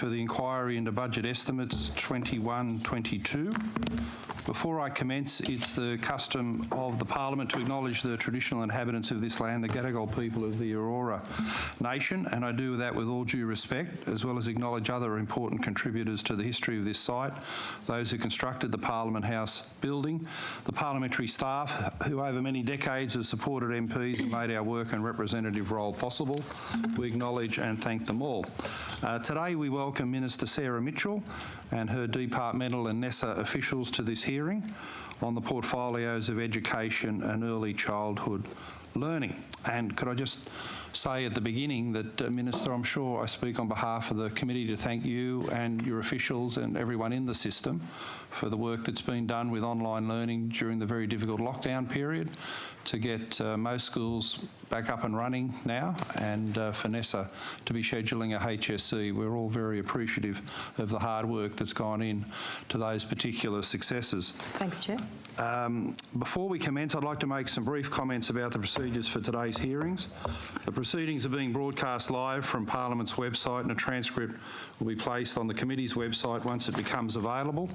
for the inquiry into budget estimates 21-22. Before I commence, it's the custom of the Parliament to acknowledge the traditional inhabitants of this land, the Gadigal people of the Aurora Nation, and I do that with all due respect, as well as acknowledge other important contributors to the history of this site, those who constructed the Parliament House building, the parliamentary staff who over many decades have supported MPs and made our work and representative role possible. We acknowledge and thank them all. Today we welcome Minister Sarah Mitchell and her departmental and NESA officials to this hearing on the portfolios of education and early childhood learning. And could I just say at the beginning that, Minister, I'm sure I speak on behalf of the committee to thank you and your officials and everyone in the system for the work that's been done with online learning during the very difficult lockdown period to get most schools back up and running now, and for NESA to be scheduling a HSC. We're all very appreciative of the hard work that's gone in to those particular successes. Thanks, Chair. Before we commence, I'd like to make some brief comments about the procedures for today's hearings. The proceedings are being broadcast live from Parliament's website, and a transcript will be placed on the committee's website once it becomes available.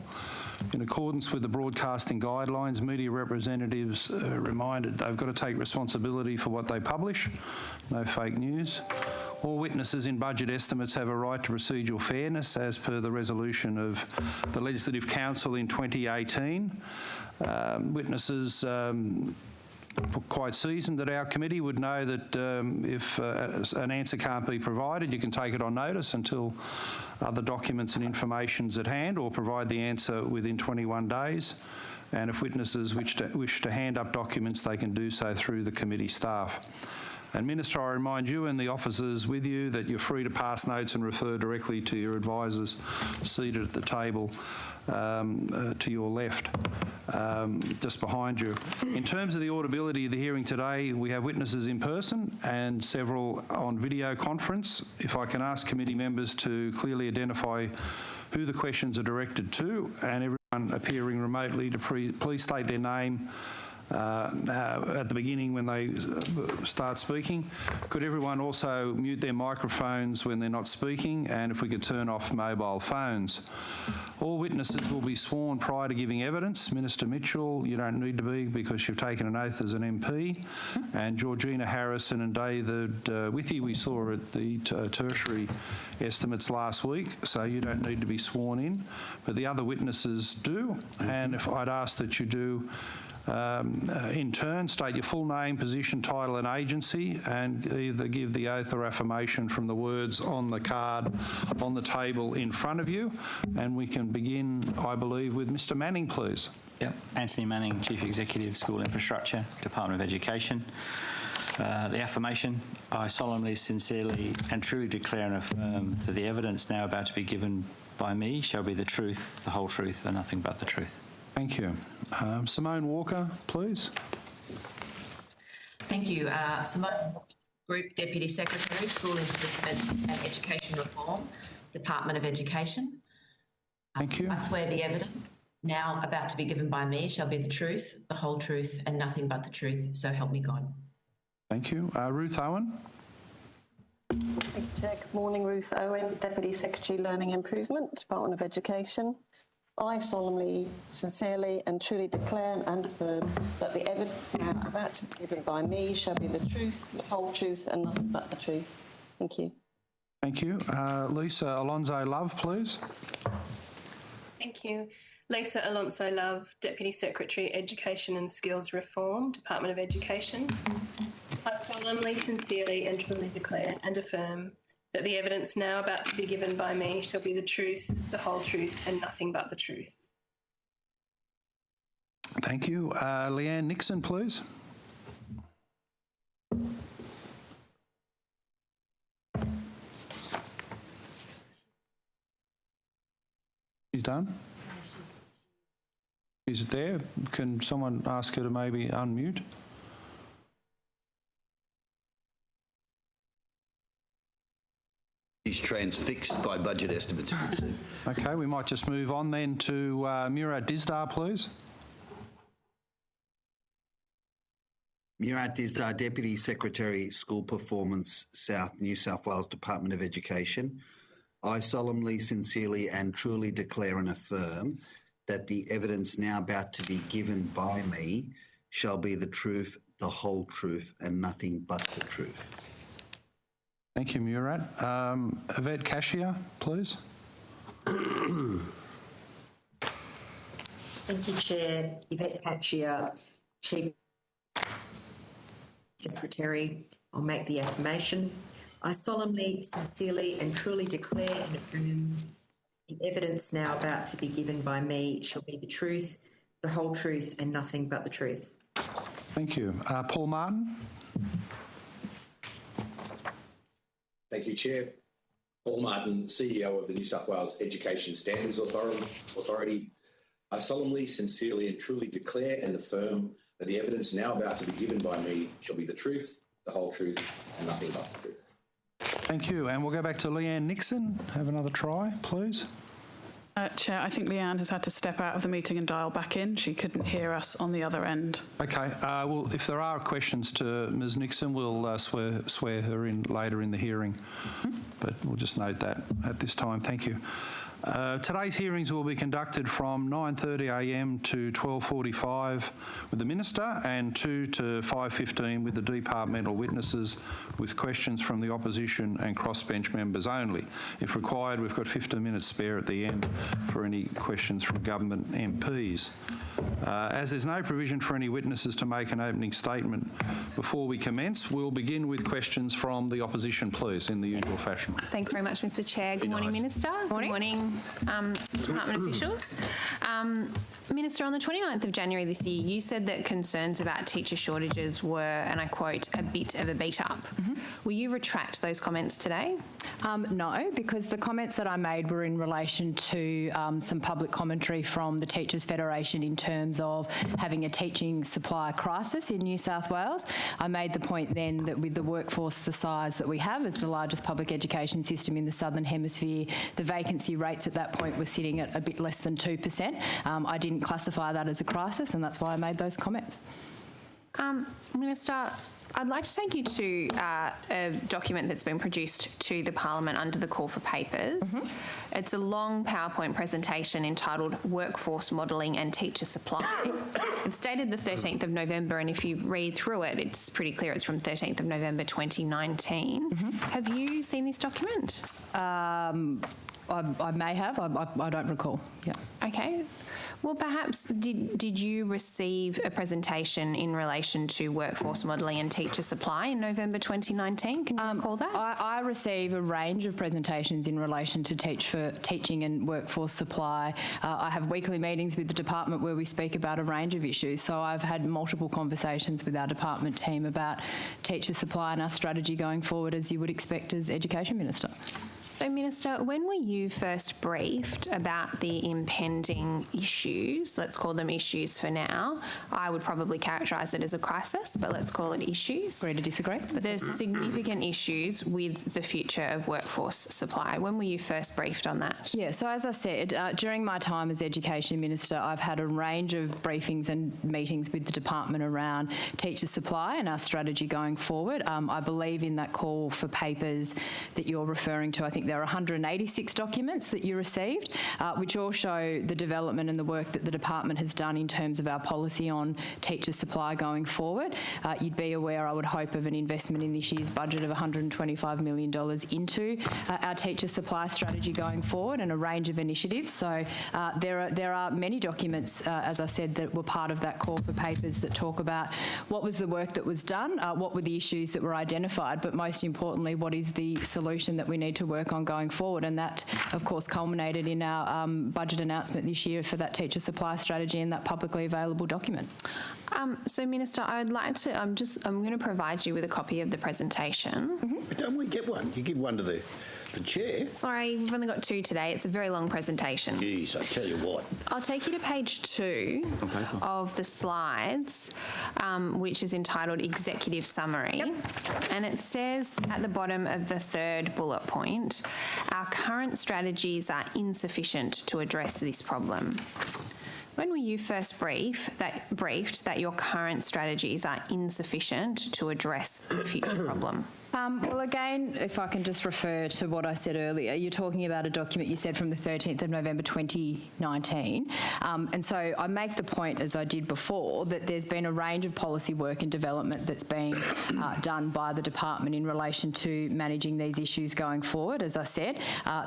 In accordance with the broadcasting guidelines, media representatives are reminded they've got to take responsibility for what they publish. No fake news. All witnesses in budget estimates have a right to procedural fairness as per the resolution of the Legislative Council in 2018. Witnesses quite seasoned at our committee would know that if an answer can't be provided, you can take it on notice until other documents and information's at hand, or provide the answer within 21 days. And if witnesses wish to hand up documents, they can do so through the committee staff. And Minister, I remind you and the officers with you that you're free to pass notes and refer directly to your advisors seated at the table to your left, just behind you. In terms of the audibility of the hearing today, we have witnesses in person and several on video conference. If I can ask committee members to clearly identify who the questions are directed to, and everyone appearing remotely to please state their name at the beginning when they start speaking. Could everyone also mute their microphones when they're not speaking, and if we could turn off mobile phones. All witnesses will be sworn prior to giving evidence. Minister Mitchell, you don't need to be because you've taken an oath as an MP, and Georgina Harrison and David Withy we saw at the tertiary estimates last week, so you don't need to be sworn in, but the other witnesses do. And if I'd ask that you do in turn state your full name, position, title and agency, and either give the oath or affirmation from the words on the card on the table in front of you. And we can begin, I believe, with Mr Manning, please. Yep. Anthony Manning, Chief Executive, School Infrastructure, Department of Education. The affirmation: I solemnly, sincerely and truly declare and affirm that the evidence now about to be given by me shall be the truth, the whole truth and nothing but the truth. Thank you. Simone Walker, please. Thank you. Simone Walker, Group Deputy Secretary, School Improvement and Education Reform, Department of Education. Thank you. I swear the evidence now about to be given by me shall be the truth, the whole truth and nothing but the truth, so help me God. Thank you. Ruth Owen. Thank you, Chair. Good morning, Ruth Owen, Deputy Secretary, Learning Improvement, Department of Education. I solemnly, sincerely and truly declare and affirm that the evidence now about to be given by me shall be the truth, the whole truth and nothing but the truth. Thank you. Thank you. Lisa Alonso-Love, please. Thank you. Lisa Alonso-Love, Deputy Secretary, Education and Skills Reform, Department of Education. I solemnly, sincerely and truly declare and affirm that the evidence now about to be given by me shall be the truth, the whole truth and nothing but the truth. Thank you. Leanne Nixon, please. She's done? Is it there? Can someone ask her to maybe unmute? She's transfixed by budget estimates. Okay, we might just move on then to Murat Dizdar, please. Murat Dizdar, Deputy Secretary, School Performance, New South Wales Department of Education. I solemnly, sincerely and truly declare and affirm that the evidence now about to be given by me shall be the truth, the whole truth and nothing but the truth. Thank you, Murat. Yvette Cashier, please. Thank you, Chair. Yvette Cashier, Chief Secretary. I'll make the affirmation. I solemnly, sincerely and truly declare and affirm the evidence now about to be given by me shall be the truth, the whole truth and nothing but the truth. Thank you. Paul Martin. Thank you, Chair. Paul Martin, CEO of the New South Wales Education Standards Authority. I solemnly, sincerely and truly declare and affirm that the evidence now about to be given by me shall be the truth, the whole truth and nothing but the truth. Thank you. And we'll go back to Leanne Nixon. Have another try, please. Chair, I think Leanne has had to step out of the meeting and dial back in. She couldn't hear us on the other end. Okay. Well, if there are questions to Ms Nixon, we'll swear her in later in the hearing. But we'll just note that at this time. Thank you. Today's hearings will be conducted from 9:30am to 12:45 with the Minister and 2 to 5:15 with the departmental witnesses, with questions from the opposition and crossbench members only. If required, we've got 15 minutes spare at the end for any questions from government MPs. As there's no provision for any witnesses to make an opening statement before we commence, we'll begin with questions from the opposition, please, in the usual fashion. Thanks very much, Mr Chair. Good morning, Minister. Good morning, Department officials. Minister, on the 29th of January this year, you said that concerns about teacher shortages were, and I quote, a bit of a beat-up. Will you retract those comments today? No, because the comments that I made were in relation to some public commentary from the Teachers Federation in terms of having a teaching supply crisis in New South Wales. I made the point then that with the workforce the size that we have as the largest public education system in the Southern Hemisphere, the vacancy rates at that point were sitting at a bit less than 2%. I didn't classify that as a crisis, and that's why I made those comments. Minister, I'd like to take you to a document that's been produced to the Parliament under the call for papers. It's a long PowerPoint presentation entitled Workforce Modelling and Teacher Supply. It's dated the 13th of November, and if you read through it, it's pretty clear it's from 13th of November 2019. Have you seen this document? I may have. I don't recall. Yeah. Okay. Well, perhaps did you receive a presentation in relation to workforce modelling and teacher supply in November 2019? Can you recall that? I receive a range of presentations in relation to teaching and workforce supply. I have weekly meetings with the department where we speak about a range of issues. So I've had multiple conversations with our department team about teacher supply and our strategy going forward, as you would expect as Education Minister. So, Minister, when were you first briefed about the impending issues? Let's call them issues for now. I would probably characterise it as a crisis, but let's call it issues. Agree to disagree. But there's significant issues with the future of workforce supply. When were you first briefed on that? Yeah, so as I said, during my time as Education Minister, I've had a range of briefings and meetings with the department around teacher supply and our strategy going forward. I believe in that call for papers that you're referring to. I think there are 186 documents that you received, which all show the development and the work that the department has done in terms of our policy on teacher supply going forward. You'd be aware, I would hope, of an investment in this year's budget of $125 million into our teacher supply strategy going forward, and a range of initiatives. So there are many documents, as I said, that were part of that call for papers that talk about what was the work that was done, what were the issues that were identified, but most importantly, what is the solution that we need to work on going forward. And that, of course, culminated in our budget announcement this year for that teacher supply strategy and that publicly available document. So, Minister, I'd like to, I'm going to provide you with a copy of the presentation. But don't we get one? You give one to the Chair. Sorry, we've only got two today. It's a very long presentation. Yes, I tell you what. I'll take you to page 2 of the slides, which is entitled Executive Summary. And it says at the bottom of the third bullet point, our current strategies are insufficient to address this problem. When were you first briefed that your current strategies are insufficient to address the future problem? Well, again, if I can just refer to what I said earlier, you're talking about a document you said from the 13th of November 2019. And so I make the point, as I did before, that there's been a range of policy work and development that's been done by the department in relation to managing these issues going forward. As I said,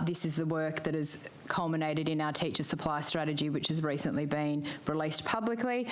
this is the work that has culminated in our teacher supply strategy, which has recently been released publicly.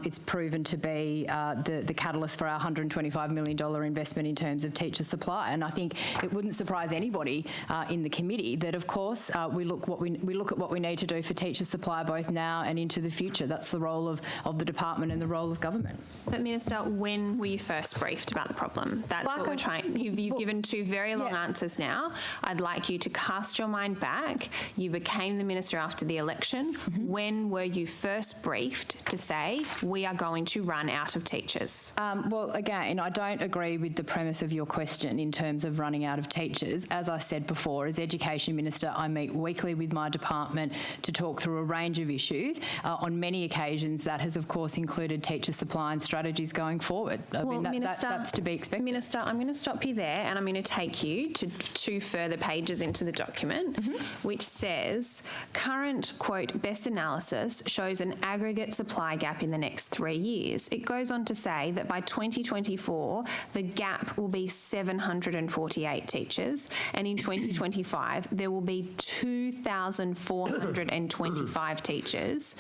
It's proven to be the catalyst for our $125 million investment in terms of teacher supply, and I think it wouldn't surprise anybody in the committee that, of course, we look at what we need to do for teacher supply both now and into the future. That's the role of the department and the role of government. But Minister, when were you first briefed about the problem? That's what we're trying. You've given two very long answers now. I'd like you to cast your mind back. You became the minister after the election. When were you first briefed to say we are going to run out of teachers? Well, again, I don't agree with the premise of your question in terms of running out of teachers. As I said before, as Education Minister, I meet weekly with my department to talk through a range of issues. On many occasions, that has, of course, included teacher supply and strategies going forward. That's to be expected. Minister, I'm going to stop you there and I'm going to take you to two further pages into the document, which says, current, quote, best analysis shows an aggregate supply gap in the next 3 years. It goes on to say that by 2024, the gap will be 748 teachers, and in 2025, there will be 2,425 teachers.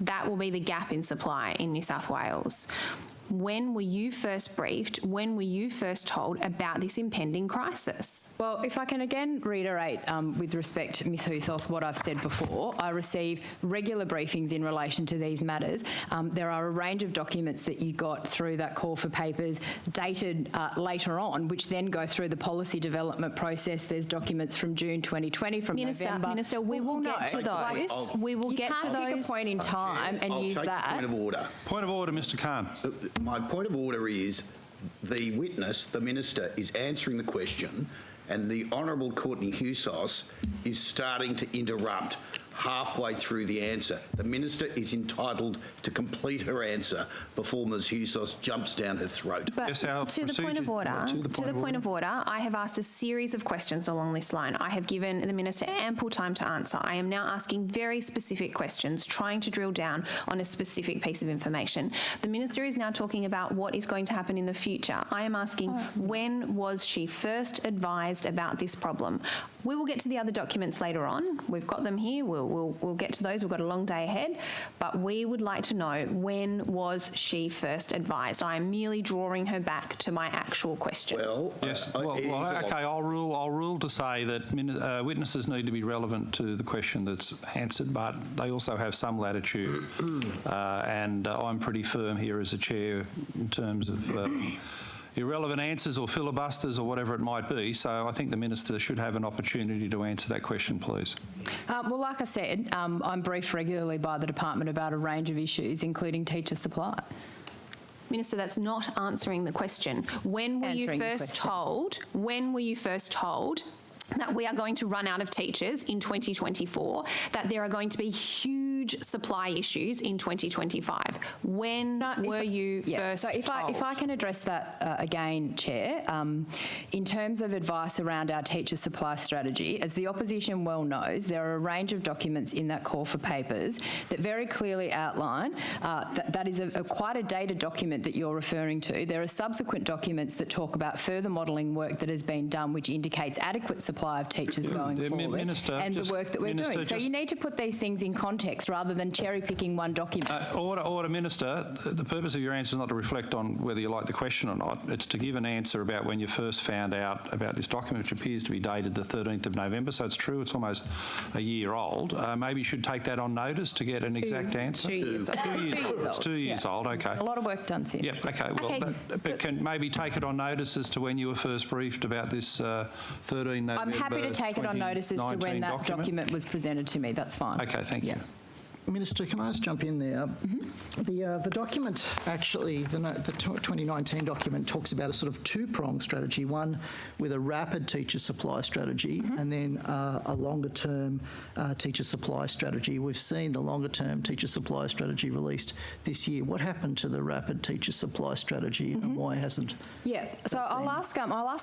That will be the gap in supply in New South Wales. When were you first briefed? When were you first told about this impending crisis? Well, if I can again reiterate with respect to Ms Housos what I've said before, I receive regular briefings in relation to these matters. There are a range of documents that you got through that call for papers dated later on, which then go through the policy development process. There's documents from June 2020, from November. Minister, we will get to those. We will get to those. You can't pick a point in time and use that. Point of order. Point of order, Mr Khan. My point of order is the witness, the minister, is answering the question and the Honourable Courtney Housos is starting to interrupt halfway through the answer. The minister is entitled to complete her answer before Ms Housos jumps down her throat. But to the point of order, I have asked a series of questions along this line. I have given the minister ample time to answer. I am now asking very specific questions, trying to drill down on a specific piece of information. The minister is now talking about what is going to happen in the future. I am asking, when was she first advised about this problem? We will get to the other documents later on. We've got them here. We'll get to those. We've got a long day ahead. But we would like to know, when was she first advised? I am merely drawing her back to my actual question. Well, yes. Okay. I'll rule to say that witnesses need to be relevant to the question that's answered, but they also have some latitude. And I'm pretty firm here as a chair in terms of irrelevant answers or filibusters or whatever it might be. So I think the minister should have an opportunity to answer that question, please. Well, like I said, I'm briefed regularly by the department about a range of issues, including teacher supply. Minister, that's not answering the question. When were you first told? When were you first told that we are going to run out of teachers in 2024, that there are going to be huge supply issues in 2025? When were you first told? If I can address that again, Chair, in terms of advice around our teacher supply strategy, as the opposition well knows, there are a range of documents in that call for papers that very clearly outline that is quite a dated document that you're referring to. There are subsequent documents that talk about further modelling work that has been done, which indicates adequate supply of teachers going forward, and the work that we're doing. So you need to put these things in context rather than cherry-picking one document. Order, Minister. The purpose of your answer is not to reflect on whether you like the question or not. It's to give an answer about when you first found out about this document, which appears to be dated the 13th of November. So it's true, it's almost a year old. Maybe you should take that on notice to get an exact answer. 2 years old. 2 years old. It's 2 years old, okay. A lot of work done since. Yep, okay. Well, but can maybe take it on notice as to when you were first briefed about this 13 November. I'm happy to take it on notice as to when that document was presented to me. That's fine. Okay, thank you. Minister, can I just jump in there? The document, actually, the 2019 document talks about a sort of two-pronged strategy, one with a rapid teacher supply strategy and then a longer-term teacher supply strategy. We've seen the longer-term teacher supply strategy released this year. What happened to the rapid teacher supply strategy and why hasn't? Yeah, so I'll ask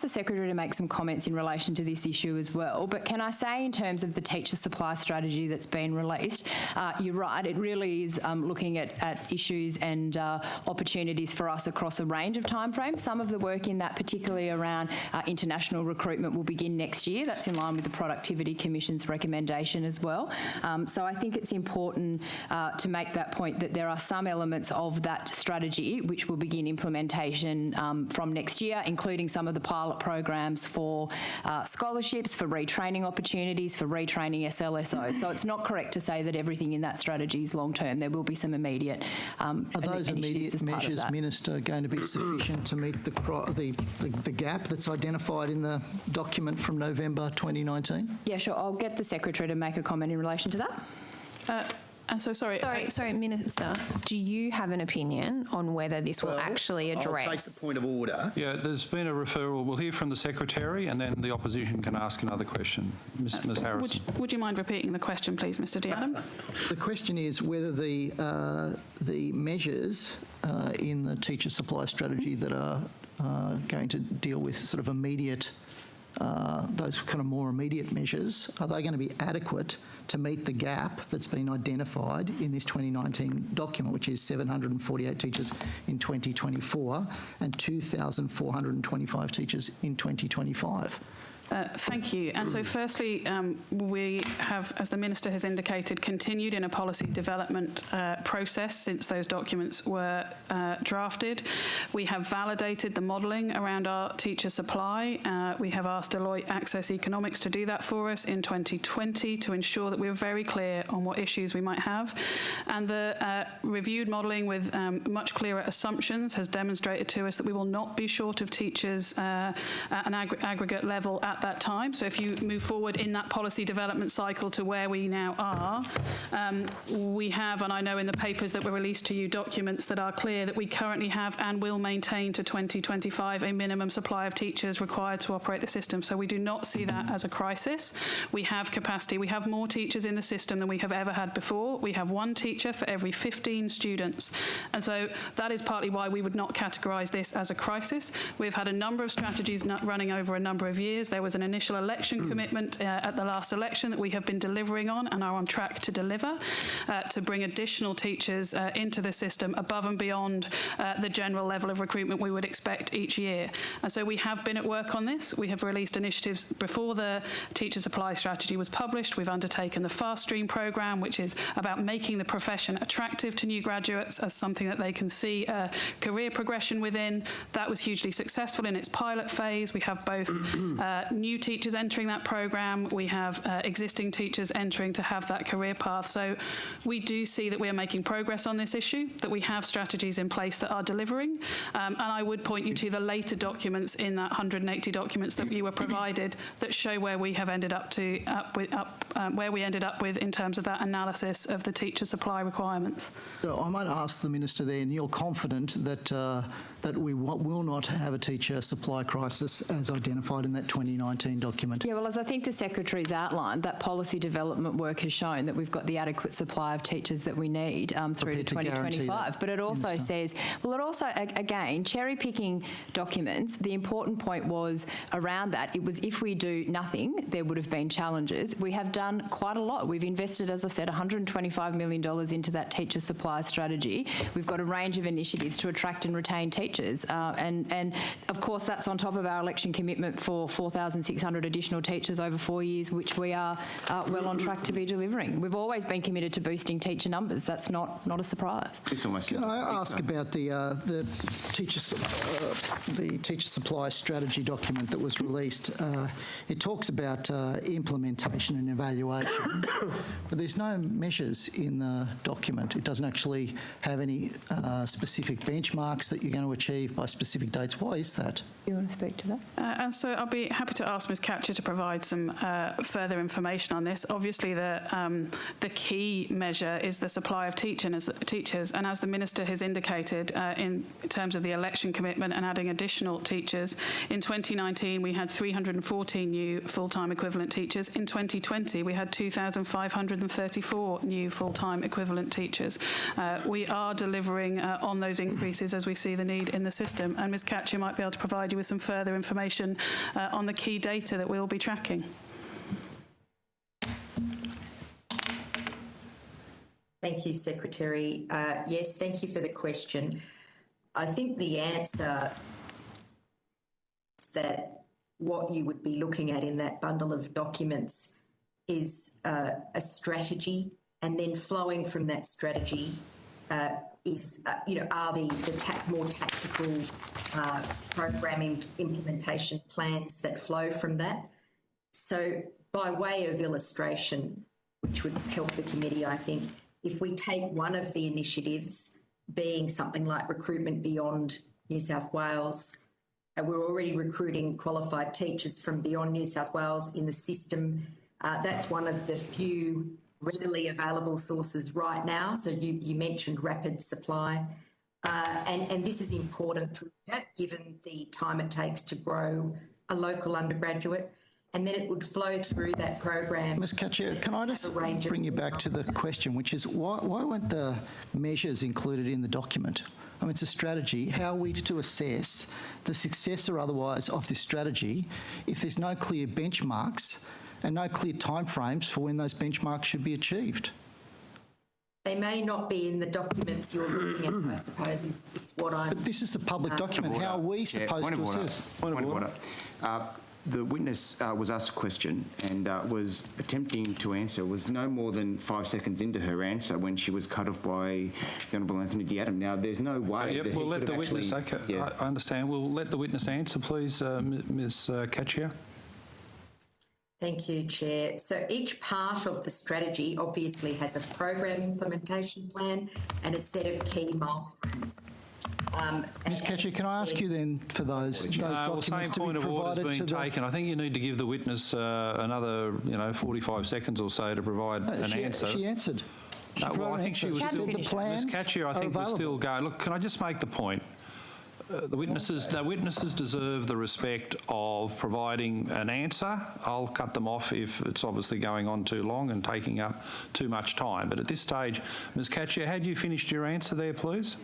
the Secretary to make some comments in relation to this issue as well. But can I say, in terms of the teacher supply strategy that's been released, you're right, it really is looking at issues and opportunities for us across a range of timeframes. Some of the work in that, particularly around international recruitment, will begin next year. That's in line with the Productivity Commission's recommendation as well. So I think it's important to make that point that there are some elements of that strategy which will begin implementation from next year, including some of the pilot programs for scholarships, for retraining opportunities, for retraining SLSO. So it's not correct to say that everything in that strategy is long term. There will be some immediate Are those immediate measures, Minister, going to be sufficient to meet the gap that's identified in the document from November 2019? Yeah, sure. I'll get the Secretary to make a comment in relation to that. Sorry, Minister. Do you have an opinion on whether this will actually address? I'll take the point of order. Yeah, there's been a referral. We'll hear from the Secretary and then the opposition can ask another question. Ms Harrison. Would you mind repeating the question, please, Mr Diadam? The question is whether the measures in the teacher supply strategy that are going to deal with sort of immediate, those kind of more immediate measures, are they going to be adequate to meet the gap that's been identified in this 2019 document, which is 748 teachers in 2024 and 2,425 teachers in 2025? Thank you. And so firstly, we have, as the Minister has indicated, continued in a policy development process since those documents were drafted. We have validated the modelling around our teacher supply. We have asked Deloitte Access Economics to do that for us in 2020 to ensure that we were very clear on what issues we might have. And the reviewed modelling with much clearer assumptions has demonstrated to us that we will not be short of teachers at an aggregate level at that time. So if you move forward in that policy development cycle to where we now are, we have, and I know in the papers that were released to you, documents that are clear that we currently have and will maintain to 2025 a minimum supply of teachers required to operate the system. So we do not see that as a crisis. We have capacity. We have more teachers in the system than we have ever had before. We have one teacher for every 15 students. And so that is partly why we would not categorise this as a crisis. We've had a number of strategies running over a number of years. There was an initial election commitment at the last election that we have been delivering on and are on track to deliver to bring additional teachers into the system above and beyond the general level of recruitment we would expect each year. And so we have been at work on this. We have released initiatives before the teacher supply strategy was published. We've undertaken the Fast Stream programme, which is about making the profession attractive to new graduates as something that they can see career progression within. That was hugely successful in its pilot phase. We have both new teachers entering that programme. We have existing teachers entering to have that career path. So we do see that we are making progress on this issue, that we have strategies in place that are delivering. And I would point you to the later documents in that 180 documents that you were provided that show where we have ended up where we ended up with in terms of that analysis of the teacher supply requirements. So I might ask the Minister then, you're confident that we will not have a teacher supply crisis as identified in that 2019 document? Yeah, well, as I think the Secretary's outlined, that policy development work has shown that we've got the adequate supply of teachers that we need through to 2025. But it also says, well, it also, again, cherry-picking documents, the important point was around that. It was if we do nothing, there would have been challenges. We have done quite a lot. We've invested, as I said, $125 million into that teacher supply strategy. We've got a range of initiatives to attract and retain teachers. And of course, that's on top of our election commitment for 4,600 additional teachers over 4 years, which we are well on track to be delivering. We've always been committed to boosting teacher numbers. That's not a surprise. Can I ask about the teacher supply strategy document that was released? It talks about implementation and evaluation, but there's no measures in the document. It doesn't actually have any specific benchmarks that you're going to achieve by specific dates. Why is that? You want to speak to that? And so I'll be happy to ask Ms Catcher to provide some further information on this. Obviously, the key measure is the supply of teachers, and as the Minister has indicated in terms of the election commitment and adding additional teachers, in 2019 we had 314 new full-time equivalent teachers. In 2020 we had 2,534 new full-time equivalent teachers. We are delivering on those increases as we see the need in the system, and Ms Catcher might be able to provide you with some further information on the key data that we'll be tracking. Thank you, Secretary. Yes, thank you for the question. I think the answer is that what you would be looking at in that bundle of documents is a strategy, and then flowing from that strategy is, are the more tactical programming implementation plans that flow from that. So by way of illustration, which would help the committee, I think, if we take one of the initiatives being something like recruitment beyond New South Wales, we're already recruiting qualified teachers from beyond New South Wales in the system. That's one of the few readily available sources right now. So you mentioned rapid supply. And this is important to look at given the time it takes to grow a local undergraduate. And then it would flow through that program. Ms Catcher, can I just bring you back to the question, which is why weren't the measures included in the document? I mean, it's a strategy. How are we to assess the success or otherwise of this strategy if there's no clear benchmarks and no clear timeframes for when those benchmarks should be achieved? They may not be in the documents you're looking at, I suppose, is what I'm... But this is a public document. How are we supposed to assess? Point of order. The witness was asked a question and was attempting to answer, was no more than 5 seconds into her answer when she was cut off by the Honourable Anthony D'Adam. Now, there's no way that we'll let the witness... Okay, yeah. I understand. We'll let the witness answer, please, Ms Catcher. Thank you, Chair. So each part of the strategy obviously has a program implementation plan and a set of key milestones. Ms Catcher, can I ask you then for those documents same to point be of order provided is being to taken. I think you need to give the witness another, 45 seconds or so to provide an answer. She answered. Well, I think she was still... Ms Catcher, I think, was still going. Look, can I just make the point? The witnesses deserve the respect of providing an answer. I'll cut them off if it's obviously going on too long and taking up too much time. But at this stage, Ms Catcher, had you finished your answer there, please?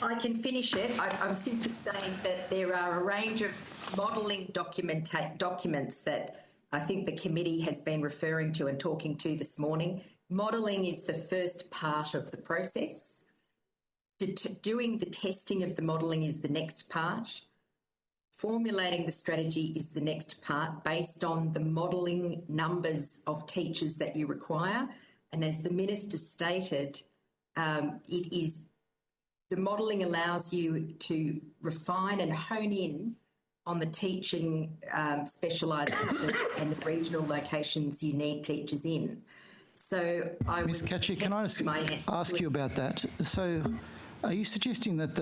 I can finish it. I'm simply saying that there are a range of modelling documents that I think the committee has been referring to and talking to this morning. Modelling is the first part of the process. Doing the testing of the modelling is the next part. Formulating the strategy is the next part based on the modelling numbers of teachers that you require. And as the Minister stated, the modelling allows you to refine and hone in on the teaching specialisations and the regional locations you need teachers in. So Ms Catcher, can I ask you about that? So are you suggesting that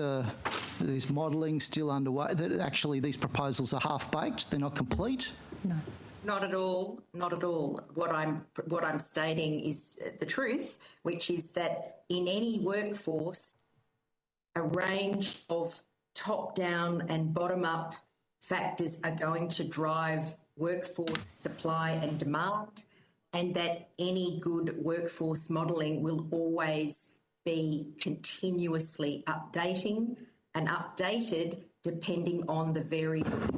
there's modelling still underway, that actually these proposals are half-baked, they're not complete? No. Not at all, not at all. What I'm stating is the truth, which is that in any workforce, a range of top-down and bottom-up factors are going to drive workforce supply and demand, and that any good workforce modelling will always be continuously updating and updated depending on the various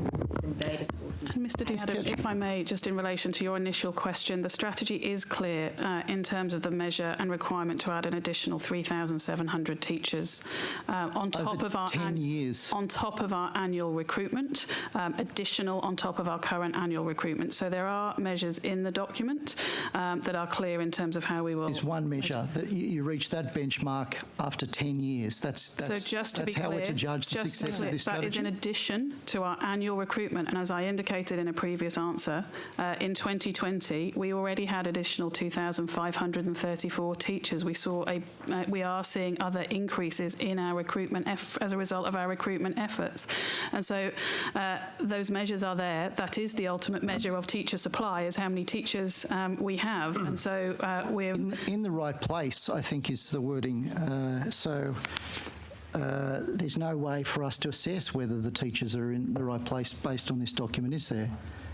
and data sources. Mr D'Adam, if I may, just in relation to your initial question, the strategy is clear in terms of the measure and requirement to add an additional 3,700 teachers on top of our 10 years. On top of our annual recruitment, additional on top of our current annual recruitment. So there are measures in the document that are clear in terms of how we will. There's one measure that you reach that benchmark after 10 years. That's so just to be how clear, we're to judge the success of this strategy. That is in addition to our annual recruitment recruitment. And as I indicated in a previous answer, in 2020, we already had additional 2,534 teachers. We are seeing other increases in our recruitment as a result of our recruitment efforts. And so those measures are there. That is the ultimate measure of teacher supply, is how many teachers we have. And so we're... In the right place, I think, is the wording. There's no way for us to assess whether the teachers are in the right place based on this document, is there?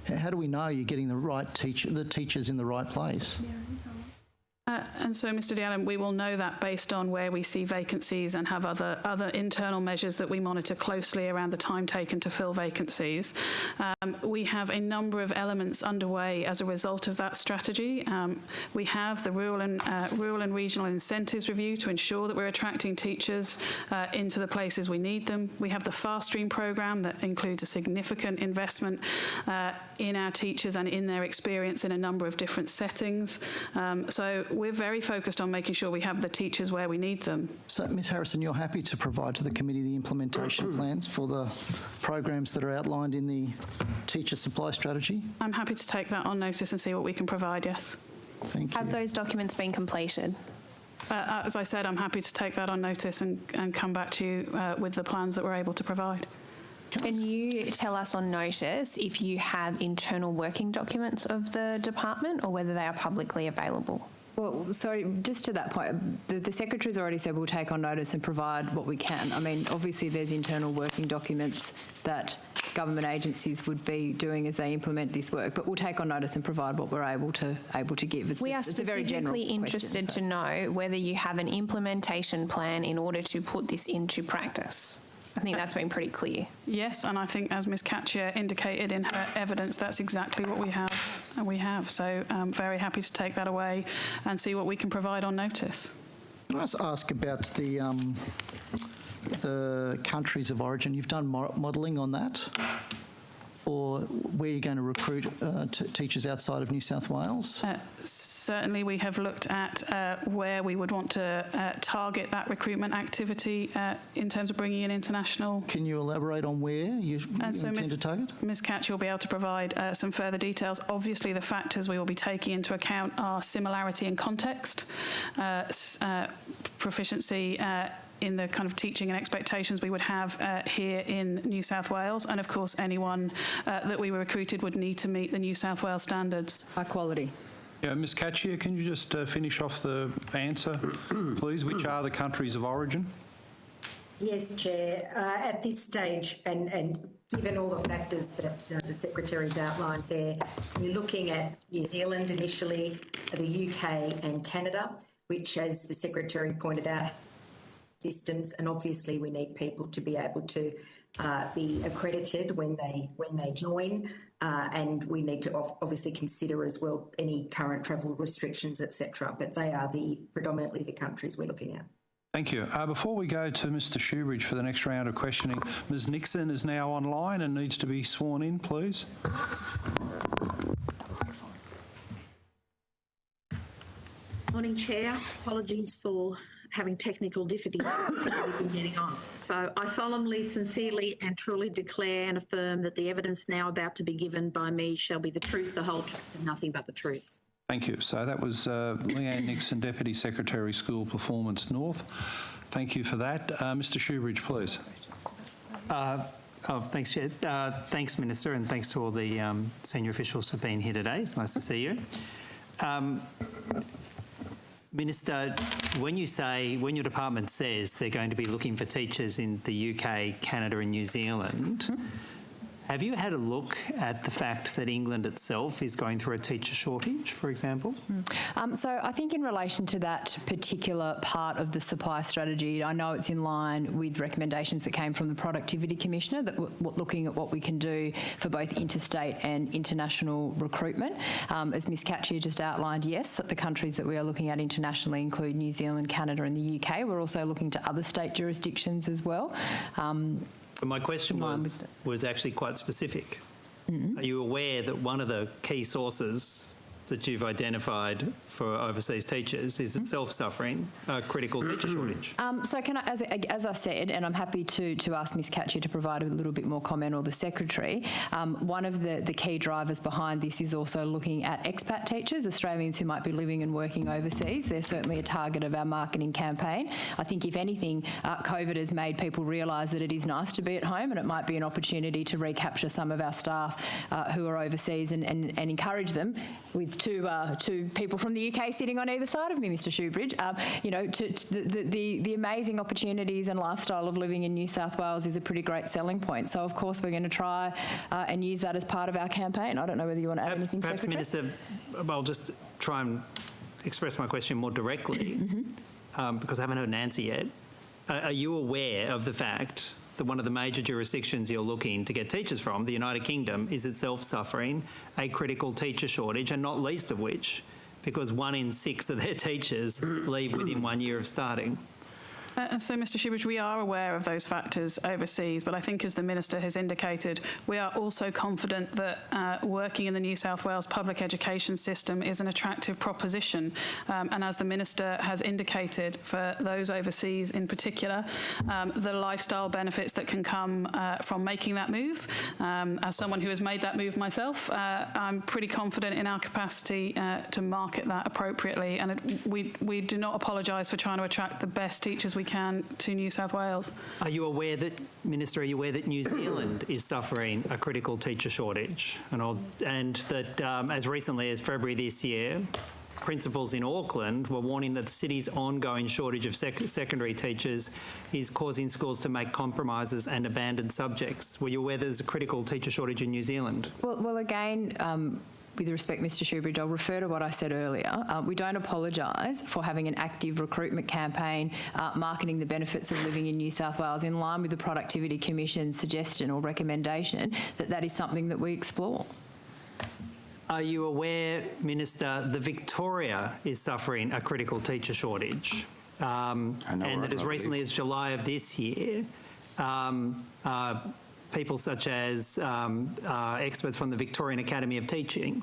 How do we know you're getting the teachers in the right place? And so, Mr. Diallo, we will know that based on where we see vacancies and have other internal measures that we monitor closely around the time taken to fill vacancies. We have a number of elements underway as a result of that strategy. We have the rural and regional incentives review to ensure that we're attracting teachers into the places we need them. We have the Fast Stream programme that includes a significant investment in our teachers and in their experience in a number of different settings. So we're very focused on making sure we have the teachers where we need them. So, Ms Harrison, you're happy to provide to the committee the implementation plans for the programs that are outlined in the teacher supply strategy? I'm happy to take that on notice and see what we can provide, yes. Thank you. Have those documents been completed? As I said, I'm happy to take that on notice and come back to you with the plans that we're able to provide. Can you tell us on notice if you have internal working documents of the department or whether they are publicly available? Well, sorry, just to that point, the Secretary's already said we'll take on notice and provide what we can. I mean, obviously there's internal working documents that government agencies would be doing as they implement this work, but we'll take on notice and provide what we're able to give. We are specifically interested to know whether you have an implementation plan in order to put this into practice. I think that's been pretty clear. Yes, and I think as Ms Catchier indicated in her evidence, that's exactly what we have. So I'm very happy to take that away and see what we can provide on notice. Can I just ask about the countries of origin? You've done modelling on that? Or where you're going to recruit teachers outside of New South Wales? Certainly we have looked at where we would want to target that recruitment activity in terms of bringing in international... Can you elaborate on where you intend to target? Ms Catch will be able to provide some further details. Obviously the factors we will be taking into account are similarity in context, proficiency in the kind of teaching and expectations we would have here in New South Wales, and of course anyone that we recruited would need to meet the New South Wales standards. High quality. Yeah, Ms Catchier, can you just finish off the answer, please? Which are the countries of origin? Yes, Chair. At this stage, and given all the factors that the Secretary's outlined there, we're looking at New Zealand initially, the UK and Canada, which, as the Secretary pointed out, systems, and obviously we need people to be able to be accredited when they join, and we need to obviously consider as well any current travel restrictions, etc. But they are predominantly the countries we're looking at. Thank you. Before we go to Mr Shoebridge for the next round of questioning, Ms Nixon is now online and needs to be sworn in, please. Morning, Chair. Apologies for having technical difficulties in getting on. So I solemnly, sincerely and truly declare and affirm that the evidence now about to be given by me shall be the truth, the whole truth and nothing but the truth. Thank you. So that was Leanne Nixon, Deputy Secretary, School Performance North. Thank you for that. Mr Shoebridge, please. Thanks, Chair. Thanks, Minister, and thanks to all the senior officials for being here today. It's nice to see you. Minister, when your department says they're going to be looking for teachers in the UK, Canada and New Zealand, have you had a look at the fact that England itself is going through a teacher shortage, for example? So I think in relation to that particular part of the supply strategy, I know it's in line with recommendations that came from the Productivity Commissioner, that we're looking at what we can do for both interstate and international recruitment. As Ms Catchier just outlined, yes, the countries that we are looking at internationally include New Zealand, Canada and the UK. We're also looking to other state jurisdictions as well. My question was actually quite specific. Are you aware that one of the key sources that you've identified for overseas teachers is itself suffering a critical teacher shortage. So can I, as I said, and I'm happy to ask Ms Catchy to provide a little bit more comment, or the Secretary, one of the key drivers behind this is also looking at expat teachers, Australians who might be living and working overseas. They're certainly a target of our marketing campaign. I think, if anything, COVID has made people realise that it is nice to be at home, and it might be an opportunity to recapture some of our staff who are overseas and encourage them, with two people from the UK sitting on either side of me, Mr Shoebridge, the amazing opportunities and lifestyle of living in New South Wales is a pretty great selling point. So, of course, we're going to try and use that as part of our campaign. I don't know whether you want to add anything, perhaps, Secretary? Minister, I'll just try and express my question more directly, because I haven't heard an answer yet. Are you aware of the fact that one of the major jurisdictions you're looking to get teachers from, the United Kingdom, is itself suffering a critical teacher shortage, and not least of which because 1 in 6 of their teachers leave within 1 year of starting? So, Mr Shoebridge, we are aware of those factors overseas, but I think, as the Minister has indicated, we are also confident that working in the New South Wales public education system is an attractive proposition. And as the Minister has indicated, for those overseas in particular, the lifestyle benefits that can come from making that move. As someone who has made that move myself, I'm pretty confident in our capacity to market that appropriately. And we do not apologise for trying to attract the best teachers we can to New South Wales. Are you aware that, Minister, New Zealand is suffering a critical teacher shortage? And that as recently as February this year, principals in Auckland were warning that the city's ongoing shortage of secondary teachers is causing schools to make compromises and abandon subjects. Were you aware there's a critical teacher shortage in New Zealand? Well, again, with respect, Mr Shoebridge, I'll refer to what I said earlier. We don't apologise for having an active recruitment campaign marketing the benefits of living in New South Wales, in line with the Productivity Commission's suggestion or recommendation that is something that we explore. Are you aware, Minister, that Victoria is suffering a critical teacher shortage? And that as recently as July of this year, people such as experts from the Victorian Academy of Teaching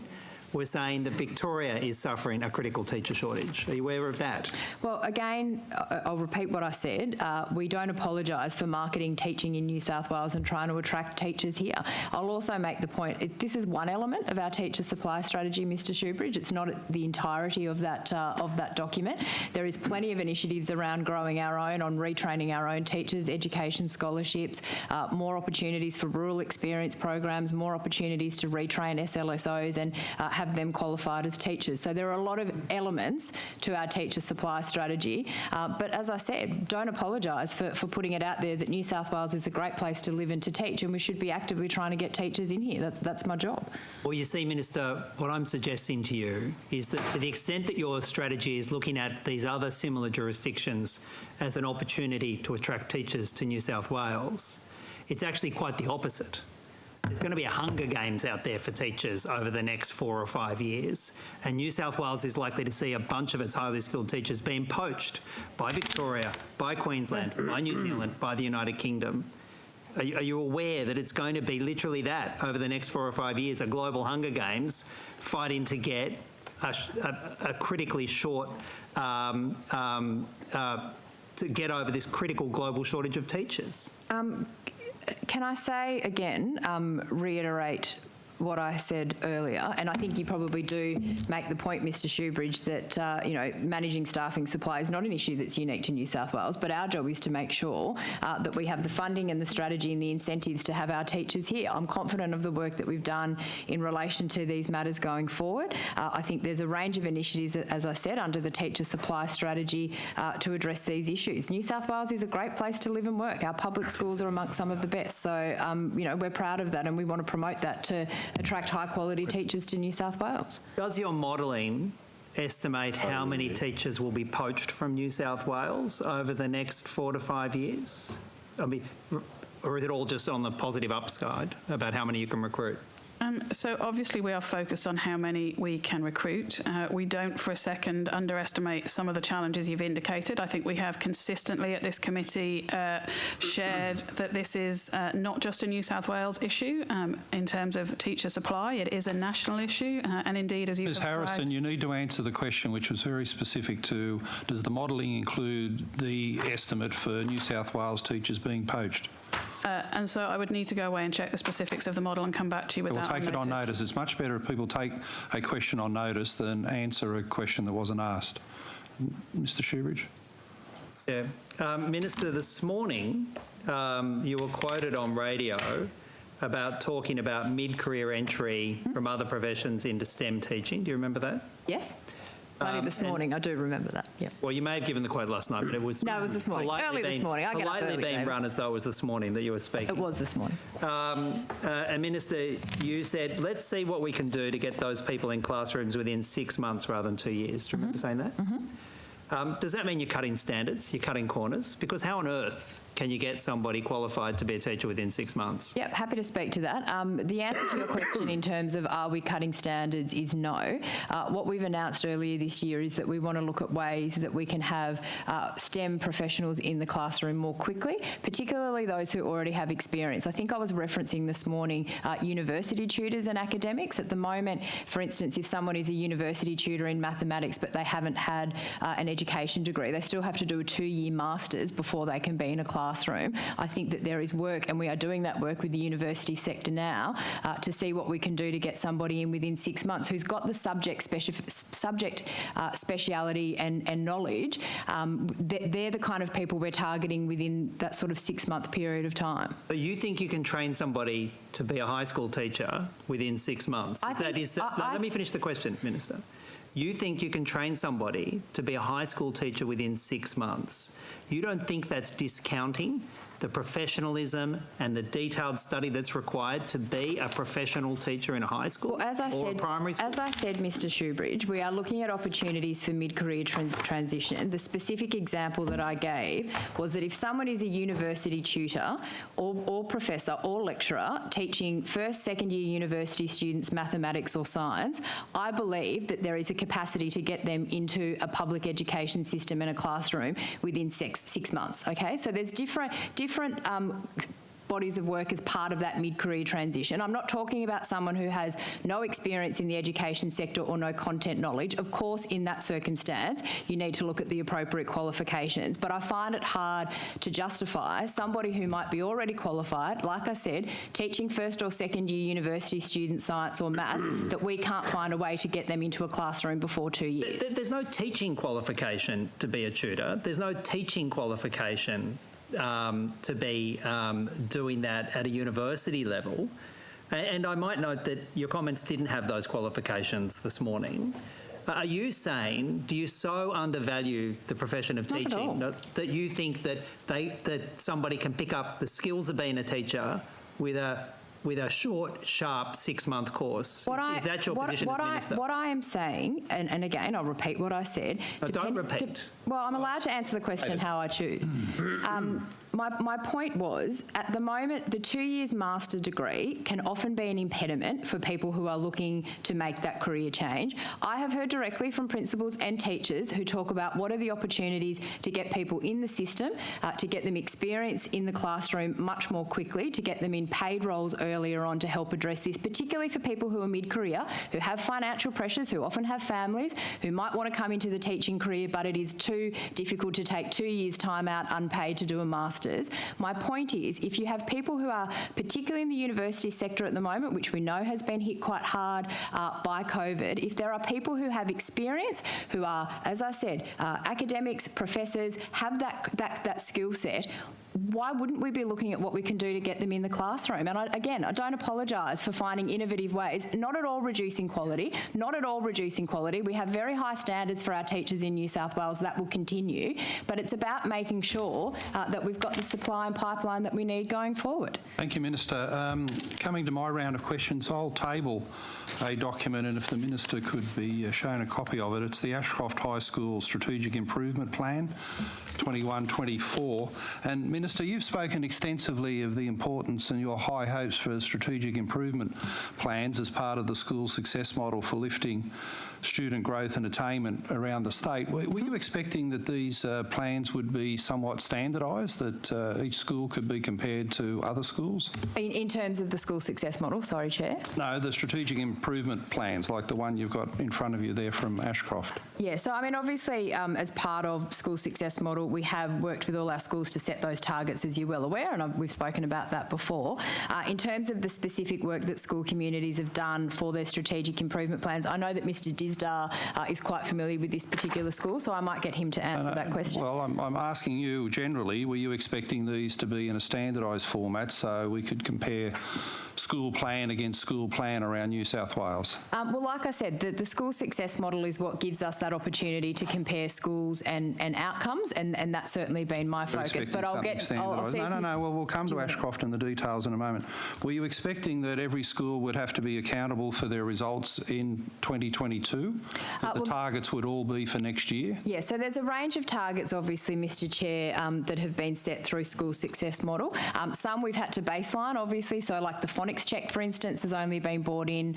were saying that Victoria is suffering a critical teacher shortage. Are you aware of that? Well, again, I'll repeat what I said. We don't apologise for marketing teaching in New South Wales and trying to attract teachers here. I'll also make the point, this is one element of our teacher supply strategy, Mr Shoebridge. It's not the entirety of that document. There is plenty of initiatives around growing our own, on retraining our own teachers, education scholarships, more opportunities for rural experience programs, more opportunities to retrain SLSOs and have them qualified as teachers. So there are a lot of elements to our teacher supply strategy. But as I said, don't apologise for putting it out there that New South Wales is a great place to live and to teach, and we should be actively trying to get teachers in here. That's my job. Well, you see, Minister, what I'm suggesting to you is that to the extent that your strategy is looking at these other similar jurisdictions as an opportunity to attract teachers to New South Wales, it's actually quite the opposite. There's going to be a Hunger Games out there for teachers over the next 4 or 5 years, and New South Wales is likely to see a bunch of its highly skilled teachers being poached by Victoria, by Queensland, by New Zealand, by the United Kingdom. Are you aware that it's going to be literally that over the next 4 or 5 years, a global Hunger Games fighting to get a critically short, to get over this critical global shortage of teachers? Can I say again, reiterate what I said earlier, and I think you probably do make the point, Mr Shoebridge, that managing staffing supply is not an issue that's unique to New South Wales, but our job is to make sure that we have the funding and the strategy and the incentives to have our teachers here. I'm confident of the work that we've done in relation to these matters going forward. I think there's a range of initiatives, as I said, under the teacher supply strategy to address these issues. New South Wales is a great place to live and work. Our public schools are amongst some of the best, so we're proud of that, and we want to promote that to attract high-quality teachers to New South Wales. Does your modelling estimate how many teachers will be poached from New South Wales over the next 4 to 5 years? I mean, or is it all just on the positive upside about how many you can recruit? So obviously we are focused on how many we can recruit. We don't for a second underestimate some of the challenges you've indicated. I think we have consistently at this committee shared that this is not just a New South Wales issue in terms of teacher supply. It is a national issue, and indeed, as you Ms Harrison, you need to answer the question, which was very specific to, does the modelling include the estimate for New South Wales teachers being poached? And so I would need to go away and check the specifics of the model and come back to you with that. We'll take it on notice. It's much better if people take a question on notice than answer a question that wasn't asked. Mr Shoebridge? Yeah. Minister, this morning you were quoted on radio about talking about mid-career entry from other professions into STEM teaching. Do you remember that? Yes. Only this morning, I do remember that. Yeah. Well, you may have given the quote last night, but it was... No, it was this morning. Early this morning. I get up politely early, being David. run as though it was this morning that you were speaking. It was this morning. And Minister, you said, let's see what we can do to get those people in classrooms within 6 months rather than 2 years. Do you remember saying that? Does that mean you're cutting standards, you're cutting corners? Because how on earth can you get somebody qualified to be a teacher within 6 months? Yep, happy to speak to that. The answer to your question in terms of are we cutting standards is no. What we've announced earlier this year is that we want to look at ways that we can have STEM professionals in the classroom more quickly, particularly those who already have experience. I think I was referencing this morning university tutors and academics. At the moment, for instance, if someone is a university tutor in mathematics but they haven't had an education degree, they still have to do a 2-year master's before they can be in a classroom. I think that there is work, and we are doing that work with the university sector now to see what we can do to get somebody in within 6 months who's got the subject speciality and knowledge. They're the kind of people we're targeting within that sort of 6-month period of time. So you think you can train somebody to be a high school teacher within 6 months? Let me finish the question, Minister. You think you can train somebody to be a high school teacher within 6 months. You don't think that's discounting the professionalism and the detailed study that's required to be a professional teacher in a high school or a primary school? As I said, Mr Shoebridge, we are looking at opportunities for mid-career transition. The specific example that I gave was that if someone is a university tutor or professor or lecturer teaching first, second year university students mathematics or science, I believe that there is a capacity to get them into a public education system in a classroom within 6 months, okay? So there's different bodies of work as part of that mid-career transition. I'm not talking about someone who has no experience in the education sector or no content knowledge. Of course, in that circumstance, you need to look at the appropriate qualifications. But I find it hard to justify somebody who might be already qualified, like I said, teaching first or second year university students science or maths, that we can't find a way to get them into a classroom before 2 years. There's no teaching qualification to be a tutor. There's no teaching qualification to be doing that at a university level. And I might note that your comments didn't have those qualifications this morning. Are you saying, do you so undervalue the profession of teaching that you think that somebody can pick up the skills of being a teacher with a short, sharp 6-month course? Is that your position as Minister? What I am saying, and again, I'll repeat what I said. Don't repeat. Well, I'm allowed to answer the question how I choose. My point was, at the moment, the 2 years master's degree can often be an impediment for people who are looking to make that career change. I have heard directly from principals and teachers who talk about what are the opportunities to get people in the system, to get them experience in the classroom much more quickly, to get them in paid roles earlier on to help address this, particularly for people who are mid-career, who have financial pressures, who often have families, who might want to come into the teaching career, but it is too difficult to take 2 years' time out unpaid to do a master's. My point is, if you have people who are, particularly in the university sector at the moment, which we know has been hit quite hard by COVID, if there are people who have experience, who are, as I said, academics, professors, have that skill set, why wouldn't we be looking at what we can do to get them in the classroom? And I don't apologise for finding innovative ways, not at all reducing quality, We have very high standards for our teachers in New South Wales. That will continue. But it's about making sure that we've got the supply and pipeline that we need going forward. Thank you, Minister. Coming to my round of questions, I'll table a document, and if the Minister could be shown a copy of it. It's the Ashcroft High School Strategic Improvement Plan, 21-24. And Minister, you've spoken extensively of the importance and your high hopes for strategic improvement plans as part of the school success model for lifting student growth and attainment around the state. Were you expecting that these plans would be somewhat standardised, that each school could be compared to other schools? In terms of the school success model, sorry, Chair? No, the strategic improvement plans, like the one you've got in front of you there from Ashcroft. Yeah, so I mean, obviously, as part of school success model, we have worked with all our schools to set those targets, as you're well aware, and we've spoken about that before. In terms of the specific work that school communities have done for their strategic improvement plans, I know that Mr Disdar is quite familiar with this particular school, so I might get him to answer that question. Well, I'm asking you generally, were you expecting these to be in a standardised format so we could compare school plan against school plan around New South Wales? Well, like I said, the school success model is what gives us that opportunity to compare schools and outcomes, and that's certainly been my focus. But I'll see. No. Well, we'll come to Ashcroft and the details in a moment. Were you expecting that every school would have to be accountable for their results in 2022? That the targets would all be for next year? Yeah, so there's a range of targets, obviously, Mr Chair, that have been set through school success model. Some we've had to baseline, obviously, so like the phonics check, for instance, has only been brought in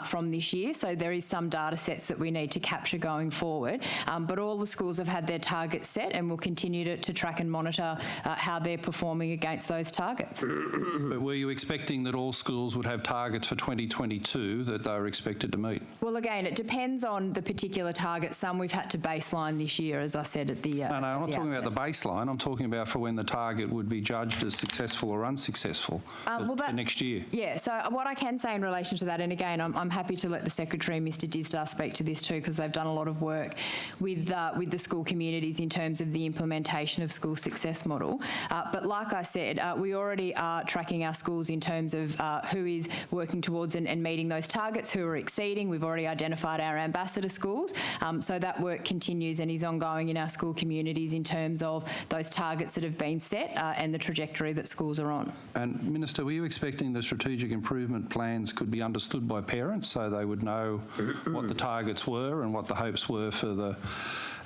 from this year, so there is some data sets that we need to capture going forward. But all the schools have had their targets set, and we'll continue to track and monitor how they're performing against those targets. But were you expecting that all schools would have targets for 2022 that they were expected to meet? Well, again, it depends on the particular target. Some we've had to baseline this year, as I said at the No, I'm not talking about the baseline. I'm talking about for when the target would be judged as successful or unsuccessful for next year. Yeah, so what I can say in relation to that, and again, I'm happy to let the Secretary, Mr Disdar, speak to this too, because they've done a lot of work with the school communities in terms of the implementation of school success model. But like I said, we already are tracking our schools in terms of who is working towards and meeting those targets, who are exceeding. We've already identified our ambassador schools. So that work continues and is ongoing in our school communities in terms of those targets that have been set and the trajectory that schools are on. And Minister, were you expecting the strategic improvement plans could be understood by parents so they would know what the targets were and what the hopes were for the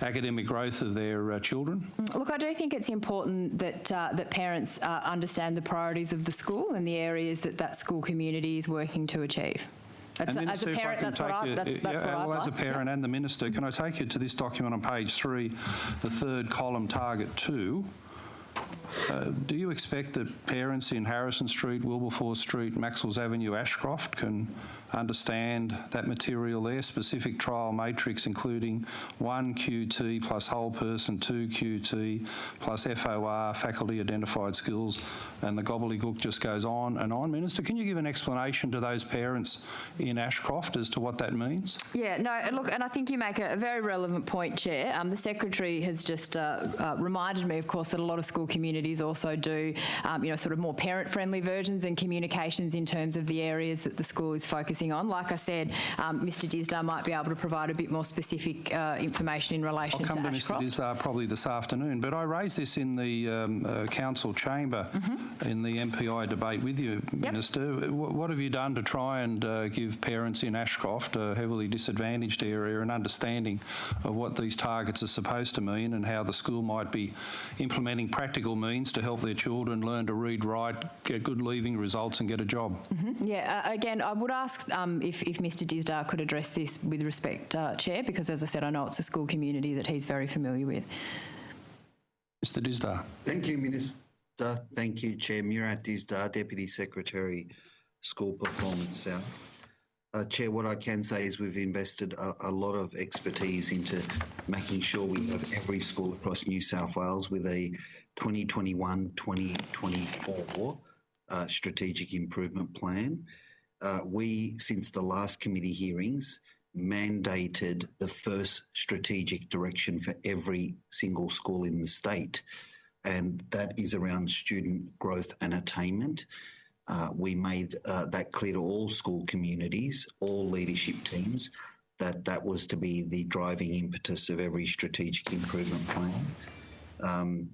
academic growth of their children? Look, I do think it's important that that parents understand the priorities of the school and the areas that school community is working to achieve. As a parent, that's what I'd like. As a parent and the Minister, can I take you to this document on page 3, the third column, target 2? Do you expect that parents in Harrison Street, Wilberforce Street, Maxwell's Avenue, Ashcroft can understand that material there, specific trial matrix including 1 QT plus whole person, 2 QT plus FOR, faculty identified skills, and the gobbledygook just goes on and on? Minister, can you give an explanation to those parents in Ashcroft as to what that means? Yeah, no, look, and I think you make a very relevant point, Chair. The Secretary has just reminded me, of course, that a lot of school communities also do, sort of more parent-friendly versions and communications in terms of the areas that the school is focusing on. Like I said, Mr Disdar might be able to provide a bit more specific information in relation to Ashcroft. I'll come to Mr Disdar probably this afternoon, but I raised this in the council chamber in the MPI debate with you, Minister. What have you done to try and give parents in Ashcroft, a heavily disadvantaged area, an understanding of what these targets are supposed to mean and how the school might be implementing practical means to help their children learn to read, write, get good leaving results and get a job? Yeah, again, I would ask if Mr Disdar could address this with respect, Chair, because as I said, I know it's a school community that he's very familiar with. Mr Disdar. Thank you, Minister. Thank you, Chair. Murat Disdar, Deputy Secretary, School Performance South. Chair, what I can say is we've invested a lot of expertise into making sure we have every school across New South Wales with a 2021-2024 strategic improvement plan. We, since the last committee hearings, mandated the first strategic direction for every single school in the state, and that is around student growth and attainment. We made that clear to all school communities, all leadership teams, that was to be the driving impetus of every strategic improvement plan.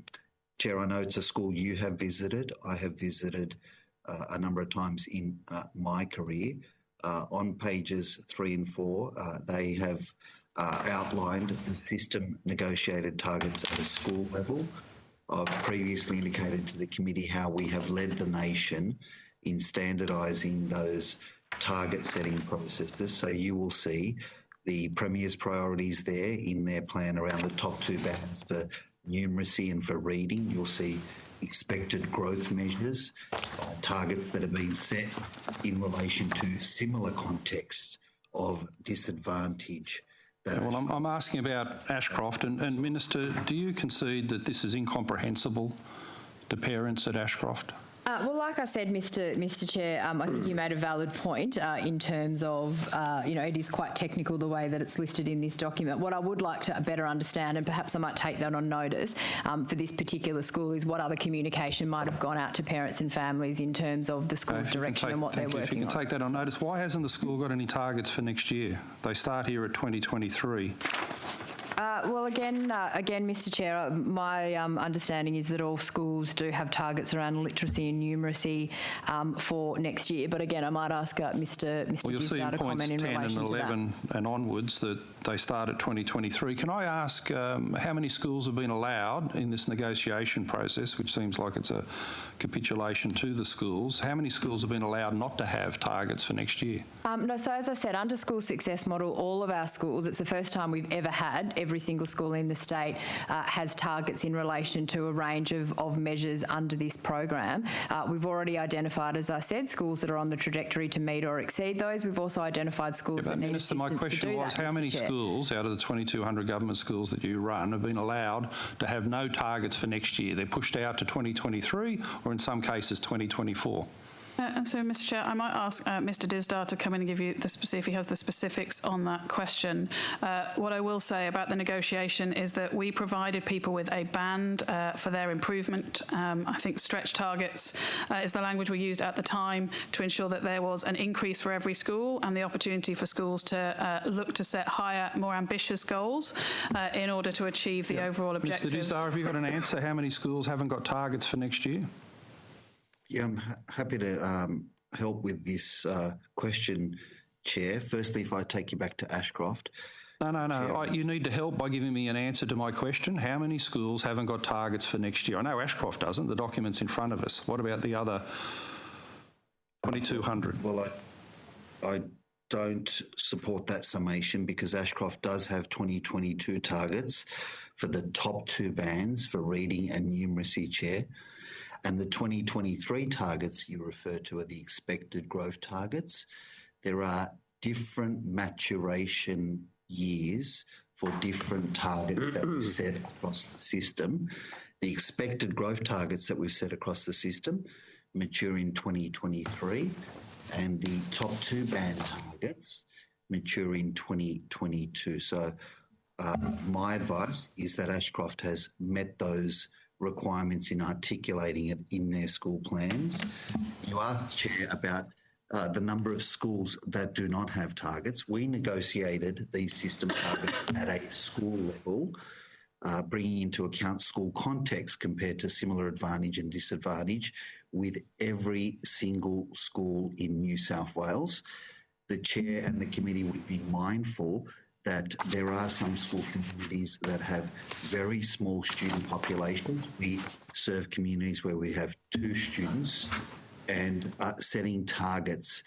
Chair, I know it's a school you have visited. I have visited a number of times in my career. On pages 3 and 4, they have outlined the system negotiated targets at a school level. I've previously indicated to the committee how we have led the nation in standardising those target setting processes. So you will see the Premier's priorities there in their plan around the top two bands for numeracy and for reading. You'll see expected growth measures, targets that have been set in relation to similar contexts of disadvantage. Well, I'm asking about Ashcroft, and Minister, do you concede that this is incomprehensible to parents at Ashcroft? Well, like I said, Mr. Chair, I think you made a valid point in terms of, it is quite technical the way that it's listed in this document. What I would like to better understand, and perhaps I might take that on notice for this particular school, is what other communication might have gone out to parents and families in terms of the school's direction and what they're working on. If you can take that on notice, why hasn't the school got any targets for next year? They start here at 2023. Well, again, Mr. Chair, my understanding is that all schools do have targets around literacy and numeracy for next year. But again, I might ask Mr. Disdar to comment in relation to that. Well, you'll see in points 10 and 11 and onwards that they start at 2023. Can I ask how many schools have been allowed in this negotiation process, which seems like it's a capitulation to the schools? How many schools have been allowed not to have targets for next year? No, so as I said, under school success model, all of our schools, it's the first time we've ever had every single school in the state has targets in relation to a range of measures under this program. We've already identified, as I said, schools that are on the trajectory to meet or exceed those. We've also identified schools that need assistance to do that. My question was, how many schools out of the 2,200 government schools that you run have been allowed to have no targets for next year? They're pushed out to 2023 or in some cases 2024. And so, Mr. Chair, I might ask Mr. Disdar to come in and give you if he has the specifics on that question. What I will say about the negotiation is that we provided people with a band for their improvement. I think stretch targets is the language we used at the time to ensure that there was an increase for every school and the opportunity for schools to look to set higher, more ambitious goals in order to achieve the overall objectives. Mr. Disdar, have you got an answer? How many schools haven't got targets for next year? Yeah, I'm happy to help with this question, Chair. Firstly, if I take you back to Ashcroft. No. You need to help by giving me an answer to my question. How many schools haven't got targets for next year? I know Ashcroft doesn't. The document's in front of us. What about the other 2,200? Well, I don't support that summation because Ashcroft does have 2022 targets for the top two bands for reading and numeracy, Chair. And the 2023 targets you refer to are the expected growth targets. There are different maturation years for different targets that we've set across the system. The expected growth targets that we've set across the system mature in 2023, and the top two band targets mature in 2022. So my advice is that Ashcroft has met those requirements in articulating it in their school plans. You asked, Chair, about the number of schools that do not have targets. We negotiated these system targets at a school level, bringing into account school context compared to similar advantage and disadvantage with every single school in New South Wales. The Chair and the committee would be mindful that there are some school communities that have very small student populations. We serve communities where we have 2 students, and setting targets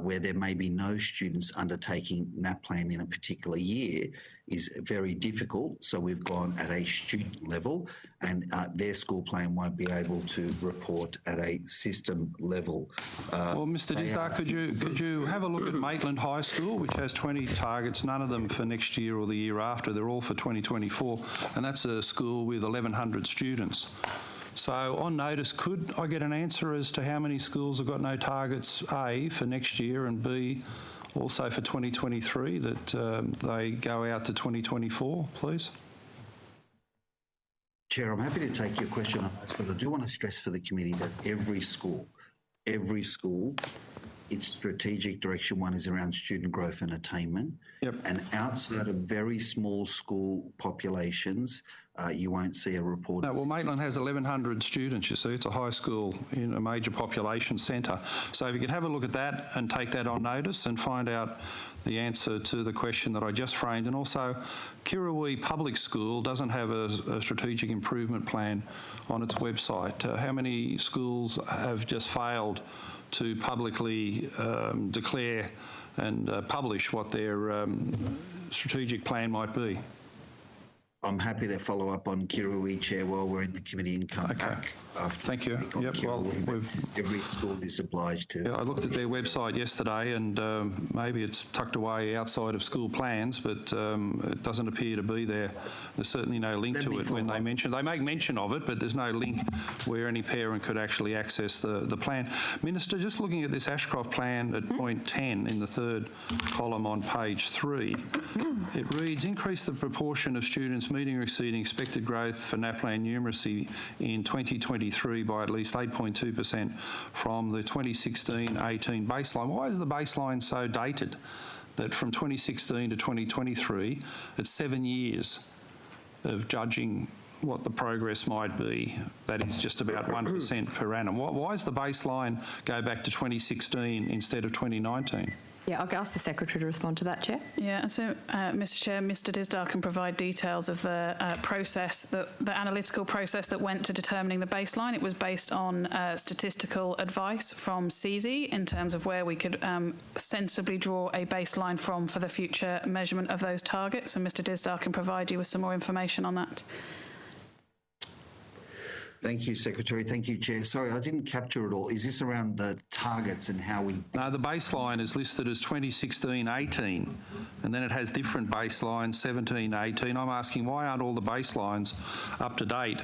where there may be no students undertaking that plan in a particular year is very difficult. So we've gone at a student level, and their school plan won't be able to report at a system level. Well, Mr. Disdar, could you have a look at Maitland High School, which has 20 targets, none of them for next year or the year after. They're all for 2024, and that's a school with 1,100 students. So on notice, could I get an answer as to how many schools have got no targets, A, for next year, and B, also for 2023, that they go out to 2024, please? Chair, I'm happy to take your question on that, but I do want to stress for the committee that every school, its strategic direction one is around student growth and attainment. Yep. And outside of very small school populations you won't see a report. No, well, Maitland has 1,100 students, you see. It's a high school in a major population centre. So if you could have a look at that and take that on notice and find out the answer to the question that I just framed. And also, Kirrawee Public School doesn't have a strategic improvement plan on its website. How many schools have just failed to publicly declare and publish what their strategic plan might be? I'm happy to follow up on Kirrawee, Chair, while we're in the committee and come back after. Thank you. Yep, well, every school is obliged to. Yeah, I looked at their website yesterday and maybe it's tucked away outside of school plans, but it doesn't appear to be there. There's certainly no link to it when they make mention of it, but there's no link where any parent could actually access the plan. Minister, just looking at this Ashcroft plan at point 10 in the third column on page 3, it reads, increase the proportion of students meeting or exceeding expected growth for NAPLAN numeracy in 2023 by at least 8.2% from the 2016-18 baseline. Why is the baseline so dated that from 2016 to 2023, it's 7 years of judging what the progress might be? That is just about 1% per annum. Why does the baseline go back to 2016 instead of 2019? Yeah, I'll ask the Secretary to respond to that, Chair. Yeah, so, Mr Chair, Mr Disdale can provide details of the process, the analytical process that went to determining the baseline. It was based on statistical advice from CZ in terms of where we could sensibly draw a baseline from for the future measurement of those targets, and Mr Disdale can provide you with some more information on that. Thank you, Secretary. Thank you, Chair. Sorry, I didn't capture it all. Is this around the targets and how we... No, the baseline is listed as 2016-18, and then it has different baselines, 17-18. I'm asking why aren't all the baselines up to date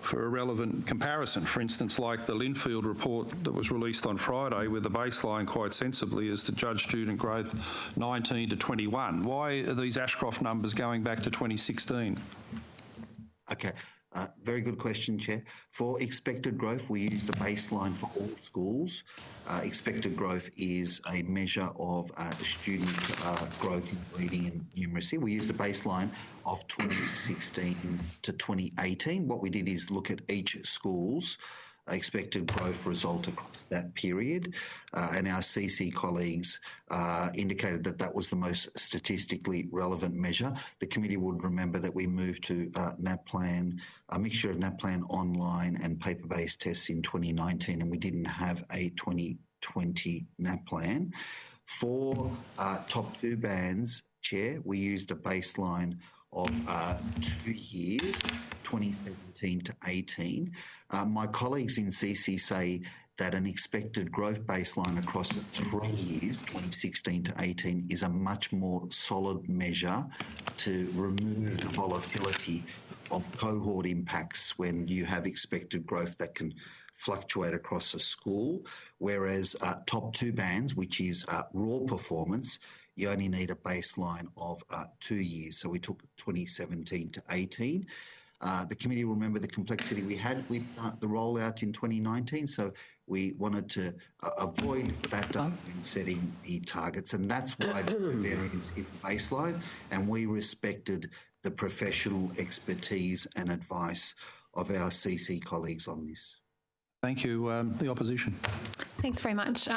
for a relevant comparison? For instance, like the Linfield report that was released on Friday, where the baseline quite sensibly is to judge student growth 19 to 21. Why are these Ashcroft numbers going back to 2016? Okay. Very good question, Chair. For expected growth, we use the baseline for all schools. Expected growth is a measure of student growth in reading and numeracy. We use the baseline of 2016 to 2018. What we did is look at each school's expected growth result across that period, and our CC colleagues indicated that that was the most statistically relevant measure. The committee would remember that we moved to NAPLAN, a mixture of NAPLAN online and paper-based tests in 2019, and we didn't have a 2020 NAPLAN. For top 2 bands, Chair, we used a baseline of 2 years, 2017 to 18. My colleagues in CC say that an expected growth baseline across 3 years, 2016 to 18, is a much more solid measure to remove the volatility of cohort impacts when you have expected growth that can fluctuate across a school, whereas top 2 bands, which is raw performance, you only need a baseline of 2 years. So we took 2017 to 18. The committee will remember the complexity we had with the rollout in 2019, so we wanted to avoid that in setting the targets, and that's why there's a variance in the baseline, and we respected the professional expertise and advice of our CC colleagues on this. Thank you. The opposition. Thanks very much.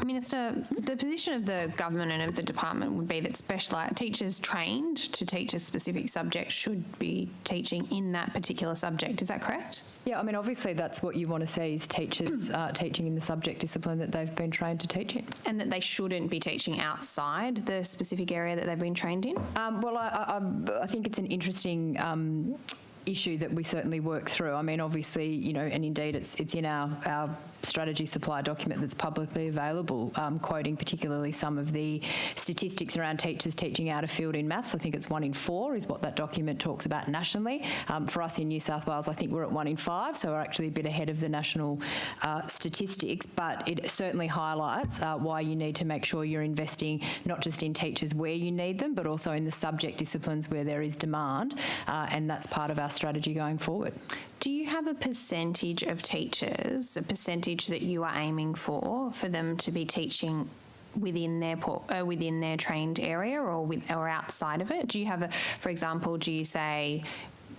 Minister, the position of the government and of the department would be that teachers trained to teach a specific subject should be teaching in that particular subject. Is that correct? Yeah, I mean, obviously that's what you want to see is teachers teaching in the subject discipline that they've been trained to teach in. And that they shouldn't be teaching outside the specific area that they've been trained in? Well, I think it's an interesting issue that we certainly work through. I mean, obviously, you know, and indeed it's in our strategy supply document that's publicly available, quoting particularly some of the statistics around teachers teaching out of field in maths. I think it's 1 in 4 is what that document talks about nationally. For us in New South Wales, I think we're at 1 in 5, so we're actually a bit ahead of the national statistics, but it certainly highlights why you need to make sure you're investing not just in teachers where you need them, but also in the subject disciplines where there is demand, and that's part of our strategy going forward. Do you have a percentage of teachers, a percentage that you are aiming for them to be teaching within their trained area or outside of it? Do you have for example, do you say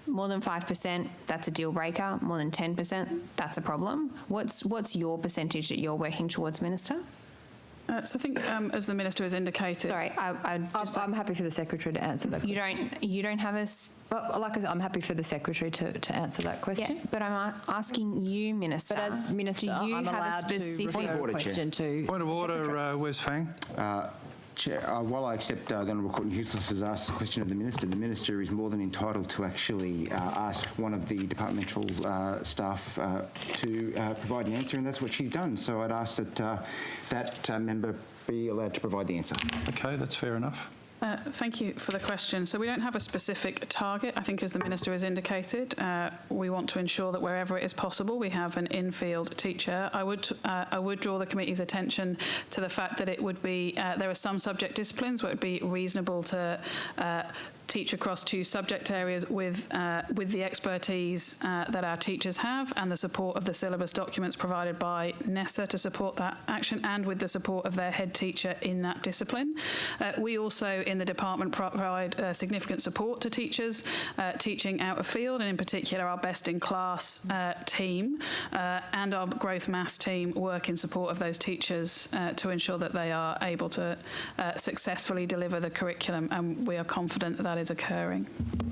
more than 5%, that's a deal breaker, more than 10%, that's a problem? What's your percentage that you're working towards, Minister? So I think, as the Minister has indicated... Sorry, I'm happy for the Secretary to answer that question. You don't have a... Well, like I said, I'm happy for the Secretary to answer that question. Yeah, but I'm asking you, Minister. But as Minister, do you I'm have allowed a specific... to refer a question to... Point of order, Wes Fang. Chair, while I accept the Honourable Courtney Hughes has asked the question of the Minister is more than entitled to actually ask one of the departmental staff to provide the answer, and that's what she's done. So I'd ask that that member be allowed to provide the answer. Okay, that's fair enough. Thank you for the question. So we don't have a specific target. I think, as the Minister has indicated, we want to ensure that wherever it is possible we have an in-field teacher. I would draw the committee's attention to the fact that it would be there are some subject disciplines where it would be reasonable to teach across 2 subject areas with the expertise that our teachers have and the support of the syllabus documents provided by NESA to support that action, and with the support of their head teacher in that discipline. We also in the department provide significant support to teachers teaching out of field, and in particular our best in class team and our growth maths team work in support of those teachers to ensure that they are able to successfully deliver the curriculum, and we are confident that that is occurring.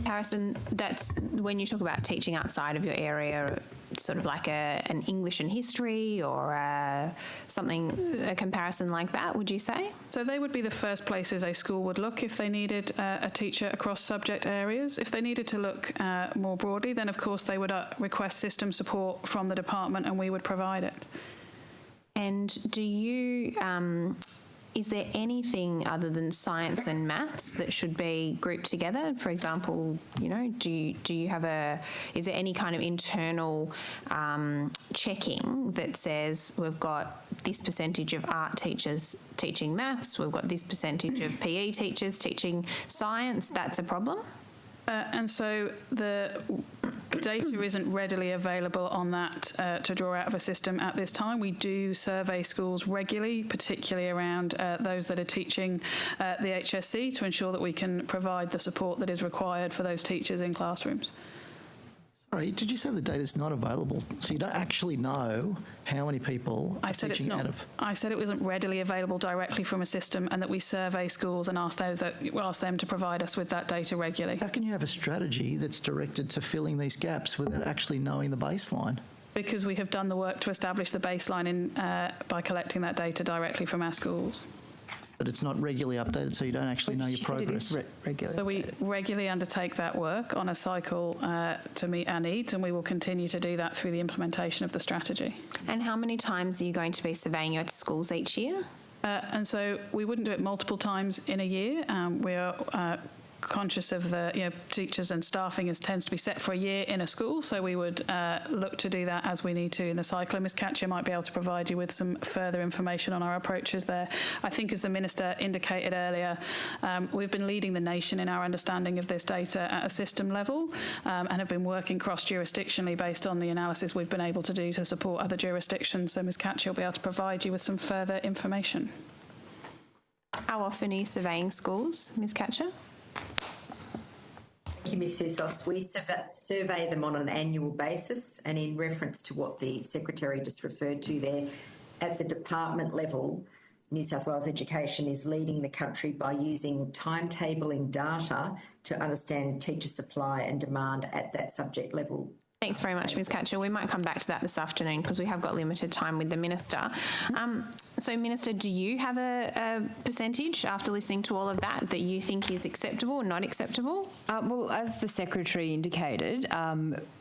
Harrison, that's when you talk about teaching outside of your area, sort of like an English and history or a comparison like that, would you say? So they would be the first places a school would look if they needed a teacher across subject areas. If they needed to look more broadly, then of course they would request system support from the department and we would provide it. And do you... is there anything other than science and maths that should be grouped together? For example, do you have is there any kind of internal checking that says we've got this percentage of art teachers teaching maths, we've got this percentage of PE teachers teaching science, that's a problem? And so the data isn't readily available on that to draw out of a system at this time. We do survey schools regularly, particularly around those that are teaching the HSC, to ensure that we can provide the support that is required for those teachers in classrooms. Sorry, did you say the data is not available? So you don't actually know how many people are teaching out of... I said it wasn't readily available directly from a system, and that we survey schools and ask them to provide us with that data regularly. How can you have a strategy that's directed to filling these gaps without actually knowing the baseline? Because we have done the work to establish the baseline by collecting that data directly from our schools. But it's not regularly updated, so you don't actually know your progress. So we regularly undertake that work on a cycle to meet our needs, and we will continue to do that through the implementation of the strategy. And how many times are you going to be surveying your schools each year? And so we wouldn't do it multiple times in a year. We are conscious of the teachers and staffing tends to be set for a year in a school, so we would look to do that as we need to in the cycle. And Ms Catcher might be able to provide you with some further information on our approaches there. I think, as the Minister indicated earlier, we've been leading the nation in our understanding of this data at a system level and have been working cross-jurisdictionally based on the analysis we've been able to do to support other jurisdictions. So Ms Catcher will be able to provide you with some further information. How often are you surveying schools, Ms Catcher? Thank you, Ms Housos. We survey them on an annual basis, and in reference to what the Secretary just referred to there, at the department level, New South Wales Education is leading the country by using timetabling data to understand teacher supply and demand at that subject level. Thanks very much, Ms Catcher. We might come back to that this afternoon because we have got limited time with the Minister. So, Minister, do you have a percentage, after listening to all of that you think is acceptable or not acceptable? Well, as the Secretary indicated,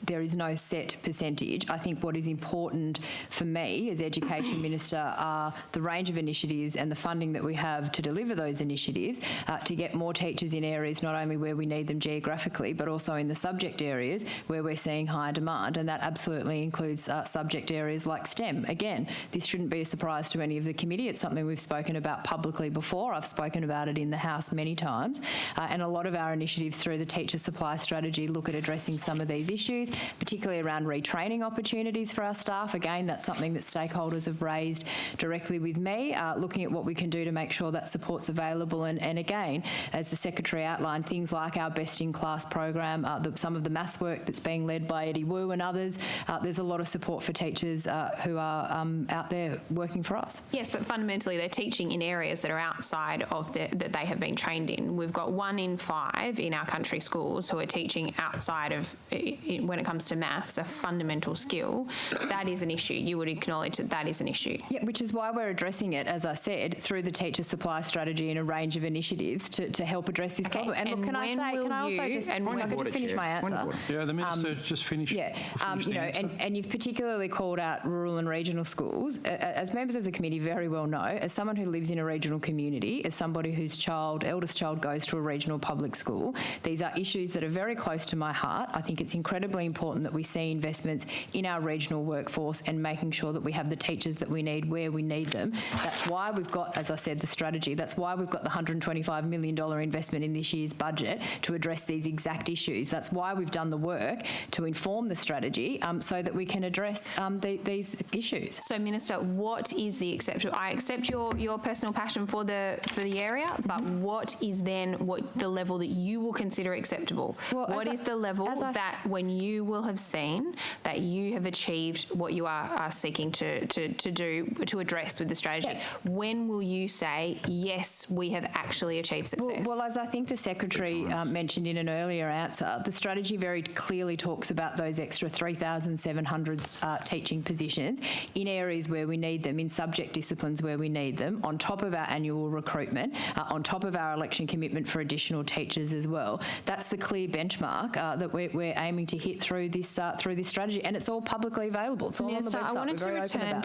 there is no set percentage. I think what is important for me as Education Minister are the range of initiatives and the funding that we have to deliver those initiatives to get more teachers in areas not only where we need them geographically but also in the subject areas where we're seeing high demand, and that absolutely includes subject areas like STEM. Again, this shouldn't be a surprise to any of the committee. It's something we've spoken about publicly before. I've spoken about it in the House many times, and a lot of our initiatives through the teacher supply strategy look at addressing some of these issues, particularly around retraining opportunities for our staff. Again, that's something that stakeholders have raised directly with me, looking at what we can do to make sure that support's available. And again, as the Secretary outlined, things like our Best in Class program, some of the maths work that's being led by Eddie Wu and others, there's a lot of support for teachers who are out there working for us. Yes, but fundamentally they're teaching in areas that are outside of that they have been trained in. We've got 1 in 5 in our country schools who are teaching outside of, when it comes to maths, a fundamental skill. That is an issue. You would acknowledge that that is an issue. Yeah, which is why we're addressing it, as I said, through the teacher supply strategy and a range of initiatives to help address this problem. And look, can I also just finish my answer? Yeah, the Minister just finished. Yeah, and you've particularly called out rural and regional schools. As members of the committee very well know, as someone who lives in a regional community, as somebody whose eldest child goes to a regional public school, these are issues that are very close to my heart. I think it's incredibly important that we see investments in our regional workforce and making sure that we have the teachers that we need where we need them. That's why we've got, as I said, the strategy. That's why we've got the $125 million investment in this year's budget to address these exact issues. That's why we've done the work to inform the strategy so that we can address these issues. So, Minister, what is the acceptable? I accept your personal passion for the area, but what is then the level that you will consider acceptable? Well, what is the level that when you will have seen that you have achieved what you are seeking to do to address with the strategy? Yeah. When will you say, yes, we have actually achieved success? Well, as I think the Secretary mentioned in an earlier answer, the strategy very clearly talks about those extra 3,700 teaching positions in areas where we need them, in subject disciplines where we need them, on top of our annual recruitment, on top of our election commitment for additional teachers as well. That's the clear benchmark that we're aiming to hit through this strategy, and it's all publicly available. It's all Minister, on the website. I wanted to return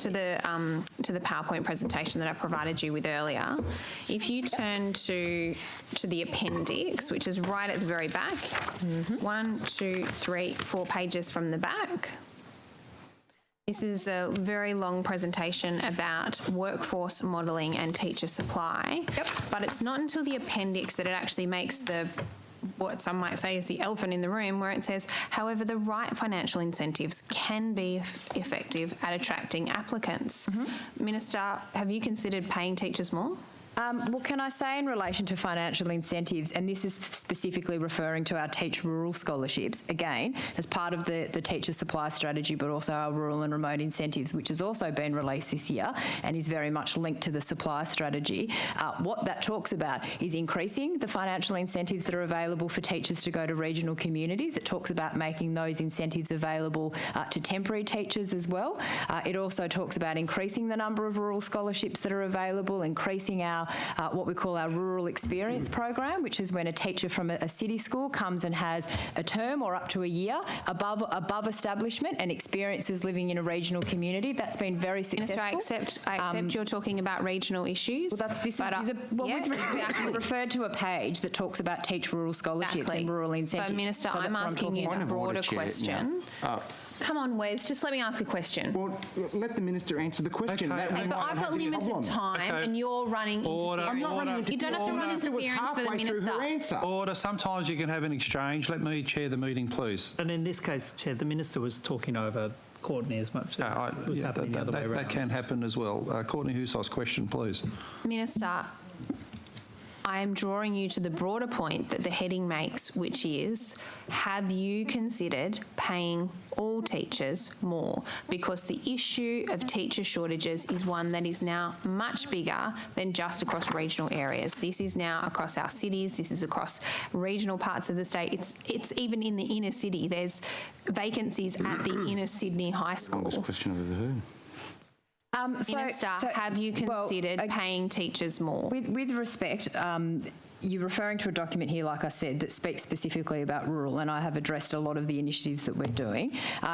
to the PowerPoint presentation that I provided you with earlier. If you turn to the appendix, which is right at the very back, 1, 2, 3, 4 pages from the back. This is a very long presentation about workforce modelling and teacher supply. Yep. But it's not until the appendix that it actually makes what some might say is the elephant in the room, where it says, however, the right financial incentives can be effective at attracting applicants. Minister, have you considered paying teachers more? Well, can I say in relation to financial incentives, and this is specifically referring to our Teach Rural scholarships, again, as part of the teacher supply strategy, but also our rural and remote incentives, which has also been released this year and is very much linked to the supply strategy. What that talks about is increasing the financial incentives that are available for teachers to go to regional communities. It talks about making those incentives available to temporary teachers as well. It also talks about increasing the number of rural scholarships that are available, increasing our what we call our rural experience program, which is when a teacher from a city school comes and has a term or up to a year above establishment and experiences living in a regional community. That's been very successful. Minister, I accept you're talking about regional issues. Well, we referred to a page that talks about Teach Rural scholarships and rural incentives. But Minister, I'm asking you a broader question. Come on, Wes, just let me ask a question. Well, let the Minister answer the question. Okay, but I've got limited time and you're running interference. I'm not running You don't have to run interference for the Minister. Order. Sometimes you can have an exchange. Let me chair the meeting, please. And in this case, Chair, the Minister was talking over Courtney as much as was happening the other way around. That can happen as well. Courtney Houssos, question, please. Minister, I am drawing you to the broader point that the heading makes, which is, have you considered paying all teachers more? Because the issue of teacher shortages is one that is now much bigger than just across regional areas. This is now across our cities. This is across regional parts of the state. It's even in the inner city. There's vacancies at the inner Sydney High School. Longest question I've ever heard. Minister, have you considered paying teachers more? With respect, you're referring to a document here, like I said, that speaks specifically about rural, and I have addressed a lot of the initiatives that we're doing.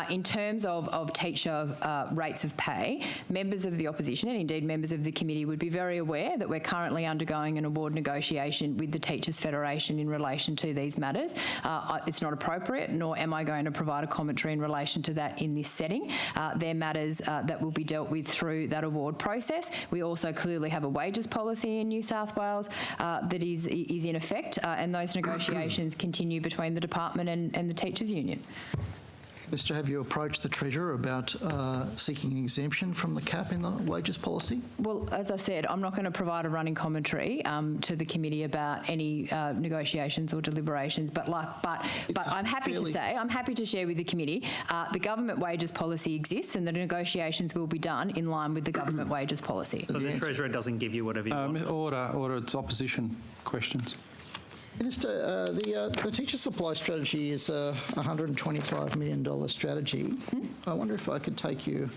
In terms of teacher rates of pay, members of the opposition and indeed members of the committee would be very aware that we're currently undergoing an award negotiation with the Teachers Federation in relation to these matters. It's not appropriate, nor am I going to provide a commentary in relation to that in this setting. They're matters that will be dealt with through that award process. We also clearly have a wages policy in New South Wales that is in effect, and those negotiations continue between the department and the Teachers Union. Mr. Have you approached the Treasurer about seeking an exemption from the cap in the wages policy? Well, as I said, I'm not going to provide a running commentary to the committee about any negotiations or deliberations, but I'm happy to say, I'm happy to share with the committee, the government wages policy exists and the negotiations will be done in line with the government wages policy. So the Treasurer doesn't give you whatever you want? Order. It's opposition questions. Minister, the teacher supply strategy is a $125 million strategy. I wonder if I could take you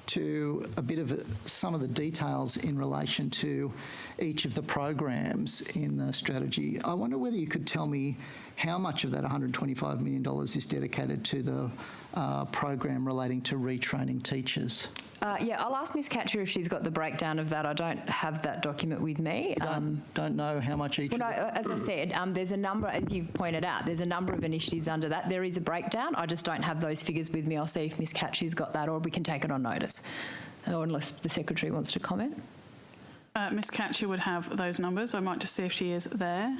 to a bit of some of the details in relation to each of the programs in the strategy. I wonder whether you could tell me how much of that $125 million is dedicated to the program relating to retraining teachers. Yeah, I'll ask Ms Catcher if she's got the breakdown of that. I don't have that document with me. Don't know how much each... Well, no, as I said, there's a number, as you've pointed out, there's a number of initiatives under that. There is a breakdown. I just don't have those figures with me. I'll see if Ms Catcher's got that, or we can take it on notice, or unless the Secretary wants to comment. Ms Catcher would have those numbers. I might just see if she is there.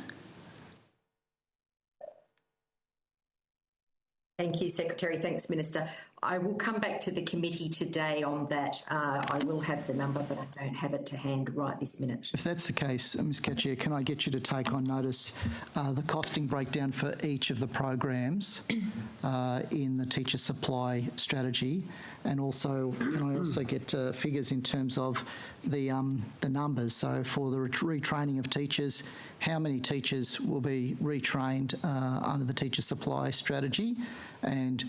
Thank you, Secretary. Thanks, Minister. I will come back to the committee today on that. I will have the number, but I don't have it to hand right this minute. If that's the case, Ms Catcher, can I get you to take on notice the costing breakdown for each of the programs in the teacher supply strategy, and also can I also get figures in terms of the numbers? So for the retraining of teachers, how many teachers will be retrained under the teacher supply strategy, and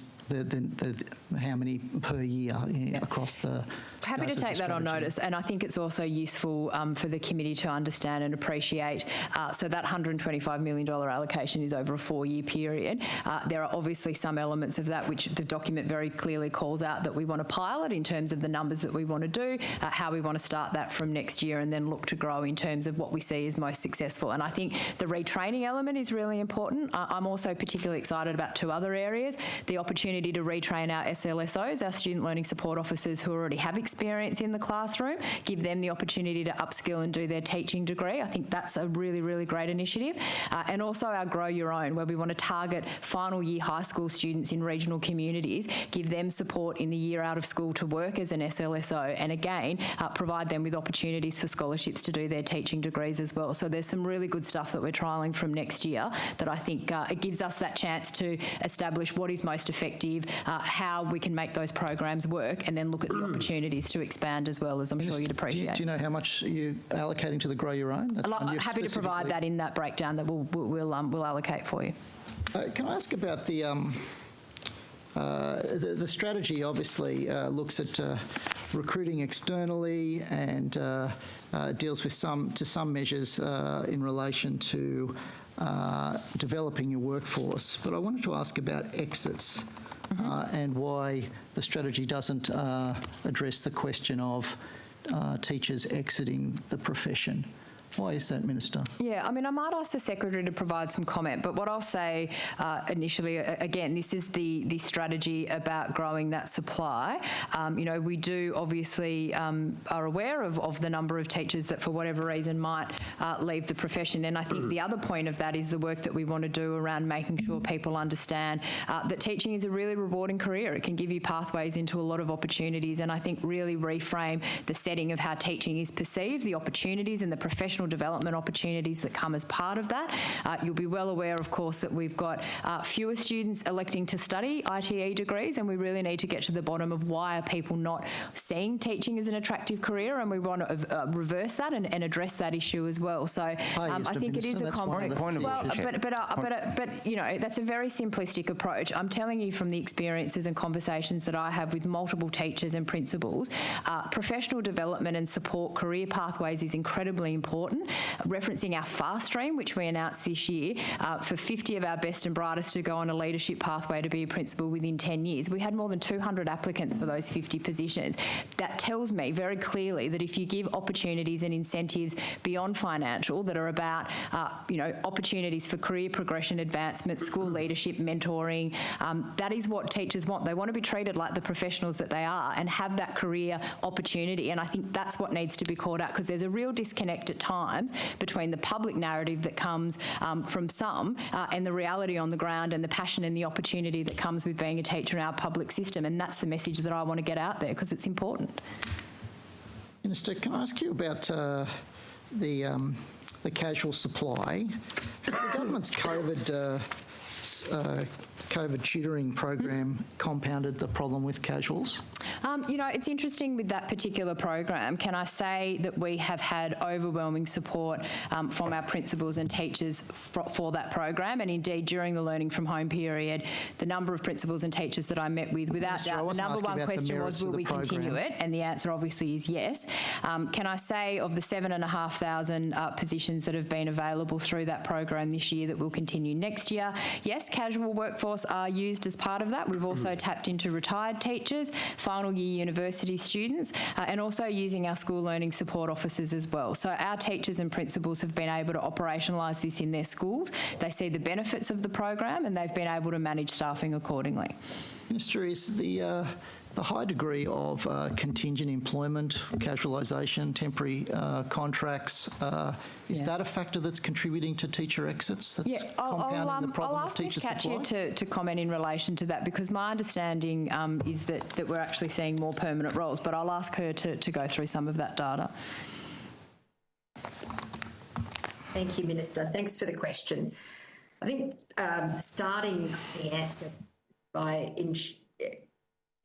how many per year across the... Happy to take that on notice, and I think it's also useful for the committee to understand and appreciate. So that $125 million allocation is over a 4-year period. There are obviously some elements of that which the document very clearly calls out that we want to pilot in terms of the numbers that we want to do, how we want to start that from next year, and then look to grow in terms of what we see as most successful. And I think the retraining element is really important. I'm also particularly excited about 2 other areas: the opportunity to retrain our SLSOs, our student learning support officers who already have experience in the classroom, give them the opportunity to upskill and do their teaching degree. I think that's a really, really great initiative. And also our Grow Your Own, where we want to target final year high school students in regional communities, give them support in the year out of school to work as an SLSO, and again, provide them with opportunities for scholarships to do their teaching degrees as well. So there's some really good stuff that we're trialling from next year that I think it gives us that chance to establish what is most effective, how we can make those programs work, and then look at the opportunities to expand as well, as I'm sure you'd appreciate. Do you know how much you're allocating to the Grow Your Own? I'm happy to provide that in that breakdown that we'll allocate for you. Can I ask about the strategy? Obviously looks at recruiting externally and deals with some measures in relation to developing your workforce. But I wanted to ask about exits. And why the strategy doesn't address the question of teachers exiting the profession. Why is that, Minister? Yeah, I mean, I might ask the Secretary to provide some comment, but what I'll say initially, again, this is the strategy about growing that supply. You know, we do obviously are aware of the number of teachers that for whatever reason might leave the profession, and I think the other point of that is the work that we want to do around making sure people understand that teaching is a really rewarding career. It can give you pathways into a lot of opportunities, and I think really reframe the setting of how teaching is perceived, the opportunities and the professional development opportunities that come as part of that. You'll be well aware, of course, that we've got fewer students electing to study ITE degrees, and we really need to get to the bottom of why are people not seeing teaching as an attractive career, and we want to reverse that and address that issue as well. So I think it is a complex... But you know, that's a very simplistic approach. I'm telling you from the experiences and conversations that I have with multiple teachers and principals, professional development and support career pathways is incredibly important. important. Referencing our fast stream, which we announced this year, for 50 of our best and brightest to go on a leadership pathway to be a principal within 10 years, we had more than 200 applicants for those 50 positions. That tells me very clearly that if you give opportunities and incentives beyond financial that are about, opportunities for career progression, advancement, school leadership, mentoring, that is what teachers want. They want to be treated like the professionals that they are and have that career opportunity. And I think that's what needs to be called out, because there's a real disconnect at times between the public narrative that comes from some and the reality on the ground and the passion and the opportunity that comes with being a teacher in our public system. And that's the message that I want to get out there, because it's important. Minister, can I ask you about the casual supply? Has the government's COVID tutoring program compounded the problem with casuals? It's interesting with that particular program. Can I say that we have had overwhelming support from our principals and teachers for that program, and indeed during the learning from home period, the number of principals and teachers that I met with, without doubt, the number one question was, will we continue it? And the answer obviously is yes. Can I say of the 7,500 positions that have been available through that program this year that will continue next year, yes, casual workforce are used as part of that. We've also tapped into retired teachers, final year university students, and also using our school learning support officers as well. So our teachers and principals have been able to operationalise this in their schools. They see the benefits of the program and they've been able to manage staffing accordingly. Minister, is the high degree of contingent employment, casualisation, temporary contracts, is that a factor that's contributing to teacher exits? That's compounding the problem of teacher supply? I'll ask Ms. Katchia to comment in relation to that, because my understanding is that we're actually seeing more permanent roles, but I'll ask her to go through some of that data. Thank you, Minister. Thanks for the question. I think starting the answer by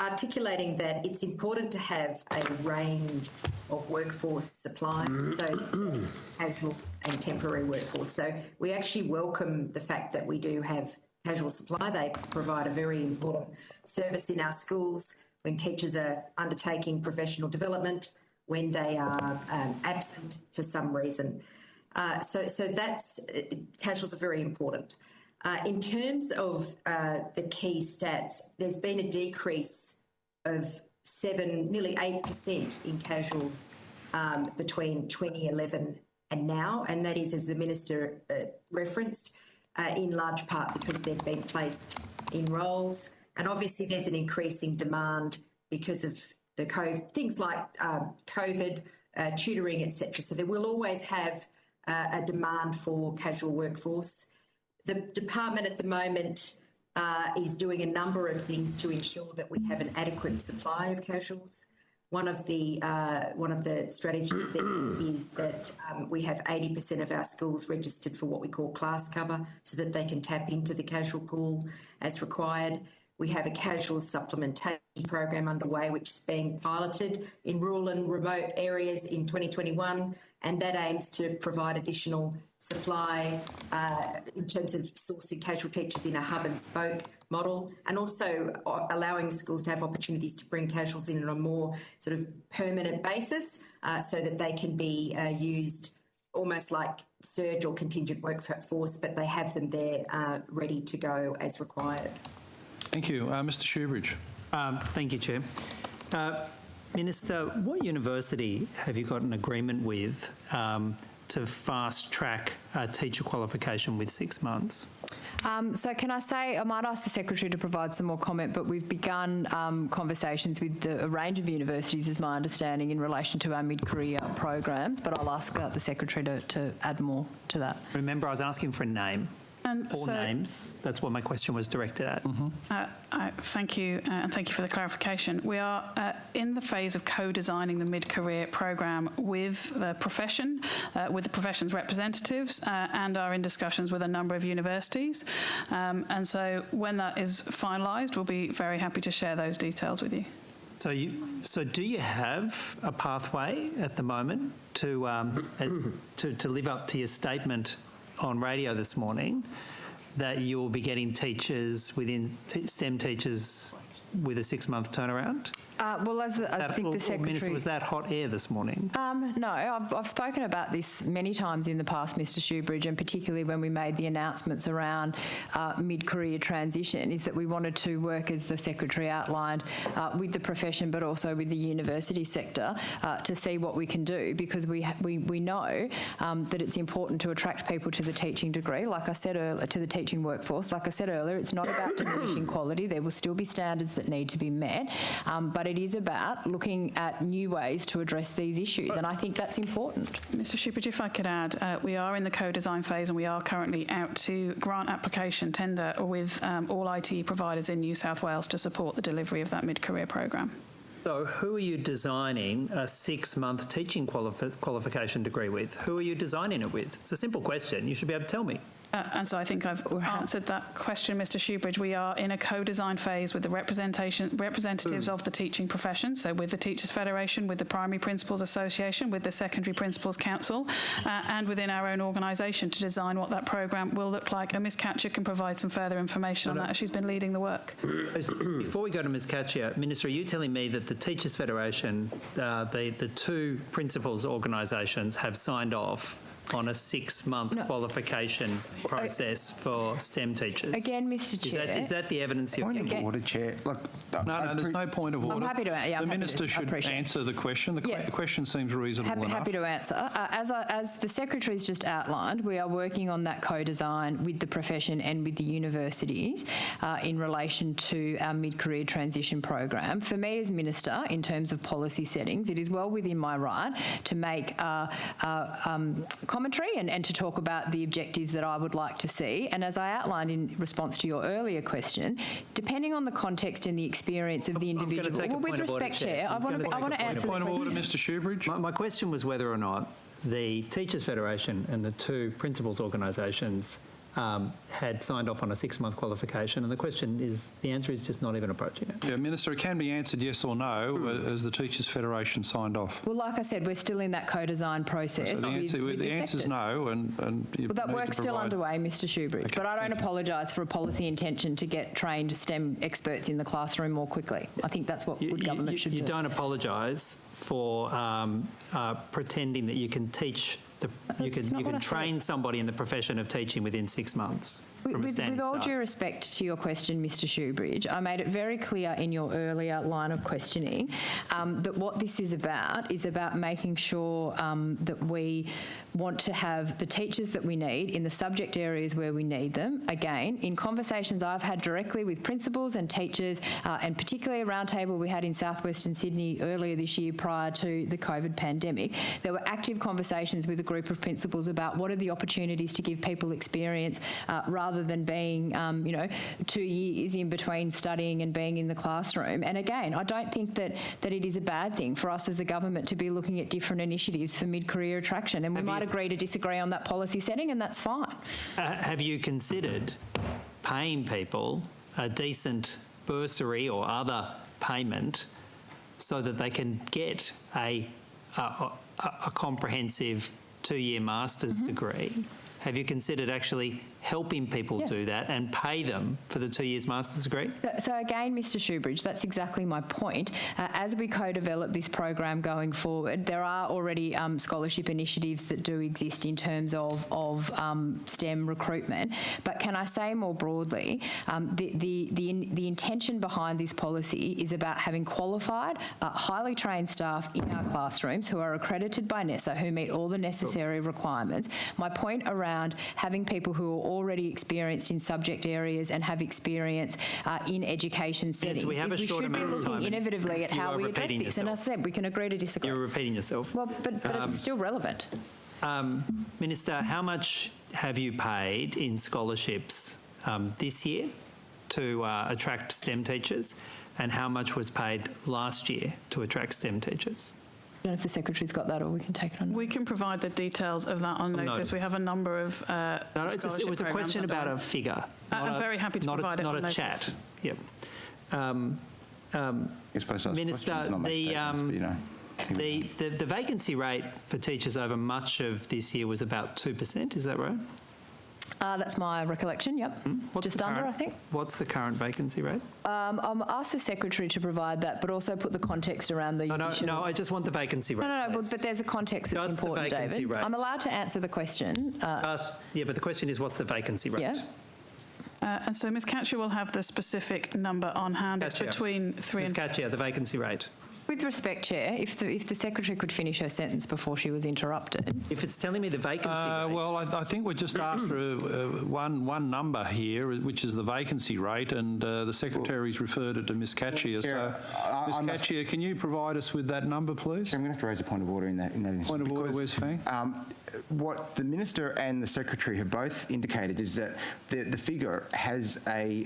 articulating that it's important to have a range of workforce supply, so casual and temporary workforce. So we actually welcome the fact that we do have casual supply. They provide a very important service in our schools when teachers are undertaking professional development, when they are absent for some reason. So that's casuals are very important. In terms of the key stats, there's been a decrease of nearly 8% in casuals between 2011 and now, and that is, as the Minister referenced, in large part because they've been placed in roles. And obviously there's an increasing demand because of the things like COVID, tutoring, etc. So there will always have a demand for casual workforce. The department at the moment is doing a number of things to ensure that we have an adequate supply of casuals. One of the strategies there is that we have 80% of our schools registered for what we call class cover, so that they can tap into the casual pool as required. We have a casual supplementation program underway, which is being piloted in rural and remote areas in 2021, and that aims to provide additional supply in terms of sourcing casual teachers in a hub and spoke model, and also allowing schools to have opportunities to bring casuals in on a more sort of permanent basis so that they can be used almost like surge or contingent workforce, but they have them there ready to go as required. Thank you. Mr Shoebridge. Thank you, Chair. Minister, what university have you got an agreement with to fast-track teacher qualification with 6 months? So can I say, I might ask the Secretary to provide some more comment, but we've begun conversations with a range of universities, is my understanding, in relation to our mid-career programs, but I'll ask the Secretary to add more to that. Remember, I was asking for a name. Names. That's what my question was directed at. Thank you, and thank you for the clarification. We are in the phase of co-designing the mid-career programme with the profession, with the profession's representatives, and are in discussions with a number of universities. And so when that is finalised, we'll be very happy to share those details with you. So do you have a pathway at the moment to live up to your statement on radio this morning that you will be getting teachers within STEM teachers with a 6-month turnaround? Well, as I think the Secretary... Minister, was that hot air this morning? No, I've spoken about this many times in the past, Mr Shoebridge, and particularly when we made the announcements around mid-career transition, is that we wanted to work, as the Secretary outlined, with the profession but also with the university sector to see what we can do, because we know that it's important to attract people to the teaching degree, like I said earlier, to the teaching workforce. Like I said earlier, it's not about diminishing quality. There will still be standards that need to be met, but it is about looking at new ways to address these issues, and I think that's important. Mr Shoebridge, if I could add, we are in the co-design phase and we are currently out to grant application tender with all IT providers in New South Wales to support the delivery of that mid-career programme. So who are you designing a 6-month teaching qualification degree with? Who are you designing it with? It's a simple question. You should be able to tell me. And so I think I've answered that question, Mr Shoebridge. We are in a co-design phase with the representatives of the teaching profession, so with the Teachers Federation, with the Primary Principals Association, with the Secondary Principals Council, and within our own organisation to design what that programme will look like. And Ms Catcher can provide some further information on that, as she's been leading the work. Before we go to Ms Catcher, Minister, are you telling me that the Teachers Federation, the two principals organisations, have signed off on a 6-month qualification process for STEM teachers? Again, Mr Chair. Is that the evidence you're Point of order, Chair. Look, No, there's no point of order. I'm happy to. Yeah, the Minister should answer the question. The question seems reasonable enough. Happy to answer. As the Secretary's just outlined, we are working on that co-design with the profession and with the universities in relation to our mid-career transition program. For me as Minister, in terms of policy settings, it is well within my right to make commentary and to talk about the objectives that I would like to see. And as I outlined in response to your earlier question, depending on the context and the experience of the individual... Well, with respect, Chair, I want to answer the Point of order, question. Mr Shoebridge. My question was whether or not the Teachers Federation and the two principals organisations had signed off on a 6-month qualification, and the answer is just not even approaching it. Yeah, Minister, it can be answered yes or no, as the Teachers Federation signed off. Well, like I said, we're still in that co-design process. So the answer is no, and you well, that work's still underway, Mr Shoebridge, but I don't apologise for a policy intention to get trained STEM experts in the classroom more quickly. I think that's what good government should do. You don't apologise for pretending that you can teach... You can train somebody in the profession of teaching within 6 months from a standing With all start. due respect to your question, Mr Shoebridge, I made it very clear in your earlier line of questioning that what this is about making sure that we want to have the teachers that we need in the subject areas where we need them. Again, in conversations I've had directly with principals and teachers, and particularly a roundtable we had in southwestern Sydney earlier this year prior to the COVID pandemic, there were active conversations with a group of principals about what are the opportunities to give people experience rather than being, 2 years in between studying and being in the classroom. And again, I don't think that it is a bad thing for us as a government to be looking at different initiatives for mid-career attraction, and we might agree to disagree on that policy setting, and that's fine. Have you considered paying people a decent bursary or other payment so that they can get a comprehensive 2-year master's degree? Have you considered actually helping people do that and pay them for the 2 years master's degree? So again, Mr Shoebridge, that's exactly my point. As we co-develop this program going forward, there are already scholarship initiatives that do exist in terms of STEM recruitment. But can I say more broadly, the intention behind this policy is about having qualified, highly trained staff in our classrooms who are accredited by NESA, who meet all the necessary requirements. My point around having people who are already experienced in subject areas and have experience in education settings. We have we should be looking innovatively at how we address this. And as I said, we can agree to disagree. You're repeating yourself. Well, but it's still relevant. Minister, how much have you paid in scholarships this year to attract STEM teachers, and how much was paid last year to attract STEM teachers? I don't know if the Secretary's got that, or we can take it on. We can provide the details of that on notice. We have a number of it was a question about a figure. I'm very happy to provide it on notice. Not a chat. Yep. Minister, the vacancy rate for teachers over much of this year was about 2%, is that right? That's my recollection, yep. Just under, I think. What's the current vacancy rate? I'll ask the Secretary to provide that, but also put the context around the additional... No, I just want the vacancy rate. No, but there's a context that's important, the vacancy David. rate. I'm allowed to answer the question. Yeah, but the question is, what's the vacancy rate? Yeah. And so Ms Catcher will have the specific number on hand. It's between 3 and... Ms Catcher, the vacancy rate. With respect, Chair, if the Secretary could finish her sentence before she was interrupted. If it's telling me the vacancy rate... Well, I think we're just after one number here, which is the vacancy rate, and the Secretary's referred it to Ms Catcher. So, Ms Catcher, can you provide us with that number, please? I'm going to have to raise a point of order in that instance. Point of order, where's Fang? What the Minister and the Secretary have both indicated is that the figure has a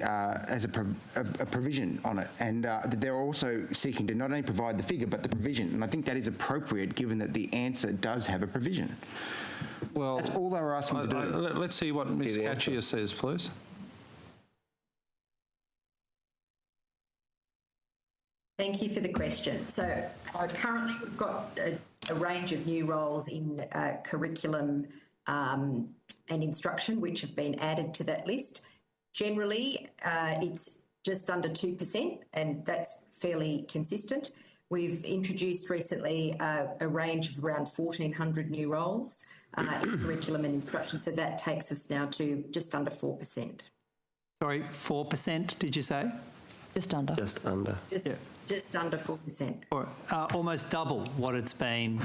provision on it, and that they're also seeking to not only provide the figure but the provision, and I think that is appropriate given that the answer does have a provision. Well, that's all they were asking to do. Let's see what Ms Catcher says, please. Thank you for the question. So currently we've got a range of new roles in curriculum and instruction which have been added to that list. Generally, it's just under 2%, and that's fairly consistent. We've introduced recently a range of around 1,400 new roles in curriculum and instruction, so that takes us now to just under 4%. Sorry, 4%, did you say? Just under. Just under. Just under 4%. Or almost double what it's been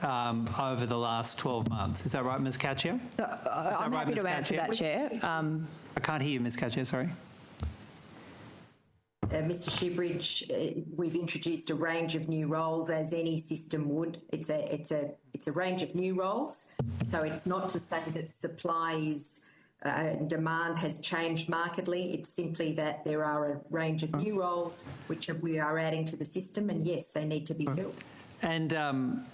over the last 12 months. Is that right, Ms Catcher? I'm happy to answer that, Chair. I can't hear you, Ms Catcher, sorry. Mr Shoebridge, we've introduced a range of new roles as any system would. It's a range of new roles, so it's not to say that supply is demand has changed markedly. It's simply that there are a range of new roles which we are adding to the system, and yes, they need to be filled. And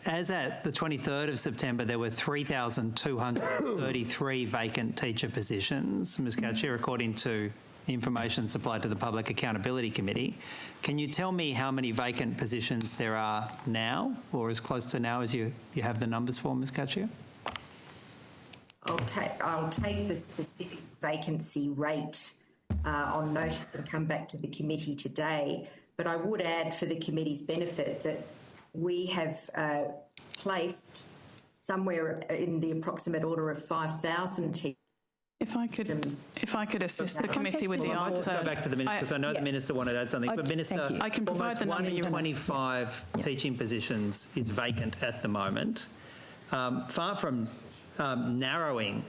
as at the 23rd of September, there were 3,233 vacant teacher positions, Ms Catcher, according to information supplied to the Public Accountability Committee. Can you tell me how many vacant positions there are now, or as close to now as you have the numbers for, Ms Catcher? I'll take the specific vacancy rate on notice and come back to the committee today, but I would add for the committee's benefit that we have placed somewhere in the approximate order of 5,000 teachers. If I could assist the committee with the answer. I might just go back to the Minister because I know the Minister wanted to add something. But Minister, I can provide the number. 1 in 25 teaching positions is vacant at the moment. Far from narrowing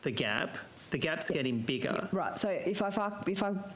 the gap's getting bigger. Right. So if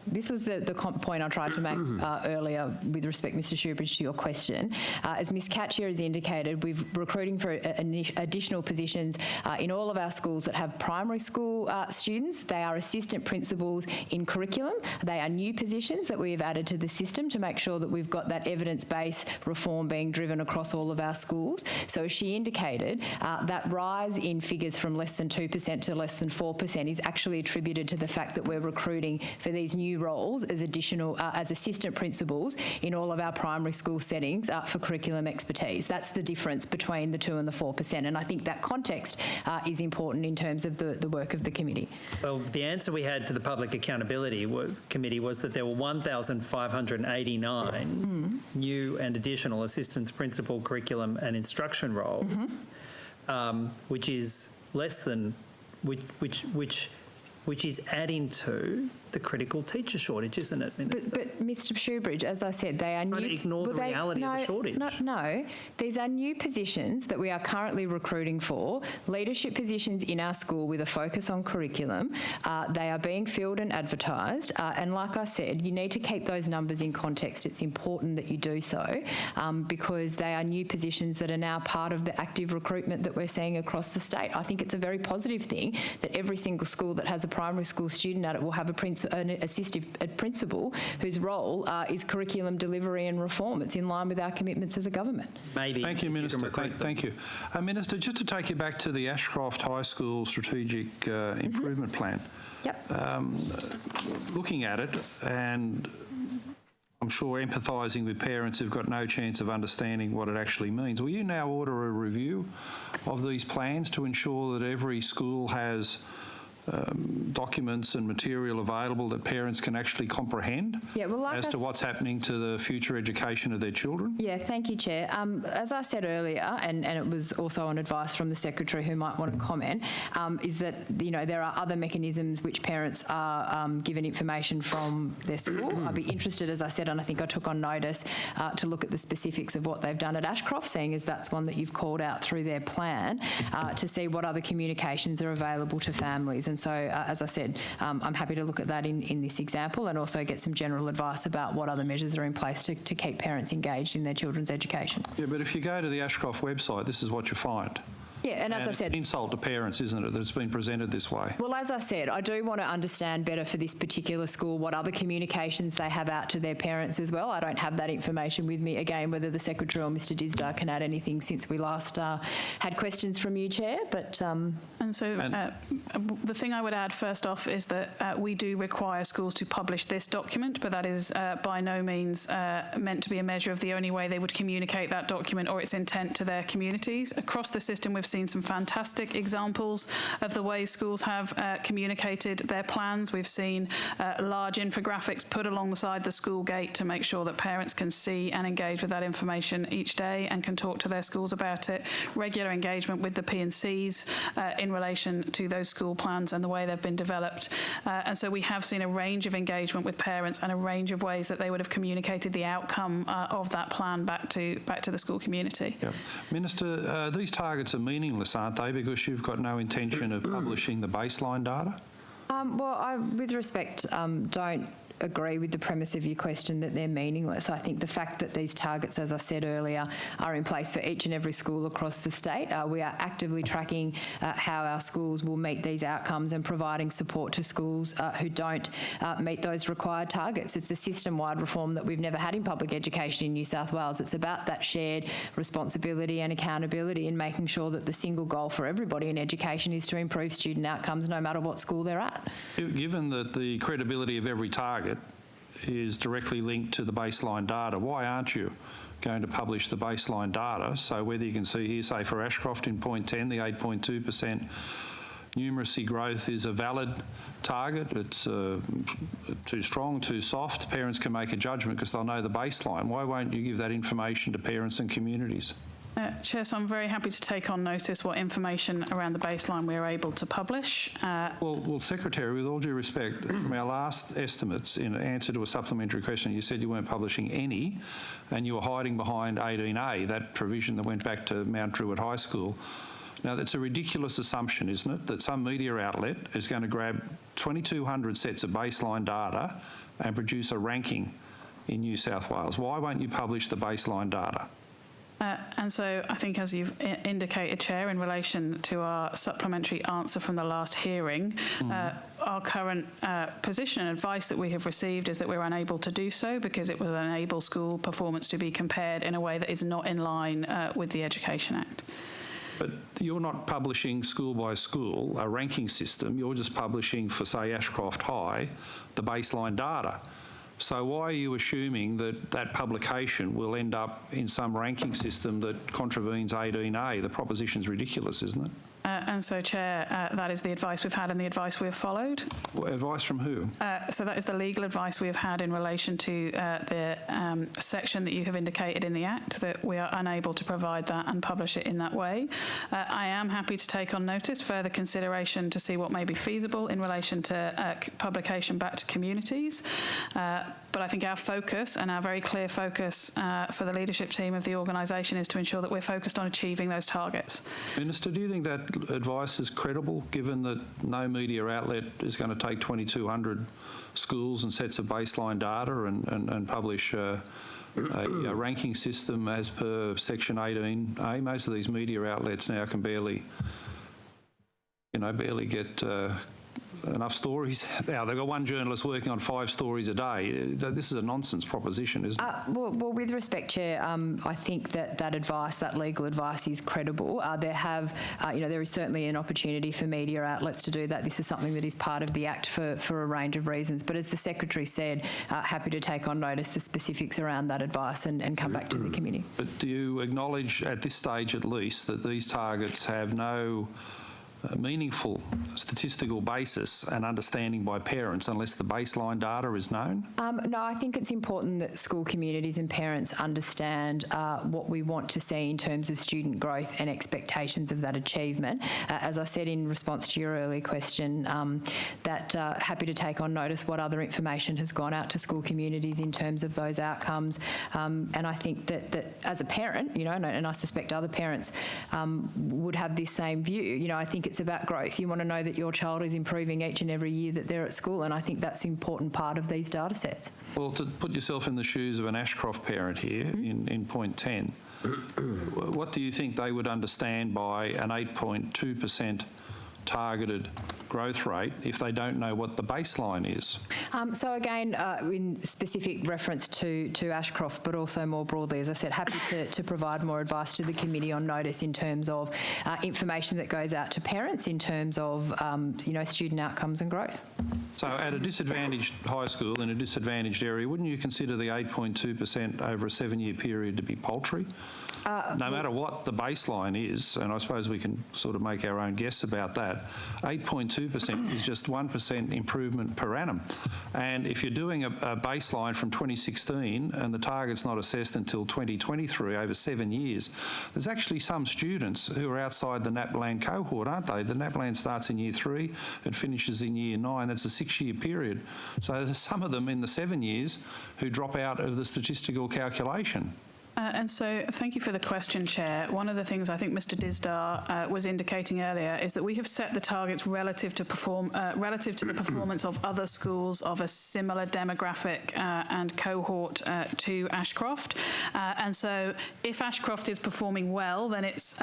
this was the point I tried to make earlier with respect, Mr Shoebridge, to your question. As Ms Catcher has indicated, we're recruiting for additional positions in all of our schools that have primary school students. They are assistant principals in curriculum. They are new positions that we have added to the system to make sure that we've got that evidence-based reform being driven across all of our schools. So as she indicated, that rise in figures from less than 2% to less than 4% is actually attributed to the fact that we're recruiting for these new roles as additional as assistant principals in all of our primary school settings for curriculum expertise. That's the difference between the 2 and the 4%, and I think that context is important in terms of the work of the committee. Well, the answer we had to the Public Accountability Committee was that there were 1,589 new and additional assistance principal curriculum and instruction roles, which is less than which is adding to the critical teacher shortage, isn't it, Minister? But Mr Shoebridge, as I said, they are new... Trying to ignore the reality of the shortage. No, these are new positions that we are currently recruiting for, leadership positions in our school with a focus on curriculum. They are being filled and advertised, and like I said, you need to keep those numbers in context. It's important that you do so because they are new positions that are now part of the active recruitment that we're seeing across the state. I think it's a very positive thing that every single school that has a primary school student at it will have an assistive principal whose role is curriculum delivery and reform. It's in line with our commitments as a government. Maybe. Thank you, Minister. Thank you. Minister, just to take you back to the Ashcroft High School Strategic Improvement Plan. Yep. Looking at it and I'm sure empathising with parents who've got no chance of understanding what it actually means, will you now order a review of these plans to ensure that every school has documents and material available that parents can actually comprehend as to what's happening to the future education of their children? Yeah, thank you, Chair. As I said earlier, and it was also on advice from the Secretary who might want to comment, is that, you know, there are other mechanisms which parents are given information from their school. I'd be interested, as I said, and I think I took on notice, to look at the specifics of what they've done at Ashcroft, seeing as that's one that you've called out through their plan, to see what other communications are available to families. And so, as I said, I'm happy to look at that in this example and also get some general advice about what other measures are in place to keep parents engaged in their children's education. Yeah, but if you go to the Ashcroft website, this is what you find. Yeah, and as I said... It's an insult to parents, isn't it, that it's been presented this way? Well, as I said, I do want to understand better for this particular school what other communications they have out to their parents as well. I don't have that information with me. Again, whether the Secretary or Mr Disdar can add anything since we last had questions from you, Chair, but... the thing I would add first off is that we do require schools to publish this document, but that is by no means meant to be a measure of the only way they would communicate that document or its intent to their communities. Across the system, we've seen some fantastic examples of the way schools have communicated their plans. We've seen large infographics put alongside the school gate to make sure that parents can see and engage with that information each day and can talk to their schools about it. Regular engagement with the P&Cs in relation to those school plans and the way they've been developed. And so we have seen a range of engagement with parents and a range of ways that they would have communicated the outcome of that plan back to the school community. Yep. Minister, these targets are meaningless, aren't they, because you've got no intention of publishing the baseline data? Well, I, with respect, don't agree with the premise of your question that they're meaningless. I think the fact that these targets, as I said earlier, are in place for each and every school across the state. We are actively tracking how our schools will meet these outcomes and providing support to schools who don't meet those required targets. It's a system-wide reform that we've never had in public education in New South Wales. It's about that shared responsibility and accountability and making sure that the single goal for everybody in education is to improve student outcomes no matter what school they're at. Given that the credibility of every target is directly linked to the baseline data, why aren't you going to publish the baseline data? So whether you can see here, say for Ashcroft in point 10, the 8.2% numeracy growth is a valid target. It's too strong, too soft. Parents can make a judgment because they'll know the baseline. Why won't you give that information to parents and communities? Chair, so I'm very happy to take on notice what information around the baseline we're able to publish. Well, Secretary, with all due respect, from our last estimates, in answer to a supplementary question, you said you weren't publishing any and you were hiding behind 18A, that provision that went back to Mount Druitt High School. Now, that's a ridiculous assumption, isn't it, that some media outlet is going to grab 2,200 sets of baseline data and produce a ranking in New South Wales. Why won't you publish the baseline data? And so I think, as you've indicated, Chair, in relation to our supplementary answer from the last hearing, our current position and advice that we have received is that we're unable to do so because it will enable school performance to be compared in a way that is not in line with the Education Act. But you're not publishing school by school a ranking system. You're just publishing for, say, Ashcroft High, the baseline data. So why are you assuming that that publication will end up in some ranking system that contravenes 18A? The proposition's ridiculous, isn't it? And so, Chair, that is the advice we've had and the advice we've followed. Advice from who? So that is the legal advice we have had in relation to the section that you have indicated in the Act, that we are unable to provide that and publish it in that way. I am happy to take on notice further consideration to see what may be feasible in relation to publication back to communities. But I think our focus and our very clear focus for the leadership team of the organisation is to ensure that we're focused on achieving those targets. Minister, do you think that advice is credible, given that no media outlet is going to take 2,200 schools and sets of baseline data and publish a ranking system as per Section 18A? Most of these media outlets now can barely get enough stories. Now, they've got one journalist working on 5 stories a day. This is a nonsense proposition, isn't it? Well, with respect, Chair, I think that advice, that legal advice, is credible. There is certainly an opportunity for media outlets to do that. This is something that is part of the Act for a range of reasons. But as the Secretary said, happy to take on notice the specifics around that advice and come back to the committee. But do you acknowledge, at this stage at least, that these targets have no meaningful statistical basis and understanding by parents unless the baseline data is known? No, I think it's important that school communities and parents understand what we want to see in terms of student growth and expectations of that achievement. As I said in response to your earlier question, that happy to take on notice what other information has gone out to school communities in terms of those outcomes. And I think that as a parent, you know, and I suspect other parents would have this same view. You know, I think it's about growth. You want to know that your child is improving each and every year that they're at school, and I think that's an important part of these data sets. Well, to put yourself in the shoes of an Ashcroft parent here in point 10, what do you think they would understand by an 8.2% targeted growth rate if they don't know what the baseline is? So again, in specific reference to Ashcroft, but also more broadly, as I said, happy to provide more advice to the committee on notice in terms of information that goes out to parents in terms of, you know, student outcomes and growth. So at a disadvantaged high school in a disadvantaged area, wouldn't you consider the 8.2% over a 7-year period to be paltry? No matter what the baseline is, and I suppose we can sort of make our own guess about that, 8.2% is just 1% improvement per annum. And if you're doing a baseline from 2016 and the target's not assessed until 2023, over 7 years, there's actually some students who are outside the NAPLAN cohort, aren't they? The NAPLAN starts in year 3, it finishes in year 9. That's a 6-year period. So there's some of them in the 7 years who drop out of the statistical calculation. And so thank you for the question, Chair. One of the things I think Mr Disdar was indicating earlier is that we have set the targets relative to the performance of other schools of a similar demographic and cohort to Ashcroft. And so if Ashcroft is performing well, then it's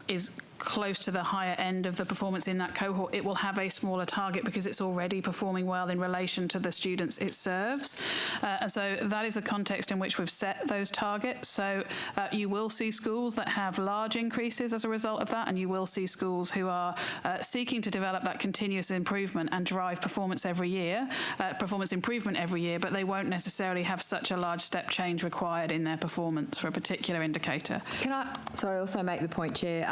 is close to the higher end of the performance in that cohort, it will have a smaller target because it's already performing well in relation to the students it serves. And so that is the context in which we've set those targets. So you will see schools that have large increases as a result of that, and you will see schools who are seeking to develop that continuous improvement and drive performance every year, performance improvement every year, but they won't necessarily have such a large step change required in their performance for a particular indicator. Can I, also make the point, Chair,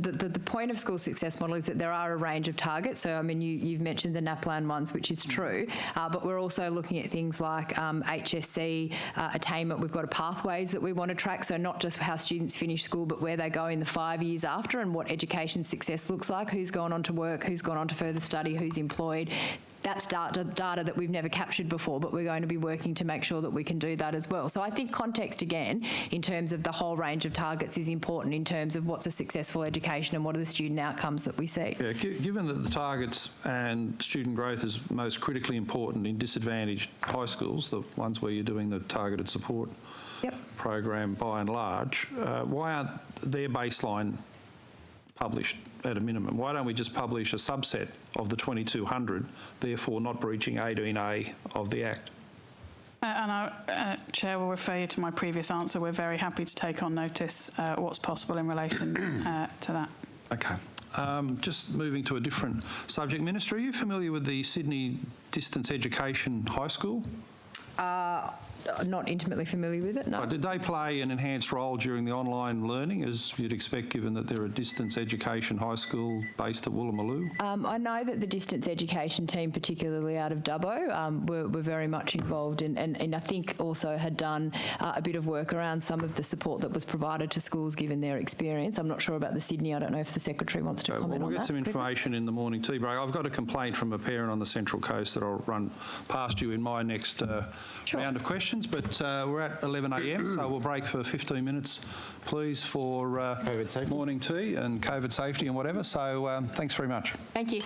that the point of school success model is that there are a range of targets. So, I mean, you've mentioned the NAPLAN ones, which is true, but we're also looking at things like HSC attainment. We've got pathways that we want to track, so not just how students finish school, but where they go in the 5 years after and what education success looks like, who's gone on to work, who's gone on to further study, who's employed. That's data that we've never captured before, but we're going to be working to make sure that we can do that as well. So I think context, again, in terms of the whole range of targets is important in terms of what's a successful education and what are the student outcomes that we see. Yeah, given that the targets and student growth is most critically important in disadvantaged high schools, the ones where you're doing the targeted support program by and large, why aren't their baseline published at a minimum? Why don't we just publish a subset of the 2200, therefore not breaching 18A of the Act? And I, Chair, will refer you to my previous answer. We're very happy to take on notice what's possible in relation to that. Okay. Just moving to a different subject. Minister, are you familiar with the Sydney Distance Education High School? Not intimately familiar with it, no. Did they play an enhanced role during the online learning, as you'd expect, given that they're a distance education high school based at Woolloomooloo? I know that the distance education team, particularly out of Dubbo, were very much involved and I think also had done a bit of work around some of the support that was provided to schools given their experience. I'm not sure about the Sydney. I don't know if the Secretary wants to comment on that. We'll get some information in the morning tea break. I've got a complaint from a parent on the Central Coast that I'll run past you in my next round of questions. But we're at 11 a.m, so we'll break for 15 minutes, please, for morning tea and COVID safety and whatever. So thanks very much. Thank you.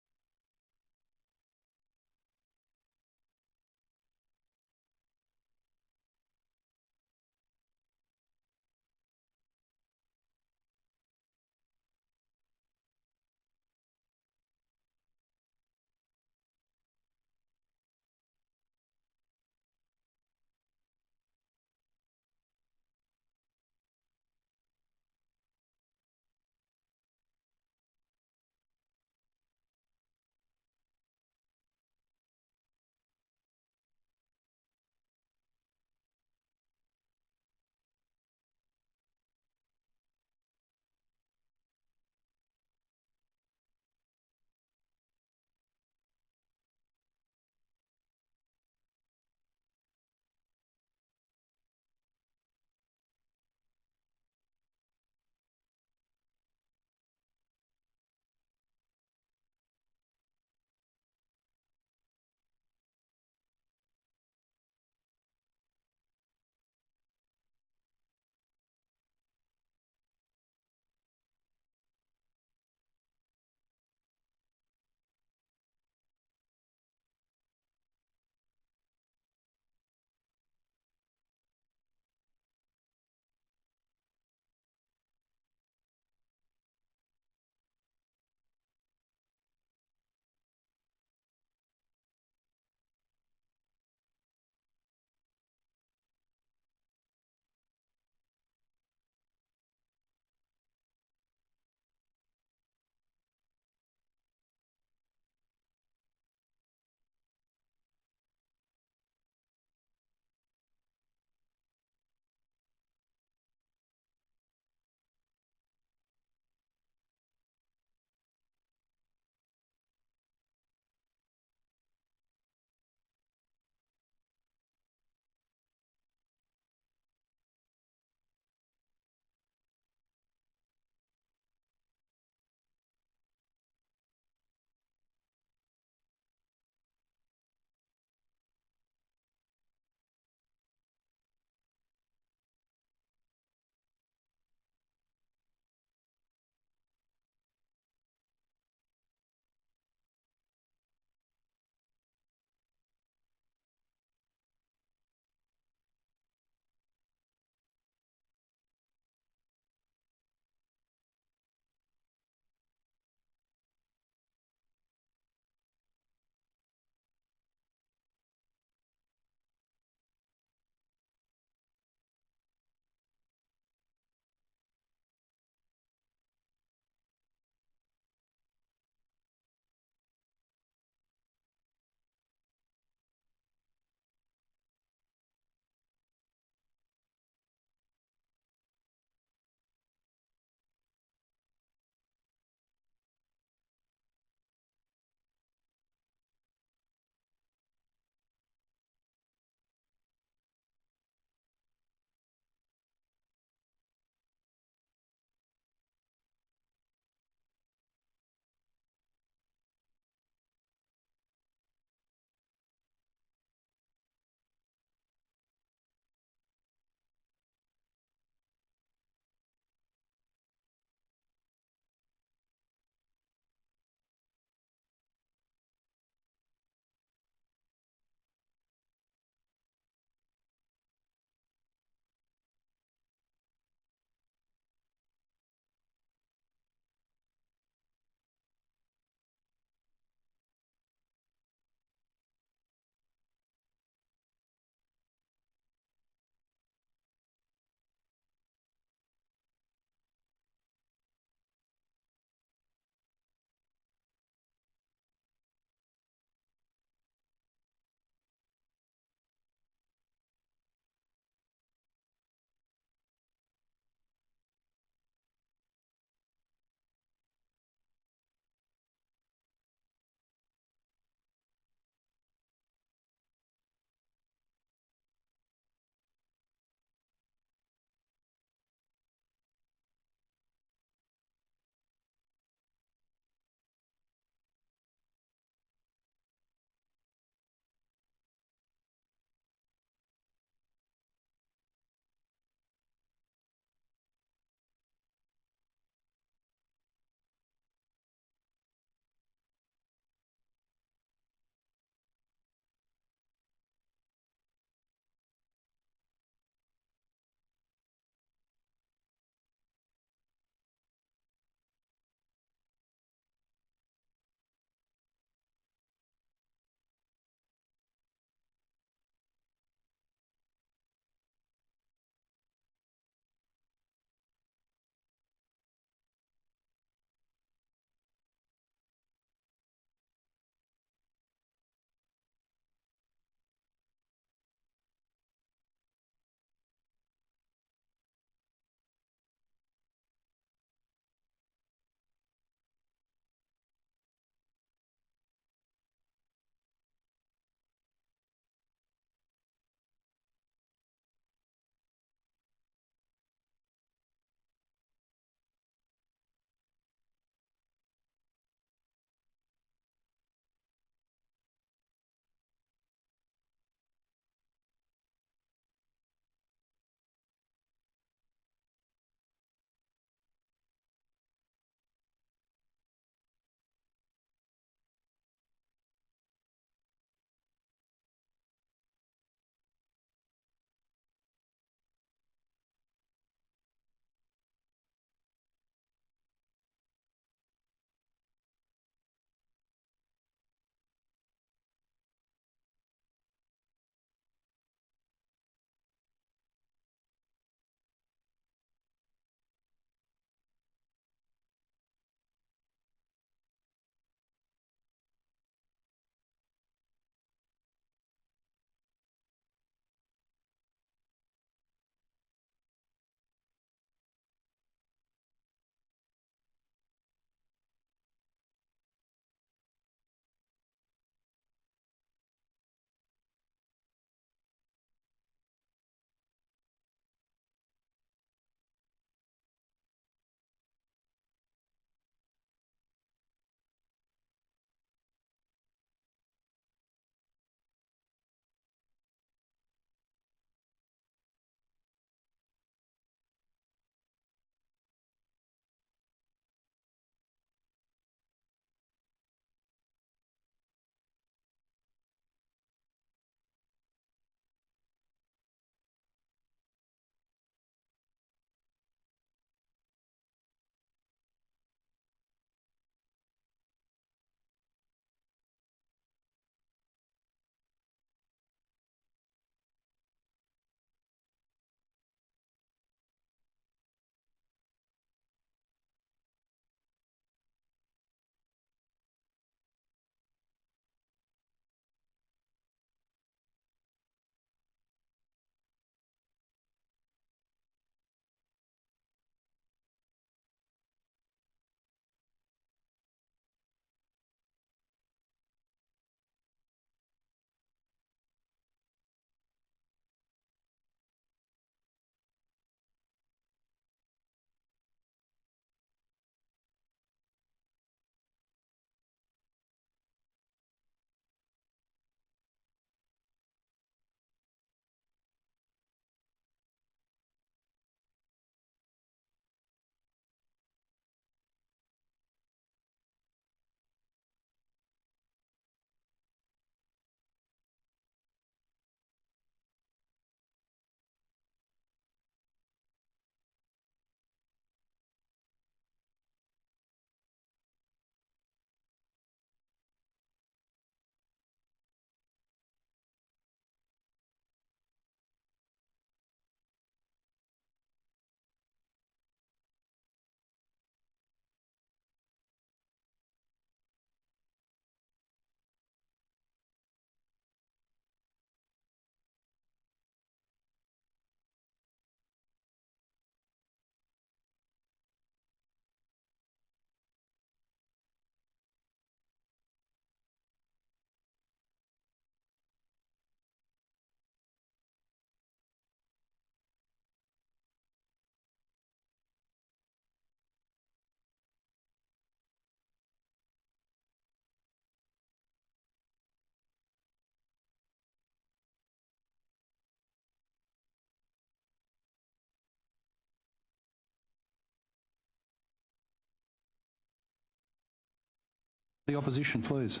The opposition, please.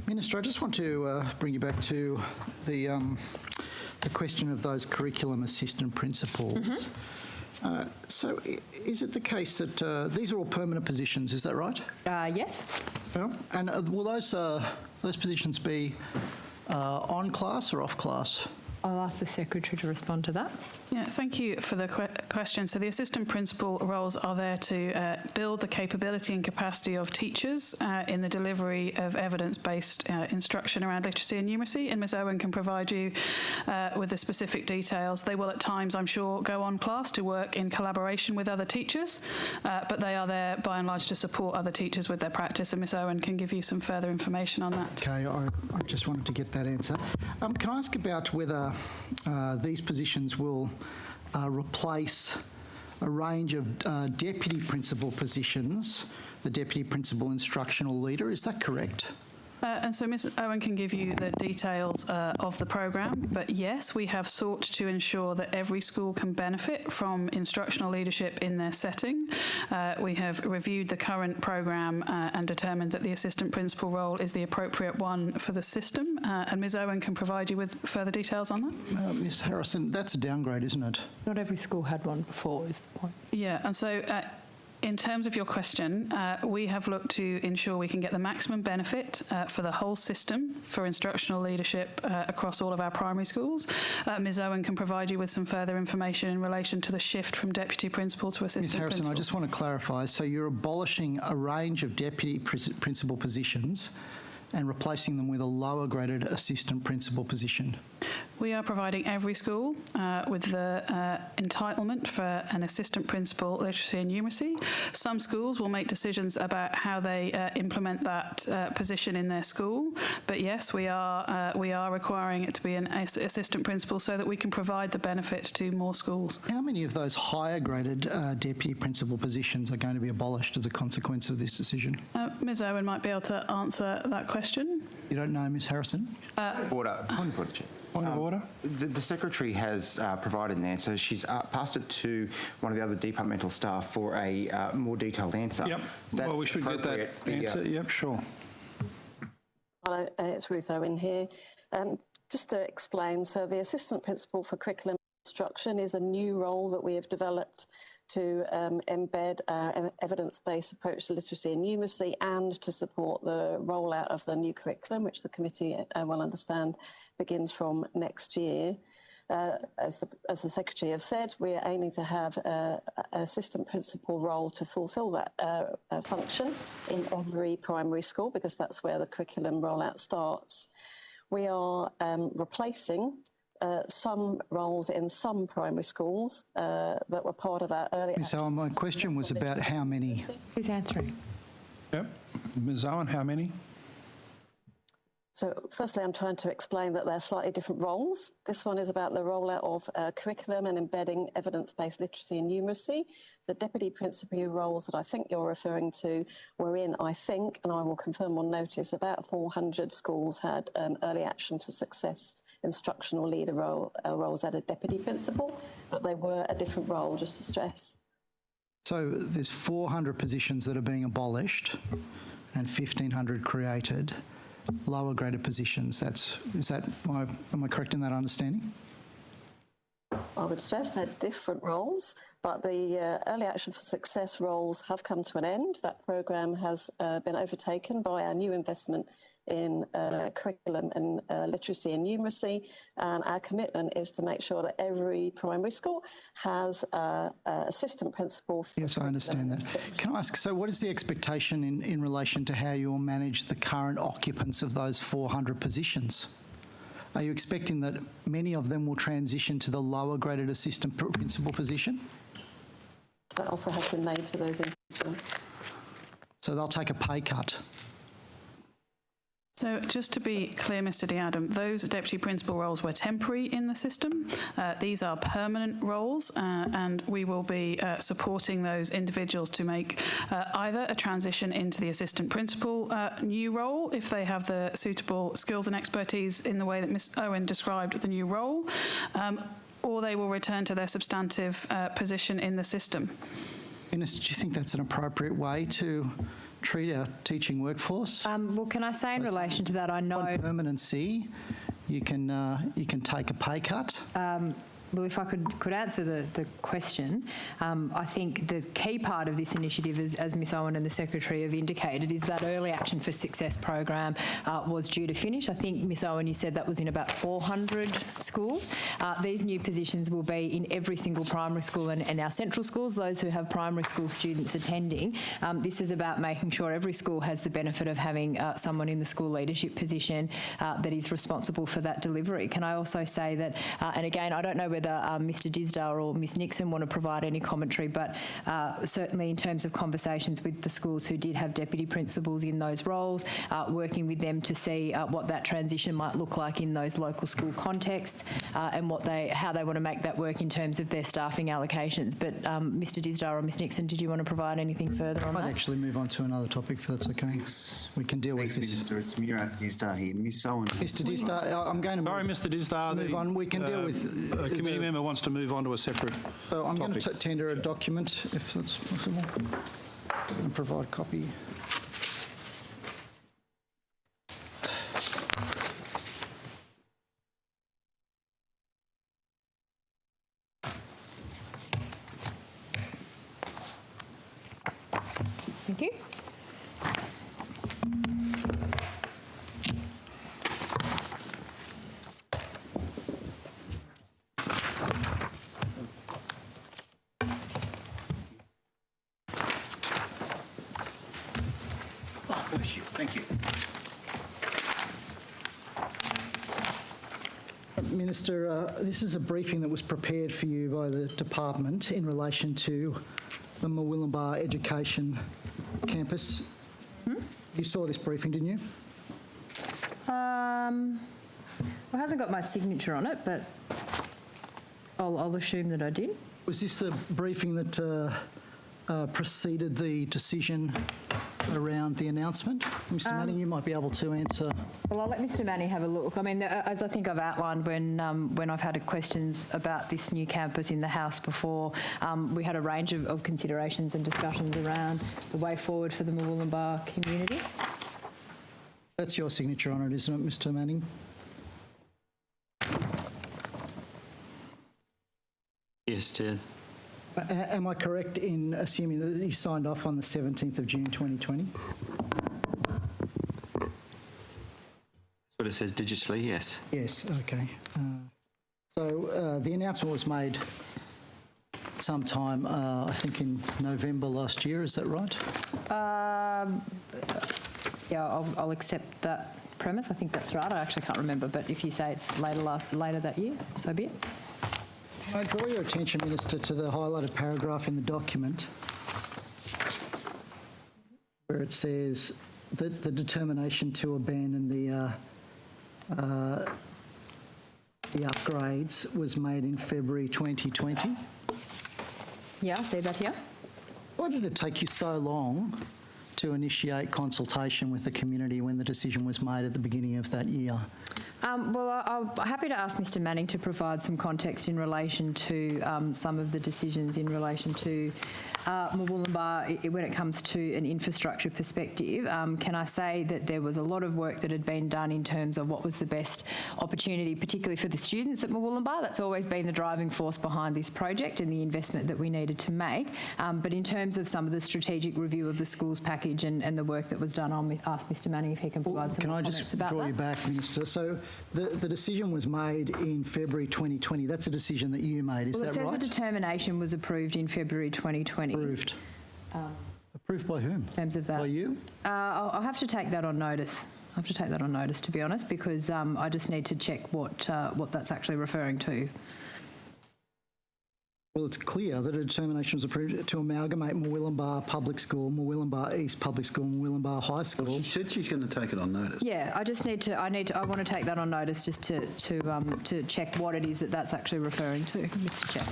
Minister, I just want to bring you back to the question of those curriculum assistant principals. So is it the case that these are all permanent positions, is that right? Yes. Yeah. And will those positions be on class or off class? I'll ask the Secretary to respond to that. Yeah, thank you for the question. So the assistant principal roles are there to build the capability and capacity of teachers in the delivery of evidence-based instruction around literacy and numeracy, and Ms Owen can provide you with the specific details. They will at times, I'm sure, go on class to work in collaboration with other teachers, but they are there by and large to support other teachers with their practice, and Ms Owen can give you some further information on that. Okay, I just wanted to get that answer. Can I ask about whether these positions will replace a range of deputy principal positions, the deputy principal instructional leader, is that correct? And so Ms Owen can give you the details of the programme, but yes, we have sought to ensure that every school can benefit from instructional leadership in their setting. We have reviewed the current programme and determined that the assistant principal role is the appropriate one for the system, and Ms Owen can provide you with further details on that. Ms Harrison, that's a downgrade, isn't it? Not every school had one before, is the point. Yeah, and so in terms of your question, we have looked to ensure we can get the maximum benefit for the whole system for instructional leadership across all of our primary schools. Ms Owen can provide you with some further information in relation to the shift from deputy principal to assistant Ms Harrison, principal. I just want to clarify, so you're abolishing a range of deputy principal positions and replacing them with a lower graded assistant principal position? We are providing every school with the entitlement for an assistant principal literacy and numeracy. Some schools will make decisions about how they implement that position in their school, but yes, we are requiring it to be an assistant principal so that we can provide the benefit to more schools. How many of those higher graded deputy principal positions are going to be abolished as a consequence of this decision? Ms Owen might be able to answer that question. You don't know, Ms Harrison? Order. Point of order, Chair. Point of order. The Secretary has provided an answer. She's passed it to one of the other departmental staff for a more detailed answer. Yep. Well, we should get that answer. Yep, sure. Hello, it's Ruth Owen here. Just to explain, so the Assistant Principal for Curriculum Instruction is a new role that we have developed to embed an evidence-based approach to literacy and numeracy and to support the rollout of the new curriculum, which the committee will understand begins from next year. As the Secretary has said, we are aiming to have an assistant principal role to fulfil that function in every primary school, because that's where the curriculum rollout starts. We are replacing some roles in some primary schools that were part of our earlier... Ms Owen, my question was about how many. Who's answering? Yep. Ms Owen, how many? So firstly, I'm trying to explain that they're slightly different roles. This one is about the rollout of curriculum and embedding evidence-based literacy and numeracy. The deputy principal roles that I think you're referring to were in, I think, and I will confirm on notice, about 400 schools had early action for success instructional leader roles at a deputy principal, but they were a different role, just to stress. So there's 400 positions that are being abolished and 1,500 created, lower graded positions. Am I correct in that understanding? I would stress they're different roles, but the early action for success roles have come to an end. That programme has been overtaken by our new investment in curriculum and literacy and numeracy, and our commitment is to make sure that every primary school has an assistant principal. Yes, I understand that. Can I ask, so what is the expectation in relation to how you'll manage the current occupants of those 400 positions? Are you expecting that many of them will transition to the lower graded assistant principal position? That offer has been made to those individuals. So they'll take a pay cut? So just to be clear, Mr D'Adam, those deputy principal roles were temporary in the system. These are permanent roles, and we will be supporting those individuals to make either a transition into the assistant principal new role, if they have the suitable skills and expertise in the way that Ms Owen described the new role, or they will return to their substantive position in the system. Minister, do you think that's an appropriate way to treat our teaching workforce. Well, can I say in relation to that, I know... On permanency, you can take a pay cut. Well, if I could answer the question, I think the key part of this initiative, as Ms Owen and the Secretary have indicated, is that Early Action for Success program was due to finish. I think, Ms Owen, you said that was in about 400 schools. These new positions will be in every single primary school and our central schools, those who have primary school students attending. This is about making sure every school has the benefit of having someone in the school leadership position that is responsible for that delivery. Can I also say that, and again, I don't know whether Mr Disdar or Ms Nixon want to provide any commentary, but certainly in terms of conversations with the schools who did have deputy principals in those roles, working with them to see what that transition might look like in those local school contexts and how they want to make that work in terms of their staffing allocations. But Mr Disdar or Ms Nixon, did you want to provide anything further on that? I'd actually move on to another topic if that's okay. We can deal with this. Minister, it's Murat Disdar here. Ms Owen. Mr Disdar, I'm going to Sorry, Mr Disdar. move on. We can deal with... A committee member wants to move on to a separate So I'm topic. going to tender a document, if that's possible, and provide a copy. Thank you. Thank you. Minister, this is a briefing that was prepared for you by the department in relation to the Murwillumbah Education Campus. You saw this briefing, didn't you? Well, it hasn't got my signature on it, but I'll assume that I did. Was this the briefing that preceded the decision around the announcement? Mr Manning, you might be able to answer. Well, I'll let Mr Manning have a look. I mean, as I think I've outlined when I've had questions about this new campus in the House before, we had a range of considerations and discussions around the way forward for the Murwillumbah community. That's your signature on it, isn't it, Mr Manning? Yes, Chair. Am I correct in assuming that you signed off on the 17th of June 2020? That's what it says digitally, yes. Yes, okay. So the announcement was made sometime, I think in November last year, is that right? Yeah, I'll accept that premise. I think that's right. I actually can't remember, but if you say it's later that year, so be it. I draw your attention, Minister, to the highlighted paragraph in the document where it says that the determination to abandon the upgrades was made in February 2020. Yeah, I see that here. Why did it take you so long to initiate consultation with the community when the decision was made at the beginning of that year? Well, I'm happy to ask Mr Manning to provide some context in relation to some of the decisions in relation to Murwillumbah when it comes to an infrastructure perspective. Can I say that there was a lot of work that had been done in terms of what was the best opportunity, particularly for the students at Murwillumbah. That's always been the driving force behind this project and the investment that we needed to make. But in terms of some of the strategic review of the schools package and the work that was done, I'll ask Mr Manning if he can provide some comments about that. Can I just draw you back, Minister? So the decision was made in February 2020. That's a decision that you made, is that right? Well, it says the determination was approved in February 2020. Approved. Approved by whom? In terms of that. By you? I'll have to take that on notice. I have to take that on notice, to be honest, because I just need to check what that's actually referring to. Well, it's clear that a determination was approved to amalgamate Murwillumbah Public School, Murwillumbah East Public School, Murwillumbah High School. Well, she said she's going to take it on notice. Yeah, I want to take that on notice just to check what it is that's actually referring to, Mr Chair.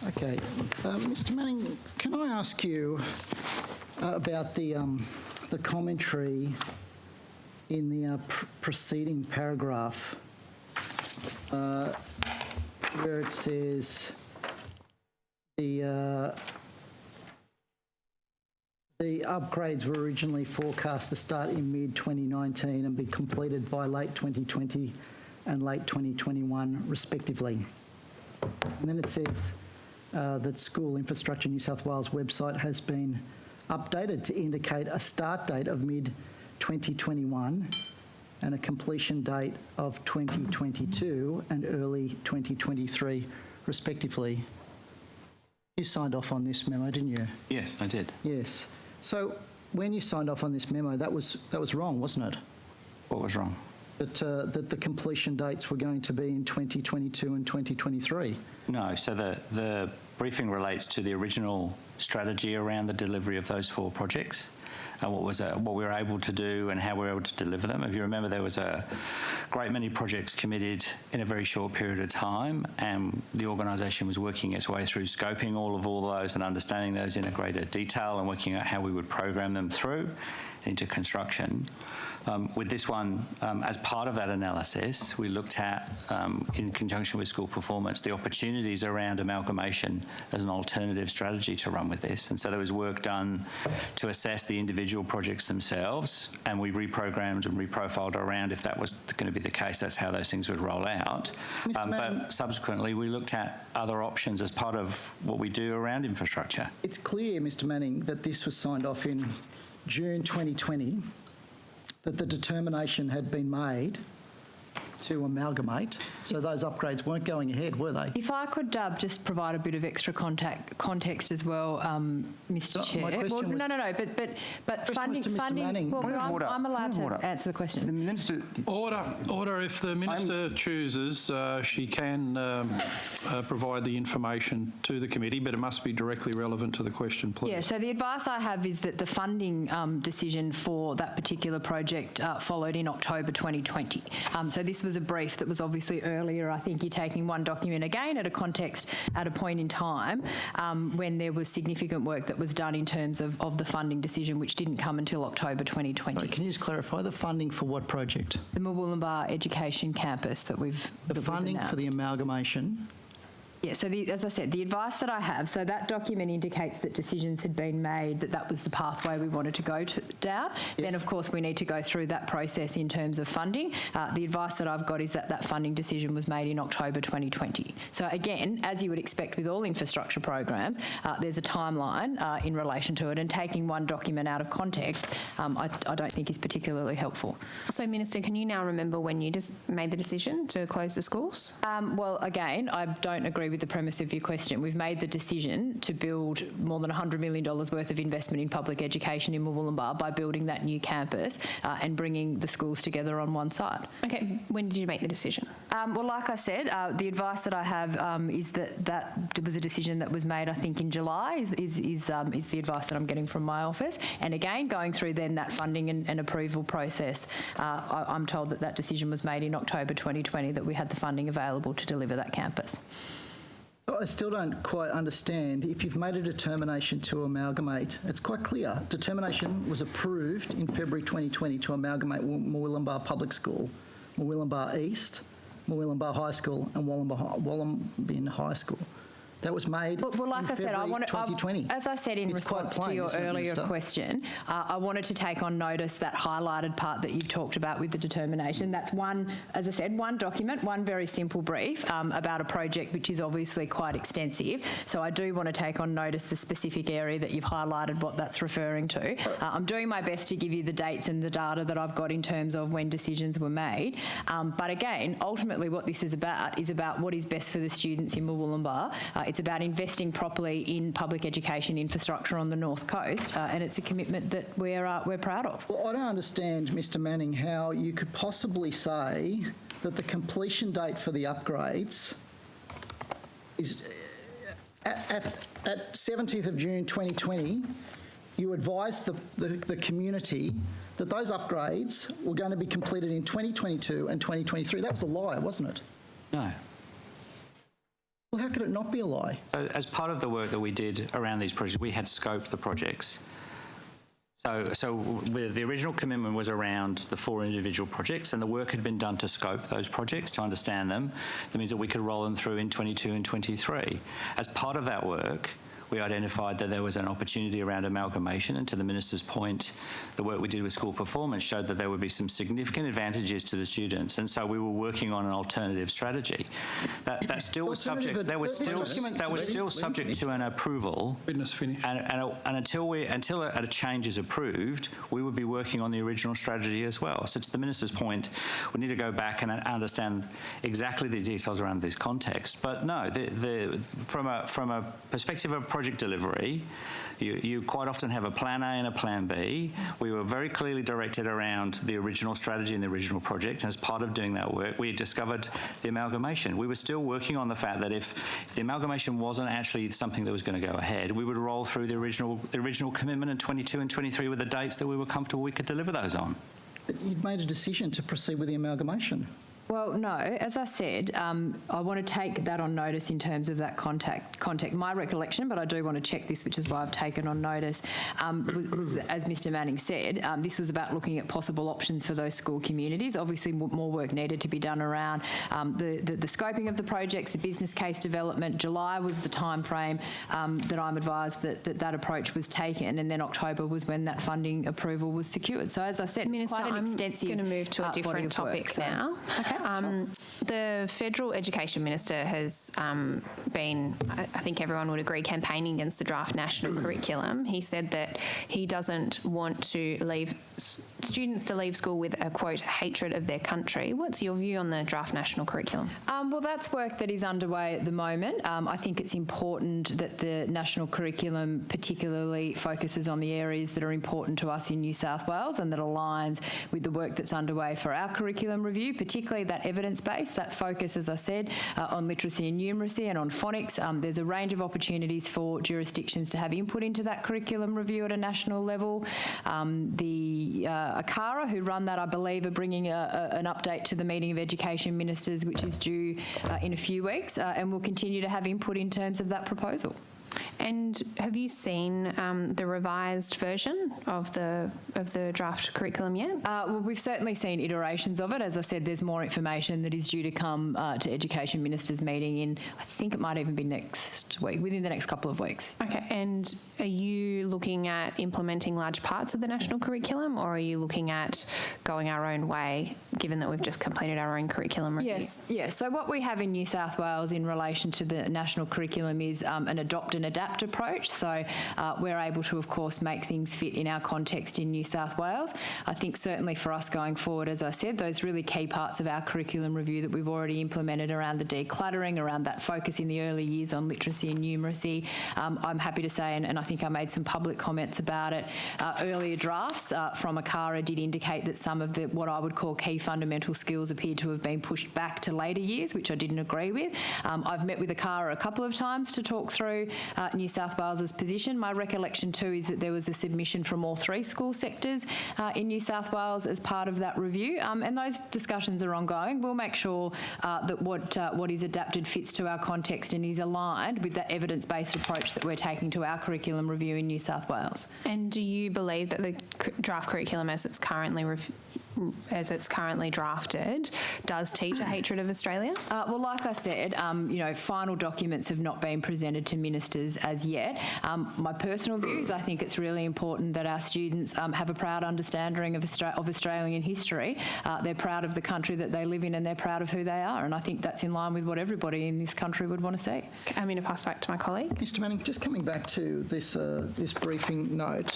Okay, Mr Manning, can I ask you about the commentary in the preceding paragraph where it says the The upgrades were originally forecast to start in mid-2019 and be completed by late 2020 and late 2021, respectively. And then it says that School Infrastructure New South Wales website has been updated to indicate a start date of mid-2021 and a completion date of 2022 and early 2023, respectively. You signed off on this memo, didn't you? Yes, I did. Yes. So when you signed off on this memo, that was wrong, wasn't it? What was wrong? That the completion dates were going to be in 2022 and 2023. No, so the briefing relates to the original strategy around the delivery of those 4 projects. What we were able to do and how we were able to deliver them. If you remember, there was a great many projects committed in a very short period of time, and the organisation was working its way through scoping all of those and understanding those in a greater detail and working out how we would program them through into construction. With this one, as part of that analysis, we looked at, in conjunction with school performance, the opportunities around amalgamation as an alternative strategy to run with this. And so there was work done to assess the individual projects themselves, and we reprogrammed and reprofiled around if that was going to be the case, that's how those things would roll out. But subsequently, we looked at other options as part of what we do around infrastructure. It's clear, Mr Manning, that this was signed off in June 2020, that the determination had been made to amalgamate, so those upgrades weren't going ahead, were they? If I could just provide a bit of extra context as well, Mr. Chair. My question was, no, but funding. Well, I'm allowed to answer the question. The Minister. Order. If the Minister chooses, she can provide the information to the committee, but it must be directly relevant to the question, please. Yeah, so the advice I have is that the funding decision for that particular project followed in October 2020. So this was a brief that was obviously earlier. I think you're taking one document again at a context at a point in time when there was significant work that was done in terms of the funding decision, which didn't come until October 2020. Sorry, can you just clarify the funding for what project? The Murwillumbah Education Campus that we've The funding for the amalgamation. Yeah, so as I said, the advice that I have, so that document indicates that decisions had been made, that was the pathway we wanted to go down. Yes. Then, of course, we need to go through that process in terms of funding. The advice that I've got is that funding decision was made in October 2020. So again, as you would expect with all infrastructure programs, there's a timeline in relation to it, and taking one document out of context, I don't think is particularly helpful. So, Minister, can you now remember when you just made the decision to close the schools? Well, again, I don't agree with the premise of your question. We've made the decision to build more than $100 million worth of investment in public education in Murwillumbah by building that new campus and bringing the schools together on one site. Okay, when did you make the decision? Well, like I said, the advice that I have is that was a decision that was made, I think, in July is the advice that I'm getting from my office. And again, going through then that funding and approval process, I'm told that decision was made in October 2020, that we had the funding available to deliver that campus. I still don't quite understand. If you've made a determination to amalgamate, it's quite clear. Determination was approved in February 2020 to amalgamate Murwillumbah Public School, Murwillumbah East, Murwillumbah High School and Wollongong High School. That was made like in I said, February 2020. As I said in response to your earlier question, I wanted to take on notice that highlighted part that you've talked about with the determination. That's one, as I said, one document, one very simple brief about a project which is obviously quite extensive. So I do want to take on notice the specific area that you've highlighted, what that's referring to. I'm doing my best to give you the dates and the data that I've got in terms of when decisions were made. But again, ultimately what this is about what is best for the students in Murwillumbah. It's about investing properly in public education infrastructure on the North Coast, and it's a commitment that we're proud of. Well, I don't understand, Mr Manning, how you could possibly say that the completion date for the upgrades is at 17th of June 2020, you advised the community that those upgrades were going to be completed in 2022 and 2023. That was a lie, wasn't it? No. Well, how could it not be a lie? As part of the work that we did around these projects, we had scoped the projects. So the original commitment was around the 4 individual projects, and the work had been done to scope those projects, to understand them. That means that we could roll them through in 22 and 23. As part of that work, we identified that there was an opportunity around amalgamation, and to the Minister's point, the work we did with school performance showed that there would be some significant advantages to the students, and so we were working on an alternative strategy. That still was subject. That was still subject to an approval. And until a change is approved, we would be working on the original strategy as well. So to the Minister's point, we need to go back and understand exactly the details around this context. But no, from a perspective of project delivery, you quite often have a plan A and a plan B. We were very clearly directed around the original strategy and the original project, and as part of doing that work, we discovered the amalgamation. We were still working on the fact that if the amalgamation wasn't actually something that was going to go ahead, we would roll through the original commitment in 22 and 23 with the dates that we were comfortable we could deliver those on. But you'd made a decision to proceed with the amalgamation. Well, no, as I said, I want to take that on notice in terms of that contact. My recollection, but I do want to check this, which is why I've taken on notice, was as Mr Manning said, this was about looking at possible options for those school communities. Obviously, more work needed to be done around the scoping of the projects, the business case development. July was the time frame that I'm advised that approach was taken, and then October was when that funding approval was secured. So, as I said, Minister, it's quite an extensive I'm going to move to a different topic now. Okay. The Federal Education Minister has been, I think everyone would agree, campaigning against the draft national curriculum. He said that he doesn't want to leave students to leave school with a, quote, hatred of their country. What's your view on the draft national curriculum? Well, that's work that is underway at the moment. I think it's important that the national curriculum particularly focuses on the areas that are important to us in New South Wales and that aligns with the work that's underway for our curriculum review, particularly that evidence-based, that focus, as I said, on literacy and numeracy and on phonics. There's a range of opportunities for jurisdictions to have input into that curriculum review at a national level. The ACARA, who run that, I believe, are bringing an update to the meeting of education ministers, which is due in a few weeks, and we'll continue to have input in terms of that proposal. And have you seen the revised version of the draft curriculum yet? Well, we've certainly seen iterations of it. As I said, there's more information that is due to come to Education Ministers' meeting in, I think it might even be next week, within the next couple of weeks. Okay, and are you looking at implementing large parts of the national curriculum, or are you looking at going our own way, given that we've just completed our own curriculum review? Yes. So what we have in New South Wales in relation to the national curriculum is an adopt and adapt approach. So we're able to, of course, make things fit in our context in New South Wales. I think certainly for us going forward, as I said, those really key parts of our curriculum review that we've already implemented around the decluttering, around that focus in the early years on literacy and numeracy, I'm happy to say, and I think I made some public comments about it, earlier drafts from ACARA did indicate that some of the what I would call key fundamental skills appeared to have been pushed back to later years, which I didn't agree with. I've met with ACARA a couple of times to talk through New South Wales's position. My recollection too is that there was a submission from all three school sectors in New South Wales as part of that review, and those discussions are ongoing. We'll make sure that what is adapted fits to our context and is aligned with that evidence-based approach that we're taking to our curriculum review in New South Wales. And do you believe that the draft curriculum as it's currently drafted does teach a hatred of Australia? Well, like I said, final documents have not been presented to ministers as yet. My personal view is I think it's really important that our students have a proud understanding of Australian history. They're proud of the country that they live in and they're proud of who they are, and I think that's in line with what everybody in this country would want to see. I'm going to pass back to my colleague. Mr Manning, just coming back to this briefing note,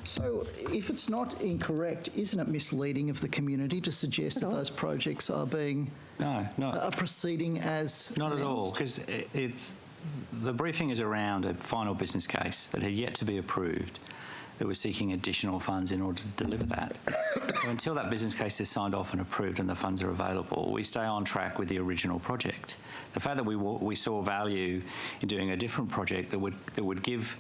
so if it's not incorrect, isn't it misleading of the community to suggest that those projects are being proceeding as not at all, because the briefing is around a final business case that had yet to be approved, that was seeking additional funds in order to deliver that. So until that business case is signed off and approved and the funds are available, we stay on track with the original project. The fact that we saw value in doing a different project that would give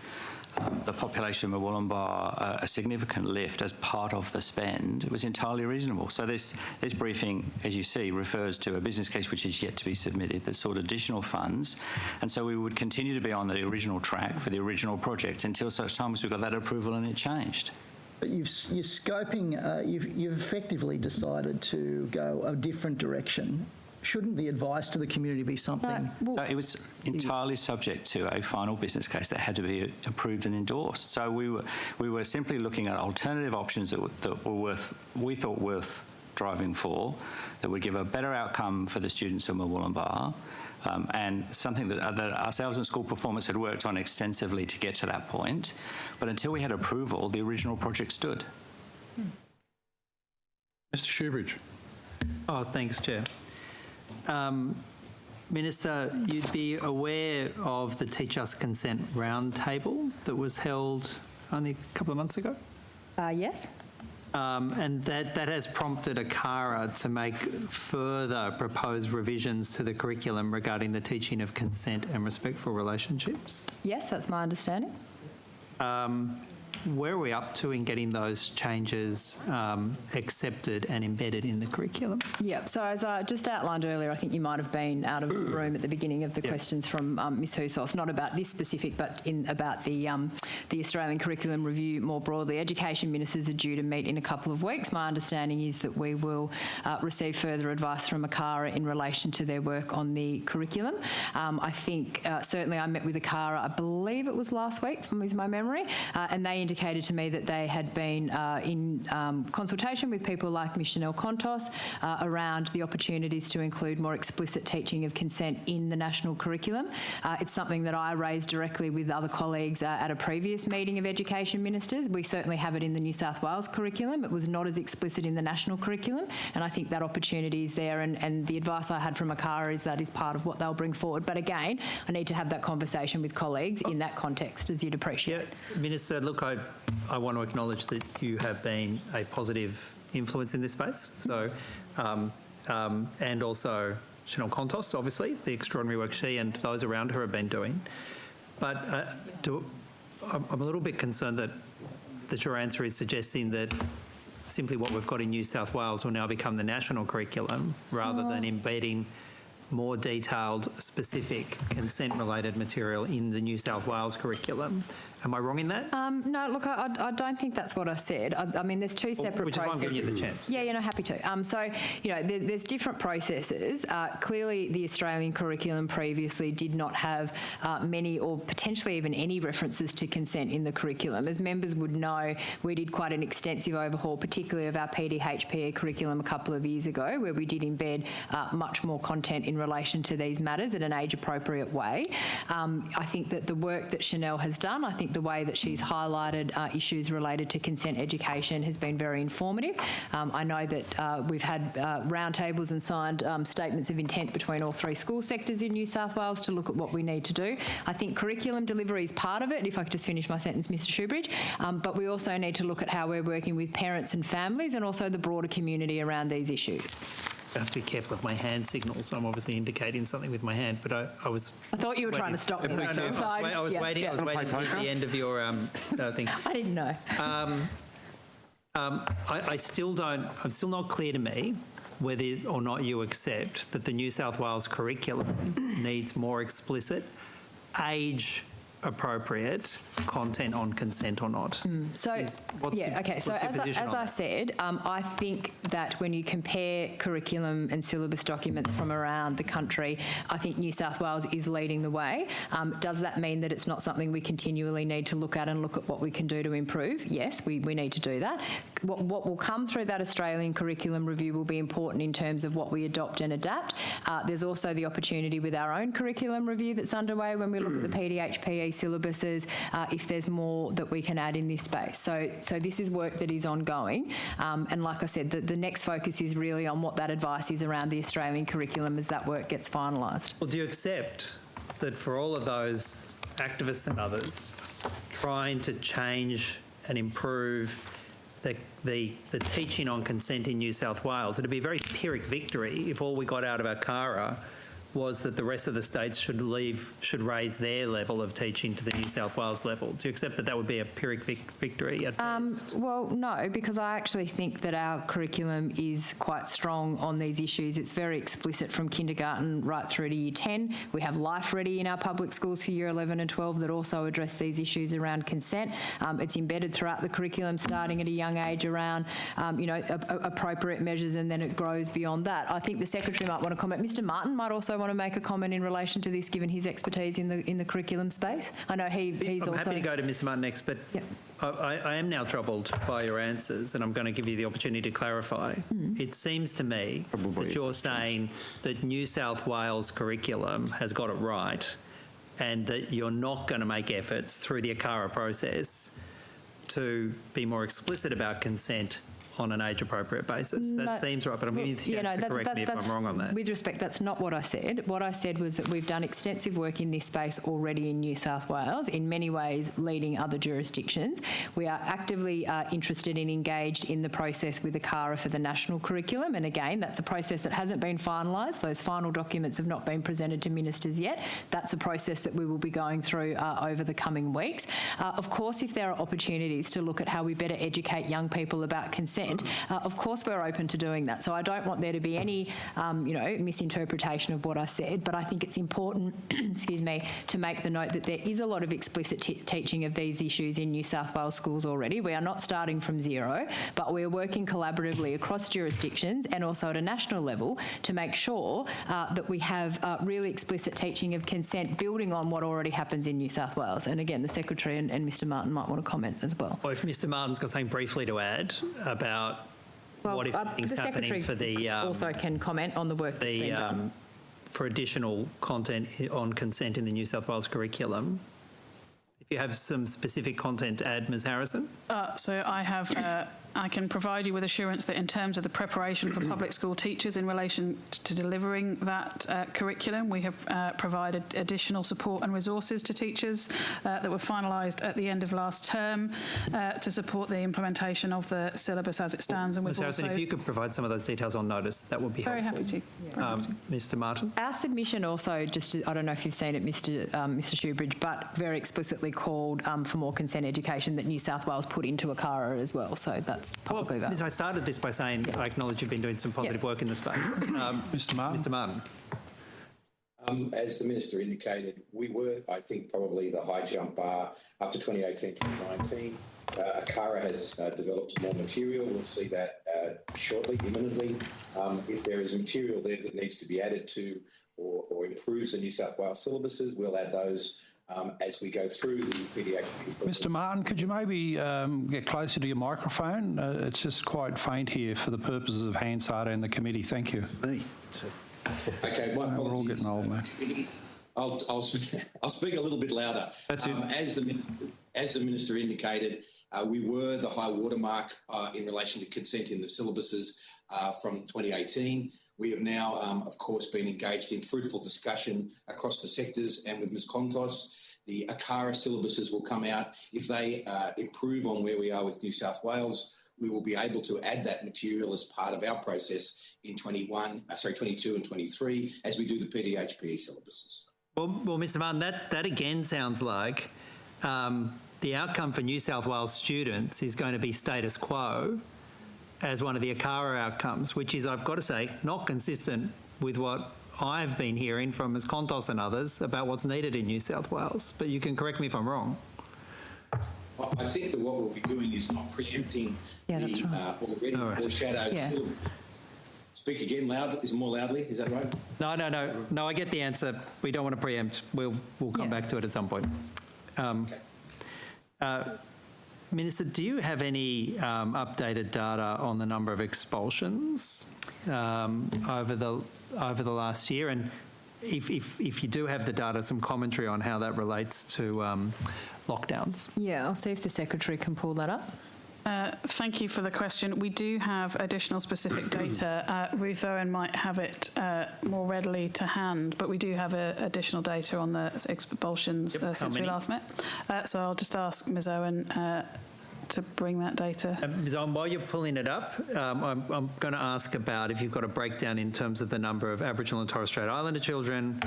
the population of Wollongbar a significant lift as part of the spend was entirely reasonable. So this briefing, as you see, refers to a business case which is yet to be submitted that sought additional funds, and so we would continue to be on the original track for the original project until such time as we got that approval and it changed. But you're scoping, you've effectively decided to go a different direction. shouldn't the advice to the community be something? So it was entirely subject to a final business case that had to be approved and endorsed. So we were simply looking at alternative options that we thought worth driving for, that would give a better outcome for the students of Murwillumbah, and something that ourselves and school performance had worked on extensively to get to that point. But until we had approval, the original project stood. Mr Shoebridge. Oh, thanks, Chair. Minister, you'd be aware of the Teach Us Consent roundtable that was held only a couple of months ago? Yes. And that has prompted ACARA to make further proposed revisions to the curriculum regarding the teaching of consent and respectful relationships. Yes, that's my understanding. Where are we up to in getting those changes accepted and embedded in the curriculum? Yep. So as I just outlined earlier, I think you might have been out of the room at the beginning of the questions from Ms Housos, not about this specific, but about the Australian Curriculum Review more broadly. Education ministers are due to meet in a couple of weeks. My understanding is that we will receive further advice from ACARA in relation to their work on the curriculum. I think certainly I met with ACARA, I believe it was last week, is my memory, and they indicated to me that they had been in consultation with people like Ms Chanel Contos around the opportunities to include more explicit teaching of consent in the national curriculum. It's something that I raised directly with other colleagues at a previous meeting of education ministers. We certainly have it in the New South Wales curriculum. It was not as explicit in the national curriculum, and I think that opportunity is there, and the advice I had from ACARA is that is part of what they'll bring forward. But again, I need to have that conversation with colleagues in that context, as you'd appreciate. Yeah, Minister, look, I want to acknowledge that you have been a positive influence in this space. So, and also Chanel Contos, obviously, the extraordinary work she and those around her have been doing. But I'm a little bit concerned that your answer is suggesting that simply what we've got in New South Wales will now become the national curriculum rather than embedding more detailed, specific consent-related material in the New South Wales curriculum. Am I wrong in that? No, look, I don't think that's what I said. I mean, there's two separate processes. Which is why I'm giving you the chance. Yeah, happy to. So, there's different processes. Clearly, the Australian curriculum previously did not have many or potentially even any references to consent in the curriculum. As members would know, we did quite an extensive overhaul, particularly of our PDHPE curriculum a couple of years ago, where we did embed much more content in relation to these matters in an age-appropriate way. I think that the work that Chanel has done, I think the way that she's highlighted issues related to consent education has been very informative. I know that we've had roundtables and signed statements of intent between all three school sectors in New South Wales to look at what we need to do. I think curriculum delivery is part of it, if I could just finish my sentence, Mr Shoebridge, but we also need to look at how we're working with parents and families and also the broader community around these issues. I have to be careful of my hand signals. I'm obviously indicating something with my hand, but I was. I thought you were trying to stop me. I was waiting at the end of your thing. I didn't know. I'm still not clear to me whether or not you accept that the New South Wales curriculum needs more explicit age-appropriate content on consent or not. So as I said, I think that when you compare curriculum and syllabus documents from around the country, I think New South Wales is leading the way. Does that mean that it's not something we continually need to look at and look at what we can do to improve? Yes, we need to do that. What will come through that Australian curriculum review will be important in terms of what we adopt and adapt. There's also the opportunity with our own curriculum review that's underway when we look at the PDHPE syllabuses, if there's more that we can add in this space. So this is work that is ongoing, and like I said, the next focus is really on what that advice is around the Australian curriculum as that work gets finalised. Well, do you accept that for all of those activists and others trying to change and improve the teaching on consent in New South Wales, it'd be a very Pyrrhic victory if all we got out of ACARA was that the rest of the states should raise their level of teaching to the New South Wales level. Do you accept that that would be a Pyrrhic victory at best? Well, no, because I actually think that our curriculum is quite strong on these issues. It's very explicit from kindergarten right through to year 10. We have Life Ready in our public schools for year 11 and 12 that also address these issues around consent. It's embedded throughout the curriculum starting at a young age around, appropriate measures, and then it grows beyond that. I think the Secretary might want to comment. Mr Martin might also want to make a comment in relation to this, given his expertise in the curriculum space. I know he's I'm also... happy to go to Mr Martin next, but yeah. I am now troubled by your answers, and I'm going to give you the opportunity to clarify. It seems to me that you're saying that New South Wales curriculum has got it right, and that you're not going to make efforts through the ACARA process to be more explicit about consent on an age-appropriate basis. That seems right, but I'm going to need to correct me if I'm wrong on that. With respect, that's not what I said. What I said was that we've done extensive work in this space already in New South Wales, in many ways leading other jurisdictions. We are actively interested and engaged in the process with ACARA for the national curriculum, and again, that's a process that hasn't been finalised. Those final documents have not been presented to ministers yet. That's a process that we will be going through over the coming weeks. Of course, if there are opportunities to look at how we better educate young people about consent, of course we're open to doing that. So I don't want there to be any, misinterpretation of what I said, but I think it's important, excuse me, to make the note that there is a lot of explicit teaching of these issues in New South Wales schools already. We are not starting from zero, but we're working collaboratively across jurisdictions and also at a national level to make sure that we have really explicit teaching of consent, building on what already happens in New South Wales. And again, the Secretary and Mr Martin might want to comment as well. Well, if Mr Martin's got something briefly to add about what if things the happening for the... also can comment on the work that's been done. For additional content on consent in the New South Wales curriculum. If you have some specific content to add, Ms Harrison? So I can provide you with assurance that in terms of the preparation for public school teachers in relation to delivering that curriculum, we have provided additional support and resources to teachers that were finalised at the end of last term to support the implementation of the syllabus as it stands. And Ms Harrison, if you could provide some of those details on notice, that would be helpful. Very happy to. Mr Martin? Our submission also, I don't know if you've seen it, Mr Shoebridge, but very explicitly called for more consent education that New South Wales put into ACARA as well. So that's publicly that. I started this by saying I acknowledge you've been doing some positive work in the space. Mr Martin. Mr Martin. As the Minister indicated, we were, I think, probably the high jump bar up to 2018-2019. ACARA has developed more material. We'll see that shortly, imminently. If there is material there that needs to be added to or improves the New South Wales syllabuses, we'll add those as we go through the PDHP. Mr Martin, could you maybe get closer to your microphone? It's just quite faint here for the purposes of Hansard and the committee. Thank you. Okay, my apologies. We're all getting old, man. I'll speak a little bit louder. That's it. As the Minister indicated, we were the high watermark in relation to consent in the syllabuses from 2018. We have now, of course, been engaged in fruitful discussion across the sectors and with Ms Contos. The ACARA syllabuses will come out. If they improve on where we are with New South Wales, we will be able to add that material as part of our process in 22 and 23 as we do the PDHPE syllabuses. Well, Mr Martin, that again sounds like the outcome for New South Wales students is going to be status quo as one of the ACARA outcomes, which is, I've got to say, not consistent with what I've been hearing from Ms Contos and others about what's needed in New South Wales. But you can correct me if I'm wrong. Well, I think that what we'll be doing is not preempting the already foreshadowed syllabus. Speak again, more loudly, is that right? No, I get the answer. We don't want to preempt. We'll come back to it at some point. Minister, do you have any updated data on the number of expulsions over the last year? And if you do have the data, some commentary on how that relates to lockdowns. Yeah, I'll see if the Secretary can pull that up. Thank you for the question. We do have additional specific data. Ruth Owen might have it more readily to hand, but we do have additional data on the expulsions since we last met. So I'll just ask Ms Owen to bring that data. Ms. Owen, while you're pulling it up, I'm going to ask about if you've got a breakdown in terms of the number of Aboriginal and Torres Strait Islander children,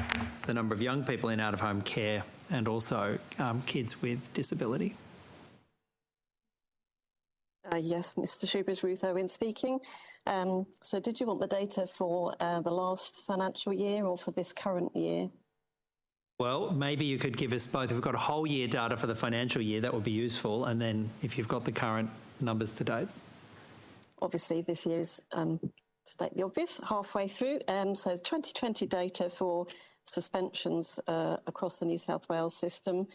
the number of young people in out-of-home care, and also kids with disability. Yes, Mr. Shoebridge, Ruth Owen speaking. So did you want the data for the last financial year or for this current year? Well, maybe you could give us both. If we've got a whole year data for the financial year, that would be useful. And then if you've got the current numbers to date. Obviously, this year is, state the obvious, halfway through. So 2020 data for suspensions across the New South Wales system,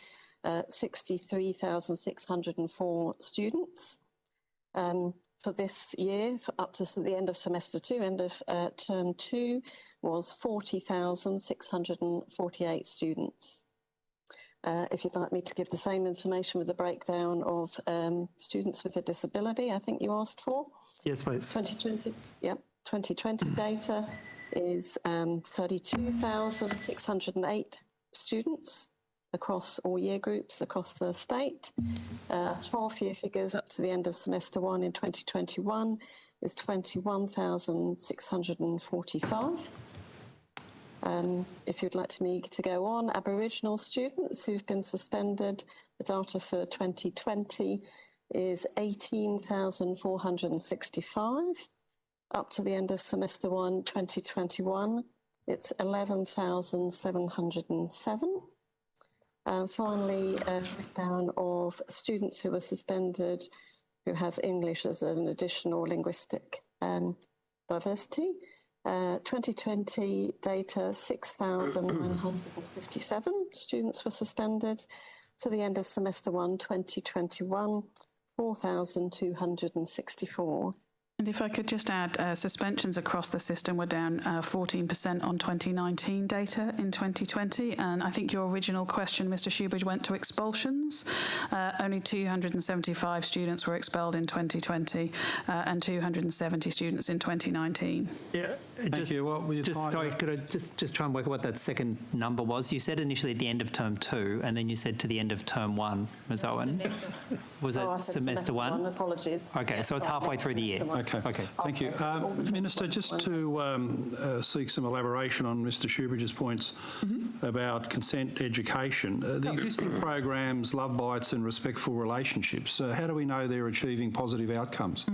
63,604 students. For this year, up to the end of semester 2, end of term 2, was 40,648 students. If you'd like me to give the same information with the breakdown of students with a disability, I think you asked for. Yes, please. 2020, yep. 2020 data is 32,608 students across all year groups across the state. Half-year figures up to the end of semester 1 in 2021 is 21,645. If you'd like me to go on, Aboriginal students who've been suspended, the data for 2020 is 18,465. Up to the end of semester 1, 2021, it's 11,707. Finally, a breakdown of students who were suspended who have English as an additional linguistic diversity. 2020 data, 6,957 students were suspended. To the end of semester 1, 2021, 4,264. And if I could just add, suspensions across the system were down 14% on 2019 data in 2020. And I think your original question, Mr. Shoebridge, went to expulsions. Only 275 students were expelled in 2020 and 270 students in 2019. Yeah. Thank you. What were you Sorry, could I just try and work out what that second number was? You said initially at the end of term 2, and then you said to the end of term 1, Ms. Owen. Was it semester 1? Apologies. Okay, so it's halfway through the year. Okay, thank you. Minister, just to seek some elaboration on Mr. Shoebridge's points about consent education. The existing programs, Love Bites and Respectful Relationships, how do we know they're achieving positive outcomes?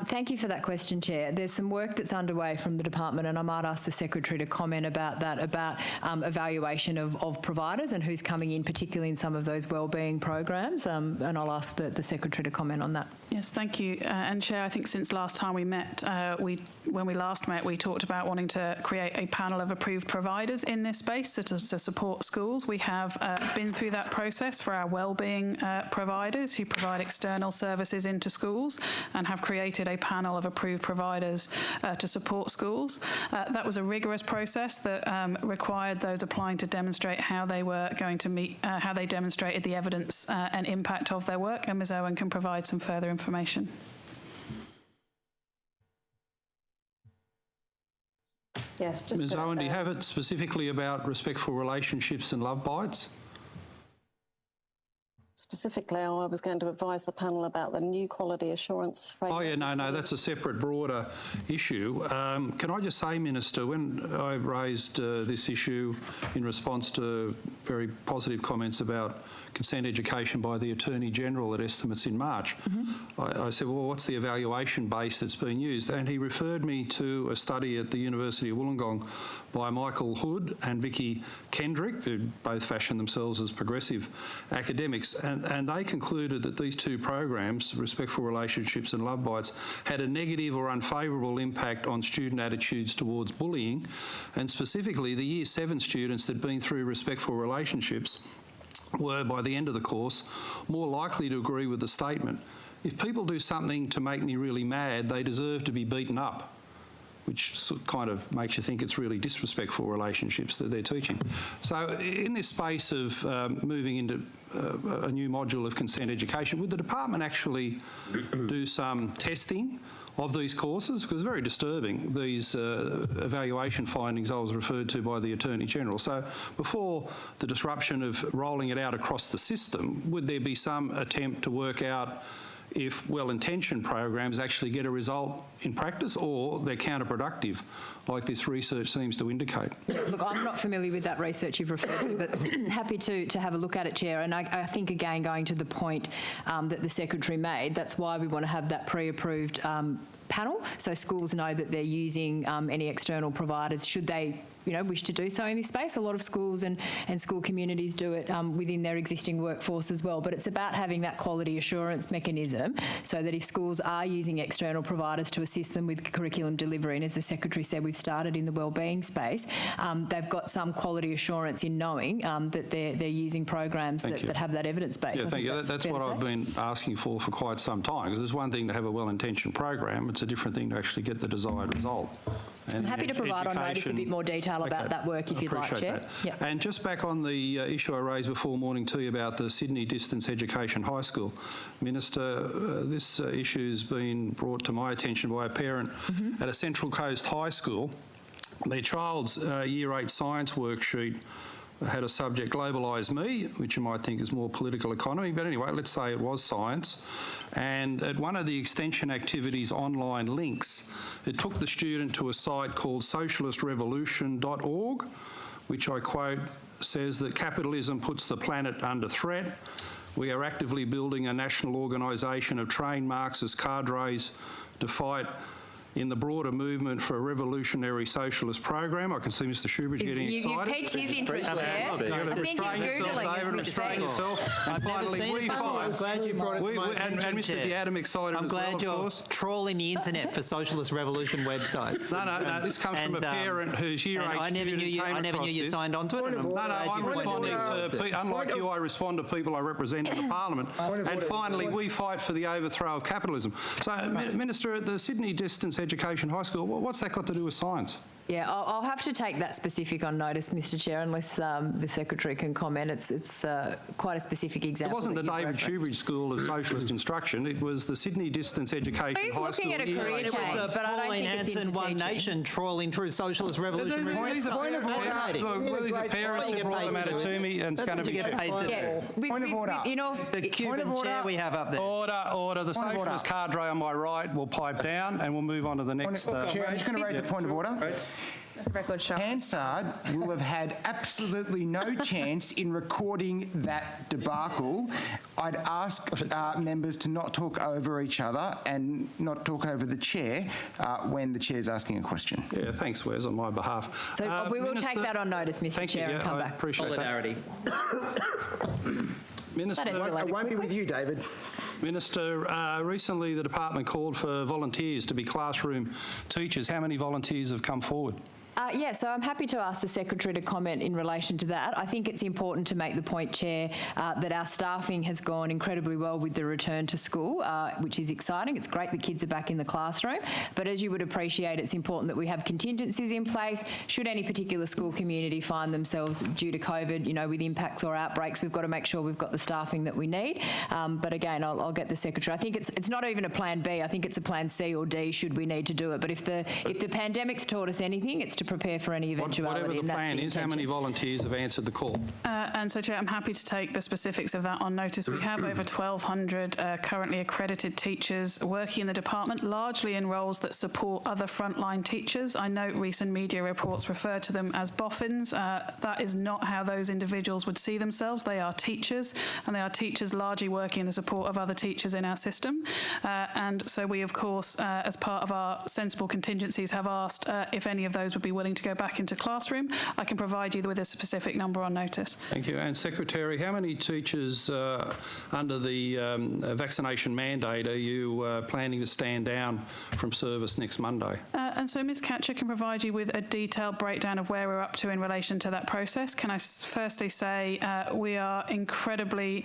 Thank you for that question, Chair. There's some work that's underway from the department, and I might ask the Secretary to comment about that, about evaluation of providers and who's coming in, particularly in some of those wellbeing programs, and I'll ask the Secretary to comment on that. Yes, thank you. And Chair, I think since last time we met, when we last met, we talked about wanting to create a panel of approved providers in this space to support schools. We have been through that process for our wellbeing providers who provide external services into schools, and have created a panel of approved providers to support schools. That was a rigorous process that required those applying to demonstrate how they were going to meet, how they demonstrated the evidence and impact of their work, and Ms. Owen can provide some further information. Yes, just Ms. Owen, do you have it specifically about respectful relationships and love bites? Specifically, I was going to advise the panel about the new quality assurance framework. Oh, yeah, no, that's a separate, broader issue. Can I just say, Minister, when I raised this issue in response to very positive comments about consent education by the Attorney-General at estimates in March, I said, well, what's the evaluation base that's being used? And he referred me to a study at the University of Wollongong by Michael Hood and Vicky Kendrick, who both fashion themselves as progressive academics, and they concluded that these two programs, Respectful Relationships and Love Bites, had a negative or unfavourable impact on student attitudes towards bullying, and specifically the Year 7 students that had been through Respectful Relationships were, by the end of the course, more likely to agree with the statement, if people do something to make me really mad, they deserve to be beaten up, which kind of makes you think it's really disrespectful relationships that they're teaching. So in this space of moving into a new module of consent education, would the department actually do some testing of these courses? Because it's very disturbing, these evaluation findings I was referred to by the Attorney-General. So before the disruption of rolling it out across the system, would there be some attempt to work out if well-intentioned programs actually get a result in practice or they're counterproductive, like this research seems to indicate. Look, I'm not familiar with that research you've referred to, but happy to have a look at it, Chair. And I think, again, going to the point that the Secretary made, that's why we want to have that pre-approved panel, so schools know that they're using any external providers should they wish to do so in this space. A lot of schools and school communities do it within their existing workforce as well, but it's about having that quality assurance mechanism so that if schools are using external providers to assist them with curriculum delivery, and as the Secretary said, we've started in the wellbeing space, they've got some quality assurance in knowing that they're using programs that have that evidence base. Yeah, thank you. That's what I've been asking for quite some time, because there's one thing to have a well-intentioned program, it's a different thing to actually get the desired result. I'm happy to provide on notice a bit more detail about that work if you'd like, Chair. Yep. And just back on the issue I raised before morning tea about the Sydney Distance Education High School, Minister, this issue's been brought to my attention by a parent at a Central Coast high school. Their child's Year 8 science worksheet had a subject, Globalise Me, which you might think is more political economy, but anyway, let's say it was science. And at one of the extension activities online links, it took the student to a site called socialistrevolution.org, which I quote says that capitalism puts the planet under threat. We are actively building a national organisation of trained Marxist cadres to fight in the broader movement for a revolutionary socialist program. I can see Mr Shoebridge getting excited. You've piqued his interest there. I think he's Googling as we speak. And finally, we find... I'm glad you brought it to my attention, and Mr Diadam excited I'm as glad well, of you're course. trawling the internet for Socialist Revolution websites. No, this comes from a parent whose Year 8 student came I never knew you signed on to it. I'm responding to... Unlike you, I respond to people I represent in the Parliament. And finally, we fight for the overthrow of capitalism. So, Minister, at the Sydney Distance Education High School, what's that got to do with science? Yeah, I'll have to take that specific on notice, Mr Chair, unless the Secretary can comment. It's quite a specific example. It wasn't the David Shoebridge School of Socialist Instruction, it was the Sydney Distance Education High School. He's looking at a career change, but I don't think it's into One Nation trawling through Socialist Revolution. These are parents who brought the matter to me, and it's going to be... Point of order. The Cuban chair we have up there. Order. The Socialist cadre on my right will pipe down, and we'll move on to the next... Chair, I'm just going to raise a point of order. Hansard will have had absolutely no chance in recording that debacle. I'd ask members to not talk over each other and not talk over the chair when the chair's asking a question. Yeah, thanks, Wes, on my behalf. So we will take that on notice, Mr Chair, and come back. Appreciate Solidarity. Minister, I won't be with you, David. Minister, recently the department called for volunteers to be classroom teachers. How many volunteers have come forward? Yeah, so I'm happy to ask the Secretary to comment in relation to that. I think it's important to make the point, Chair, that our staffing has gone incredibly well with the return to school, which is exciting. It's great the kids are back in the classroom, but as you would appreciate, it's important that we have contingencies in place. Should any particular school community find themselves due to COVID, with impacts or outbreaks, we've got to make sure we've got the staffing that we need. But again, I'll get the Secretary. I think it's not even a plan B. I think it's a plan C or D should we need to do it. But if the pandemic's taught us anything, it's to prepare for any eventuality. Whatever the plan is, how many volunteers have answered the call? And so, Chair, I'm happy to take the specifics of that on notice. We have over 1,200 currently accredited teachers working in the department, largely in roles that support other frontline teachers. I note recent media reports refer to them as boffins. That is not how those individuals would see themselves. They are teachers, and they are teachers largely working in the support of other teachers in our system. And so we, of course, as part of our sensible contingencies, have asked if any of those would be willing to go back into classroom. I can provide you with a specific number on notice. Thank you. And Secretary, how many teachers under the vaccination mandate are you planning to stand down from service next Monday? And so Ms Catcher can provide you with a detailed breakdown of where we're up to in relation to that process. Can I firstly say we are incredibly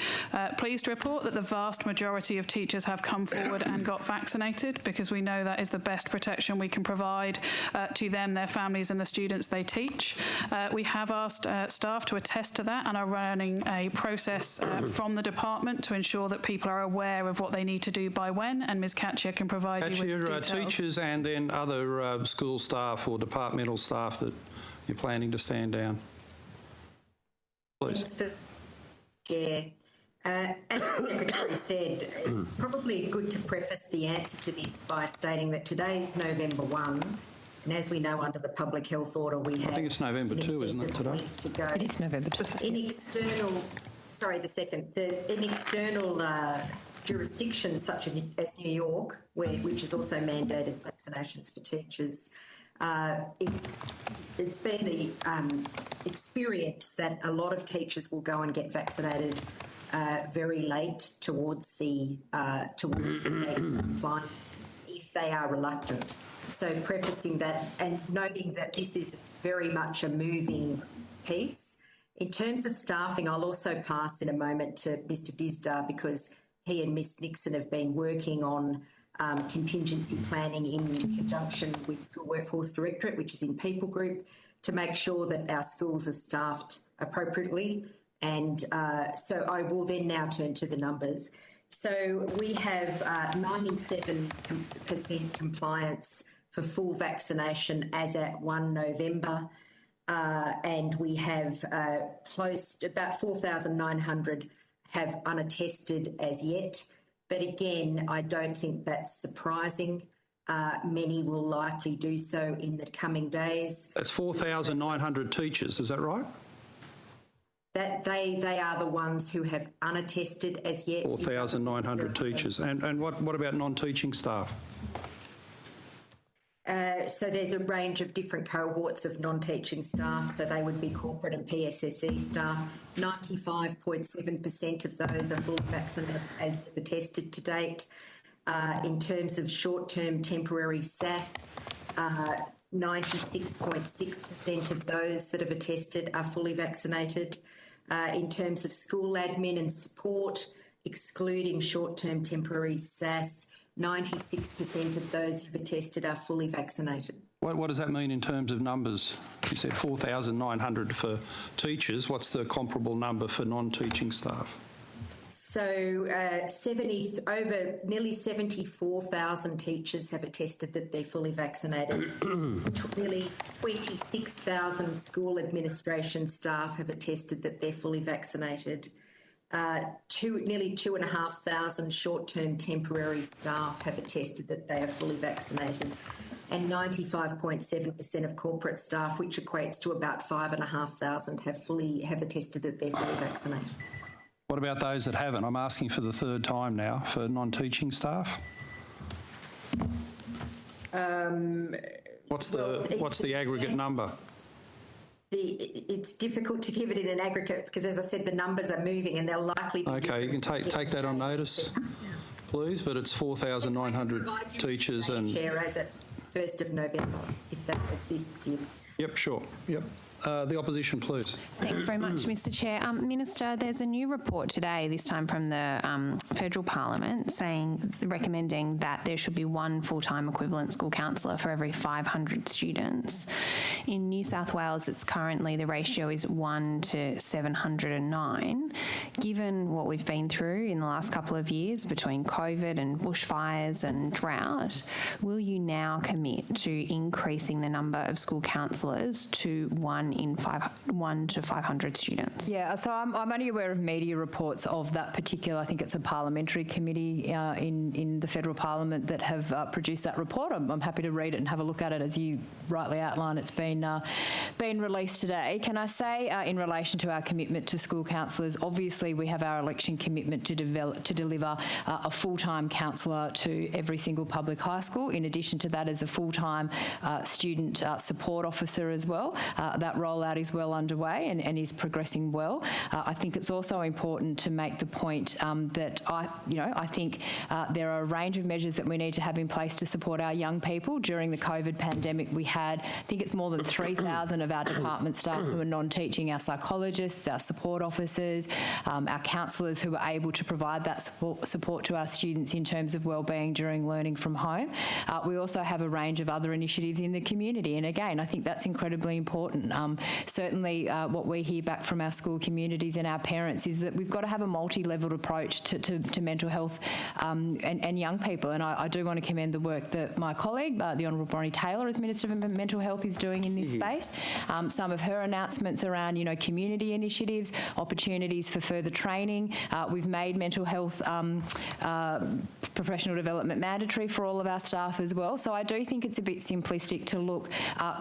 pleased to report that the vast majority of teachers have come forward and got vaccinated, because we know that is the best protection we can provide to them, their families and the students they teach. We have asked staff to attest to that and are running a process from the department to ensure that people are aware of what they need to do by when, and Ms Catcher can provide you with details. Teachers and then other school staff or departmental staff that you're planning to stand down. Please. Yeah. As the Secretary said, it's probably good to preface the answer to this by stating that today's November 1, and as we know under the public health order, we have... I think it's November 2, isn't it, today? To go. It is November 2. In external jurisdictions such as New York, which has also mandated vaccinations for teachers, it's been the experience that a lot of teachers will go and get vaccinated very late towards the date of compliance if they are reluctant. So prefacing that and noting that this is very much a moving piece. In terms of staffing, I'll also pass in a moment to Mr Disdar because he and Ms Nixon have been working on contingency planning in conjunction with School Workforce Directorate, which is in People Group, to make sure that our schools are staffed appropriately. And so I will then now turn to the numbers. So we have 97% compliance for full vaccination as at 1 November. And we have about 4,900 have unattested as yet. But again, I don't think that's surprising. Many will likely do so in the coming days. That's 4,900 teachers, is that right? That they are the ones who have unattested as yet. 4,900 teachers. And what about non-teaching staff? So there's a range of different cohorts of non-teaching staff, so they would be corporate and PSSE staff. 95.7% of those are fully vaccinated as they've attested to date. In terms of short-term temporary SAS, 96.6% of those that have attested are fully vaccinated. In terms of school admin and support, excluding short-term temporary SAS, 96% of those who've attested are fully vaccinated. What does that mean in terms of numbers? You said 4,900 for teachers. What's the comparable number for non-teaching staff? So nearly 74,000 teachers have attested that they're fully vaccinated. Nearly 26,000 school administration staff have attested that they're fully vaccinated. Nearly 2,500 short-term temporary staff have attested that they are fully vaccinated, and 95.7% of corporate staff, which equates to about 5,500, have attested that they're fully vaccinated. What about those that haven't? I'm asking for the third time now for non-teaching staff. What's the aggregate number? It's difficult to give it in an aggregate because, as I said, the numbers are moving and they'll likely be Okay, you can take that on notice, please, but it's 4,900 teachers and... Chair, as at 1st of November, if that assists you. Yep, sure, yep. The opposition, please. Thanks very much, Mr Chair. Minister, there's a new report today, this time from the Federal Parliament, recommending that there should be one full-time equivalent school counsellor for every 500 students. In New South Wales, the ratio is 1 to 709. Given what we've been through in the last couple of years between COVID and bushfires and drought, will you now commit to increasing the number of school counsellors to 1 to 500 students? Yeah, so I'm only aware of media reports of that particular, I think it's a parliamentary committee in the Federal Parliament that have produced that report. I'm happy to read it and have a look at it. As you rightly outline, it's been released today. Can I say, in relation to our commitment to school counsellors, obviously we have our election commitment to deliver a full-time counsellor to every single public high school. In addition to that, as a full-time student support officer as well. That rollout is well underway and is progressing well. I think it's also important to make the point that I think there are a range of measures that we need to have in place to support our young people. During the COVID pandemic, we had, I think it's more than 3,000 of our department staff who are non-teaching, our psychologists, our support officers, our counsellors who were able to provide that support to our students in terms of wellbeing during learning from home. We also have a range of other initiatives in the community, and again, I think that's incredibly important. Certainly what we hear back from our school communities and our parents is that we've got to have a multi-levelled approach to mental health and young people. And I do want to commend the work that my colleague, the Honourable Bronnie Taylor, as Minister for Mental Health, is doing in this space. Some of her announcements around, community initiatives, opportunities for further training. We've made mental health professional development mandatory for all of our staff as well. So I do think it's a bit simplistic to look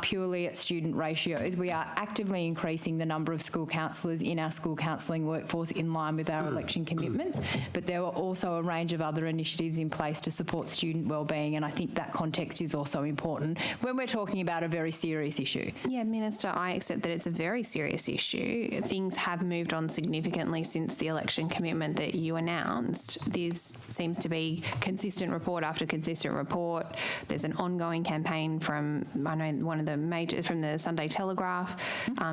purely at student ratios. We are actively increasing the number of school counsellors in our school counselling workforce in line with our election commitments, but there are also a range of other initiatives in place to support student wellbeing, and I think that context is also important when we're talking about a very serious issue. Yeah, Minister, I accept that it's a very serious issue. Things have moved on significantly since the election commitment that you announced. There seems to be consistent report after consistent report. There's an ongoing campaign from, I know, from the Sunday Telegraph,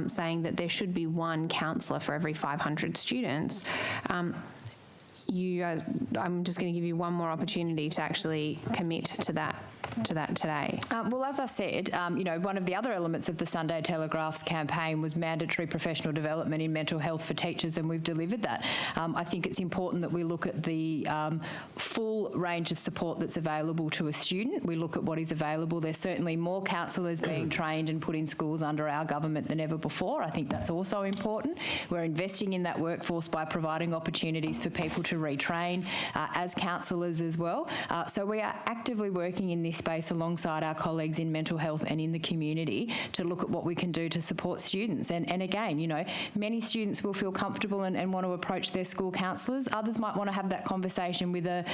saying that there should be one counsellor for every 500 students. I'm just going to give you one more opportunity to actually commit to that today. Well, as I said, one of the other elements of the Sunday Telegraph's campaign was mandatory professional development in mental health for teachers, and we've delivered that. I think it's important that we look at the full range of support that's available to a student. We look at what is available. There's certainly more counsellors being trained and put in schools under our government than ever before. I think that's also important. We're investing in that workforce by providing opportunities for people to retrain as counsellors as well. So we are actively working in this space alongside our colleagues in mental health and in the community to look at what we can do to support students. And again, many students will feel comfortable and want to approach their school counsellors. Others might want to have that conversation with a,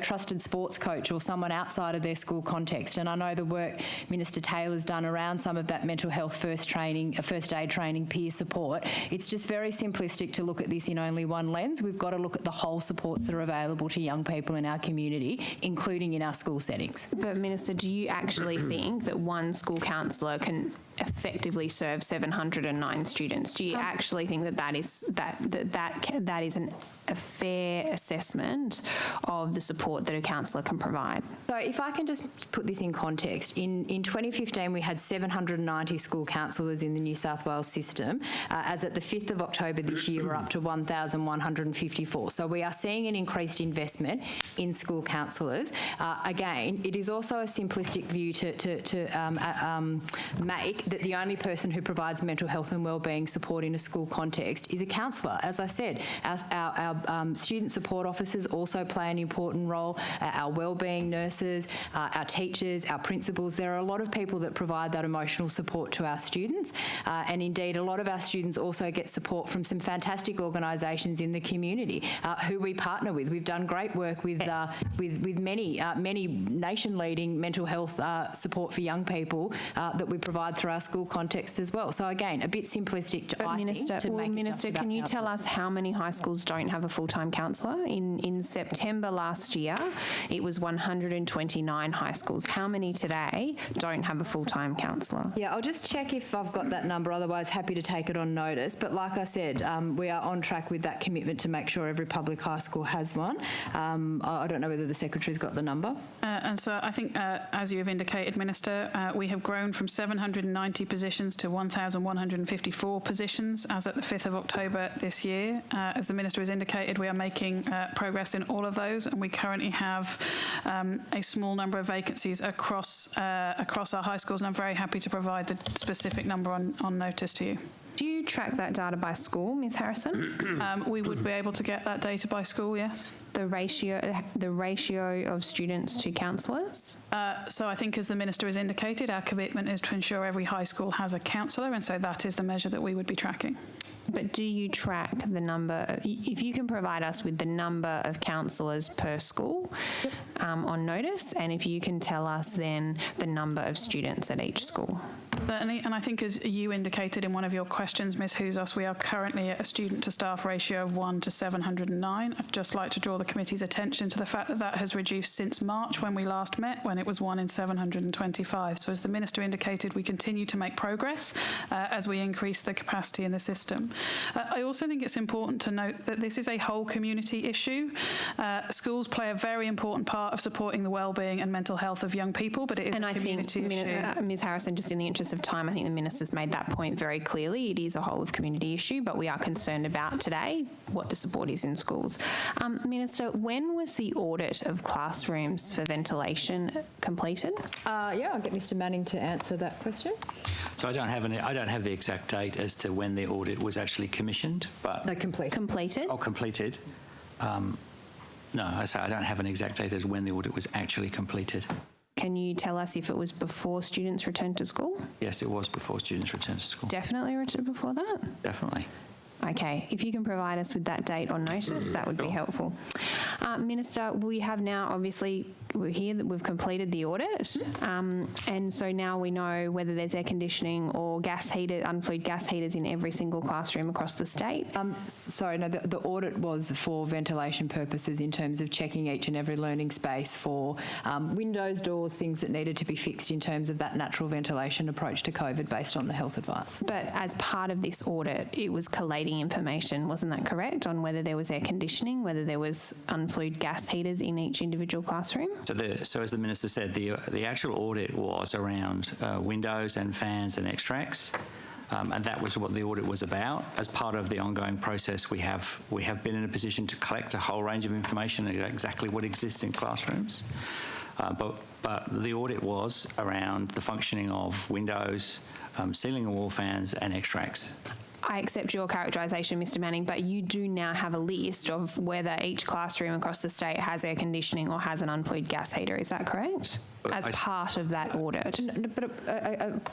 trusted sports coach or someone outside of their school context. And I know the work Minister Taylor's done around some of that mental health first aid training, peer support. It's just very simplistic to look at this in only one lens. We've got to look at the whole supports that are available to young people in our community, including in our school settings. But Minister, do you actually think that one school counsellor can effectively serve 709 students? Do you actually think that is a fair assessment of the support that a counsellor can provide? So if I can just put this in context, in 2015 we had 790 school counsellors in the New South Wales system. As at the 5th of October this year, we're up to 1,154. So we are seeing an increased investment in school counsellors. Again, it is also a simplistic view to make that the only person who provides mental health and wellbeing support in a school context is a counsellor. As I said, our student support officers also play an important role, our wellbeing nurses, our teachers, our principals. There are a lot of people that provide that emotional support to our students, and indeed a lot of our students also get support from some fantastic organisations in the community who we partner with. We've done great work with many nation-leading mental health support for young people that we provide through our school context as well. So again, a bit simplistic to Minister, can you tell us how many high schools don't have a full-time counsellor? In September last year, it was 129 high schools. How many today don't have a full-time counsellor? Yeah, I'll just check if I've got that number. Otherwise, happy to take it on notice. But like I said, we are on track with that commitment to make sure every public high school has one. I don't know whether the Secretary's got the number. And so I think, as you have indicated, Minister, we have grown from 790 positions to 1,154 positions as at the 5th of October this year. As the Minister has indicated, we are making progress in all of those, and we currently have a small number of vacancies across our high schools, and I'm very happy to provide the specific number on notice to you. Do you track that data by school, Ms Harrison? We would be able to get that data by school, yes. The ratio of students to counsellors? So I think, as the Minister has indicated, our commitment is to ensure every high school has a counsellor, and so that is the measure that we would be tracking. But do you track the number, if you can provide us with the number of counsellors per school on notice, and if you can tell us then the number of students at each school? Certainly, and I think, as you indicated in one of your questions, Ms Houzos, we are currently at a student-to-staff ratio of 1 to 709. I'd just like to draw the committee's attention to the fact that that has reduced since March when we last met, when it was 1 in 725. So as the Minister indicated, we continue to make progress as we increase the capacity in the system. I also think it's important to note that this is a whole community issue. Schools play a very important part of supporting the wellbeing and mental health of young people, but it is a community issue. Ms Harrison, just in the interest of time, I think the Minister's made that point very clearly. It is a whole of community issue, but we are concerned about today what the support is in schools. Minister, when was the audit of classrooms for ventilation completed? Yeah, I'll get Mr Manning to answer that question. So I don't have the exact date as to when the audit was actually commissioned, but... No, completed. Completed? Oh, completed. No, I say I don't have an exact date as when the audit was actually completed. Can you tell us if it was before students returned to school? Yes, it was before students returned to school. Definitely before that? Definitely. Okay, if you can provide us with that date on notice, that would be helpful. Minister, we have now, obviously, we're here that we've completed the audit, and so now we know whether there's air conditioning or unflued gas heaters in every single classroom across the state. Sorry, no, the audit was for ventilation purposes in terms of checking each and every learning space for windows, doors, things that needed to be fixed in terms of that natural ventilation approach to COVID based on the health advice. But as part of this audit, it was collating information, wasn't that correct, on whether there was air conditioning, whether there was unflued gas heaters in each individual classroom? So as the Minister said, the actual audit was around windows and fans and extracts, and that was what the audit was about. As part of the ongoing process, we have been in a position to collect a whole range of information about exactly what exists in classrooms. But the audit was around the functioning of windows, ceiling and wall fans and extracts. I accept your characterisation, Mr Manning, but you do now have a list of whether each classroom across the state has air conditioning or has an unflued gas heater. Is that correct? As part of that audit.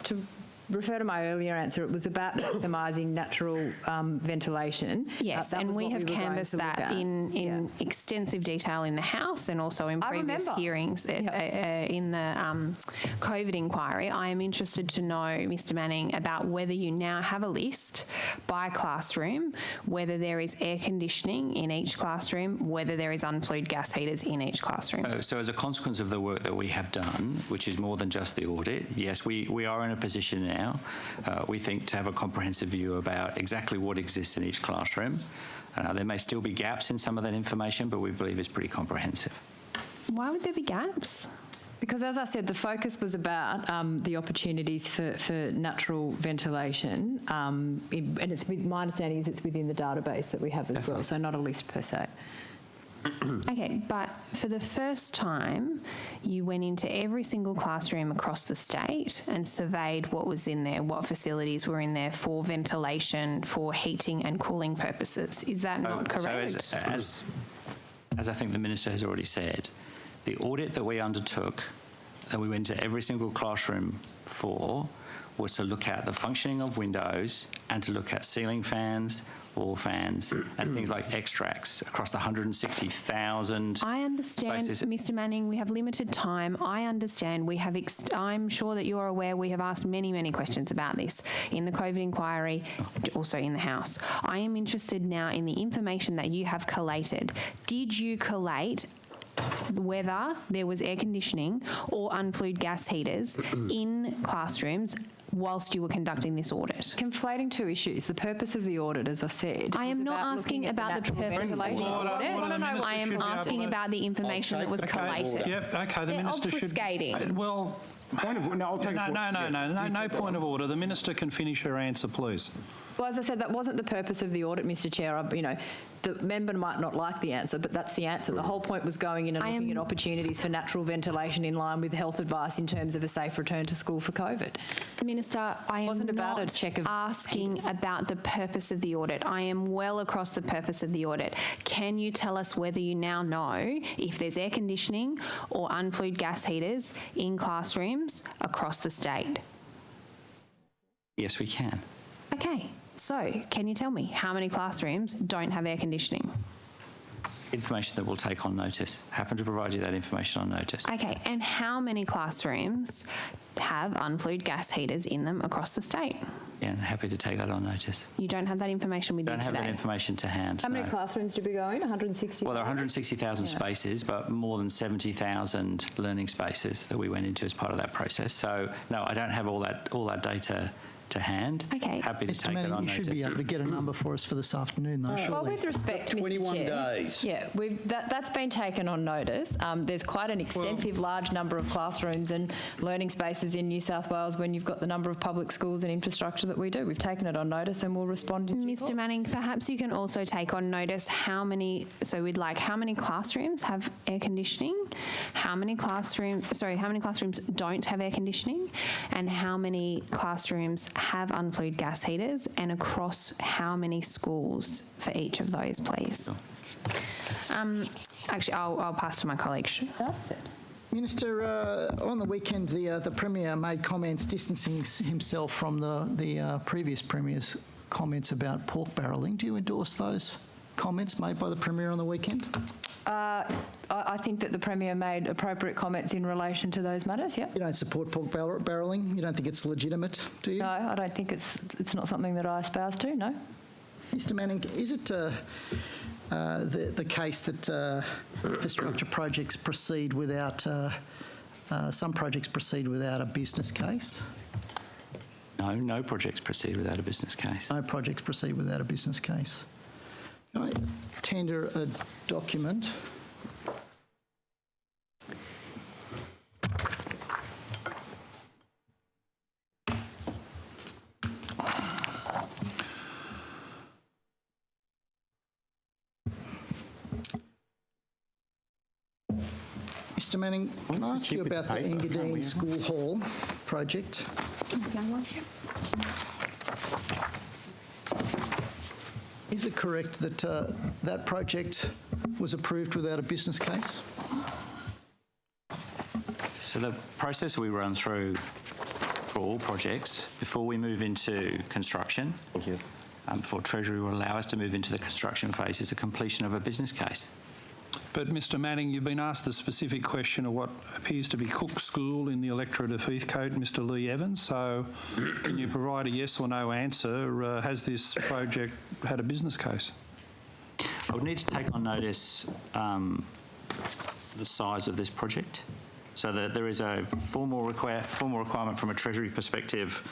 To refer to my earlier answer, it was about maximising natural ventilation. Yes, and we have canvassed that in extensive detail in the House and also in previous hearings in the COVID inquiry. I am interested to know, Mr Manning, about whether you now have a list by classroom, whether there is air conditioning in each classroom, whether there is unflued gas heaters in each classroom. So as a consequence of the work that we have done, which is more than just the audit, yes, we are in a position now, we think, to have a comprehensive view about exactly what exists in each classroom. There may still be gaps in some of that information, but we believe it's pretty comprehensive. Why would there be gaps? Because, as I said, the focus was about the opportunities for natural ventilation, and it's my understanding is it's within the database that we have as well, so not a list per se. Okay, but for the first time, you went into every single classroom across the state and surveyed what was in there, what facilities were in there for ventilation, for heating and cooling purposes. Is that not correct? So as I think the Minister has already said, the audit that we undertook, that we went to every single classroom for, was to look at the functioning of windows and to look at ceiling fans, wall fans and things like extracts across the 160,000 I understand, spaces. Mr Manning, we have limited time. I understand we have, I'm sure that you're aware we have asked many questions about this in the COVID inquiry, also in the House. I am interested now in the information that you have collated. Did you collate whether there was air conditioning or unflued gas heaters in classrooms whilst you were conducting this audit? Conflating two issues. The purpose of the audit, as I said, I am not asking about the purpose of the audit. I am asking about the information that was collated. Yep, okay, the Minister should... Obfuscating. Well... No point of order. The Minister can finish her answer, please. Well, as I said, that wasn't the purpose of the audit, Mr Chair. The member might not like the answer, but that's the answer. The whole point was going in and looking at opportunities for natural ventilation in line with health advice in terms of a safe return to school for COVID. Minister, I am not asking about the purpose of the audit. I am well across the purpose of the audit. Can you tell us whether you now know if there's air conditioning or unflued gas heaters in classrooms across the state? Yes, we can. Okay. So, can you tell me how many classrooms don't have air conditioning? information that we'll take on notice. Happen to provide you that information on notice. Okay, and how many classrooms have unflued gas heaters in them across the state? Yeah, and happy to take that on notice. You don't have that information with you today? Don't have that information to hand. How many no. classrooms did we go in? 160? Well, there are 160,000 spaces, but more than 70,000 learning spaces that we went into as part of that process. So, no, I don't have all that data to hand. Okay. Happy to Mr. take it Manning, on you notice. should be able to get a number for us for this afternoon, though, surely. Well, with respect, Mr. 21 Chair, days. Yeah, that's been taken on notice. There's quite an extensive, large number of classrooms and learning spaces in New South Wales when you've got the number of public schools and infrastructure that we do. We've taken it on notice and we'll respond in due course. Mr. Manning, perhaps you can also take on notice how many classrooms have air conditioning, how many classrooms don't have air conditioning, and how many classrooms have unflued gas heaters, and across how many schools for each of those, please. Actually, I'll pass to my colleague. That's it. Minister, on the weekend, the Premier made comments distancing himself from the previous Premier's comments about pork barrelling. Do you endorse those comments made by the Premier on the weekend? I think that the Premier made appropriate comments in relation to those matters, yeah. You don't support pork barrelling? You don't think it's legitimate, do you? No, I don't think it's not something that I espouse to, no. Mr. Manning, is it the case that infrastructure projects proceed without, some projects proceed without a business case? No projects proceed without a business case. No projects proceed without a business case. Can I tender a document? Mr. Manning, can I ask you about the Engadine School Hall project? Is it correct that that project was approved without a business case? So the process we run through for all projects, before we move into construction, before Treasury will allow us to move into the construction phase, is the completion of a business case. But, Mr Manning, you've been asked the specific question of what appears to be Cook School in the electorate of Heathcote, Mr Lee Evans. So can you provide a yes or no answer? Has this project had a business case? I would need to take on notice the size of this project, so that there is a formal requirement from a Treasury perspective.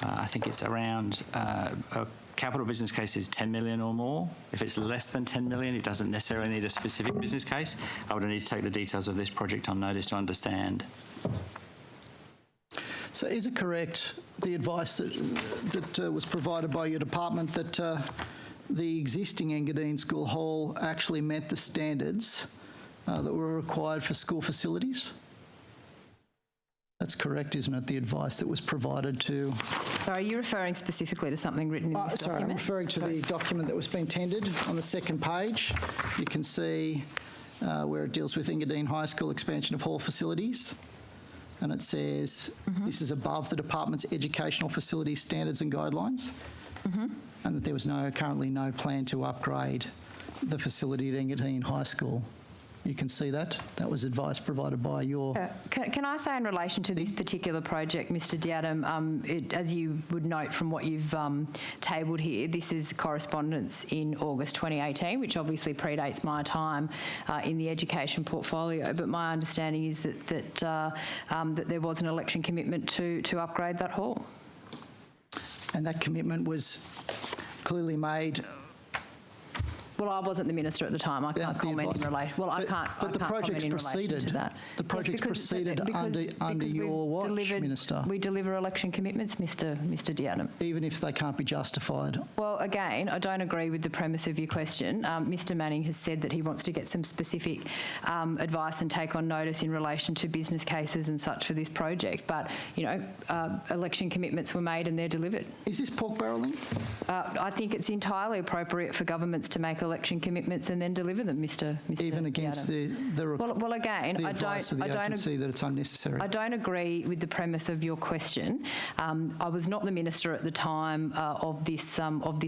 I think it's around a capital business case is 10 million or more. If it's less than 10 million, it doesn't necessarily need a specific business case. I would need to take the details of this project on notice to understand. So is it correct, the advice that was provided by your department, that the existing Engadine School Hall actually met the standards that were required for school facilities? That's correct, isn't it, the advice that was provided to... Sorry, are you referring specifically to something written in this sorry, document? I'm referring to the document that was being tendered on the second page. You can see where it deals with Engadine High School expansion of hall facilities. And it says this is above the department's educational facilities standards and guidelines, and that there was currently no plan to upgrade the facility at Engadine High School. You can see that. That was advice provided by your... Can I say in relation to this particular project, Mr Diadam, as you would note from what you've tabled here, this is correspondence in August 2018, which obviously predates my time in the education portfolio, but my understanding is that there was an election commitment to upgrade that hall. And that commitment was clearly made... Well, I wasn't the minister at the time. I can't comment in relation. Well, I can't. But the project's proceeded. The project's proceeded under your watch, Minister. We deliver election commitments, Mr Diadam. Even if they can't be justified. Well, again, I don't agree with the premise of your question. Mr Manning has said that he wants to get some specific advice and take on notice in relation to business cases and such for this project. But election commitments were made and they're delivered. Is this pork barrelling? I think it's entirely appropriate for governments to make election commitments and then deliver them, Mr. Even against well, again, the advice of the agency that it's unnecessary. I don't agree with the premise of your question. I was not the minister at the time of this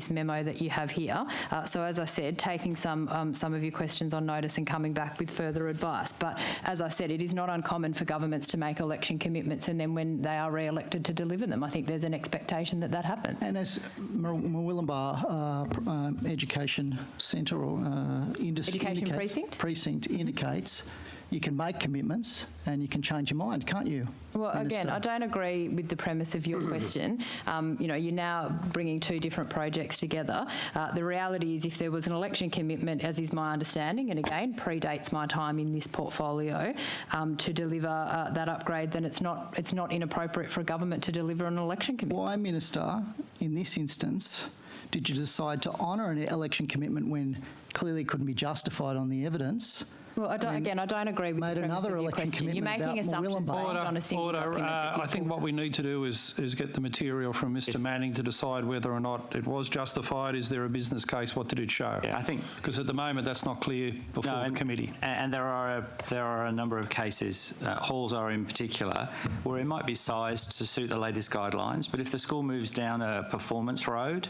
memo that you have here. So as I said, taking some of your questions on notice and coming back with further advice. But as I said, it is not uncommon for governments to make election commitments and then when they are re-elected to deliver them. I think there's an expectation that that happens. And as Murwillumbah Education Centre or Education Precinct indicates, you can make commitments and you can change your mind, can't you? Well, again, I don't agree with the premise of your question. You're now bringing two different projects together. The reality is if there was an election commitment, as is my understanding, and again, predates my time in this portfolio, to deliver that upgrade, then it's not inappropriate for a government to deliver an election commitment. Why, Minister, in this instance, did you decide to honour an election commitment when clearly couldn't be justified on the evidence? Well, I don't agree with the premise of your question. You're making assumptions based on a single document. I think what we need to do is get the material from Mr. Manning to decide whether or not it was justified. Is there a business case? What did it show? Yeah, I think because at the moment that's not clear before the committee. And there are a number of cases, halls are in particular, where it might be sized to suit the latest guidelines. But if the school moves down a performance road,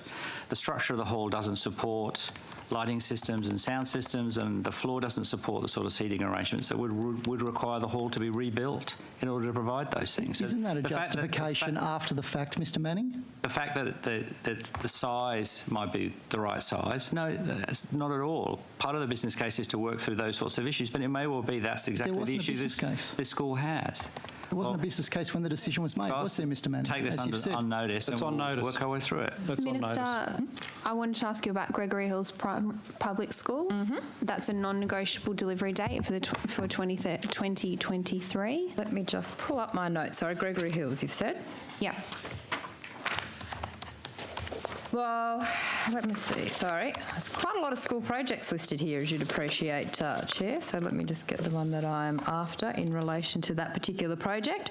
the structure of the hall doesn't support lighting systems and sound systems, and the floor doesn't support the sort of seating arrangements that would require the hall to be rebuilt in order to provide those things. Isn't that a justification after the fact, Mr. Manning? The fact that the size might be the right size, no, that's not at all. Part of the business case is to work through those sorts of issues, but it may well be that's exactly the issue this school has. There wasn't a business case when the decision was made, was there, Mr. Manning? Take this on notice and we'll work our way through it. Minister, I wanted to ask you about Gregory Hills Public School. That's a non-negotiable delivery date for 2023. Let me just pull up my notes. Sorry, Gregory Hills, you've said? Yeah. Well, let me see. Sorry. There's quite a lot of school projects listed here, as you'd appreciate, Chair. So let me just get the one that I'm after in relation to that particular project.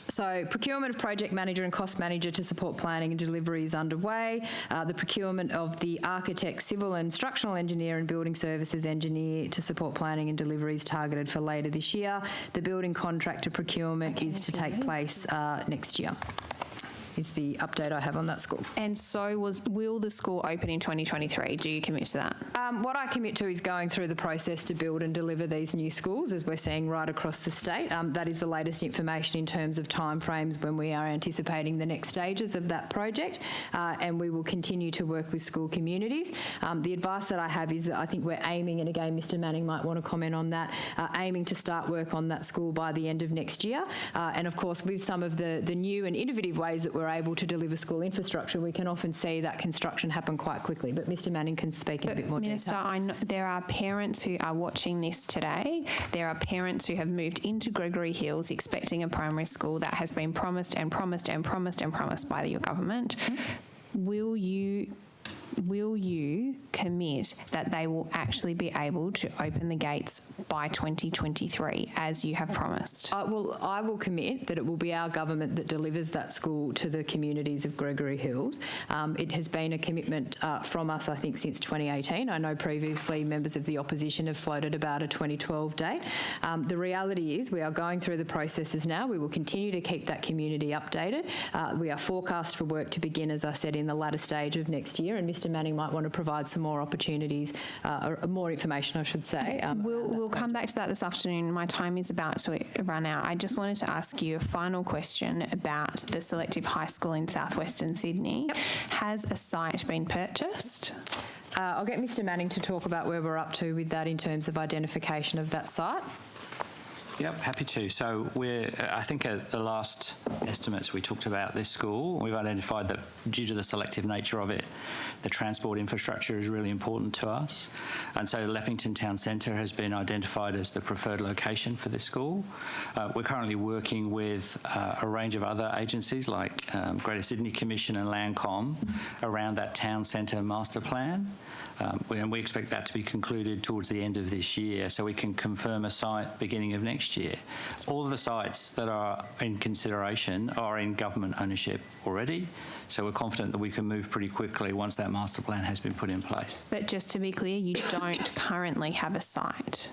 So procurement of project manager and cost manager to support planning and delivery is underway. The procurement of the architect, civil and structural engineer and building services engineer to support planning and delivery is targeted for later this year. The building contractor procurement is to take place next year. Is the update I have on that school. And so will the school open in 2023? Do you commit to that? What I commit to is going through the process to build and deliver these new schools, as we're seeing right across the state. That is the latest information in terms of timeframes when we are anticipating the next stages of that project, and we will continue to work with school communities. The advice that I have is that I think we're aiming, and again Mr Manning might want to comment on that, aiming to start work on that school by the end of next year. And of course with some of the new and innovative ways that we're able to deliver school infrastructure, we can often see that construction happen quite quickly. But Mr Manning can speak in a bit more Minister, detail. I know there are parents who are watching this today. There are parents who have moved into Gregory Hills expecting a primary school that has been promised and promised and promised and promised by your government. Will you commit that they will actually be able to open the gates by 2023, as you have promised? I will commit that it will be our government that delivers that school to the communities of Gregory Hills. It has been a commitment from us, I think, since 2018. I know previously members of the opposition have floated about a 2012 date. The reality is we are going through the processes now. We will continue to keep that community updated. We are forecast for work to begin, as I said, in the latter stage of next year, and Mr Manning might want to provide some more opportunities, or more information, I should say. We'll come back to that this afternoon. My time is about to run out. I just wanted to ask you a final question about the selective high school in southwestern Sydney. Yep. Has a site been purchased? I'll get Mr Manning to talk about where we're up to with that in terms of identification of that site. Yep, happy to. So I think at the last estimates we talked about this school, we've identified that due to the selective nature of it, the transport infrastructure is really important to us. And so Leppington Town Centre has been identified as the preferred location for this school. We're currently working with a range of other agencies like Greater Sydney Commission and Landcom around that town centre master plan. And we expect that to be concluded towards the end of this year, so we can confirm a site beginning of next year. All of the sites that are in consideration are in government ownership already, so we're confident that we can move pretty quickly once that master plan has been put in place. But just to be clear, you don't currently have a site.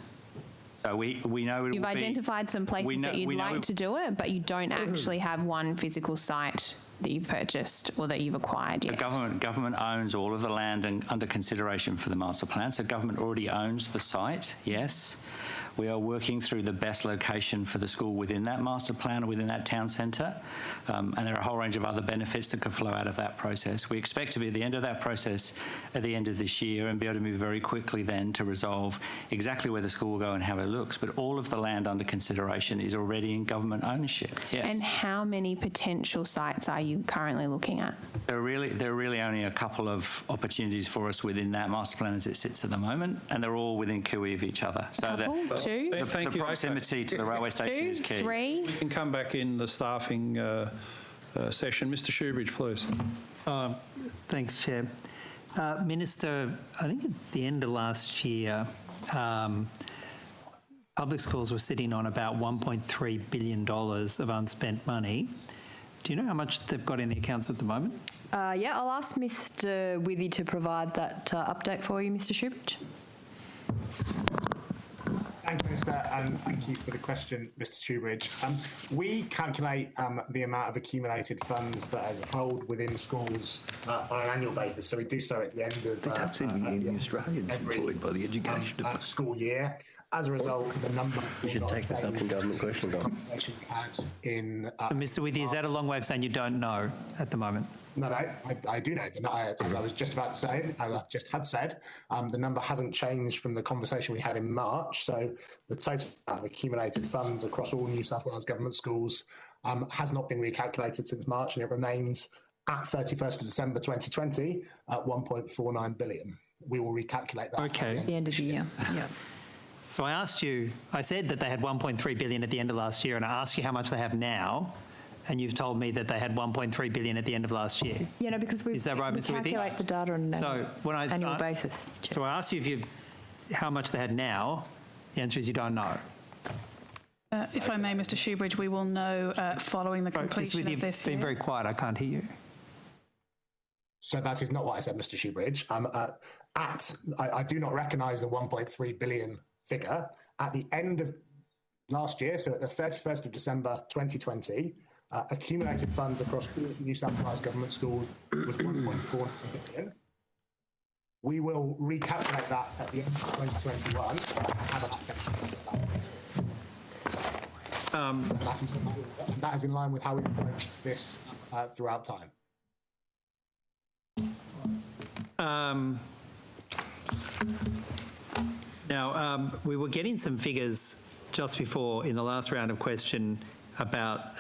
So we know You've identified some places that you'd like to do it, but you don't actually have one physical site that you've purchased or that you've acquired yet. The government owns all of the land under consideration for the master plan, so government already owns the site, yes. We are working through the best location for the school within that master plan or within that town centre, and there are a whole range of other benefits that could flow out of that process. We expect to be at the end of that process at the end of this year and be able to move very quickly then to resolve exactly where the school will go and how it looks, but all of the land under consideration is already in government ownership, yes. And how many potential sites are you currently looking at? There are really only a couple of opportunities for us within that master plan as it sits at the moment, and they're all within cooey of each other. So Two? The proximity to the railway station is key. 3? We can come back in the staffing session. Mr Shoebridge, please. Thanks, Chair. Minister, I think at the end of last year, public schools were sitting on about $1.3 billion of unspent money. Do you know how much they've got in the accounts at the moment? Yeah, I'll ask Mr Withy to provide that update for you, Mr Shoebridge. Thank you, Minister, and thank you for the question, Mr Shoebridge. We calculate the amount of accumulated funds that is held within schools on an annual basis, so we do so at the end of that seem to be any Australians employed by the education department. School year. As a result, the number... We should take this up in government question time. Mr Withy, is that a long way of saying you don't know at the moment? No, I do know. As I was just about to say, as I just had said, the number hasn't changed from the conversation we had in March. So the total accumulated funds across all New South Wales government schools has not been recalculated since March, and it remains at 31st of December 2020 at 1.49 billion. We will recalculate that. Okay. At the end of the year, yeah. So I said that they had 1.3 billion at the end of last year, and I asked you how much they have now, and you've told me that they had 1.3 billion at the end of last year. Yeah, no, because we calculate the data on an annual basis. So I asked you how much they had now. The answer is you don't know. If I may, Mr Shoebridge, we will know following the completion of this year. You've been very quiet. I can't hear you. So that is not what I said, Mr Shoebridge. I do not recognise the 1.3 billion figure. At the end of last year, so at the 31st of December 2020, accumulated funds across all New South Wales government schools was 1.4 billion. We will recalculate that at the end of 2021 and have that is in line with how we've approached this throughout time. Now, we were getting some figures just before in the last round of question about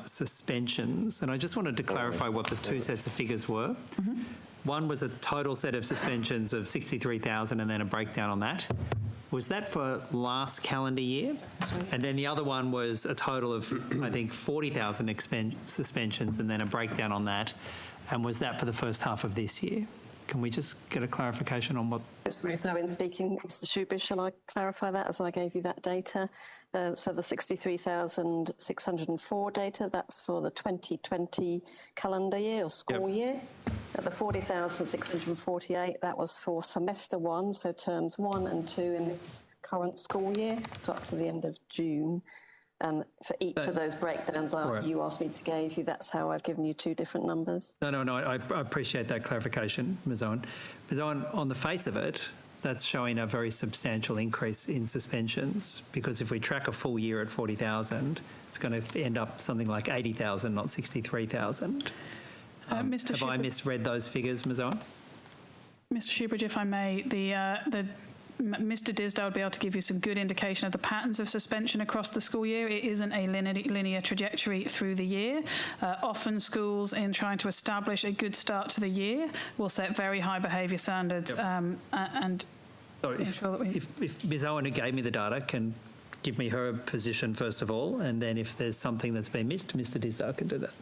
suspensions, and I just wanted to clarify what the two sets of figures were. Mm-hmm. One was a total set of suspensions of 63,000 and then a breakdown on that. Was that for last calendar year? And then the other one was a total of, I think, 40,000 suspensions and then a breakdown on that. And was that for the first half of this year? Can we just get a clarification on what... It's Ruth Owen speaking. Mr Shoebridge, shall I clarify that as I gave you that data? So the 63,604 data, that's for the 2020 calendar year or school year. The 40,648, that was for semester 1, so terms 1 and 2 in this current school year, so up to the end of June. And for each of those breakdowns you asked me to give you, that's how I've given you two different numbers. No, I appreciate that clarification, Ms Owen. Ms Owen, on the face of it, that's showing a very substantial increase in suspensions, because if we track a full year at 40,000, it's going to end up something like 80,000, not 63,000. Have I misread those figures, Ms Owen? Mr Shoebridge, if I may, Mr Disdale would be able to give you some good indication of the patterns of suspension across the school year. It isn't a linear trajectory through the year. Often schools, in trying to establish a good start to the year, will set very high behaviour standards and ensure that we... If Ms Owen, who gave me the data, can give me her position first of all, and then if there's something that's been missed, Mr Disdale can do that.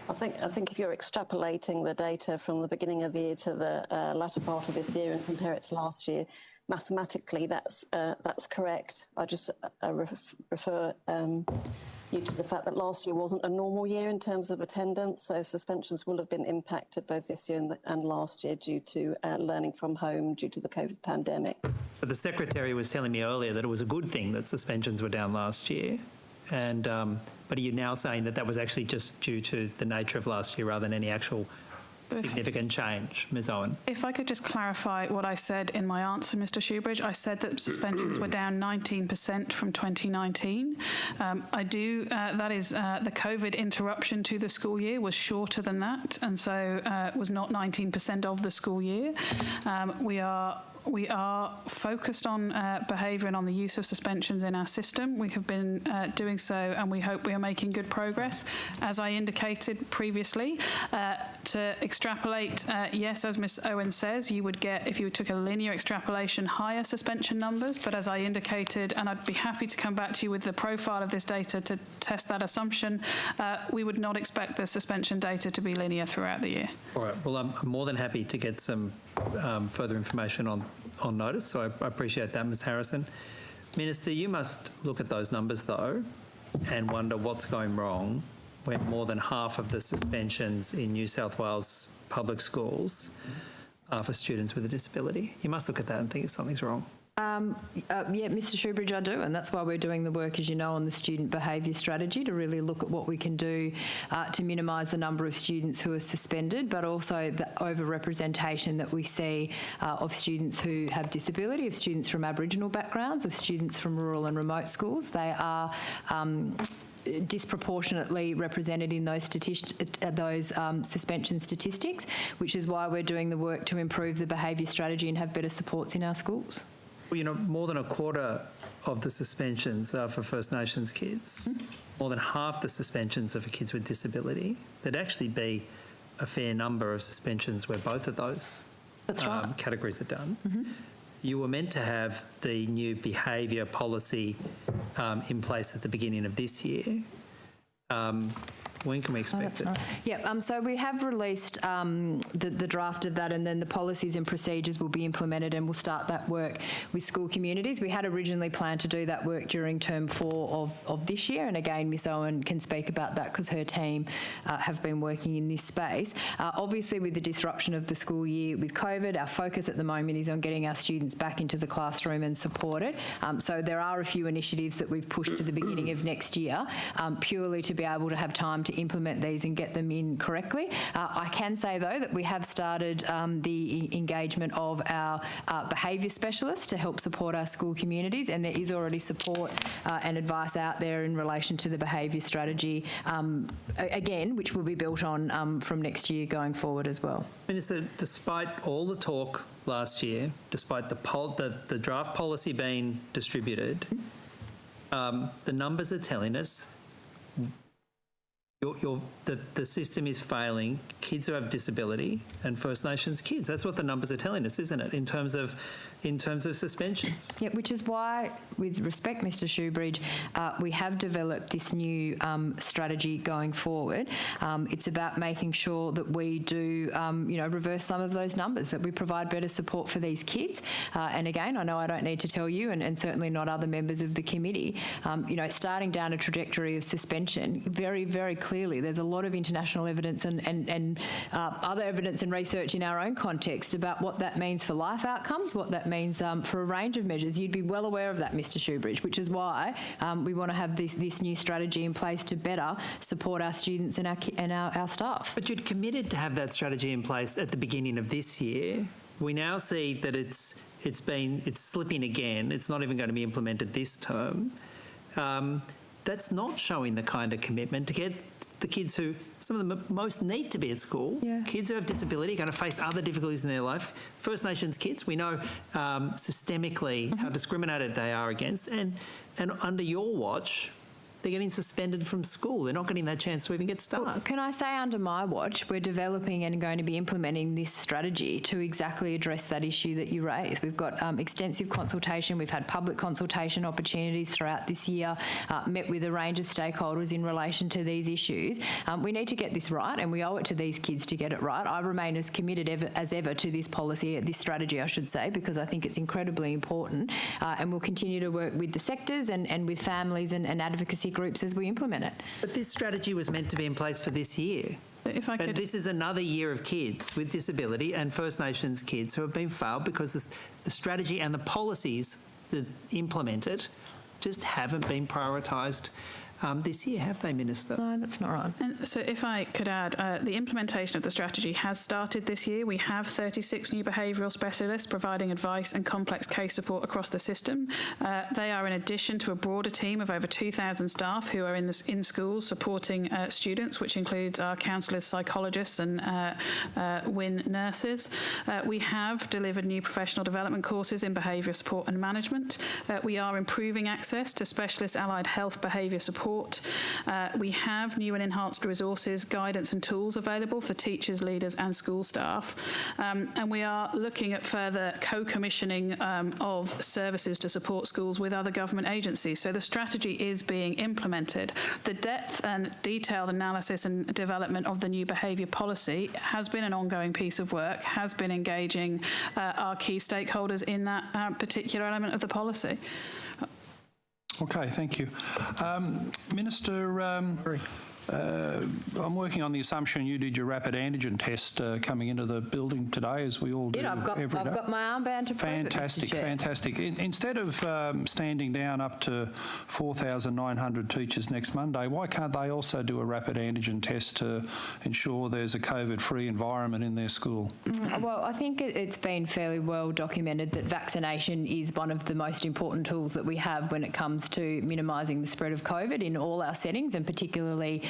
I think if you're extrapolating the data from the beginning of the year to the latter part of this year and compare it to last year, mathematically that's correct. I just refer you to the fact that last year wasn't a normal year in terms of attendance, so suspensions will have been impacted both this year and last year due to learning from home due to the COVID pandemic. But the Secretary was telling me earlier that it was a good thing that suspensions were down last year. And but are you now saying that that was actually just due to the nature of last year rather than any actual significant change? Ms Owen. If I could just clarify what I said in my answer, Mr Shoebridge, I said that suspensions were down 19% from 2019. That is the COVID interruption to the school year was shorter than that, and so was not 19% of the school year. We are focused on behaviour and on the use of suspensions in our system. We have been doing so, and we hope we are making good progress. As I indicated previously, to extrapolate, yes, as Ms Owen says, you would get, if you took a linear extrapolation, higher suspension numbers. But as I indicated, and I'd be happy to come back to you with the profile of this data to test that assumption, we would not expect the suspension data to be linear throughout the year. All right. Well, I'm more than happy to get some further information on notice, so I appreciate that, Ms Harrison. Minister, you must look at those numbers, though, and wonder what's going wrong when more than half of the suspensions in New South Wales public schools are for students with a disability. You must look at that and think something's wrong. Yeah, Mr Shoebridge, I do, and that's why we're doing the work, as you know, on the student behaviour strategy to really look at what we can do to minimise the number of students who are suspended, but also the over-representation that we see of students who have disability, of students from Aboriginal backgrounds, of students from rural and remote schools. They are disproportionately represented in those suspension statistics, which is why we're doing the work to improve the behaviour strategy and have better supports in our schools. Well, you know, more than a quarter of the suspensions are for First Nations kids. More than half the suspensions are for kids with disability. There'd actually be a fair number of suspensions where both of those categories are done. You were meant to have the new behaviour policy in place at the beginning of this year. When can we expect it? Yeah, so we have released the draft of that, and then the policies and procedures will be implemented, and we'll start that work with school communities. We had originally planned to do that work during term 4 of this year, and again, Miss Owen can speak about that because her team have been working in this space. Obviously, with the disruption of the school year with COVID, our focus at the moment is on getting our students back into the classroom and supported. So there are a few initiatives that we've pushed to the beginning of next year, purely to be able to have time to implement these and get them in correctly. I can say, though, that we have started the engagement of our behaviour specialists to help support our school communities, and there is already support and advice out there in relation to the behaviour strategy, again, which will be built on from next year going forward as well. Minister, despite all the talk last year, despite the draft policy being distributed, the numbers are telling us the system is failing kids who have disability and First Nations kids. That's what the numbers are telling us, isn't it, in terms of suspensions? Yeah, which is why, with respect, Mr Shoebridge, we have developed this new strategy going forward. It's about making sure that we do, reverse some of those numbers, that we provide better support for these kids. And again, I know I don't need to tell you, and certainly not other members of the committee, starting down a trajectory of suspension, very, very clearly, there's a lot of international evidence and other evidence and research in our own context about what that means for life outcomes, what that means for a range of measures. You'd be well aware of that, Mr Shoebridge, which is why we want to have this new strategy in place to better support our students and our staff. But you'd committed to have that strategy in place at the beginning of this year. We now see that it's slipping again. It's not even going to be implemented this term. That's not showing the kind of commitment to get the kids who, some of them most need to be at school. Yeah. Kids who have disability are going to face other difficulties in their life. First Nations kids, we know systemically how discriminated they are against. And under your watch, they're getting suspended from school. They're not getting that chance to even get started. Well, can I say under my watch, we're developing and going to be implementing this strategy to exactly address that issue that you raised. We've got extensive consultation. We've had public consultation opportunities throughout this year, met with a range of stakeholders in relation to these issues. We need to get this right, and we owe it to these kids to get it right. I remain as committed as ever to this policy, this strategy, I should say, because I think it's incredibly important, and we'll continue to work with the sectors and with families and advocacy groups as we implement it. But this strategy was meant to be in place for this year. If I could... And this is another year of kids with disability and First Nations kids who have been failed because the strategy and the policies that implement it just haven't been prioritised this year, have they, Minister? No, that's not right. And so if I could add, the implementation of the strategy has started this year. We have 36 new behavioural specialists providing advice and complex case support across the system. They are in addition to a broader team of over 2,000 staff who are in schools supporting students, which includes our counsellors, psychologists and WIN nurses. We have delivered new professional development courses in behaviour support and management. We are improving access to specialist allied health behaviour support. We have new and enhanced resources, guidance and tools available for teachers, leaders and school staff. And we are looking at further co-commissioning of services to support schools with other government agencies. So the strategy is being implemented. The depth and detailed analysis and development of the new behaviour policy has been an ongoing piece of work, has been engaging our key stakeholders in that particular element of the policy. Okay, thank you. Minister, I'm working on the assumption you did your rapid antigen test coming into the building today, as we all do I've got my armband to prove it, Mr. Chair. Fantastic. Instead of standing down up to 4,900 teachers next Monday, why can't they also do a rapid antigen test to ensure there's a COVID-free environment in their school? Well, I think it's been fairly well documented that vaccination is one of the most important tools that we have when it comes to minimising the spread of COVID in all our settings, and particularly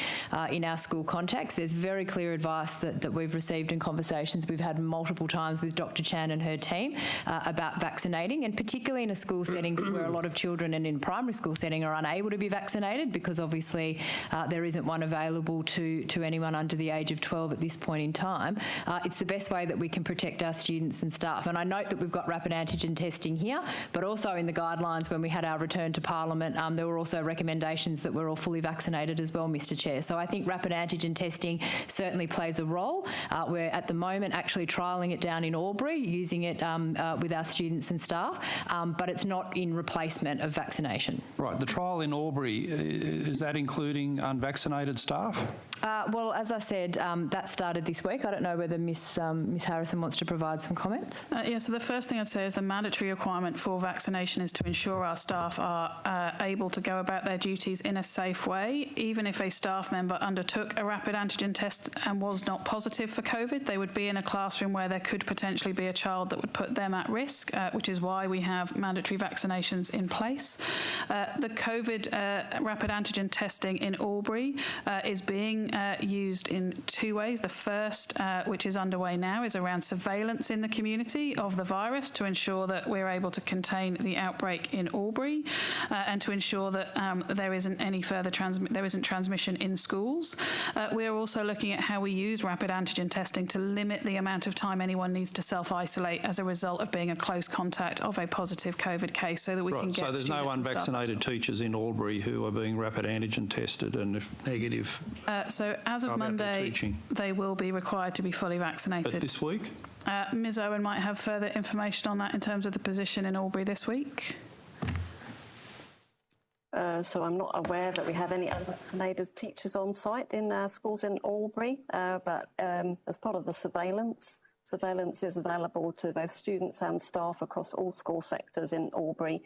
in our school context. There's very clear advice that we've received in conversations we've had multiple times with Dr. Chan and her team about vaccinating, and particularly in a school setting where a lot of children and in primary school setting are unable to be vaccinated because obviously there isn't one available to anyone under the age of 12 at this point in time. It's the best way that we can protect our students and staff. And I note that we've got rapid antigen testing here, but also in the guidelines when we had our return to Parliament, there were also recommendations that we're all fully vaccinated as well, Mr. Chair. So I think rapid antigen testing certainly plays a role. We're at the moment actually trialling it down in Albury, using it with our students and staff, but it's not in replacement of vaccination. Right, the trial in Albury, is that including unvaccinated staff? Well, as I said, that started this week. I don't know whether Miss Harrison wants to provide some comments. Yeah, so the first thing I'd say is the mandatory requirement for vaccination is to ensure our staff are able to go about their duties in a safe way. Even if a staff member undertook a rapid antigen test and was not positive for COVID, they would be in a classroom where there could potentially be a child that would put them at risk, which is why we have mandatory vaccinations in place. The COVID rapid antigen testing in Albury is being used in two ways. The first, which is underway now, is around surveillance in the community of the virus to ensure that we're able to contain the outbreak in Albury and to ensure that there isn't any further transmission in schools. We're also looking at how we use rapid antigen testing to limit the amount of time anyone needs to self-isolate as a result of being a close contact of a positive COVID case, so that we can get so there's no unvaccinated teachers in Albury who are being rapid antigen tested, and if negative... So as of Monday, they will be required to be fully vaccinated. But this week? Ms Owen might have further information on that in terms of the position in Albury this week. So I'm not aware that we have any unvaccinated teachers on site in our schools in Albury, but as part of the surveillance is available to both students and staff across all school sectors in Albury.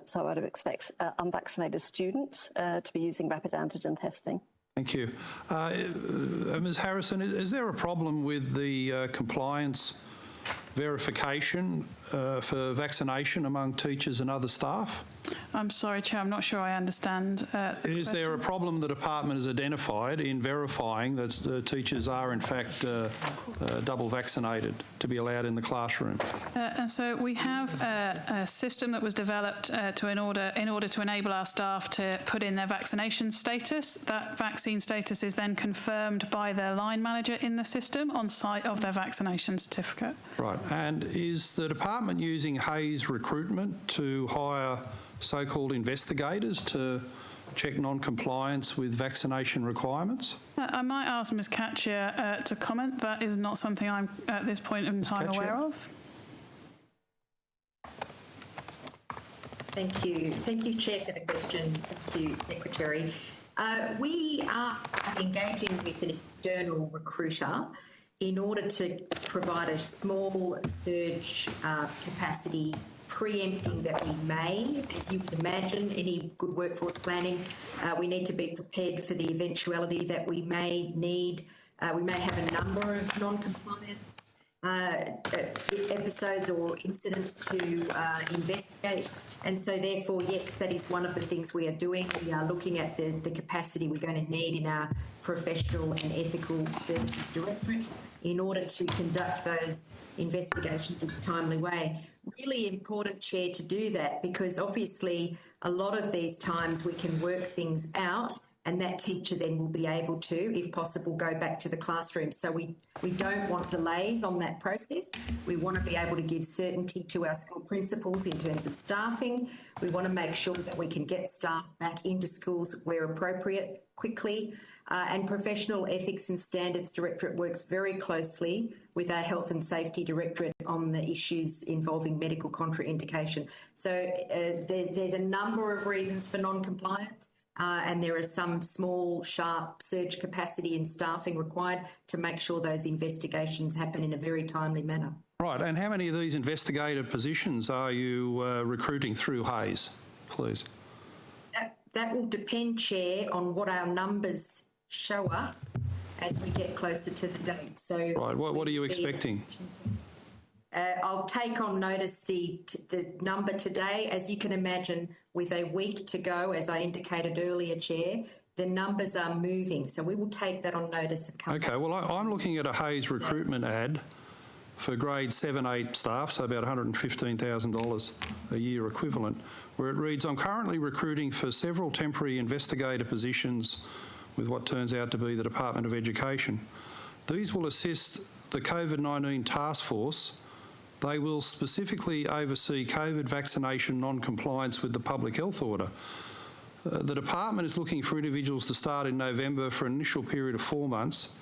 So I'd expect unvaccinated students to be using rapid antigen testing. Thank you. Ms Harrison, is there a problem with the compliance verification for vaccination among teachers and other staff? I'm sorry, Chair, I'm not sure I understand. Is there a problem the department has identified in verifying that teachers are in fact double vaccinated to be allowed in the classroom? And so we have a system that was developed in order to enable our staff to put in their vaccination status. That vaccine status is then confirmed by their line manager in the system on site of their vaccination certificate. Right. And is the department using Hayes recruitment to hire so-called investigators to check non-compliance with vaccination requirements? I might ask Ms Catcher to comment. That is not something I'm at this point in time aware of. Thank you. Thank you, Chair, for the question. Thank you, Secretary. We are engaging with an external recruiter in order to provide a small surge capacity preempting that we may. As you can imagine, any good workforce planning, we need to be prepared for the eventuality that we may need. We may have a number of non-compliance episodes or incidents to investigate. And so therefore, yes, that is one of the things we are doing. We are looking at the capacity we're going to need in our Professional and Ethical Services Directorate in order to conduct those investigations in a timely way. Really important, Chair, to do that, because obviously a lot of these times we can work things out and that teacher then will be able to, if possible, go back to the classroom. So we don't want delays on that process. We want to be able to give certainty to our school principals in terms of staffing. We want to make sure that we can get staff back into schools where appropriate quickly. And Professional Ethics and Standards Directorate works very closely with our Health and Safety Directorate on the issues involving medical contraindication. So there's a number of reasons for non-compliance. And there are some small, sharp surge capacity and staffing required to make sure those investigations happen in a very timely manner. Right, and how many of these investigative positions are you recruiting through Hayes, please? That will depend, Chair, on what our numbers show us as we get closer to the date. So, right, what are you expecting? I'll take on notice the number today. As you can imagine, with a week to go, as I indicated earlier, Chair, the numbers are moving. So we will take that on notice. Okay, well, I'm looking at a Hayes recruitment ad for grade 7, 8 staff, so about $115,000 a year equivalent, where it reads, I'm currently recruiting for several temporary investigator positions with what turns out to be the Department of Education. These will assist the COVID-19 task force. They will specifically oversee COVID vaccination non-compliance with the public health order. The department is looking for individuals to start in November for an initial period of 4 months.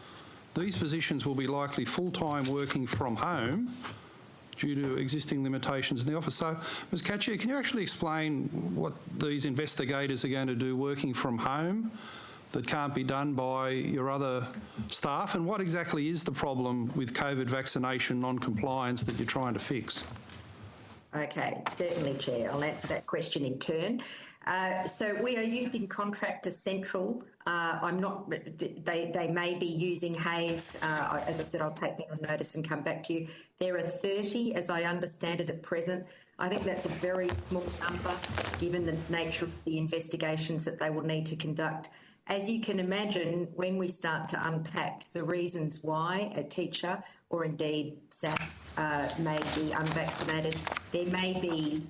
These positions will be likely full-time working from home due to existing limitations in the office. So, Ms Catcher, can you actually explain what these investigators are going to do working from home that can't be done by your other staff, and what exactly is the problem with COVID vaccination non-compliance that you're trying to fix? Okay, certainly, Chair. I'll answer that question in turn. So we are using Contractor Central. I'm not. They may be using Hayes. As I said, I'll take that on notice and come back to you. There are 30, as I understand it, at present. I think that's a very small number, given the nature of the investigations that they will need to conduct. As you can imagine, when we start to unpack the reasons why a teacher or indeed SAS may be unvaccinated, there may be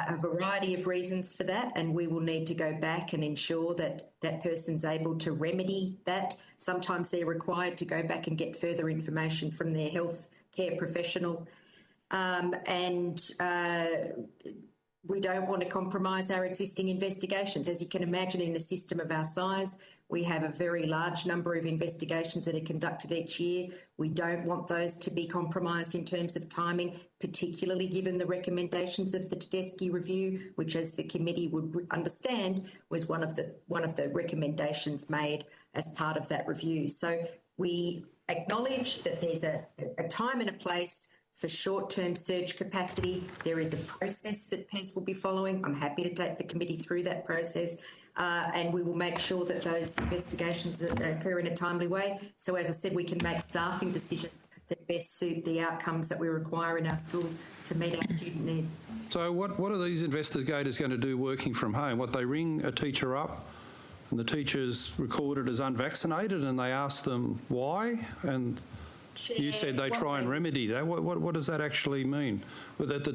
a variety of reasons for that, and we will need to go back and ensure that that person's able to remedy that. Sometimes they're required to go back and get further information from their health care professional. We don't want to compromise our existing investigations. As you can imagine, in a system of our size, we have a very large number of investigations that are conducted each year. We don't want those to be compromised in terms of timing, particularly given the recommendations of the Tedeschi review, which, as the committee would understand, was one of the recommendations made as part of that review. So we acknowledge that there's a time and a place for short-term surge capacity. There is a process that PES will be following. I'm happy to take the committee through that process, and we will make sure that those investigations occur in a timely way. So, as I said, we can make staffing decisions that best suit the outcomes that we require in our schools to meet our student needs. So what are these investigators going to do working from home? What, they ring a teacher up and the teacher's recorded as unvaccinated and they ask them why? And you said they try and remedy that. What does that actually mean? Well, that the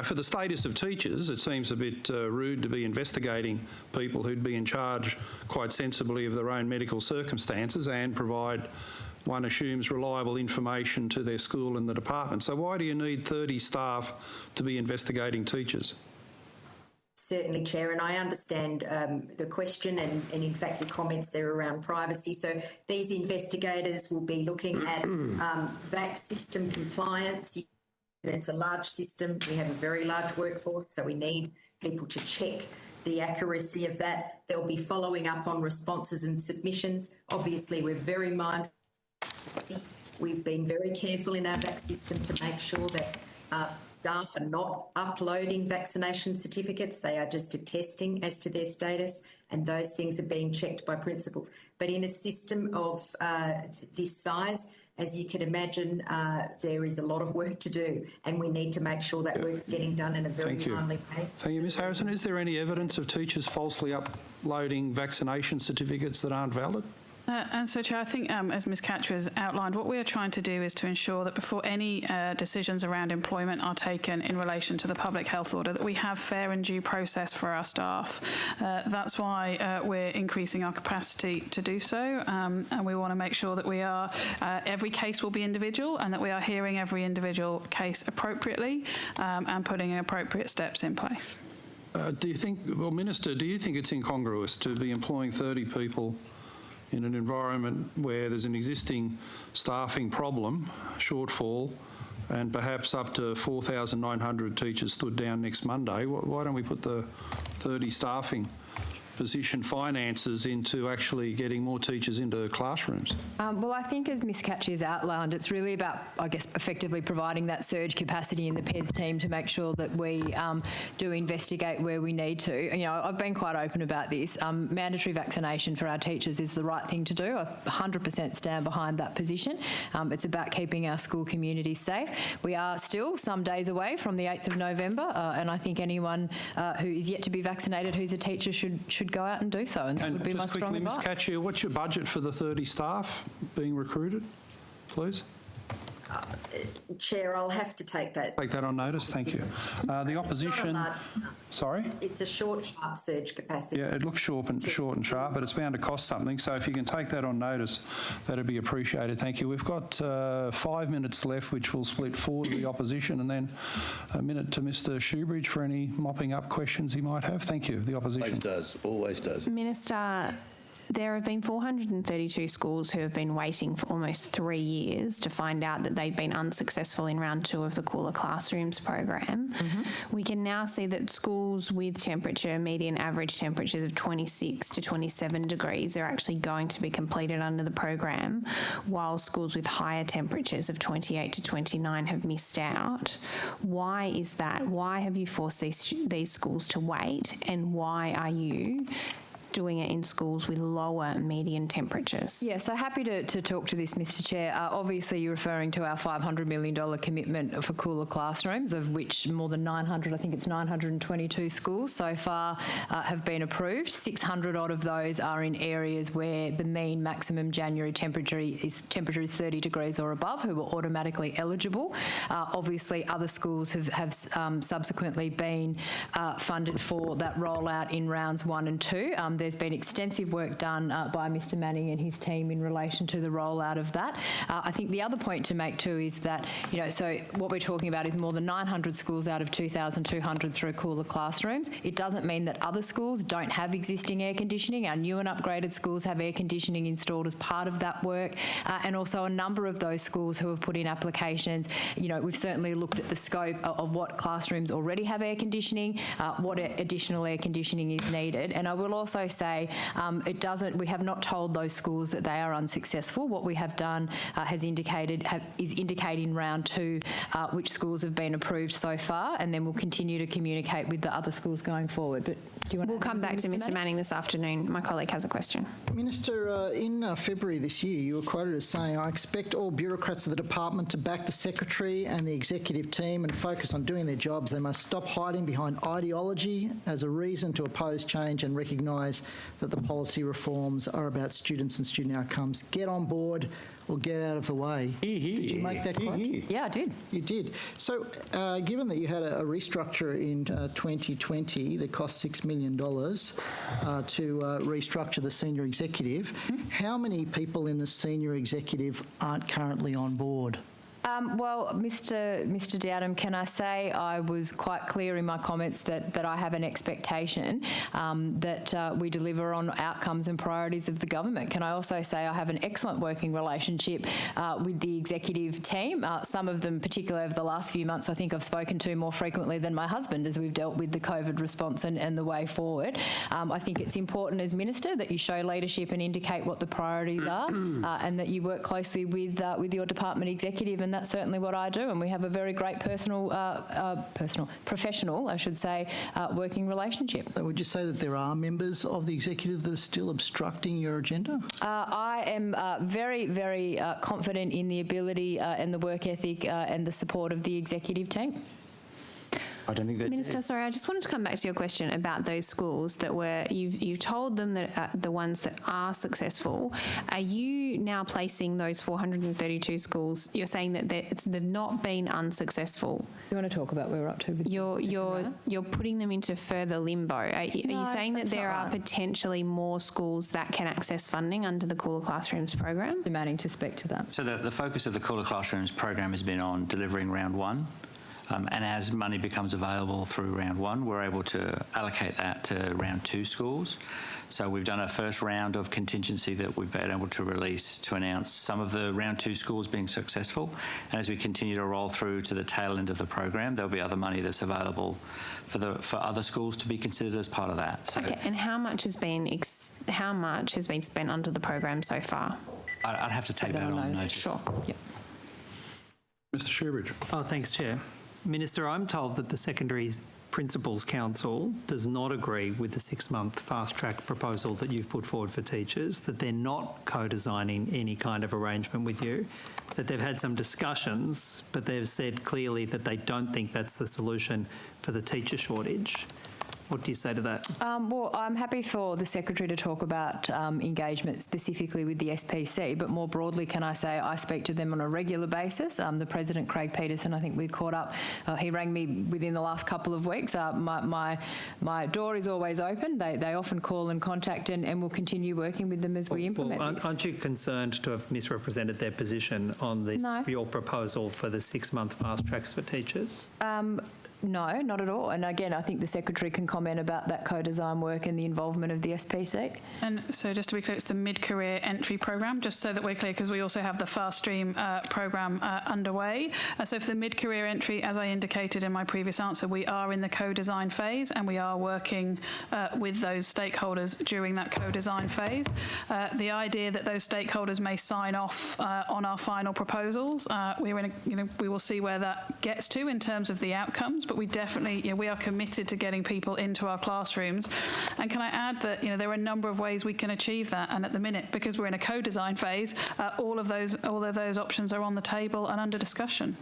for the status of teachers, it seems a bit rude to be investigating people who'd be in charge quite sensibly of their own medical circumstances and provide, one assumes, reliable information to their school and the department. So why do you need 30 staff to be investigating teachers? Certainly, Chair, and I understand the question and in fact the comments there around privacy. So these investigators will be looking at VAC system compliance. It's a large system. We have a very large workforce, so we need people to check the accuracy of that. They'll be following up on responses and submissions. Obviously, we're very mindful. We've been very careful in our VAC system to make sure that staff are not uploading vaccination certificates. They are just attesting as to their status, and those things are being checked by principals. But in a system of this size, as you can imagine, there is a lot of work to do, and we need to make sure that work's getting done in a very timely way. Thank you, Ms Harrison. Is there any evidence of teachers falsely uploading vaccination certificates that aren't valid? And so, Chair, I think as Ms Catcher has outlined, what we are trying to do is to ensure that before any decisions around employment are taken in relation to the public health order, that we have fair and due process for our staff. That's why we're increasing our capacity to do so, and we want to make sure that we are, every case will be individual and that we are hearing every individual case appropriately and putting appropriate steps in place. Do you think, well, Minister, do you think it's incongruous to be employing 30 people in an environment where there's an existing staffing problem, shortfall, and perhaps up to 4,900 teachers stood down next Monday? Why don't we put the 30 staffing position finances into actually getting more teachers into classrooms? Well, I think as Ms Catchy has outlined, it's really about, I guess, effectively providing that surge capacity in the PES team to make sure that we do investigate where we need to. You know, I've been quite open about this. Mandatory vaccination for our teachers is the right thing to do. I 100% stand behind that position. It's about keeping our school communities safe. We are still some days away from the 8th of November, and I think anyone who is yet to be vaccinated who's a teacher should go out and do so, and that would be my strong advice. Ms Catchy, what's your budget for the 30 staff being recruited, please? Chair, I'll have to take that. Take that on notice, thank you. The opposition... Sorry? It's a short, sharp surge capacity. Yeah, it looks short and sharp, but it's bound to cost something. So if you can take that on notice, that'd be appreciated. Thank you. We've got 5 minutes left, which will split 4 to the opposition and then a minute to Mr Shoebridge for any mopping up questions he might have. Thank you. The opposition. Always does. Minister, there have been 432 schools who have been waiting for almost 3 years to find out that they've been unsuccessful in round 2 of the Cooler Classrooms program. We can now see that schools with median average temperatures of 26 to 27 degrees are actually going to be completed under the program, while schools with higher temperatures of 28 to 29 have missed out. Why is that? Why have you forced these schools to wait, and why are you doing it in schools with lower median temperatures? Yeah, so happy to talk to this, Mr Chair. Obviously, you're referring to our $500 million commitment for cooler classrooms, of which more than 900, I think it's 922 schools so far have been approved. 600 odd of those are in areas where the mean maximum January temperature is 30 degrees or above, who are automatically eligible. Obviously, other schools have subsequently been funded for that rollout in rounds 1 and 2. There's been extensive work done by Mr Manning and his team in relation to the rollout of that. I think the other point to make too is that, you know, so what we're talking about is more than 900 schools out of 2,200 through cooler classrooms. It doesn't mean that other schools don't have existing air conditioning. Our new and upgraded schools have air conditioning installed as part of that work, and also a number of those schools who have put in applications. You know, we've certainly looked at the scope of what classrooms already have air conditioning, what additional air conditioning is needed, and I will also say we have not told those schools that they are unsuccessful. What we have done is indicate in round 2 which schools have been approved so far, and then we'll continue to communicate with the other schools going forward. But we'll come back to Mr. Manning this afternoon. My colleague has a question. Minister, in February this year, you were quoted as saying, "I expect all bureaucrats of the department to back the Secretary and the executive team and focus on doing their jobs. They must stop hiding behind ideology as a reason to oppose change and recognise that the policy reforms are about students and student outcomes. Get on board or get out of the way." Did you make that quote? Yeah, I did. You did. So given that you had a restructure in 2020 that cost $6 million to restructure the senior executive, how many people in the senior executive aren't currently on board? Well, Mr. Dowdham, can I say I was quite clear in my comments that I have an expectation that we deliver on outcomes and priorities of the government. Can I also say I have an excellent working relationship with the executive team. Some of them, particularly over the last few months, I think I've spoken to more frequently than my husband as we've dealt with the COVID response and the way forward. I think it's important as Minister that you show leadership and indicate what the priorities are and that you work closely with your department executive, and that's certainly what I do, and we have a very great professional, I should say, working relationship. So would you say that there are members of the executive that are still obstructing your agenda? I am very, very confident in the ability and the work ethic and the support of the executive team. I don't think that... Minister, sorry, I just wanted to come back to your question about those schools that were, you've told them that the ones that are successful. Are you now placing those 432 schools, you're saying that they've not been unsuccessful? You want to talk about where we're up to? With you're putting them into further limbo. Are you saying that there are potentially more schools that can access funding under the Cooler Classrooms program? Demanding to speak to that. So the focus of the Cooler Classrooms program has been on delivering round 1. And as money becomes available through round 1, we're able to allocate that to round 2 schools. So we've done a first round of contingency that we've been able to release to announce some of the round 2 schools being successful. And as we continue to roll through to the tail end of the program, there'll be other money that's available for other schools to be considered as part of that. So okay, and how much has been spent under the program so far? I'd have to take that on notice. Sure. Yep. Mr. Shoebridge. Oh, thanks, Chair. Minister, I'm told that the Secondaries Principals Council does not agree with the 6-month fast-track proposal that you've put forward for teachers, that they're not co-designing any kind of arrangement with you, that they've had some discussions, but they've said clearly that they don't think that's the solution for the teacher shortage. What do you say to that? Well, I'm happy for the Secretary to talk about engagement specifically with the SPC, but more broadly, can I say I speak to them on a regular basis. The President, Craig Peterson, I think we've caught up. He rang me within the last couple of weeks. My door is always open. They often call and contact, and we'll continue working with them as we implement this. Aren't you concerned to have misrepresented their position on this, your proposal for the 6-month fast tracks for teachers? No, not at all. And again, I think the Secretary can comment about that co-design work and the involvement of the SPC. And so just to be clear, it's the mid-career entry programme, just so that we're clear, because we also have the Fast Stream programme underway. So for the mid-career entry, as I indicated in my previous answer, we are in the co-design phase and we are working with those stakeholders during that co-design phase. The idea that those stakeholders may sign off on our final proposals, we will see where that gets to in terms of the outcomes. But we definitely, we are committed to getting people into our classrooms. And can I add that, there are a number of ways we can achieve that. And at the minute, because we're in a co-design phase, all of those options are on the table and under discussion.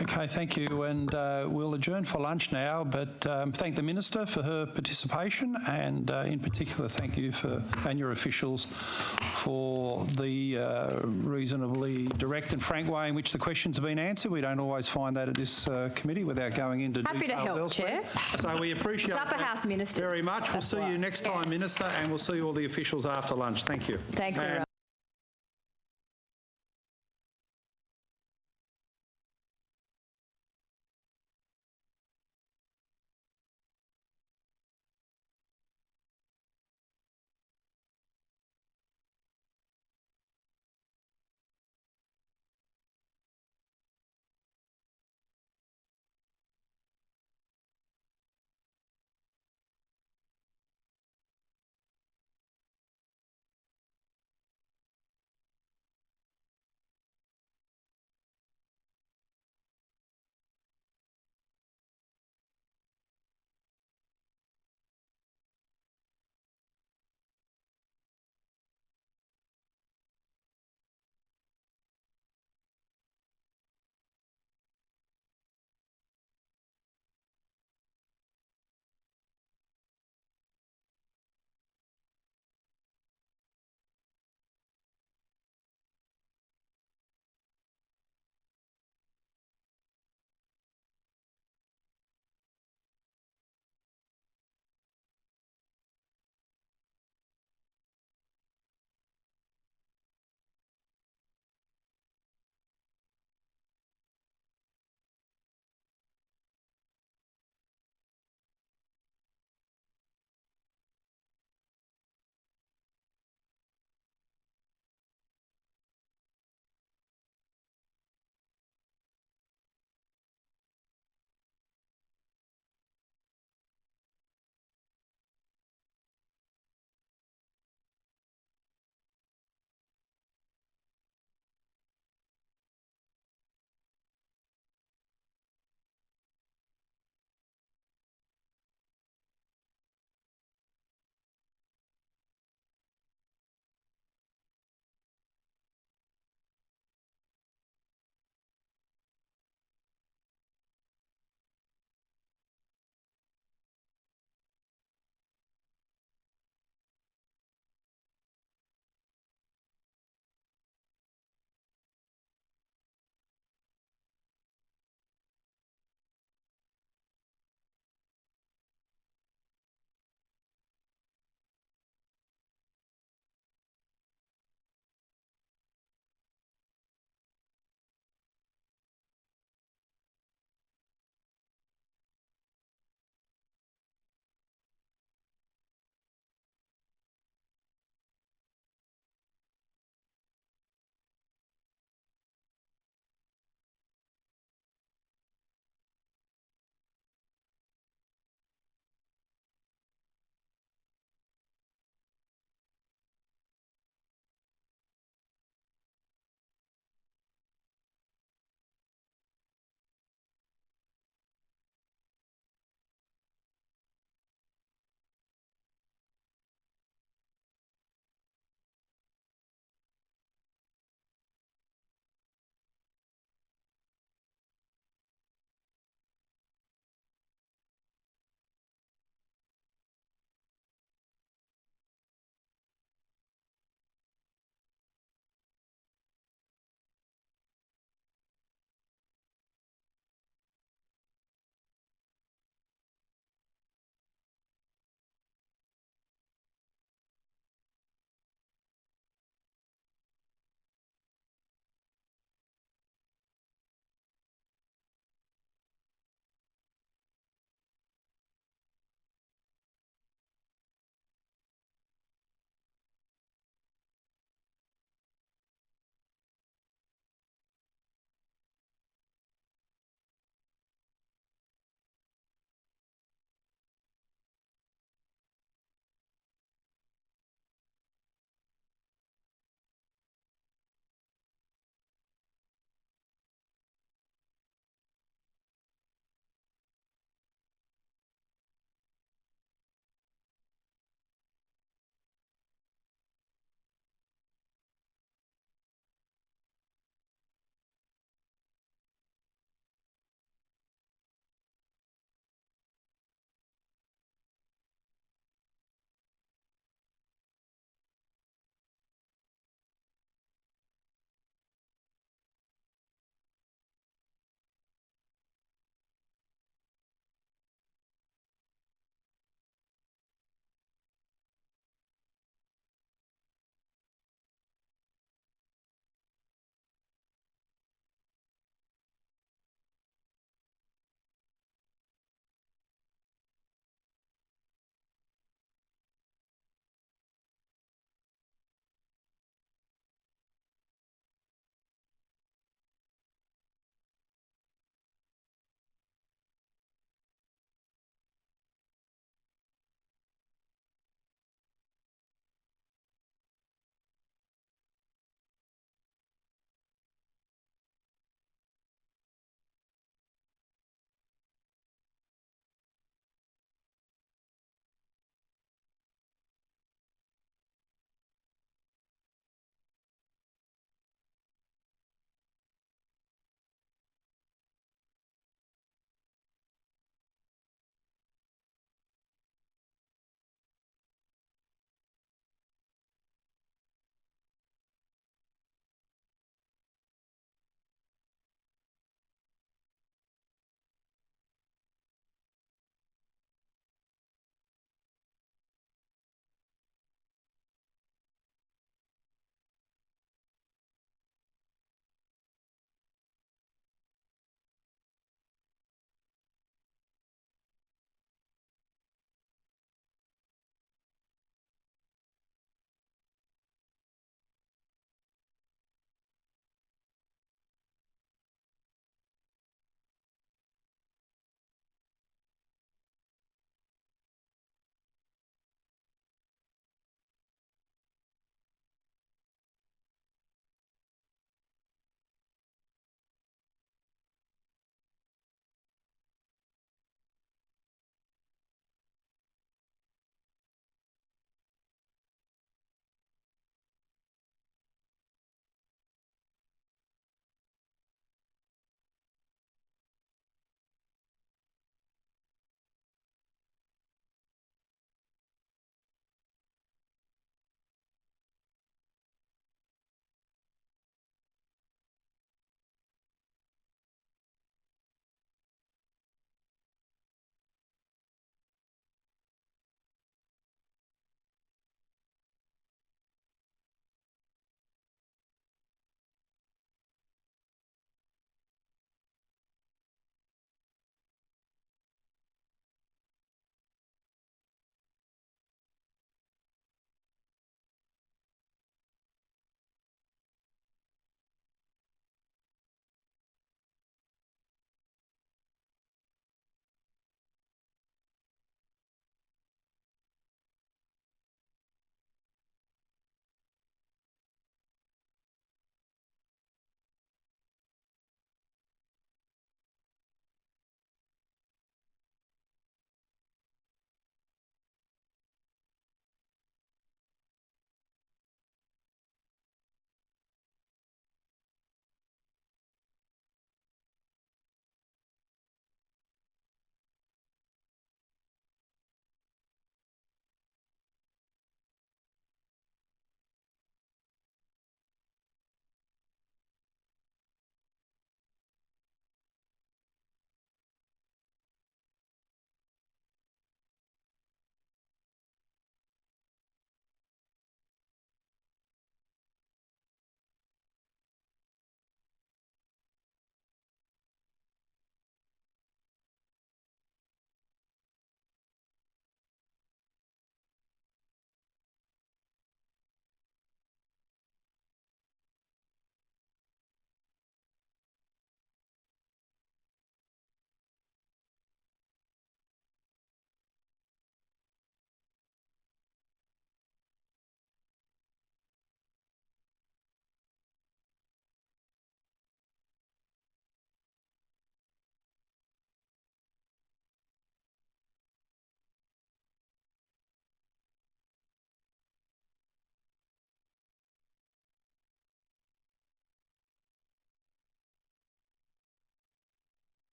Okay, thank you. And we'll adjourn for lunch now, but thank the Minister for her participation, and in particular, thank you and your officials for the reasonably direct and frank way in which the questions have been answered. We don't always find that at this committee without going into Happy to help, elsewhere. Chair. So we appreciate it's Upper House Minister. Very much. We'll see you next time, Minister, and we'll see all the officials after lunch. Thank you. Thanks, everyone.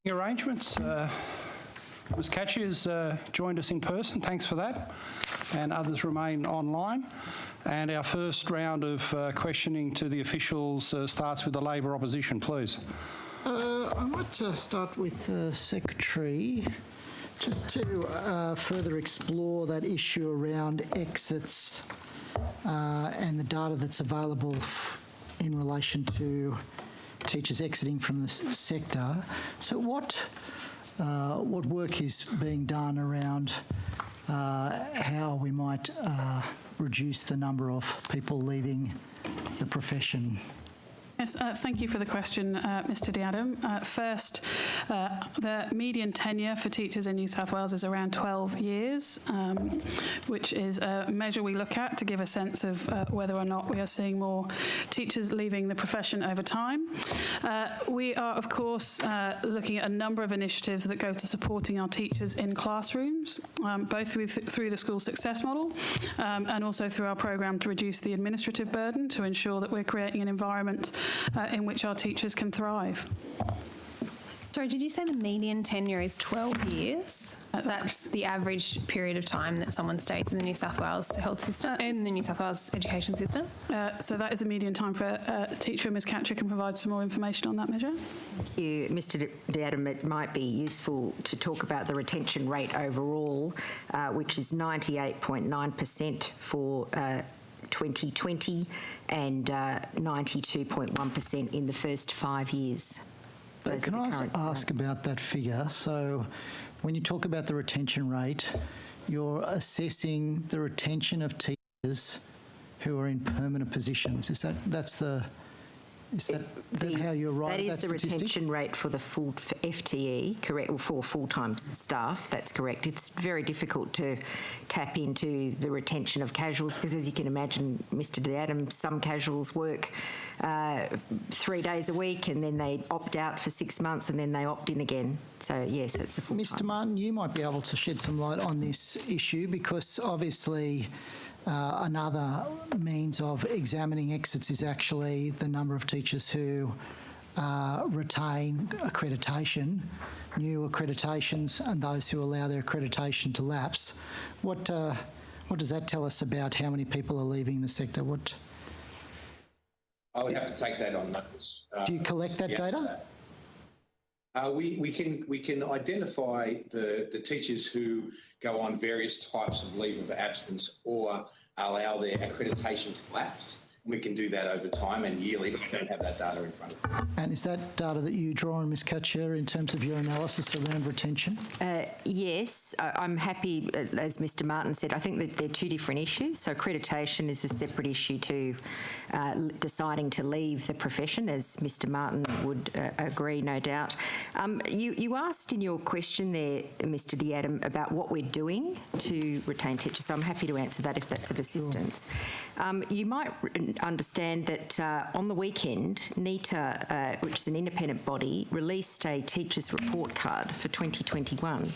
Arrangements. Ms Catchy has joined us in person. Thanks for that. And others remain online. And our first round of questioning to the officials starts with the Labor opposition, please. I might start with the Secretary, just to further explore that issue around exits and the data that's available in relation to teachers exiting from the sector. So what work is being done around how we might reduce the number of people leaving the profession? Yes, thank you for the question, Mr Diadam. First, the median tenure for teachers in New South Wales is around 12 years, which is a measure we look at to give a sense of whether or not we are seeing more teachers leaving the profession over time. We are, of course, looking at a number of initiatives that go to supporting our teachers in classrooms, both through the school success model and also through our programme to reduce the administrative burden to ensure that we're creating an environment in which our teachers can thrive. Sorry, did you say the median tenure is 12 years? That's the average period of time that someone stays in the New South Wales health system, in the New South Wales education system? So that is a median time for a teacher. Ms Catcher can provide some more information on that measure. Thank you, Mr Diadam. It might be useful to talk about the retention rate overall, which is 98.9% for 2020 and 92.1% in the first 5 years. So can I ask about that figure? So when you talk about the retention rate, you're assessing the retention of teachers who are in permanent positions. Is that how you're right? That is the retention rate for the full FTE, correct, or for full-time staff. That's correct. It's very difficult to tap into the retention of casuals because, as you can imagine, Mr. Diadam, some casuals work 3 days a week and then they opt out for 6 months and then they opt in again. So yes, it's the full-time. Mr. Martin, you might be able to shed some light on this issue because obviously. Another means of examining exits is actually the number of teachers who retain accreditation, new accreditations, and those who allow their accreditation to lapse. What does that tell us about how many people are leaving the sector? I would have to take that on notice. Do you collect that data? We can identify the teachers who go on various types of leave of absence or allow their accreditation to lapse. We can do that over time and yearly, but we don't have that data in front of us. And is that data that you draw on, Ms Katcher, in terms of your analysis around retention? Yes, I'm happy, as Mr Martin said, I think that they're two different issues. So accreditation is a separate issue to deciding to leave the profession, as Mr Martin would agree, no doubt. You asked in your question there, Mr Diadam, about what we're doing to retain teachers, so I'm happy to answer that if that's of assistance. Sure. You might understand that on the weekend, NETA, which is an independent body, released a teachers' report card for 2021.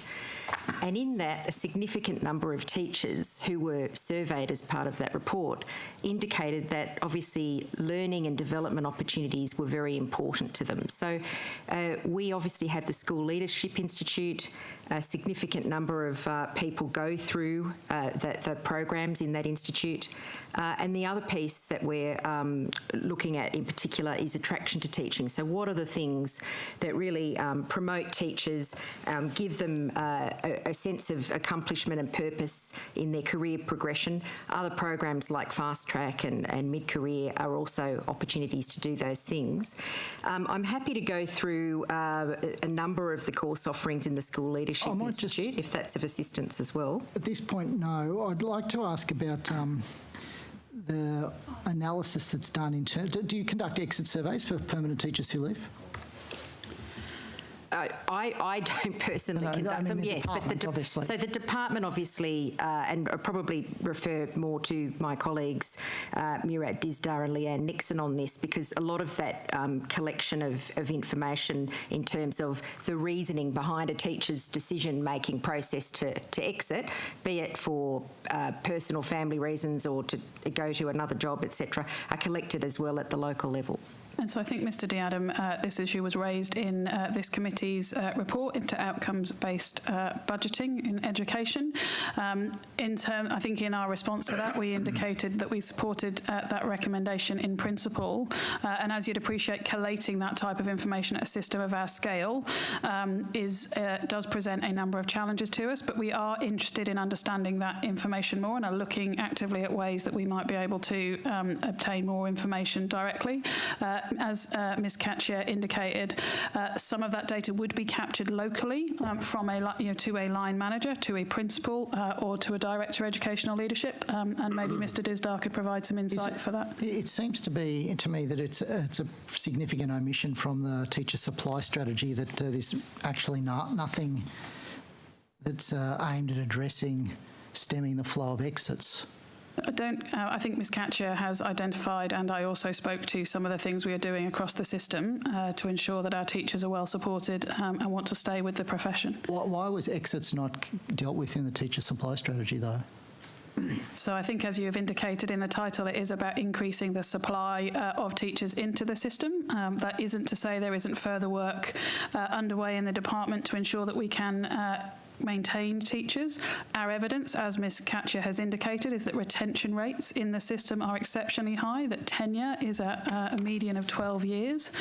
And in that, a significant number of teachers who were surveyed as part of that report indicated that obviously learning and development opportunities were very important to them. So we obviously have the School Leadership Institute. A significant number of people go through the programs in that institute. And the other piece that we're looking at in particular is attraction to teaching. So what are the things that really promote teachers, give them a sense of accomplishment and purpose in their career progression? Other programs like Fast Track and Mid-Career are also opportunities to do those things. I'm happy to go through a number of the course offerings in the School Leadership Institute, if that's of assistance as well. At this point, no. I'd like to ask about the analysis that's done in terms. Do you conduct exit surveys for permanent teachers who leave? I don't personally conduct them, yes, but the department obviously, and I probably refer more to my colleagues Murat Dizdar and Leanne Nixon on this, because a lot of that collection of information in terms of the reasoning behind a teacher's decision-making process to exit, be it for personal family reasons or to go to another job, etc., are collected as well at the local level. And so I think, Mr Diadam, this issue was raised in this committee's report into outcomes-based budgeting in education. I think in our response to that, we indicated that we supported that recommendation in principle. And as you'd appreciate, collating that type of information at a system of our scale does present a number of challenges to us, but we are interested in understanding that information more and are looking actively at ways that we might be able to obtain more information directly. As Ms Catcher indicated, some of that data would be captured locally from to a line manager, to a principal, or to a director of educational leadership, and maybe Mr Disdar could provide some insight for that. It seems to be, to me, that it's a significant omission from the teacher supply strategy, that there's actually nothing that's aimed at addressing stemming the flow of exits. I think Ms Catcher has identified, and I also spoke to some of the things we are doing across the system to ensure that our teachers are well supported and want to stay with the profession. Why was exits not dealt with in the teacher supply strategy, though? So I think, as you have indicated in the title, it is about increasing the supply of teachers into the system. That isn't to say there isn't further work underway in the department to ensure that we can maintain teachers. Our evidence, as Ms Catcher has indicated, is that retention rates in the system are exceptionally high, that tenure is at a median of 12 years.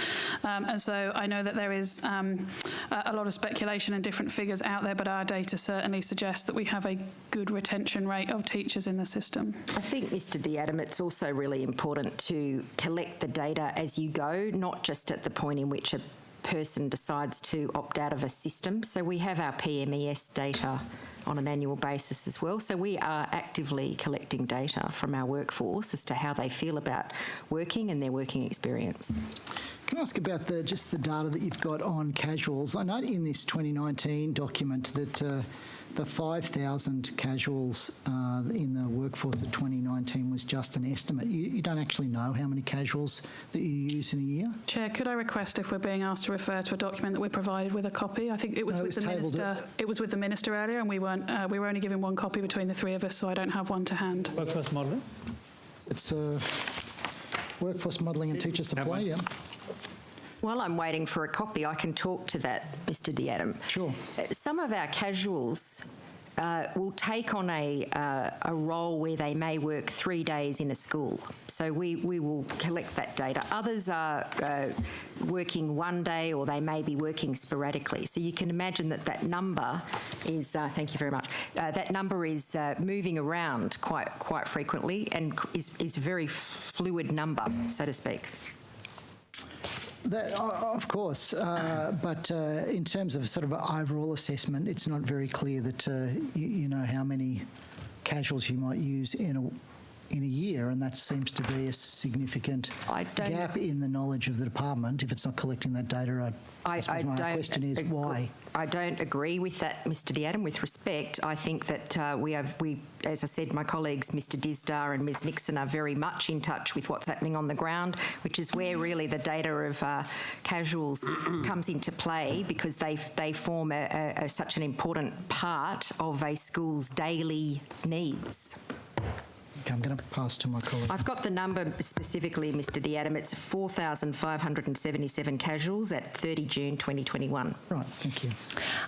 And so I know that there is a lot of speculation and different figures out there, but our data certainly suggests that we have a good retention rate of teachers in the system. I think, Mr Diadam, it's also really important to collect the data as you go, not just at the point in which a person decides to opt out of a system. So we have our PMES data on an annual basis as well. So we are actively collecting data from our workforce as to how they feel about working and their working experience. Can I ask about just the data that you've got on casuals? I note in this 2019 document that the 5,000 casuals in the workforce of 2019 was just an estimate. You don't actually know how many casuals that you use in a year? Chair, could I request, if we're being asked to refer to a document that we're provided with a copy? I think it was with the Minister. It was with the Minister earlier, and we were only given one copy between the three of us, so I don't have one to hand. Workforce modelling? It's workforce modelling and teacher supply, yeah. While I'm waiting for a copy, I can talk to that, Mr Diadam. Sure. Some of our casuals will take on a role where they may work 3 days in a school. So we will collect that data. Others are working 1 day, or they may be working sporadically. So you can imagine that number is, thank you very much, that number is moving around quite frequently and is a very fluid number, so to speak. That, of course, but in terms of sort of an overall assessment, it's not very clear that you know how many casuals you might use in a year, and that seems to be a significant gap in the knowledge of the department. If it's not collecting that data, I suppose my question is why? I don't agree with that, Mr Diadam. With respect, I think that we, as I said, my colleagues, Mr Disdar and Ms Nixon, are very much in touch with what's happening on the ground, which is where really the data of casuals comes into play, because they form such an important part of a school's daily needs. Okay, I'm going to pass to my colleague. I've got the number specifically, Mr Diadam. It's 4,577 casuals at 30 June 2021. Right, thank you.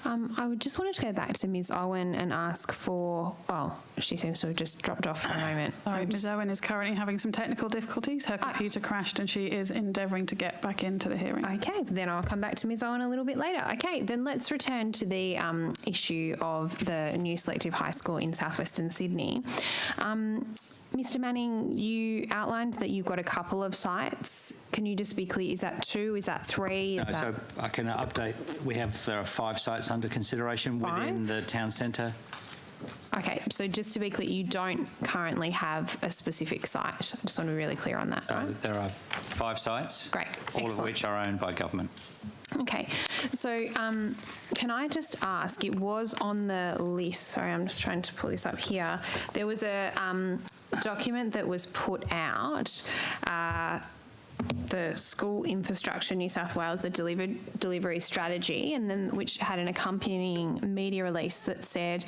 I would just wanted to go back to Ms Owen and ask for, well, she seems to have just dropped off for a moment. Sorry, Ms Owen is currently having some technical difficulties. Her computer crashed and she is endeavouring to get back into the hearing. Okay, then I'll come back to Ms Owen a little bit later. Okay, then let's return to the issue of the new selective high school in southwestern Sydney. Mr Manning, you outlined that you've got a couple of sites. Can you just be clear, is that 2, is that 3? So I can update. There are 5 sites under consideration within the town centre. Okay, so just to be clear, you don't currently have a specific site. I just want to be really clear on that, right? There are 5 sites, great, all of which are owned by government. Okay, so can I just ask, it was on the list, sorry, I'm just trying to pull this up here. There was a document that was put out the School Infrastructure New South Wales, the delivery strategy, and then which had an accompanying media release that said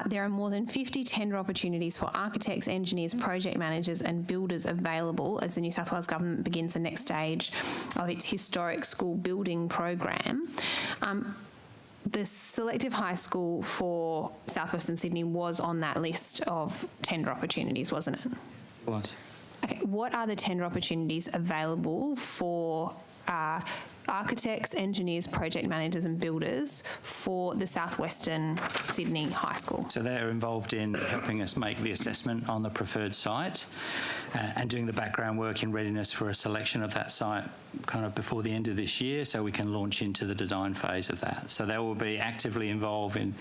there are more than 50 tender opportunities for architects, engineers, project managers and builders available as the New South Wales Government begins the next stage of its historic school building program. The selective high school for southwestern Sydney was on that list of tender opportunities, wasn't it? It was. Okay, what are the tender opportunities available for architects, engineers, project managers and builders for the southwestern Sydney High School? So they're involved in helping us make the assessment on the preferred site and doing the background work in readiness for a selection of that site kind of before the end of this year, so we can launch into the design phase of that. So they will be actively involved in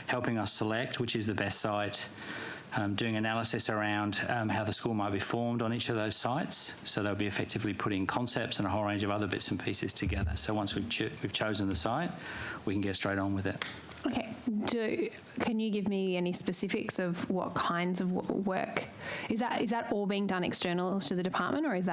helping us select which is the best site, doing analysis around how the school might be formed on each of those sites. So they'll be effectively putting concepts and a whole range of other bits and pieces together. So once we've chosen the site, we can get straight on with it. Okay. Can you give me any specifics of what kinds of work? Is that all being done external to the department, or is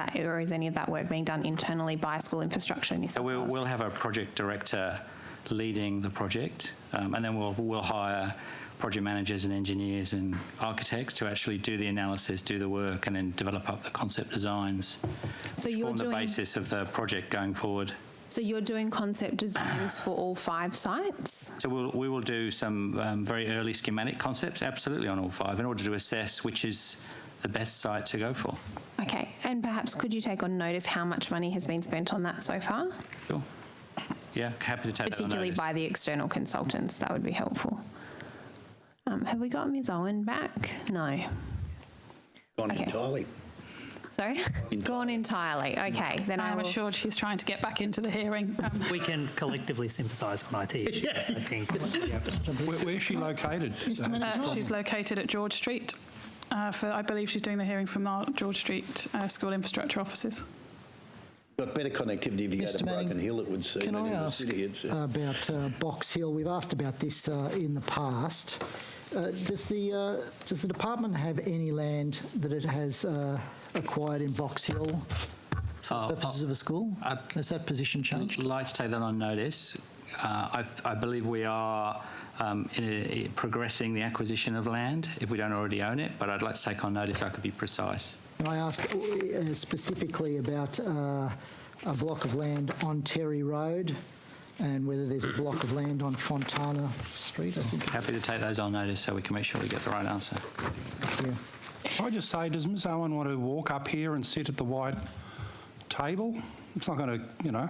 any of that work being done internally by School Infrastructure New South Wales? We'll have a project director leading the project, and then we'll hire project managers and engineers and architects to actually do the analysis, do the work, and then develop up the concept designs, which form the basis of the project going forward. So you're doing concept designs for all 5 sites? So we will do some very early schematic concepts, absolutely, on all 5, in order to assess which is the best site to go for. Okay, and perhaps could you take on notice how much money has been spent on that so far? Sure. Yeah, happy to take that on notice. Particularly by the external consultants, that would be helpful. Have we got Ms Owen back? No. Gone entirely. Sorry? Gone entirely. Okay, then I'm assured she's trying to get back into the hearing. We can collectively sympathise on IT issues, I think. Where's she located? She's located at George Street. I believe she's doing the hearing from our George Street school infrastructure offices. Got better connectivity if you go to Broken Hill, it would seem. Can I in ask the city, about Box Hill? We've asked about this in the past. Does the department have any land that it has acquired in Box Hill for purposes of a school? Has that position changed? I'd like to take that on notice. I believe we are progressing the acquisition of land if we don't already own it, but I'd like to take on notice I could be precise. Can I ask specifically about a block of land on Terry Road and whether there's a block of land on Fontana Street? I think. Happy to take those on notice so we can make sure we get the right answer. Thank you. Can I just say, does Ms Owen want to walk up here and sit at the white table? It's not going to,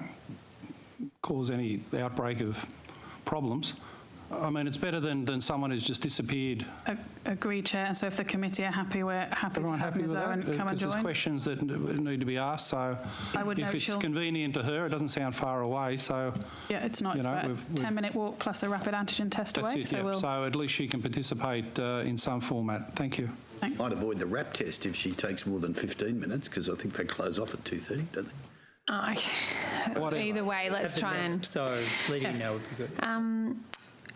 cause any outbreak of problems. I mean, it's better than someone who's just disappeared. Agreed, Chair. And so if the committee are happy, we're happy to have Ms Owen come and join. There's questions that need to be asked, so if it's convenient to her, it doesn't sound far away, so... Yeah, it's not. It's about a 10-minute walk plus a rapid antigen test away. That's it, yeah. So at least she can participate in some format. Thank you. Thanks. Might avoid the RAP test if she takes more than 15 minutes, because I think they close off at 2:30, don't they? Either way, let's try and... So letting you know would be good.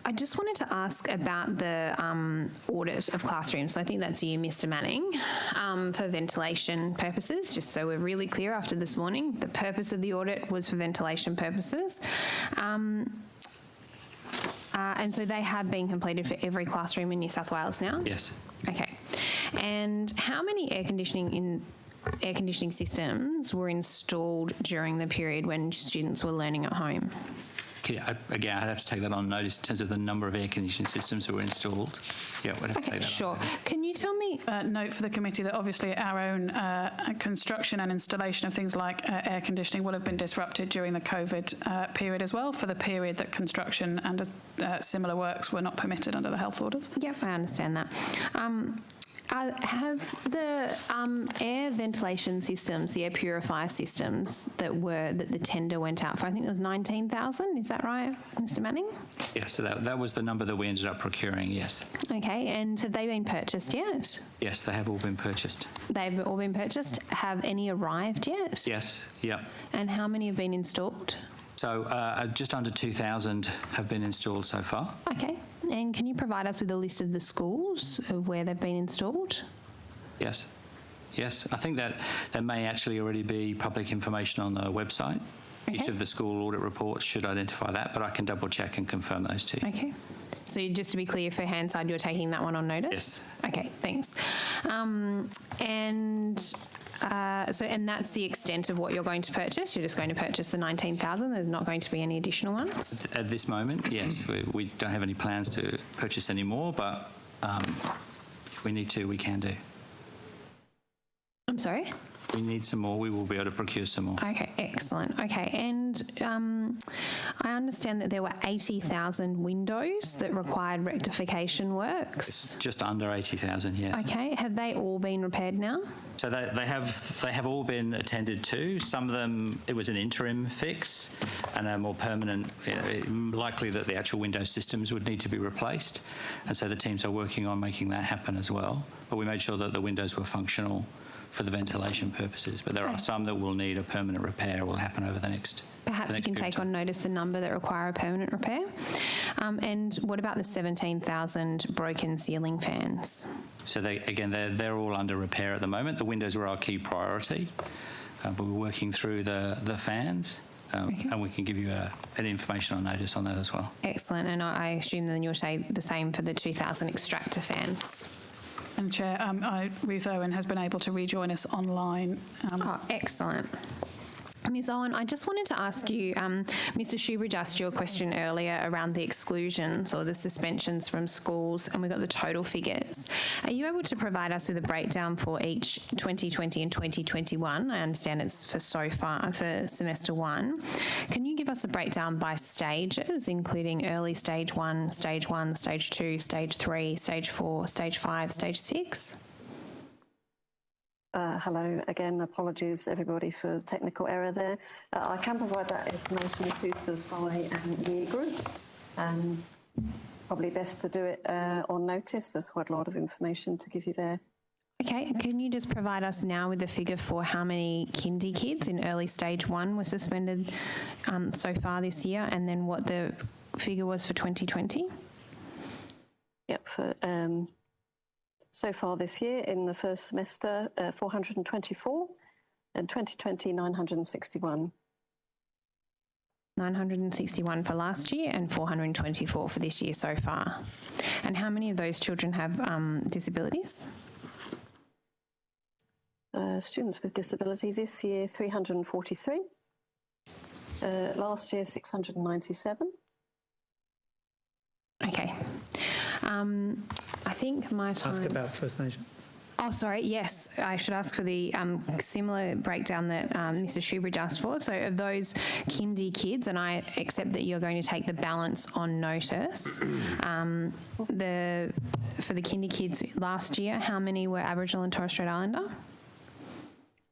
I just wanted to ask about the audit of classrooms. So I think that's you, Mr Manning, for ventilation purposes, just so we're really clear after this morning. The purpose of the audit was for ventilation purposes. And so they have been completed for every classroom in New South Wales now? Yes. Okay. And how many air conditioning systems were installed during the period when students were learning at home? Again, I'd have to take that on notice in terms of the number of air conditioning systems that were installed. Yeah, we'd have to take that sure. on notice. Can you tell me... Note for the committee that obviously our own construction and installation of things like air conditioning will have been disrupted during the COVID period as well, for the period that construction and similar works were not permitted under the health orders. Yep, I understand that. Have the air ventilation systems, the air purifier systems that the tender went out for, I think it was 19,000, is that right, Mr Manning? Yes, so that was the number that we ended up procuring, yes. Okay, and have they been purchased yet? Yes, they have all been purchased. They've all been purchased. Have any arrived yet? Yes, yeah. And how many have been installed? So just under 2,000 have been installed so far. Okay. And can you provide us with a list of the schools of where they've been installed? Yes. Yes, I think that may actually already be public information on the website. Each of the school audit reports should identify that, but I can double check and confirm those too. Okay. So just to be clear, for Hansard, you're taking that one on notice? Yes. Okay, thanks. And that's the extent of what you're going to purchase? You're just going to purchase the 19,000? There's not going to be any additional ones? At this moment, yes. We don't have any plans to purchase any more, but if we need to, we can do. I'm sorry? We need some more. We will be able to procure some more. Okay, excellent. Okay, and I understand that there were 80,000 windows that required rectification works. It's just under 80,000, yes. Okay, have they all been repaired now? So they have all been attended to. Some of them, it was an interim fix, and a more permanent, likely that the actual window systems would need to be replaced. And so the teams are working on making that happen as well. But we made sure that the windows were functional for the ventilation purposes, but there are some that will need a permanent repair, will happen over the next. Perhaps you can take on notice the number that require a permanent repair. And what about the 17,000 broken ceiling fans? So they're all under repair at the moment. The windows were our key priority, but we're working through the fans. And we can give you an information on notice on that as well. Excellent, and I assume then you'll say the same for the 2,000 extractor fans. And Chair, Ruth Owen has been able to rejoin us online. Excellent. Ms Owen, I just wanted to ask you, Mr Shoebridge asked you a question earlier around the exclusions or the suspensions from schools, and we got the total figures. Are you able to provide us with a breakdown for each 2020 and 2021? I understand it's for semester 1. Can you give us a breakdown by stages, including early stage 1, stage 2, stage 3, stage 4, stage 5, stage 6? Hello again, apologies everybody for technical error there. I can provide that information inclusive by year group, and probably best to do it on notice. There's quite a lot of information to give you there. Okay, can you just provide us now with the figure for how many kindy kids in early stage 1 were suspended so far this year, and then what the figure was for 2020? Yep, so far this year, in the first semester, 424, and 2020, 961. 961 for last year and 424 for this year so far. And how many of those children have disabilities? Students with disability this year, 343. Last year, 697. Okay. I think my time... Ask about First Nations. Oh, sorry, yes. I should ask for the similar breakdown that Mr Shoebridge asked for. So of those kindy kids, and I accept that you're going to take the balance on notice, for the kindy kids last year, how many were Aboriginal and Torres Strait Islander?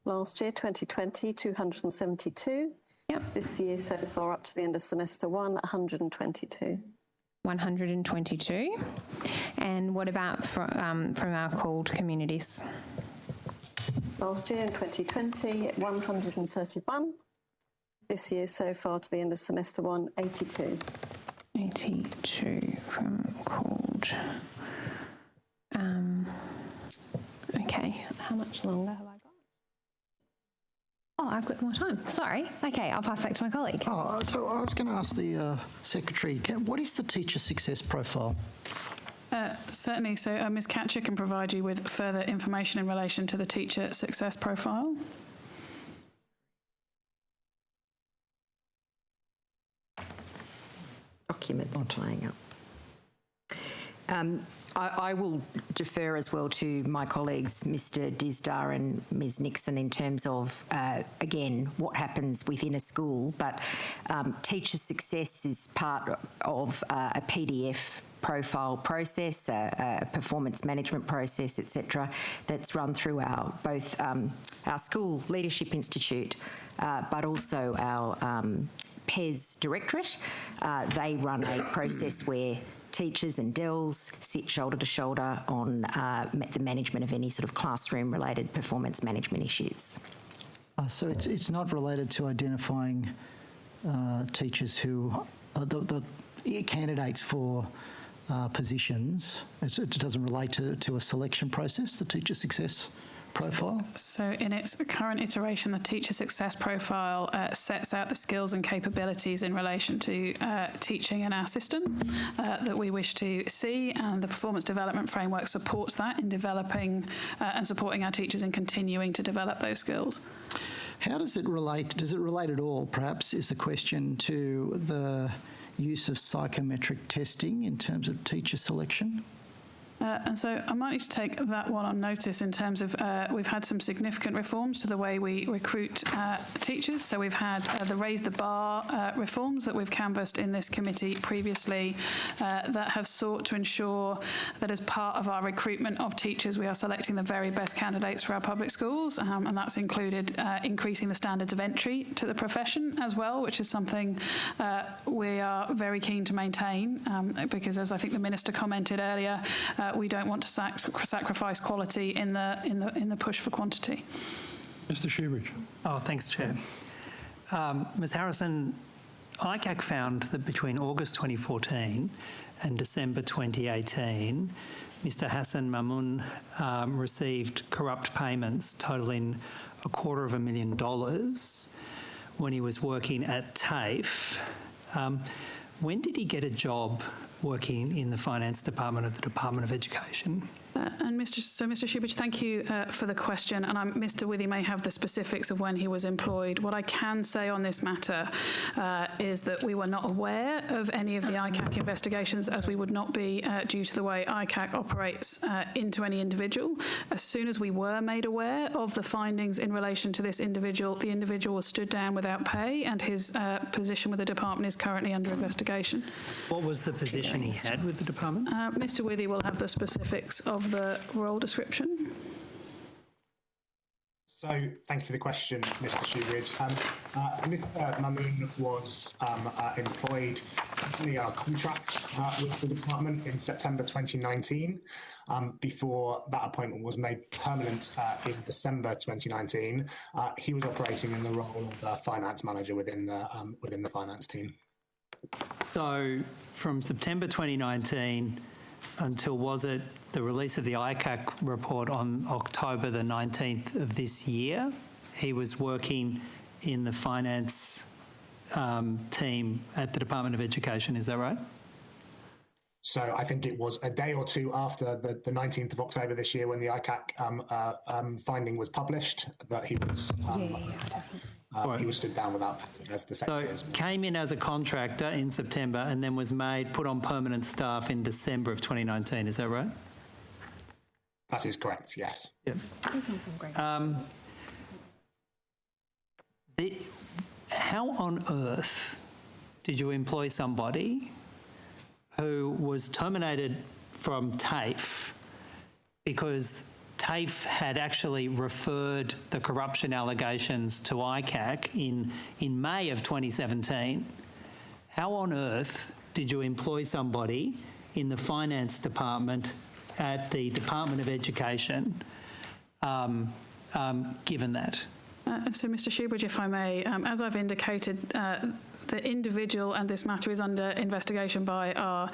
Last year, 2020, 272. Yep. This year, so far up to the end of semester 1, 122. 122. And what about from our called communities? Last year in 2020, 131. This year so far to the end of semester 1, 82. 82 from called. Okay, how much longer have I got? Oh, I've got more time. Sorry. Okay, I'll pass back to my colleague. Oh, so I was going to ask the Secretary, what is the teacher success profile? Certainly. So Ms Catcher can provide you with further information in relation to the teacher success profile. Documents are playing up. I will defer as well to my colleagues, Mr Disdar and Ms Nixon, in terms of, again, what happens within a school. But teacher success is part of a PDF profile process, a performance management process, etc., that's run through both our School Leadership Institute, but also our PES Directorate. They run a process where teachers and DELs sit shoulder to shoulder on the management of any sort of classroom-related performance management issues. So it's not related to identifying teachers who are the candidates for positions. It doesn't relate to a selection process, the teacher success profile? So in its current iteration, the teacher success profile sets out the skills and capabilities in relation to teaching in our system that we wish to see, and the performance development framework supports that in developing and supporting our teachers in continuing to develop those skills. How does it relate? Does it relate at all, perhaps, is the question, to the use of psychometric testing in terms of teacher selection? And so I might need to take that one on notice in terms of we've had some significant reforms to the way we recruit teachers. So we've had the Raise the Bar reforms that we've canvassed in this committee previously that have sought to ensure that as part of our recruitment of teachers, we are selecting the very best candidates for our public schools, and that's included increasing the standards of entry to the profession as well, which is something we are very keen to maintain because, as I think the Minister commented earlier, we don't want to sacrifice quality in the push for quantity. Mr. Shoebridge. Oh, thanks, Chair. Ms Harrison, ICAC found that between August 2014 and December 2018, Mr Hassan Mamoun received corrupt payments totalling $250,000 when he was working at TAFE. When did he get a job working in the finance department of the Department of Education? And Mr. Shoebridge, thank you for the question. And Mr. Withy may have the specifics of when he was employed. What I can say on this matter is that we were not aware of any of the ICAC investigations, as we would not be due to the way ICAC operates into any individual. As soon as we were made aware of the findings in relation to this individual, the individual was stood down without pay, and his position with the department is currently under investigation. What was the position he had with the department? Mr. Withy will have the specifics of the role description. So, thank you for the question, Mr. Shoebridge. Mr. Mamoun was employed on a contract with the department in September 2019. Before that appointment was made permanent in December 2019, he was operating in the role of finance manager within the finance team. So, from September 2019 until, was it the release of the ICAC report on October the 19th of this year, he was working in the finance team at the Department of Education, is that right? So I think it was a day or two after the 19th of October this year, when the ICAC finding was published, that he was he was stood down without pay, as the secretary. So came in as a contractor in September and then was put on permanent staff in December of 2019, is that right? That is correct, yes. Yep. How on earth did you employ somebody who was terminated from TAFE because TAFE had actually referred the corruption allegations to ICAC in May of 2017? How on earth did you employ somebody in the finance department at the Department of Education, given that? So, Mr. Shoebridge, if I may, as I've indicated, the individual and this matter is under investigation by our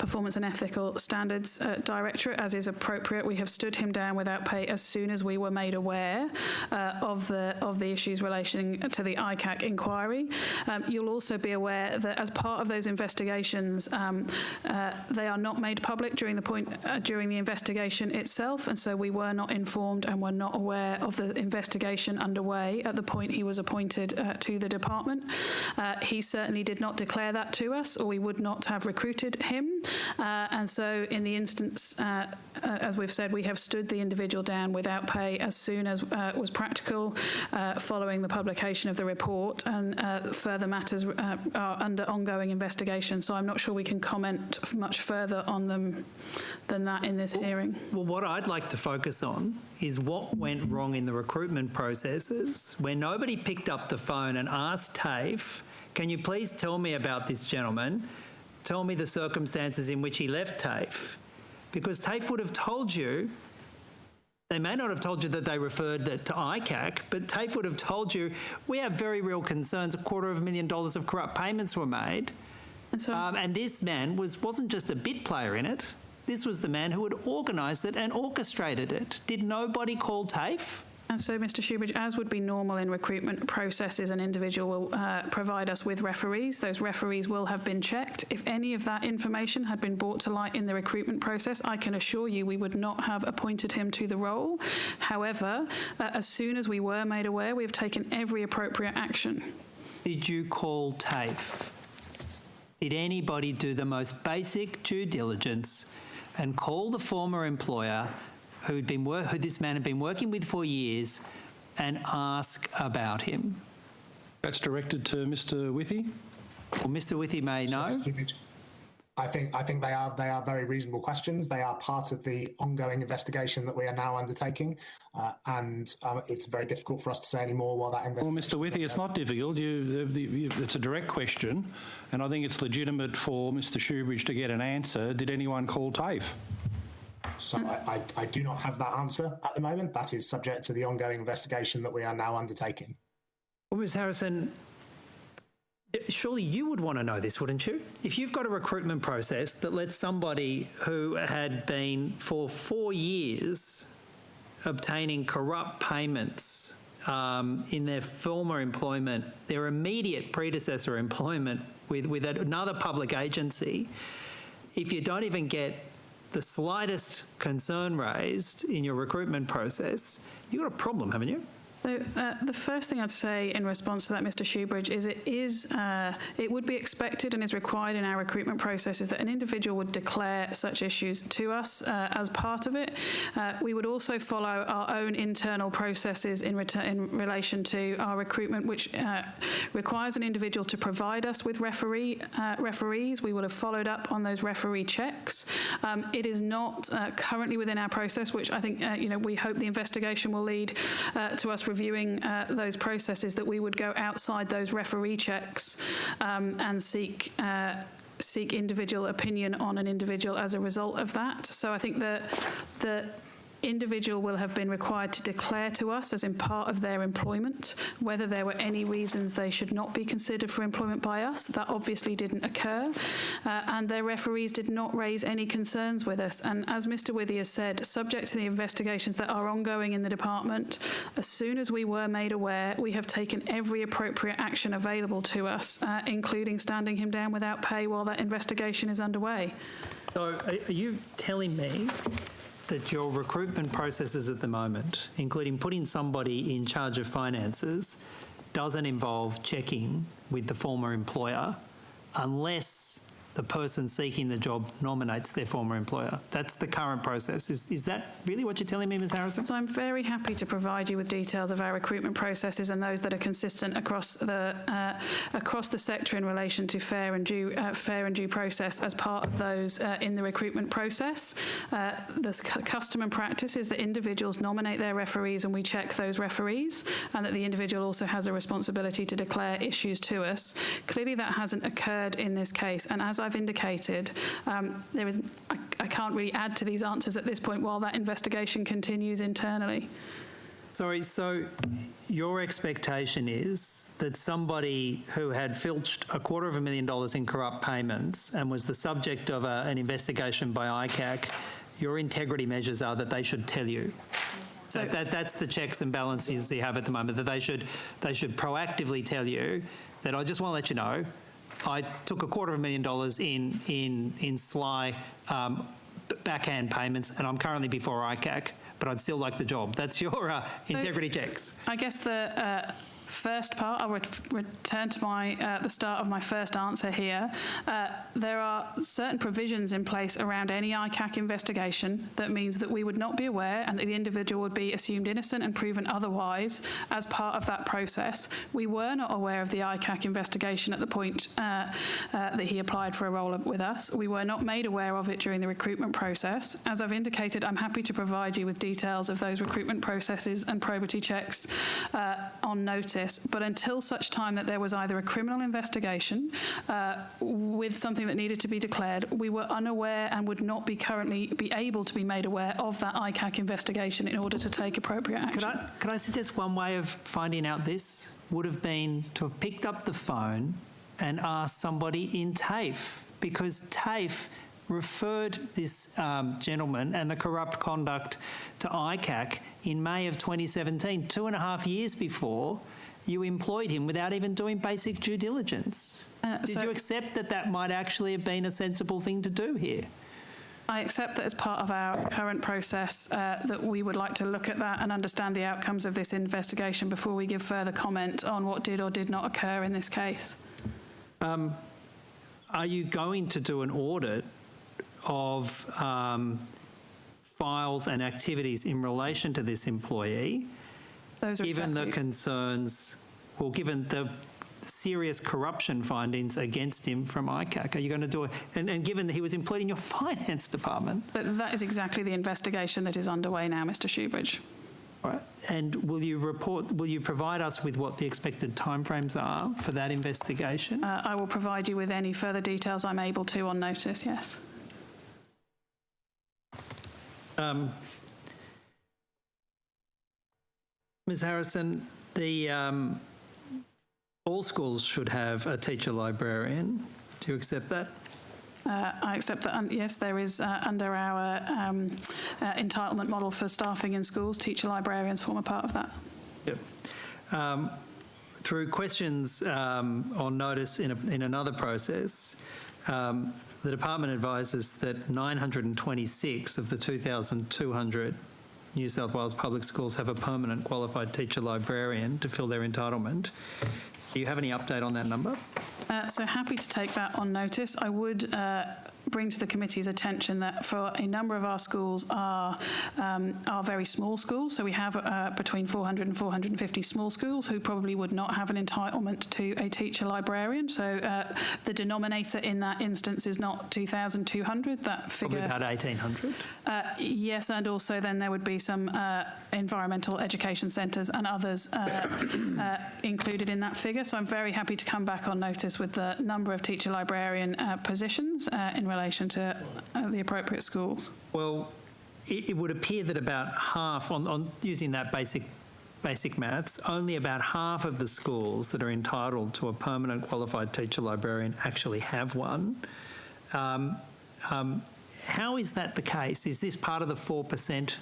Performance and Ethical Standards Directorate, as is appropriate. We have stood him down without pay as soon as we were made aware of the issues relating to the ICAC inquiry. You'll also be aware that as part of those investigations, they are not made public during the investigation itself, and so we were not informed and were not aware of the investigation underway at the point he was appointed to the department. He certainly did not declare that to us, or we would not have recruited him. And so in the instance, as we've said, we have stood the individual down without pay as soon as was practical following the publication of the report, and further matters are under ongoing investigation. So I'm not sure we can comment much further on them than that in this hearing. Well, what I'd like to focus on is what went wrong in the recruitment processes where nobody picked up the phone and asked TAFE, can you please tell me about this gentleman? Tell me the circumstances in which he left TAFE. Because TAFE would have told you, they may not have told you that they referred that to ICAC, but TAFE would have told you, we have very real concerns, $250,000 of corrupt payments were made. And this man wasn't just a bit player in it. This was the man who had organised it and orchestrated it. Did nobody call TAFE? And so, Mr Shoebridge, as would be normal in recruitment processes, an individual will provide us with referees. Those referees will have been checked. If any of that information had been brought to light in the recruitment process, I can assure you we would not have appointed him to the role. However, as soon as we were made aware, we have taken every appropriate action. Did you call TAFE? Did anybody do the most basic due diligence and call the former employer who this man had been working with for years and ask about him? That's directed to Mr Withy. Well, Mr Withy may know. I think they are very reasonable questions. They are part of the ongoing investigation that we are now undertaking, and it's very difficult for us to say any more while that investigation. Well, Mr Withy, it's not difficult. It's a direct question, and I think it's legitimate for Mr Shoebridge to get an answer. Did anyone call TAFE? So I do not have that answer at the moment. That is subject to the ongoing investigation that we are now undertaking. Well, Ms Harrison, surely you would want to know this, wouldn't you? If you've got a recruitment process that lets somebody who had been for 4 years obtaining corrupt payments in their former employment, their immediate predecessor employment with another public agency, if you don't even get the slightest concern raised in your recruitment process, you've got a problem, haven't you? So the first thing I'd say in response to that, Mr Shoebridge, is it would be expected and is required in our recruitment processes that an individual would declare such issues to us as part of it. We would also follow our own internal processes in relation to our recruitment, which requires an individual to provide us with referees. We would have followed up on those referee checks. It is not currently within our process, which I think we hope the investigation will lead to us reviewing those processes, that we would go outside those referee checks and seek individual opinion on an individual as a result of that. So I think that the individual will have been required to declare to us, as in part of their employment, whether there were any reasons they should not be considered for employment by us. That obviously didn't occur, and their referees did not raise any concerns with us. And as Mr Withy has said, subject to the investigations that are ongoing in the department, as soon as we were made aware, we have taken every appropriate action available to us, including standing him down without pay while that investigation is underway. So are you telling me that your recruitment processes at the moment, including putting somebody in charge of finances, doesn't involve checking with the former employer unless the person seeking the job nominates their former employer? That's the current process. Is that really what you're telling me, Ms Harrison? So I'm very happy to provide you with details of our recruitment processes and those that are consistent across the sector in relation to fair and due process as part of those in the recruitment process. The custom and practice is that individuals nominate their referees and we check those referees, and that the individual also has a responsibility to declare issues to us. Clearly that hasn't occurred in this case, and as I've indicated, I can't really add to these answers at this point while that investigation continues internally. Sorry, so your expectation is that somebody who had filched $250,000 in corrupt payments and was the subject of an investigation by ICAC, your integrity measures are that they should tell you. So that's the checks and balances you have at the moment, that they should proactively tell you that I just want to let you know I took $250,000 in sly backhand payments and I'm currently before ICAC, but I'd still like the job. That's your integrity checks. I guess the first part, I'll return to the start of my first answer here. There are certain provisions in place around any ICAC investigation that means that we would not be aware and that the individual would be assumed innocent and proven otherwise as part of that process. We were not aware of the ICAC investigation at the point that he applied for a role with us. We were not made aware of it during the recruitment process. As I've indicated, I'm happy to provide you with details of those recruitment processes and probity checks on notice. But until such time that there was either a criminal investigation with something that needed to be declared, we were unaware and would not currently be able to be made aware of that ICAC investigation in order to take appropriate action. Could I suggest one way of finding out this would have been to have picked up the phone and asked somebody in TAFE, because TAFE referred this gentleman and the corrupt conduct to ICAC in May of 2017, 2.5 years before you employed him without even doing basic due diligence. Did you accept that that might actually have been a sensible thing to do here? I accept that as part of our current process that we would like to look at that and understand the outcomes of this investigation before we give further comment on what did or did not occur in this case. Are you going to do an audit of files and activities in relation to this employee, given the concerns, well, given the serious corruption findings against him from ICAC? Are you going to do it? And given that he was employed in your finance department? But that is exactly the investigation that is underway now, Mr. Shoebridge. Right. And will you provide us with what the expected timeframes are for that investigation? I will provide you with any further details I'm able to on notice, yes. Ms. Harrison, all schools should have a teacher librarian. Do you accept that? I accept that, yes, there is under our entitlement model for staffing in schools, teacher librarians form a part of that. Yep. Through questions on notice in another process, the department advises that 926 of the 2,200 New South Wales public schools have a permanent qualified teacher librarian to fill their entitlement. Do you have any update on that number? So happy to take that on notice. I would bring to the committee's attention that for a number of our schools are very small schools. So we have between 400 and 450 small schools who probably would not have an entitlement to a teacher librarian. So the denominator in that instance is not 2,200. That figure probably about 1,800. Yes, and also then there would be some environmental education centres and others included in that figure. So I'm very happy to come back on notice with the number of teacher librarian positions in relation to the appropriate schools. Well, it would appear that about half, on using that basic maths, only about half of the schools that are entitled to a permanent qualified teacher librarian actually have one. How is that the case? Is this part of the 4%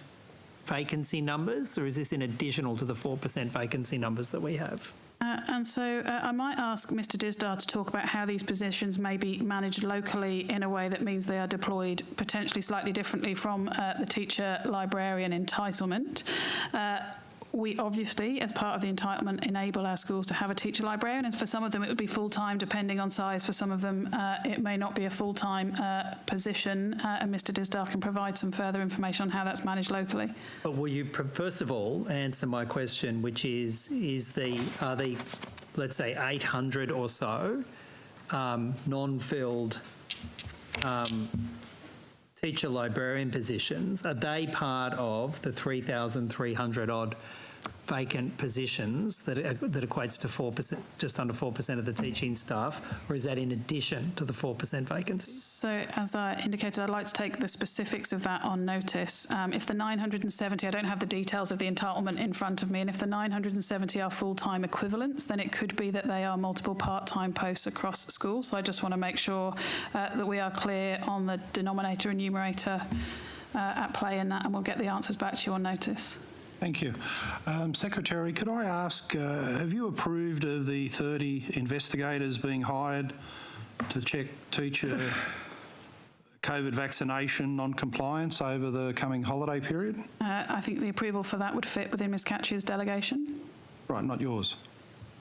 vacancy numbers, or is this in additional to the 4% vacancy numbers that we have? And so I might ask Mr Disdar to talk about how these positions may be managed locally in a way that means they are deployed potentially slightly differently from the teacher librarian entitlement. We obviously, as part of the entitlement, enable our schools to have a teacher librarian, and for some of them it would be full-time depending on size. For some of them it may not be a full-time position, and Mr Disdar can provide some further information on how that's managed locally. But will you first of all answer my question, which is are the, let's say, 800 or so non-filled teacher librarian positions, are they part of the 3,300 odd vacant positions that equates to 4%, just under 4% of the teaching staff, or is that in addition to the 4% vacancy? So, as I indicated, I'd like to take the specifics of that on notice. If the 970, I don't have the details of the entitlement in front of me, and if the 970 are full-time equivalents, then it could be that they are multiple part-time posts across schools. So I just want to make sure that we are clear on the denominator and numerator at play in that, and we'll get the answers back to you on notice. Thank you. Secretary, could I ask, have you approved of the 30 investigators being hired to check teacher COVID vaccination non-compliance over the coming holiday period? I think the approval for that would fit within Ms Catchier's delegation. Right, not yours.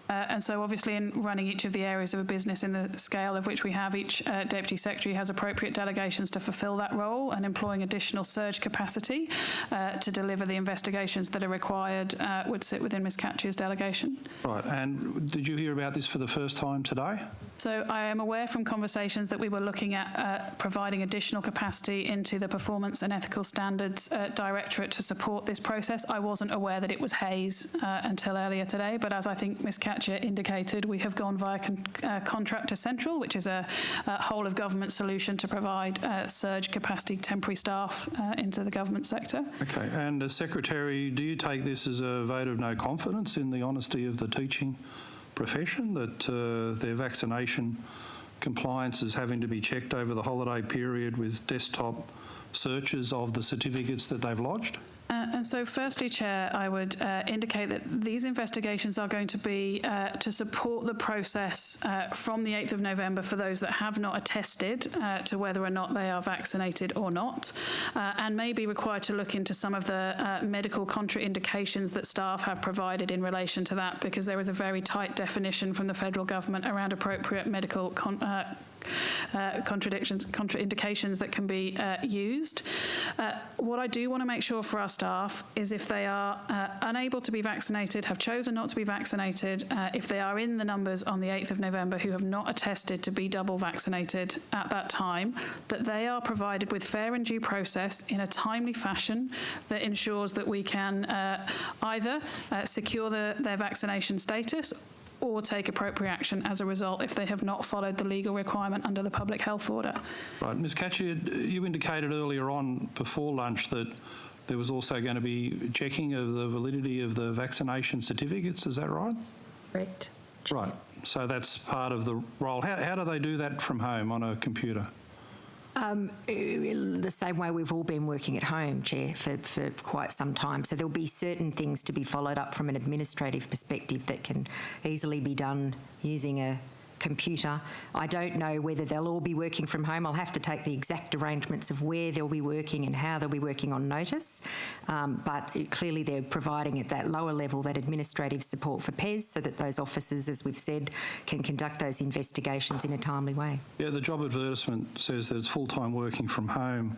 And so obviously in running each of the areas of a business in the scale of which we have, each Deputy Secretary has appropriate delegations to fulfil that role, and employing additional surge capacity to deliver the investigations that are required would sit within Ms Catchier's delegation. Right, and did you hear about this for the first time today? So I am aware from conversations that we were looking at providing additional capacity into the Performance and Ethical Standards Directorate to support this process. I wasn't aware that it was Hayes until earlier today, but as I think Ms Catchier indicated, we have gone via Contractor Central, which is a whole of government solution to provide surge capacity temporary staff into the government sector. Okay, and as Secretary, do you take this as a vote of no confidence in the honesty of the teaching profession, that their vaccination compliance is having to be checked over the holiday period with desktop searches of the certificates that they've lodged? And so firstly, Chair, I would indicate that these investigations are going to be to support the process from the 8th of November for those that have not attested to whether or not they are vaccinated or not, and may be required to look into some of the medical contraindications that staff have provided in relation to that, because there is a very tight definition from the federal government around appropriate medical contraindications that can be used. What I do want to make sure for our staff is if they are unable to be vaccinated, have chosen not to be vaccinated, if they are in the numbers on the 8th of November who have not attested to be double vaccinated at that time, that they are provided with fair and due process in a timely fashion that ensures that we can either secure their vaccination status or take appropriate action as a result if they have not followed the legal requirement under the public health order. Right. Ms Catcher, you indicated earlier on before lunch that there was also going to be checking of the validity of the vaccination certificates, is that right? Correct. Right. So that's part of the role. How do they do that from home on a computer? The same way we've all been working at home, Chair, for quite some time. So there'll be certain things to be followed up from an administrative perspective that can easily be done using a computer. I don't know whether they'll all be working from home. I'll have to take the exact arrangements of where they'll be working and how they'll be working on notice. But clearly they're providing at that lower level that administrative support for PES so that those officers, as we've said, can conduct those investigations in a timely way. Yeah, the job advertisement says that it's full-time working from home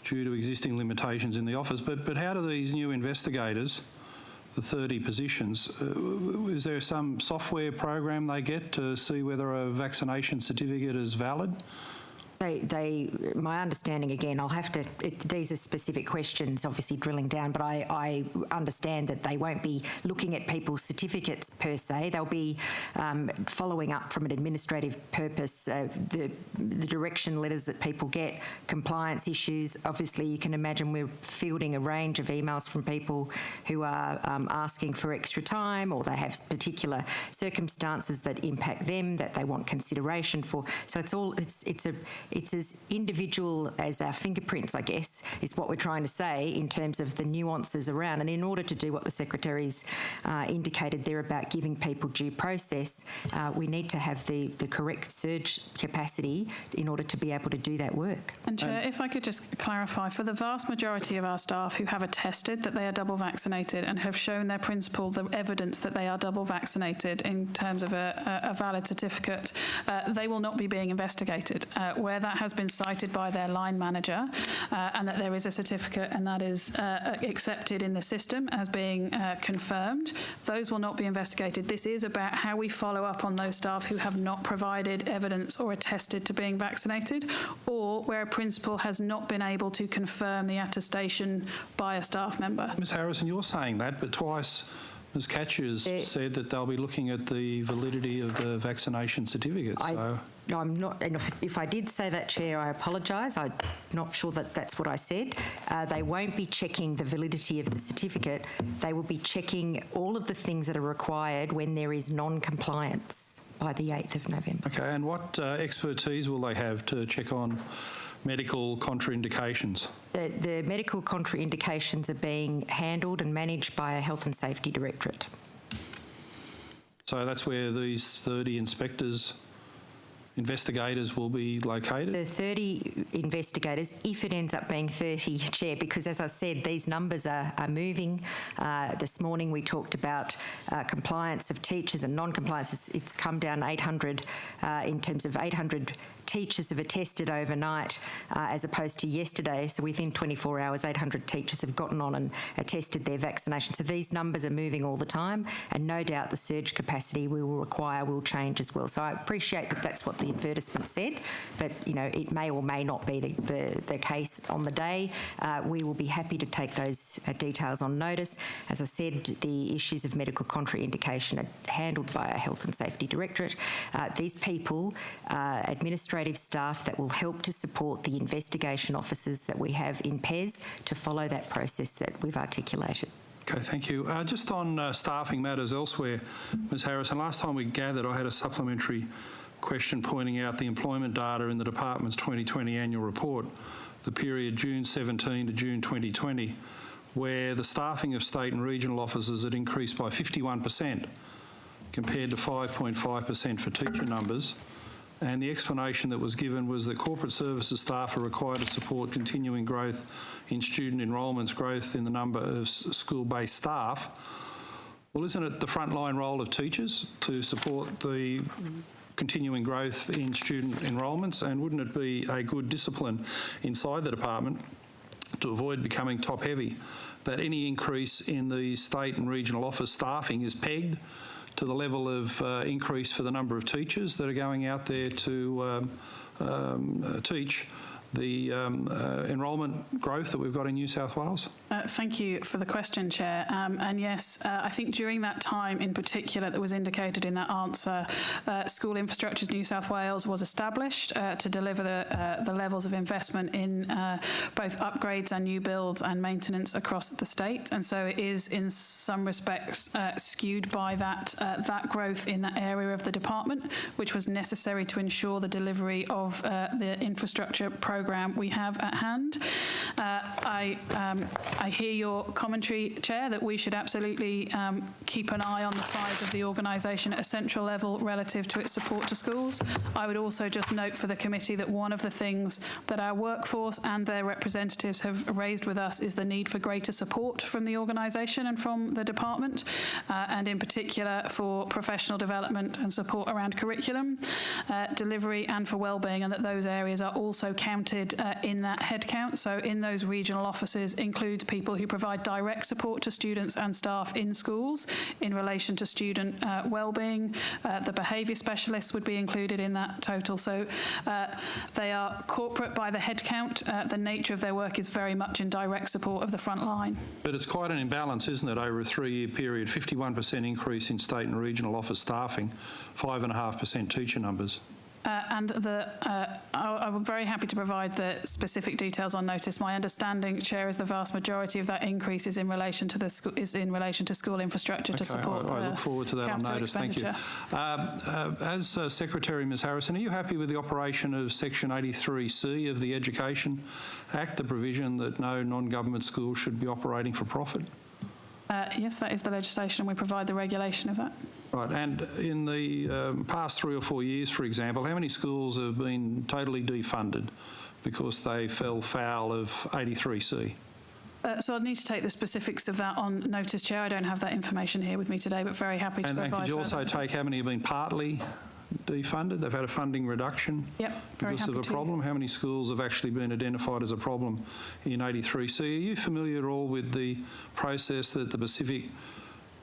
due to existing limitations in the office. But how do these new investigators, the 30 positions, is there some software program they get to see whether a vaccination certificate is valid? My understanding, again, I'll have to, these are specific questions, obviously drilling down, but I understand that they won't be looking at people's certificates per se. They'll be following up from an administrative purpose, the direction letters that people get, compliance issues. Obviously, you can imagine we're fielding a range of emails from people who are asking for extra time, or they have particular circumstances that impact them that they want consideration for. So it's as individual as our fingerprints, I guess, is what we're trying to say in terms of the nuances around. And in order to do what the Secretary's indicated there about giving people due process, we need to have the correct surge capacity in order to be able to do that work. And Chair, if I could just clarify, for the vast majority of our staff who have attested that they are double vaccinated and have shown their principal the evidence that they are double vaccinated in terms of a valid certificate, they will not be being investigated. Where that has been cited by their line manager and that there is a certificate and that is accepted in the system as being confirmed, those will not be investigated. This is about how we follow up on those staff who have not provided evidence or attested to being vaccinated, or where a principal has not been able to confirm the attestation by a staff member. Ms Harrison, you're saying that, but twice Ms Catcher's said that they'll be looking at the validity of the vaccination certificate. I'm not, and if I did say that, Chair, I apologise. I'm not sure that that's what I said. They won't be checking the validity of the certificate. They will be checking all of the things that are required when there is non-compliance by the 8th of November. Okay, and what expertise will they have to check on medical contraindications? The medical contraindications are being handled and managed by a Health and Safety Directorate. So that's where these 30 investigators will be located? The 30 investigators, if it ends up being 30, Chair, because as I said, these numbers are moving. This morning we talked about compliance of teachers and non-compliance. It's come down 800 in terms of 800 teachers have attested overnight as opposed to yesterday. So within 24 hours, 800 teachers have gotten on and attested their vaccination. So these numbers are moving all the time, and no doubt the surge capacity we will require will change as well. So I appreciate that that's what the advertisement said, but you know it may or may not be the case on the day. We will be happy to take those details on notice. As I said, the issues of medical contraindication are handled by our Health and Safety Directorate. These people, administrative staff that will help to support the investigation officers that we have in PES to follow that process that we've articulated. Okay, thank you. Just on staffing matters elsewhere, Ms Harrison, last time we gathered I had a supplementary question pointing out the employment data in the department's 2020 annual report, the period June 17 to June 2020, where the staffing of state and regional officers had increased by 51% compared to 5.5% for teacher numbers. And the explanation that was given was that corporate services staff are required to support continuing growth in student enrolments, growth in the number of school-based staff. Well, isn't it the frontline role of teachers to support the continuing growth in student enrolments? And wouldn't it be a good discipline inside the department to avoid becoming top-heavy, that any increase in the state and regional office staffing is pegged to the level of increase for the number of teachers that are going out there to teach the enrolment growth that we've got in New South Wales? Thank you for the question, Chair. And yes, I think during that time in particular that was indicated in that answer, School Infrastructures New South Wales was established to deliver the levels of investment in both upgrades and new builds and maintenance across the state. And so it is in some respects skewed by that growth in that area of the department, which was necessary to ensure the delivery of the infrastructure programme we have at hand. I hear your commentary, Chair, that we should absolutely keep an eye on the size of the organisation at a central level relative to its support to schools. I would also just note for the committee that one of the things that our workforce and their representatives have raised with us is the need for greater support from the organisation and from the department, and in particular for professional development and support around curriculum, delivery and for wellbeing, and that those areas are also counted in that headcount. So in those regional offices includes people who provide direct support to students and staff in schools in relation to student wellbeing. The behaviour specialists would be included in that total. So they are corporate by the headcount. The nature of their work is very much in direct support of the front line. But it's quite an imbalance, isn't it, over a 3-year period? 51% increase in state and regional office staffing, 5.5% teacher numbers. I'm very happy to provide the specific details on notice. My understanding, Chair, is the vast majority of that increase is in relation to school infrastructure to support. I look forward to that on notice. Thank you. As Secretary, Ms Harrison, are you happy with the operation of Section 83C of the Education Act, the provision that no non-government school should be operating for profit? Yes, that is the legislation. We provide the regulation of that. Right, and in the past 3 or 4 years, for example, how many schools have been totally defunded because they fell foul of 83C? So I'd need to take the specifics of that on notice, Chair. I don't have that information here with me today, but very happy to provide. And could you also take how many have been partly defunded? They've had a funding reduction because of a problem. How many schools have actually been identified as a problem in 83C? Are you familiar at all with the process that the Pacific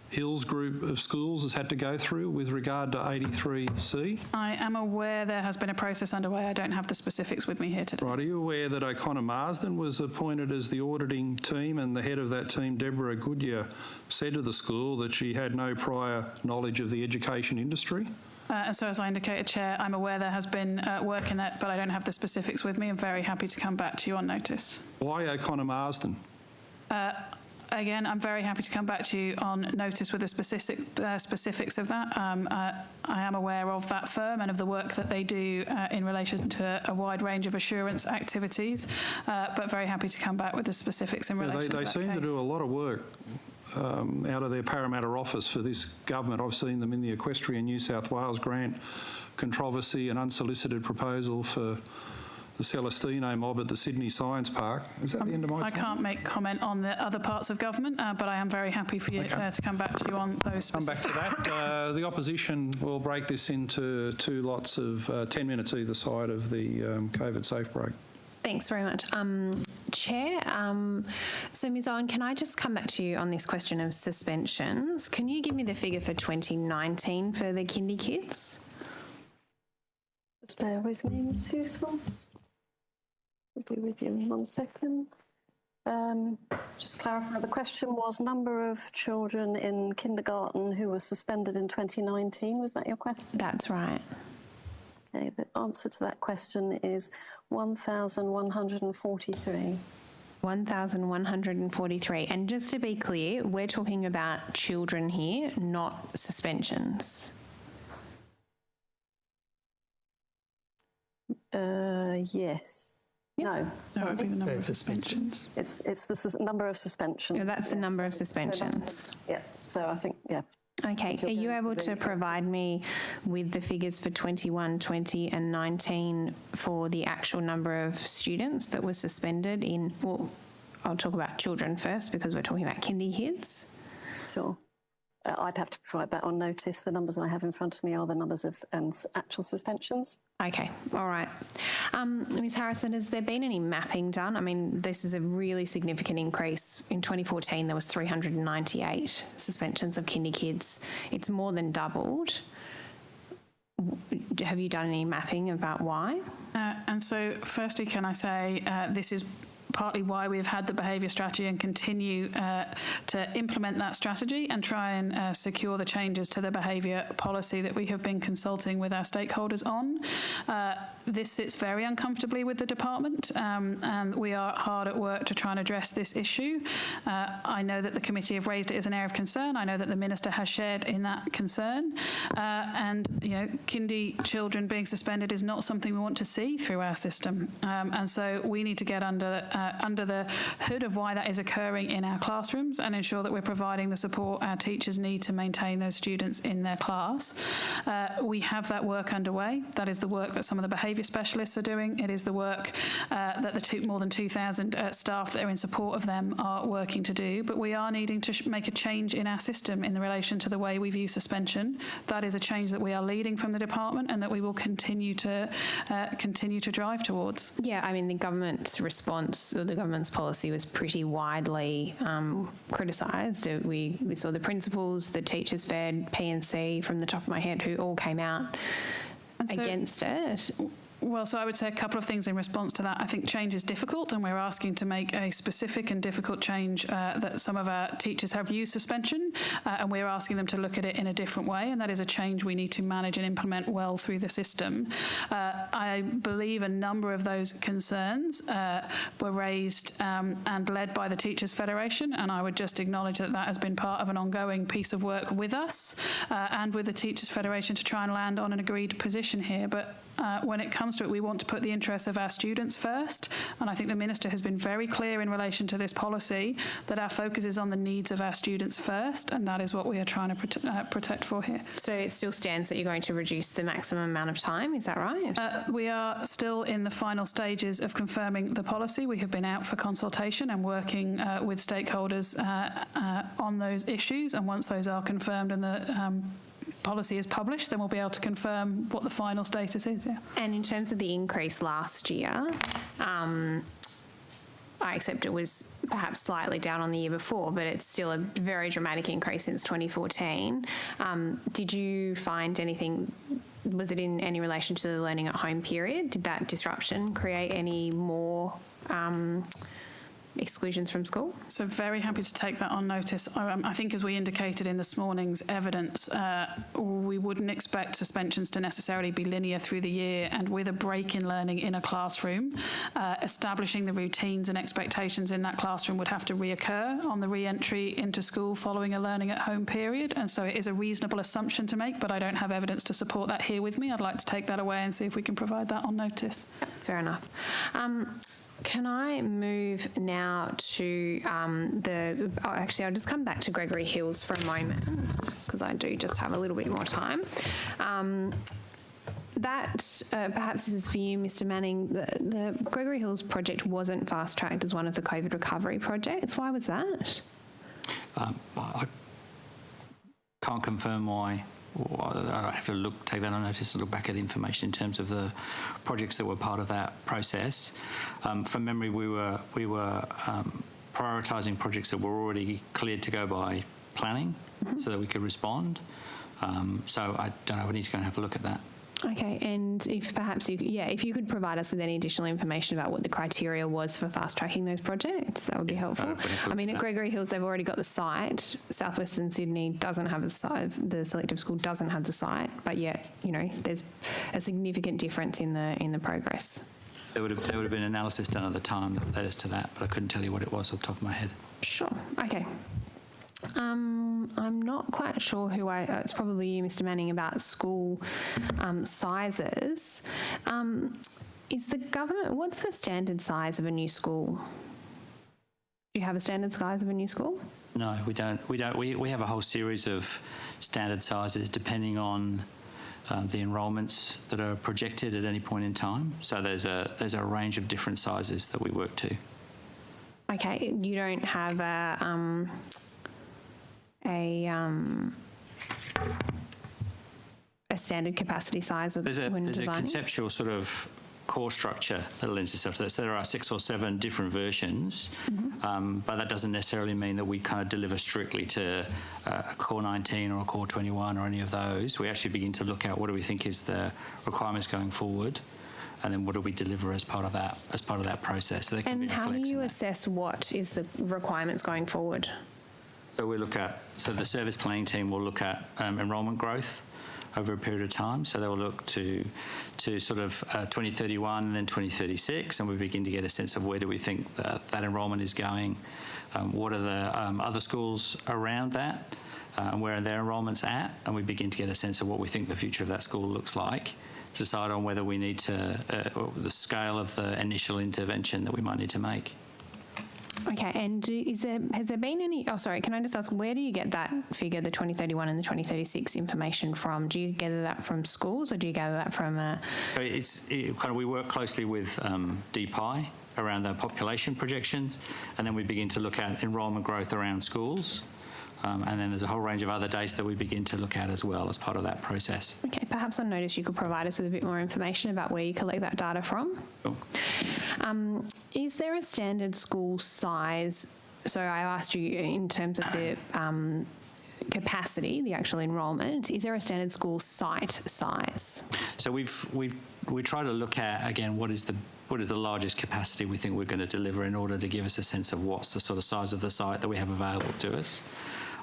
Hills group of schools has had to go through with regard to 83C? I am aware there has been a process underway. I don't have the specifics with me here today. Right, are you aware that O'Connor Marsden was appointed as the auditing team, and the head of that team, Deborah Goodyear, said to the school that she had no prior knowledge of the education industry? And so, as I indicated, Chair, I'm aware there has been work in that, but I don't have the specifics with me. I'm very happy to come back to you on notice. Why O'Connor Marsden? Again, I'm very happy to come back to you on notice with the specifics of that. I am aware of that firm and of the work that they do in relation to a wide range of assurance activities, but very happy to come back with the specifics in relation to that case. They seem to do a lot of work out of their Parramatta office for this government. I've seen them in the Equestrian New South Wales grant controversy and unsolicited proposal for the Celestino mob at the Sydney Science Park. Is that the end of my time? I can't make comment on the other parts of government, but I am very happy for you to come back to you on those specifics. Come back to that. The opposition will break this into 2 lots of 10 minutes either side of the COVID safe break. Thanks very much. Chair, so Ms Owen, can I just come back to you on this question of suspensions? Can you give me the figure for 2019 for the kindy kids? Just bear with me, Ms Housels. I'll be with you in 1 second. Just clarify, the question was number of children in kindergarten who were suspended in 2019. Was that your question? That's right. Okay, the answer to that question is 1,143. 1,143. And just to be clear, we're talking about children here, not suspensions. Yes. No. That would be the number of suspensions. It's the number of suspensions. Yeah, that's the number of suspensions. Yeah. So I think, yeah. Okay. Are you able to provide me with the figures for 21, 20 and 19 for the actual number of students that were suspended in, well, I'll talk about children first because we're talking about kindy kids. Sure. I'd have to provide that on notice. The numbers I have in front of me are the numbers of actual suspensions. Okay, all right. Ms Harrison, has there been any mapping done? I mean, this is a really significant increase. In 2014, there was 398 suspensions of kindy kids. It's more than doubled. Have you done any mapping about why? And so, firstly, can I say this is partly why we've had the behaviour strategy and continue to implement that strategy and try and secure the changes to the behaviour policy that we have been consulting with our stakeholders on. This sits very uncomfortably with the department and we are hard at work to try and address this issue. I know that the committee have raised it as an area of concern. I know that the Minister has shared in that concern and, you know, kindy children being suspended is not something we want to see through our system. And so we need to get under the hood of why that is occurring in our classrooms and ensure that we're providing the support our teachers need to maintain those students in their class. We have that work underway. That is the work that some of the behaviour specialists are doing. It is the work that the more than 2,000 staff that are in support of them are working to do. But we are needing to make a change in our system in relation to the way we view suspension. That is a change that we are leading from the department and that we will continue to drive towards. Yeah, I mean, the government's response, or the government's policy was pretty widely criticised. We saw the principals, the teachers fed, P&C from the top of my head, who all came out against it. Well, so I would say a couple of things in response to that. I think change is difficult and we're asking to make a specific and difficult change that some of our teachers have used suspension and we're asking them to look at it in a different way, and that is a change we need to manage and implement well through the system. I believe a number of those concerns were raised and led by the Teachers Federation, and I would just acknowledge that that has been part of an ongoing piece of work with us and with the Teachers Federation to try and land on an agreed position here. But when it comes to it, we want to put the interests of our students first, and I think the Minister has been very clear in relation to this policy that our focus is on the needs of our students first, and that is what we are trying to protect for here. So it still stands that you're going to reduce the maximum amount of time, is that right? We are still in the final stages of confirming the policy. We have been out for consultation and working with stakeholders on those issues, and once those are confirmed and the policy is published, then we'll be able to confirm what the final status is. Yeah. And in terms of the increase last year, I accept it was perhaps slightly down on the year before, but it's still a very dramatic increase since 2014. Did you find anything, was it in any relation to the learning at home period? Did that disruption create any more exclusions from school? So very happy to take that on notice. I think as we indicated in this morning's evidence, we wouldn't expect suspensions to necessarily be linear through the year, and with a break in learning in a classroom, establishing the routines and expectations in that classroom would have to reoccur on the re-entry into school following a learning at home period, and so it is a reasonable assumption to make, but I don't have evidence to support that here with me. I'd like to take that away and see if we can provide that on notice. Fair enough. Can I move now to actually, I'll just come back to Gregory Hills for a moment because I do just have a little bit more time. That perhaps this is for you, Mr. Manning. The Gregory Hills project wasn't fast-tracked as one of the COVID recovery projects. Why was that? I can't confirm why. I have to take that on notice and look back at the information in terms of the projects that were part of that process. From memory, we were prioritising projects that were already cleared to go by planning so that we could respond. So I don't know, we need to go and have a look at that. Okay, and if perhaps if you could provide us with any additional information about what the criteria was for fast-tracking those projects, that would be helpful. I mean, at Gregory Hills, they've already got the site. Southwestern Sydney doesn't have the site. The selective school doesn't have the site, but yet, you know, there's a significant difference in the progress. There would have been analysis done at the time that led us to that, but I couldn't tell you what it was off the top of my head. Sure. Okay. I'm not quite sure who it's probably you, Mr. Manning, about school sizes. Is the government, what's the standard size of a new school? Do you have a standard size of a new school? No, we don't. We have a whole series of standard sizes depending on the enrolments that are projected at any point in time. So there's a range of different sizes that we work to. Okay, you don't have a standard capacity size when designing? There's a conceptual sort of core structure that lends itself to that. So there are 6 or 7 different versions, but that doesn't necessarily mean that we kind of deliver strictly to a core 19 or a core 21 or any of those. We actually begin to look at what do we think is the requirements going forward, and then what do we deliver as part of that process. So there can be and a how do flex you in that. assess what is the requirements going forward? So the service planning team will look at enrolment growth over a period of time. So they will look to sort of 2031 and then 2036, and we begin to get a sense of where do we think that enrolment is going, what are the other schools around that, and where are their enrolments at, and we begin to get a sense of what we think the future of that school looks like, to decide on whether we need to, the scale of the initial intervention that we might need to make. Okay, and has there been any, can I just ask, where do you get that figure, the 2031 and the 2036 information from? Do you gather that from schools, or do you gather that from we work closely with DPI around the population projections, and then we begin to look at enrolment growth around schools. And then there's a whole range of other data that we begin to look at as well as part of that process. Okay, perhaps on notice you could provide us with a bit more information about where you collect that data from. Sure. Is there a standard school size? So I asked you in terms of the capacity, the actual enrolment. Is there a standard school site size? So we try to look at, again, what is the largest capacity we think we're going to deliver in order to give us a sense of what's the sort of size of the site that we have available to us.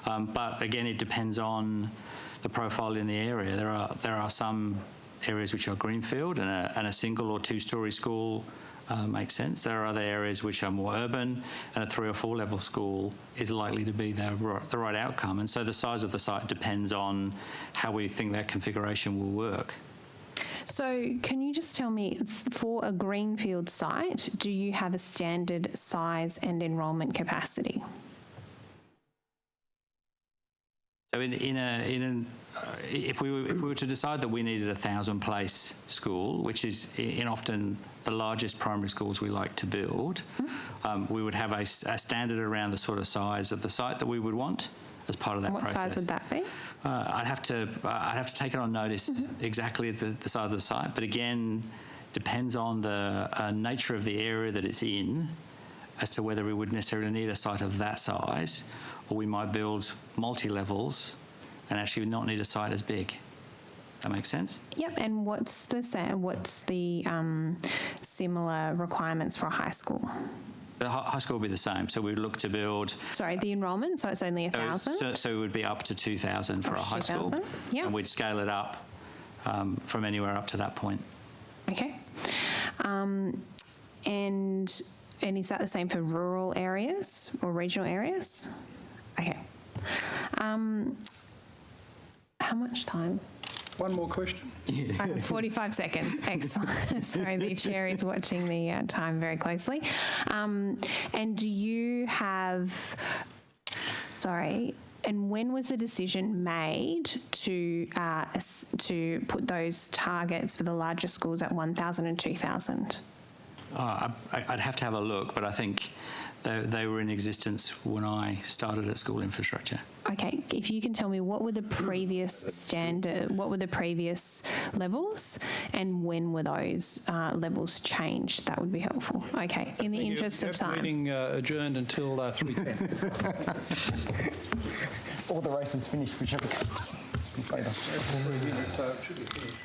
But again, it depends on the profile in the area. There are some areas which are greenfield, and a single or 2-storey school makes sense. There are other areas which are more urban, and a 3 or 4 level school is likely to be the right outcome. And so the size of the site depends on how we think that configuration will work. So can you just tell me, for a greenfield site, do you have a standard size and enrolment capacity? So if we were to decide that we needed a 1,000-place school, which is in often the largest primary schools we like to build, we would have a standard around the sort of size of the site that we would want as part of that process. What size would that be? I'd have to take it on notice exactly the size of the site, but again, depends on the nature of the area that it's in as to whether we would necessarily need a site of that size, or we might build multi-levels and actually not need a site as big. That makes sense? Yep. And what's the similar requirements for a high school? The high school will be the same. So we'd look to build... Sorry, the enrolment, so it's only 1,000? So it would be up to 2,000 for a high school. Yeah. And we'd scale it up from anywhere up to that point. Okay. And is that the same for rural areas or regional areas? Okay. How much time? One more question. 45 seconds. Excellent. Sorry, the chair is watching the time very closely. And do you have... Sorry. And when was the decision made to put those targets for the larger schools at 1,000 and 2,000? I'd have to have a look, but I think they were in existence when I started at School Infrastructure. Okay, if you can tell me what were the previous levels, and when were those levels changed, that would be helpful. Okay, in the interest of time. Meeting adjourned until 3:10. All the races finished, whichever comes later. So it should be finished.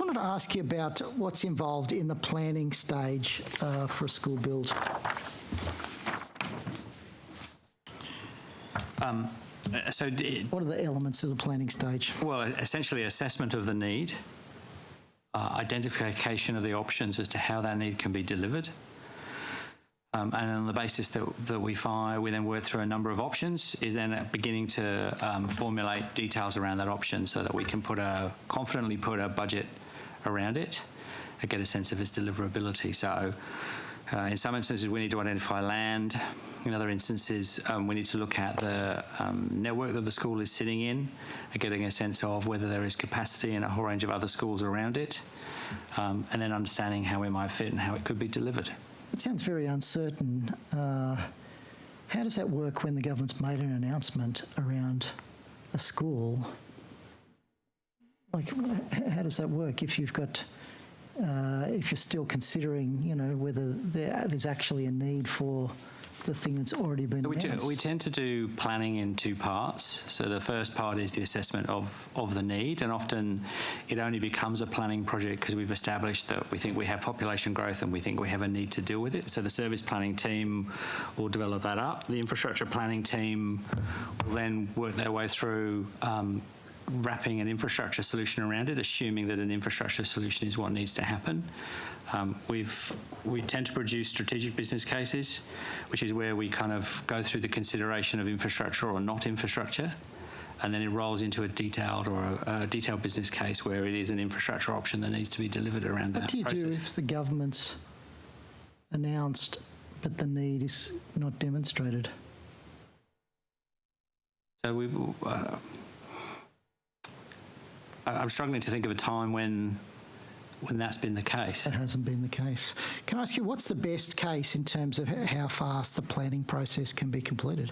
wanted to ask you about what's involved in the planning stage for a school build. What are the elements of the planning stage? Well, essentially assessment of the need, identification of the options as to how that need can be delivered, and on the basis that we find, we then work through a number of options, is then beginning to formulate details around that option so that we can confidently put a budget around it and get a sense of its deliverability. So in some instances, we need to identify land. In other instances, we need to look at the network that the school is sitting in and getting a sense of whether there is capacity in a whole range of other schools around it, and then understanding how it might fit and how it could be delivered. It sounds very uncertain. How does that work when the government's made an announcement around a school? Like, how does that work if you've got, if you're still considering, you know, whether there's actually a need for the thing that's already been announced? We tend to do planning in two parts. So the first part is the assessment of the need, and often it only becomes a planning project because we've established that we think we have population growth and we think we have a need to deal with it. So the service planning team will develop that up. The infrastructure planning team will then work their way through wrapping an infrastructure solution around it, assuming that an infrastructure solution is what needs to happen. We tend to produce strategic business cases, which is where we kind of go through the consideration of infrastructure or not infrastructure, and then it rolls into a detailed business case where it is an infrastructure option that needs to be delivered around that process. What do you do if the government's announced but the need is not demonstrated? So I'm struggling to think of a time when that's been the case. That hasn't been the case. Can I ask you, what's the best case in terms of how fast the planning process can be completed?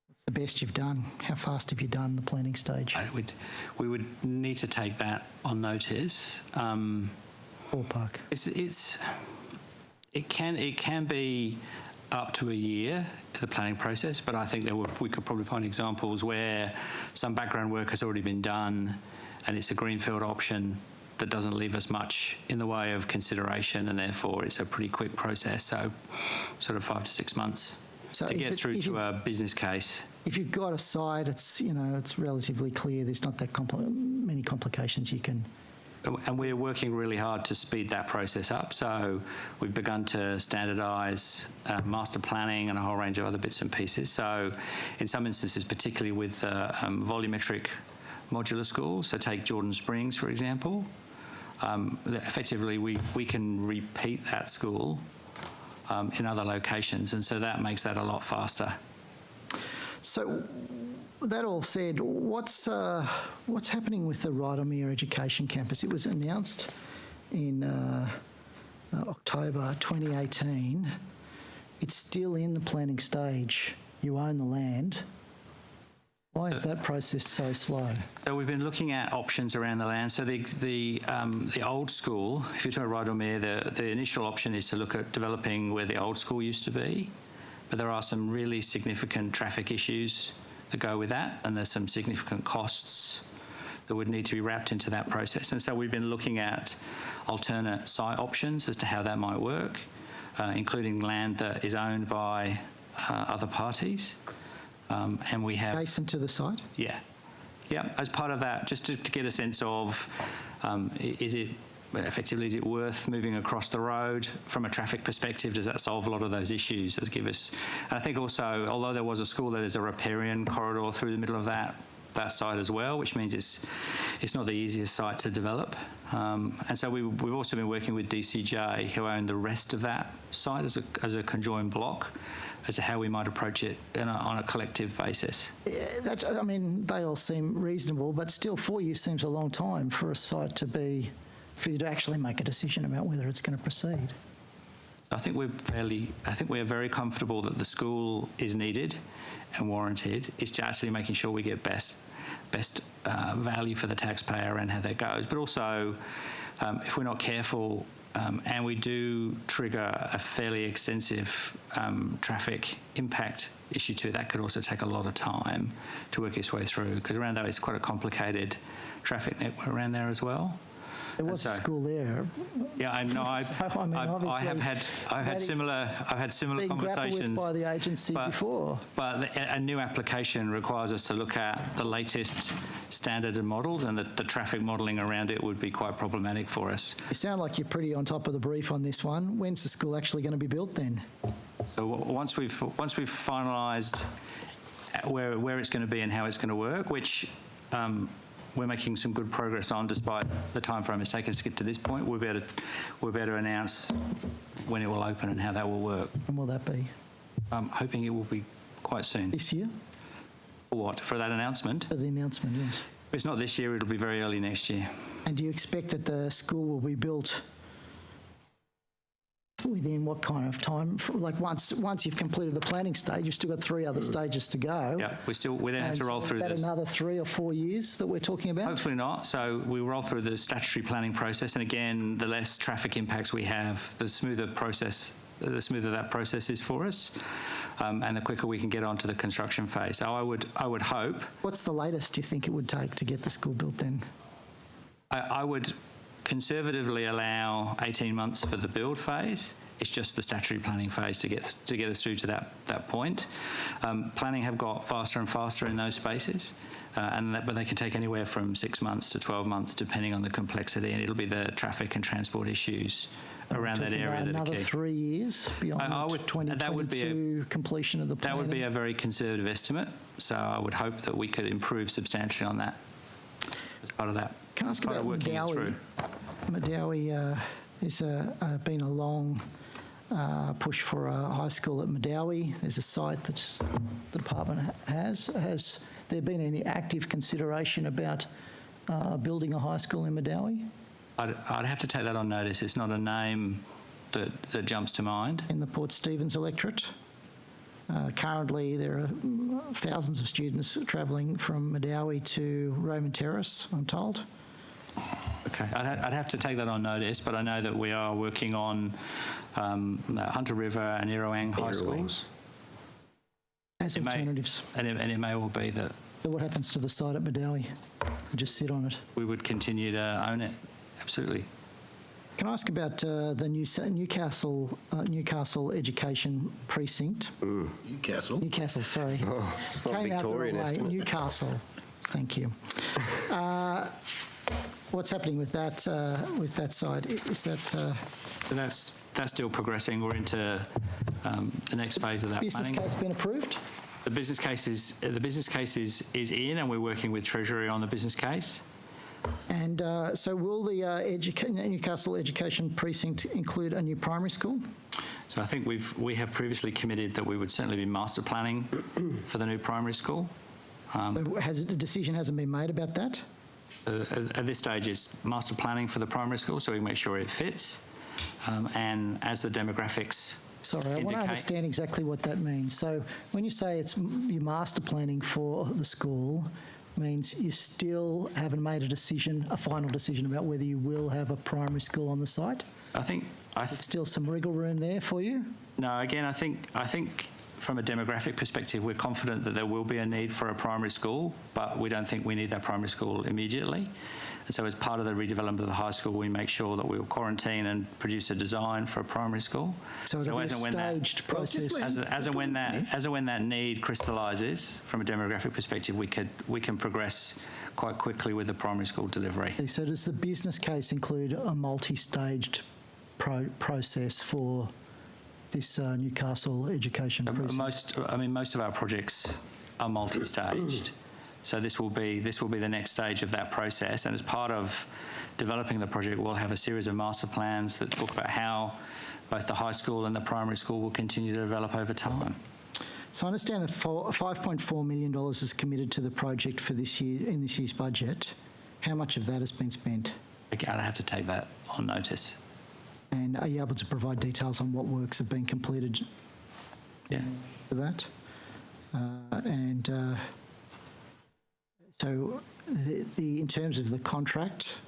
What's the best you've done? How fast have you done the planning stage? We would need to take that on notice. Ballpark. It can be up to a year, the planning process, but I think we could probably find examples where some background work has already been done and it's a greenfield option that doesn't leave us much in the way of consideration, and therefore it's a pretty quick process, so sort of 5 to 6 months to get through to a business case. If you've got a site, it's relatively clear. There's not that many complications you can. And we're working really hard to speed that process up. So we've begun to standardise master planning and a whole range of other bits and pieces. So in some instances, particularly with volumetric modular schools, so take Jordan Springs, for example, effectively we can repeat that school in other locations, and so that makes that a lot faster. So that all said, what's happening with the Rydalmere Education Campus? It was announced in October 2018. It's still in the planning stage. You own the land. Why is that process so slow? So we've been looking at options around the land. So the old school, if you're talking about Rydalmere, the initial option is to look at developing where the old school used to be, but there are some really significant traffic issues that go with that, and there's some significant costs that would need to be wrapped into that process. And so we've been looking at alternate site options as to how that might work, including land that is owned by other parties. And we have... Adjacent to the site? Yeah. As part of that, just to get a sense of, is it worth moving across the road from a traffic perspective? Does that solve a lot of those issues? Does it give us... And I think also, although there was a school, there's a riparian corridor through the middle of that site as well, which means it's not the easiest site to develop. And so we've also been working with DCJ, who own the rest of that site as a conjoined block, as to how we might approach it on a collective basis. They all seem reasonable, but still 4 years seems a long time for a site for you to actually make a decision about whether it's going to proceed. I think we're very comfortable that the school is needed and warranted. It's just actually making sure we get best value for the taxpayer and how that goes. But also, if we're not careful, and we do trigger a fairly extensive traffic impact issue too, that could also take a lot of time to work its way through, because around there it's quite a complicated traffic network around there as well. There was a school there. Yeah, I know. I've had similar been conversations. Grappled with by the agency before. But a new application requires us to look at the latest standard and models, and the traffic modelling around it would be quite problematic for us. You sound like you're pretty on top of the brief on this one. When's the school actually going to be built then? So once we've finalised where it's going to be and how it's going to work, which we're making some good progress on, despite the time frame it's taken us to get to this point, we'll be able to announce when it will open and how that will work. And will that be? I'm hoping it will be quite soon. This year? For what? For that announcement? For the announcement, yes. If it's not this year, it'll be very early next year. And do you expect that the school will be built within what kind of time? Like once you've completed the planning stage, you've still got 3 other stages to go. Yeah, we then have to roll through this. Is that another 3 or 4 years that we're talking about? Hopefully not. So we roll through the statutory planning process, and again, the less traffic impacts we have, the smoother that process is for us, and the quicker we can get onto the construction phase. So I would hope. What's the latest you think it would take to get the school built then? I would conservatively allow 18 months for the build phase. It's just the statutory planning phase to get us through to that point. Planning have got faster and faster in those spaces, but they can take anywhere from 6 months to 12 months, depending on the complexity, and it'll be the traffic and transport issues around that area that are key. Another 3 years beyond 2022 completion of the plan? That would be a very conservative estimate, so I would hope that we could improve substantially on that as part of that. Can I ask about Medowie? Medowie has been a long push for a high school at Medowie. There's a site that the department has. Has there been any active consideration about building a high school in Medowie? I'd have to take that on notice. It's not a name that jumps to mind. In the Port Stephens electorate? Currently, there are thousands of students travelling from Medowie to Raymond Terrace, I'm told. Okay, I'd have to take that on notice, but I know that we are working on Hunter River and Irrawang High Schools. As alternatives. And it may well be that... So what happens to the site at Medowie? We just sit on it? We would continue to own it, absolutely. Can I ask about the Newcastle Education Precinct? Newcastle? Newcastle, sorry. Oh, it's not Came Victorian, out the isn't it? Newcastle. Thank you. What's happening with that side? Is that... That's still progressing. We're into the next phase of that business planning. Case been approved? The business case is in, and we're working with Treasury on the business case. And so will the Newcastle Education Precinct include a new primary school? So I think we have previously committed that we would certainly be master planning for the new primary school. A decision hasn't been made about that? At this stage, it's master planning for the primary school, so we can make sure it fits. And as the demographics Sorry, I want to understand exactly what that means. So when you say you're master planning for the school, means you still haven't made a final decision about whether you will have a primary school on the site? There's still some wriggle room there for you? No, again, I think from a demographic perspective, we're confident that there will be a need for a primary school, but we don't think we need that primary school immediately. And so as part of the redevelopment of the high school, we make sure that we will quarantine and produce a design for a primary school. So it'll be a staged process. As and when that need crystallises from a demographic perspective, we can progress quite quickly with the primary school delivery. So does the business case include a multi-staged process for this Newcastle Education Precinct? Most of our projects are multi-staged. So this will be the next stage of that process, and as part of developing the project, we'll have a series of master plans that talk about how both the high school and the primary school will continue to develop over time. So I understand that $5.4 million is committed to the project for this year in this year's budget. How much of that has been spent? Again, I have to take that on notice. And are you able to provide details on what works have been completed? Yeah. For that, so in terms of the contract,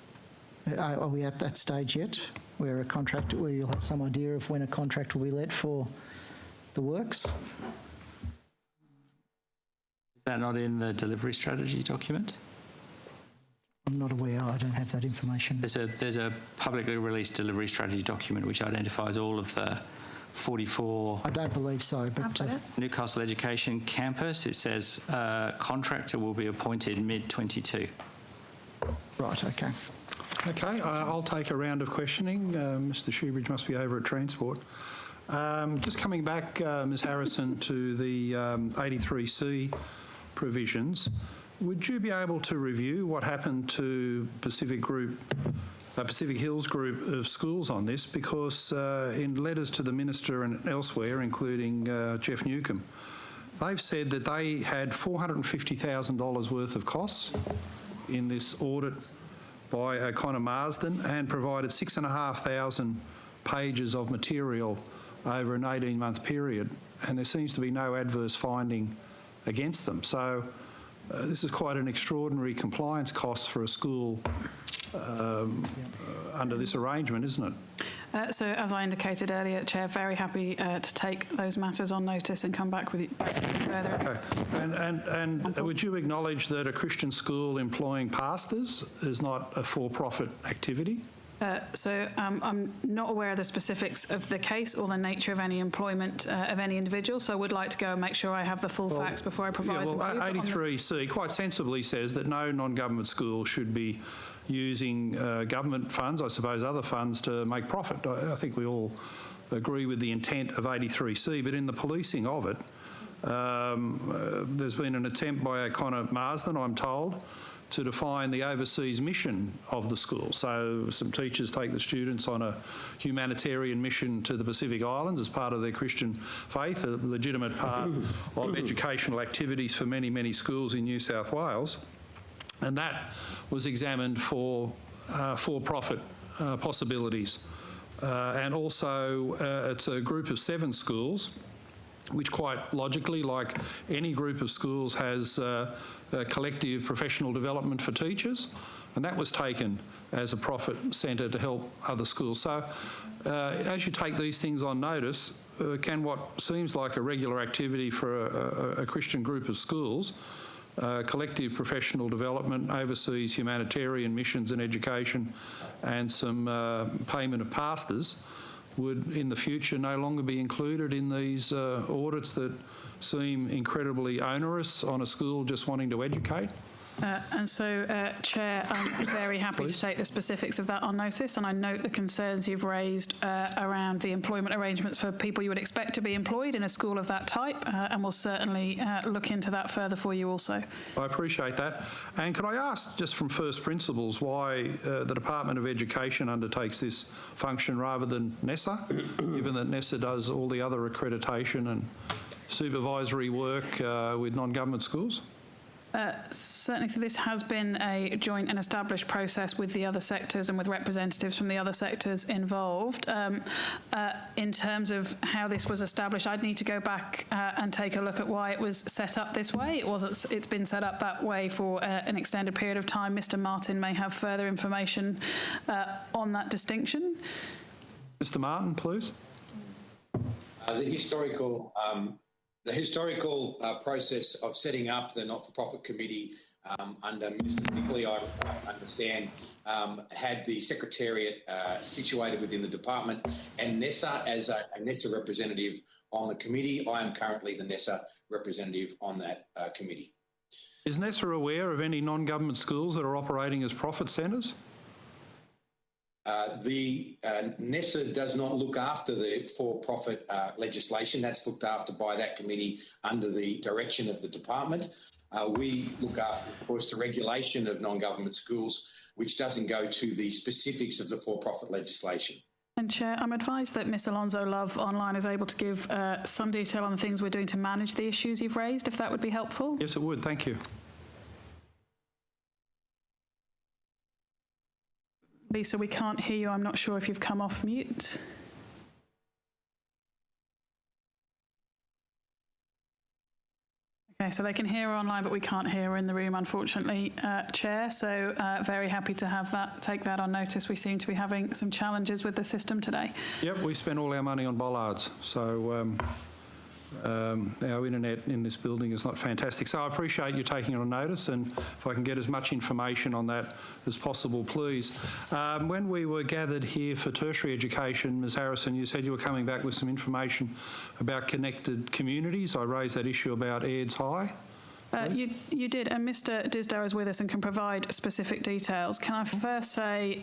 are we at that stage yet, where you'll have some idea of when a contract will be let for the works? Is that not in the delivery strategy document? I'm not aware. I don't have that information. There's a publicly released delivery strategy document which identifies all of the 44... I don't believe so, but... Newcastle Education Campus, it says contractor will be appointed mid-22. Right, okay. Okay, I'll take a round of questioning. Mr Shoebridge must be over at Transport. Just coming back, Ms Harrison, to the 83C provisions, would you be able to review what happened to Pacific Hills Group of schools on this? Because in letters to the Minister and elsewhere, including Jeff Newcomb, they've said that they had $450,000 worth of costs in this audit by O'Connor Marsden and provided 6,500 pages of material over an 18-month period, and there seems to be no adverse finding against them. So this is quite an extraordinary compliance cost for a school under this arrangement, isn't it? So, as I indicated earlier, Chair, very happy to take those matters on notice and come back with you further. Okay. And would you acknowledge that a Christian school employing pastors is not a for-profit activity? I'm not aware of the specifics of the case or the nature of any employment of any individual, so I would like to go and make sure I have the full facts before I provide them. 83C quite sensibly says that no non-government school should be using government funds, I suppose other funds, to make profit. I think we all agree with the intent of 83C, but in the policing of it, there's been an attempt by O'Connor Marsden, I'm told, to define the overseas mission of the school. So some teachers take the students on a humanitarian mission to the Pacific Islands as part of their Christian faith, a legitimate part of educational activities for many, many schools in New South Wales. And that was examined for for-profit possibilities. And also it's a group of 7 schools, which quite logically, like any group of schools, has collective professional development for teachers, and that was taken as a profit centre to help other schools. So as you take these things on notice, can what seems like a regular activity for a Christian group of schools, collective professional development, overseas humanitarian missions and education, and some payment of pastors, would in the future no longer be included in these audits that seem incredibly onerous on a school just wanting to educate? Chair, I'm very happy to take the specifics of that on notice, and I note the concerns you've raised around the employment arrangements for people you would expect to be employed in a school of that type, and we'll certainly look into that further for you also. I appreciate that. And could I ask, just from first principles, why the Department of Education undertakes this function rather than NESA, given that NESA does all the other accreditation and supervisory work with non-government schools? Certainly, so this has been a joint and established process with the other sectors and with representatives from the other sectors involved. In terms of how this was established, I'd need to go back and take a look at why it was set up this way. It's been set up that way for an extended period of time. Mr. Martin may have further information on that distinction. Mr. Martin, please. The historical process of setting up the not-for-profit committee under Minister Nickley, I understand, had the Secretariat situated within the department, and NESA as a NESA representative on the committee. I am currently the NESA representative on that committee. Is NESA aware of any non-government schools that are operating as profit centres? The NESA does not look after the for-profit legislation. That's looked after by that committee under the direction of the department. We look after, of course, the regulation of non-government schools, which doesn't go to the specifics of the for-profit legislation. And Chair, I'm advised that Ms Alonso Love online is able to give some detail on the things we're doing to manage the issues you've raised, if that would be helpful. Yes, it would. Thank you. Lisa, we can't hear you. I'm not sure if you've come off mute. Okay, so they can hear her online, but we can't hear her in the room, unfortunately, Chair. So very happy to have that, take that on notice. We seem to be having some challenges with the system today. Yep, we spend all our money on bollards, so Our internet in this building is not fantastic. So I appreciate you taking it on notice, and if I can get as much information on that as possible, please. When we were gathered here for tertiary education, Ms Harrison, you said you were coming back with some information about connected communities. I raised that issue about Aids High. You did, and Mr Disdar is with us and can provide specific details. Can I first say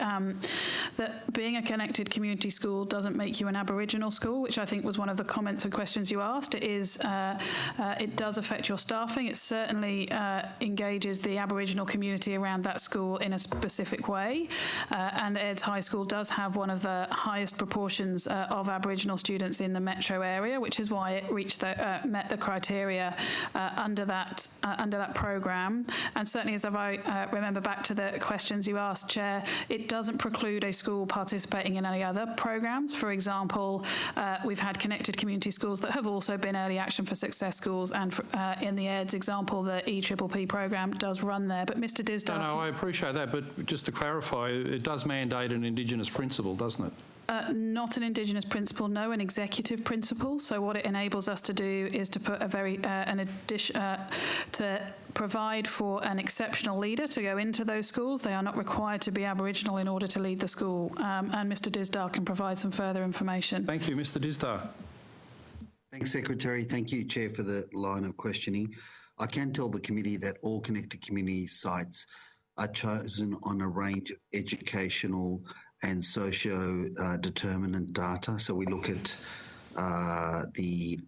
that being a connected community school doesn't make you an Aboriginal school, which I think was one of the comments and questions you asked. It does affect your staffing. It certainly engages the Aboriginal community around that school in a specific way, and Aids High School does have one of the highest proportions of Aboriginal students in the metro area, which is why it reached met the criteria under that programme. And certainly, as I remember back to the questions you asked, Chair, it doesn't preclude a school participating in any other programmes. For example, we've had connected community schools that have also been early action for success schools, and in the Aids example, the EPPP programme does run there. But Mr Disdar... No, I appreciate that, but just to clarify, it does mandate an Indigenous principle, doesn't it? Not an Indigenous principle, no, an executive principle. So what it enables us to do is to put to provide for an exceptional leader to go into those schools. They are not required to be Aboriginal in order to lead the school. And Mr Disdar can provide some further information. Thank you, Mr Disdar. Thanks, Secretary. Thank you, Chair, for the line of questioning. I can tell the committee that all connected community sites are chosen on a range of educational and socio-determinant data. So we look at the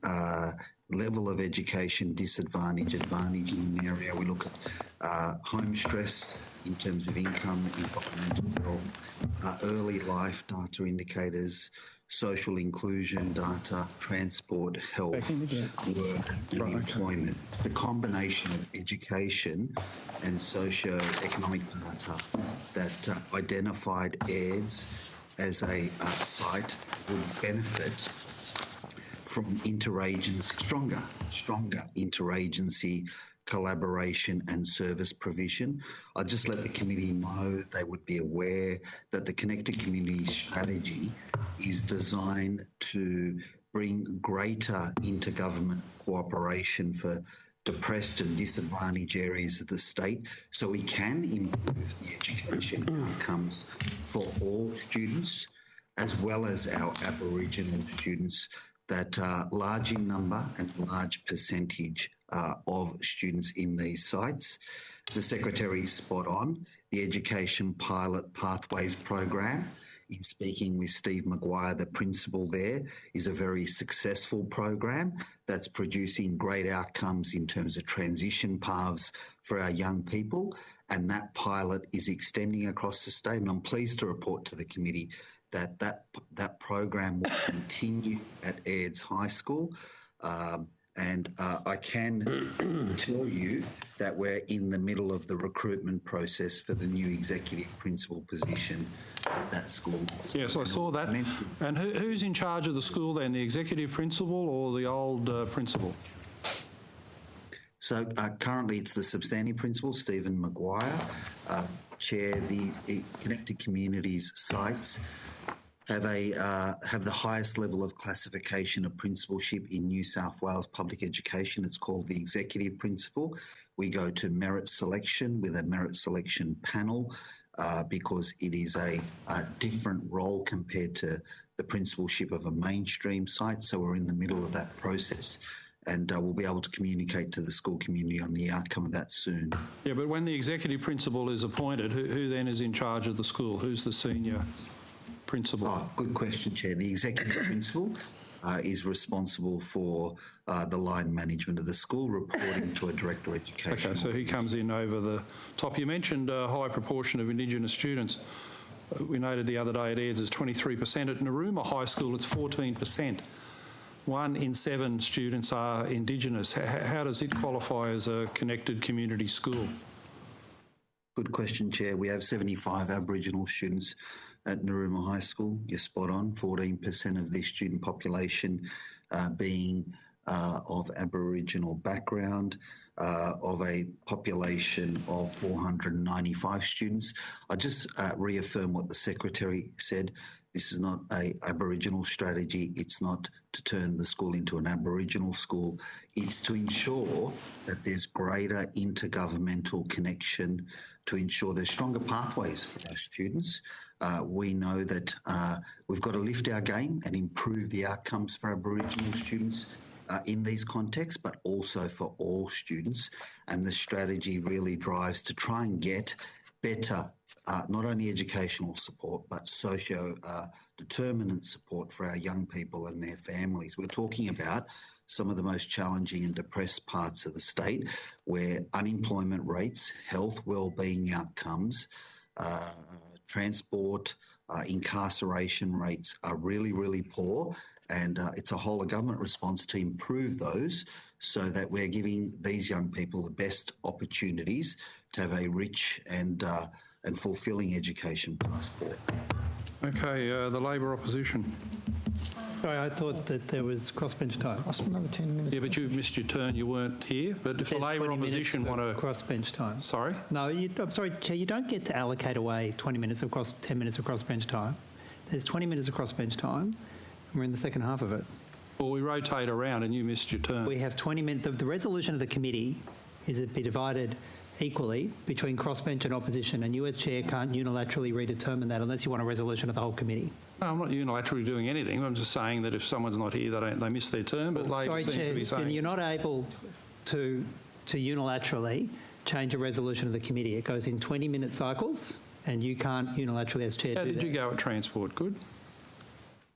level of education, disadvantage, advantage in an area. We look at home stress in terms of income, environmental health, early life data indicators, social inclusion data, transport, health, work and employment. It's the combination of education and socio-economic data that identified Aids as a site would benefit from stronger interagency collaboration and service provision. I'll just let the committee know that they would be aware that the Connected Community Strategy is designed to bring greater intergovernment cooperation for depressed and disadvantaged areas of the state, so we can improve the education outcomes for all students, as well as our Aboriginal students that are large in number and large percentage of students in these sites. The Secretary is spot on. The Education Pilot Pathways Program, in speaking with Steve Maguire, the principal there, is a very successful program that's producing great outcomes in terms of transition paths for our young people, and that pilot is extending across the state, and I'm pleased to report to the committee that that program will continue at Aids High School. And I can tell you that we're in the middle of the recruitment process for the new executive principal position at that school. Yes, I saw that. And who's in charge of the school then, the executive principal or the old principal? So currently it's the substantive principal, Stephen Maguire. Chair, the Connected Communities sites have the highest level of classification of principalship in New South Wales public education. It's called the executive principal. We go to merit selection with a merit selection panel because it is a different role compared to the principalship of a mainstream site. So we're in the middle of that process, and we'll be able to communicate to the school community on the outcome of that soon. Yeah, but when the executive principal is appointed, who then is in charge of the school? Who's the senior principal? Oh, good question, Chair. The executive principal is responsible for the line management of the school, reporting to a director of education. Okay, so he comes in over the top. You mentioned a high proportion of Indigenous students. We noted the other day at Aids is 23%. At Narooma High School, it's 14%. 1 in 7 students are Indigenous. How does it qualify as a connected community school? Good question, Chair. We have 75 Aboriginal students at Narooma High School. You're spot on, 14% of the student population being of Aboriginal background, of a population of 495 students. I just reaffirm what the Secretary said. This is not a Aboriginal strategy. It's not to turn the school into an Aboriginal school. It's to ensure that there's greater intergovernmental connection, to ensure there's stronger pathways for our students. We know that we've got to lift our game and improve the outcomes for Aboriginal students in these contexts, but also for all students. And the strategy really drives to try and get better, not only educational support, but socio-determinant support for our young people and their families. We're talking about some of the most challenging and depressed parts of the state, where unemployment rates, health, wellbeing outcomes, transport, incarceration rates are really, really poor. And it's a whole of government response to improve those, so that we're giving these young people the best opportunities to have a rich and fulfilling education passport. Okay, the Labor opposition. Sorry, I thought that there was crossbench time. Another 10 minutes. Yeah, but you missed your turn. You weren't here. But if the Labor opposition want to crossbench time. Sorry? No, I'm sorry, Chair. You don't get to allocate away 10 minutes of crossbench time. There's 20 minutes of crossbench time. And we're in the second half of it. Well, we rotate around, and you missed your turn. We have 20 minutes. The resolution of the committee is to be divided equally between crossbench and opposition, and you as chair can't unilaterally redetermine that unless you want a resolution of the whole committee. No, I'm not unilaterally doing anything. I'm just saying that if someone's not here, they miss their turn. But Labor Sorry, seems Chair, to be saying you're not able to unilaterally change a resolution of the committee. It goes in 20-minute cycles, and you can't unilaterally as chair do that. How did you go at Transport? Good?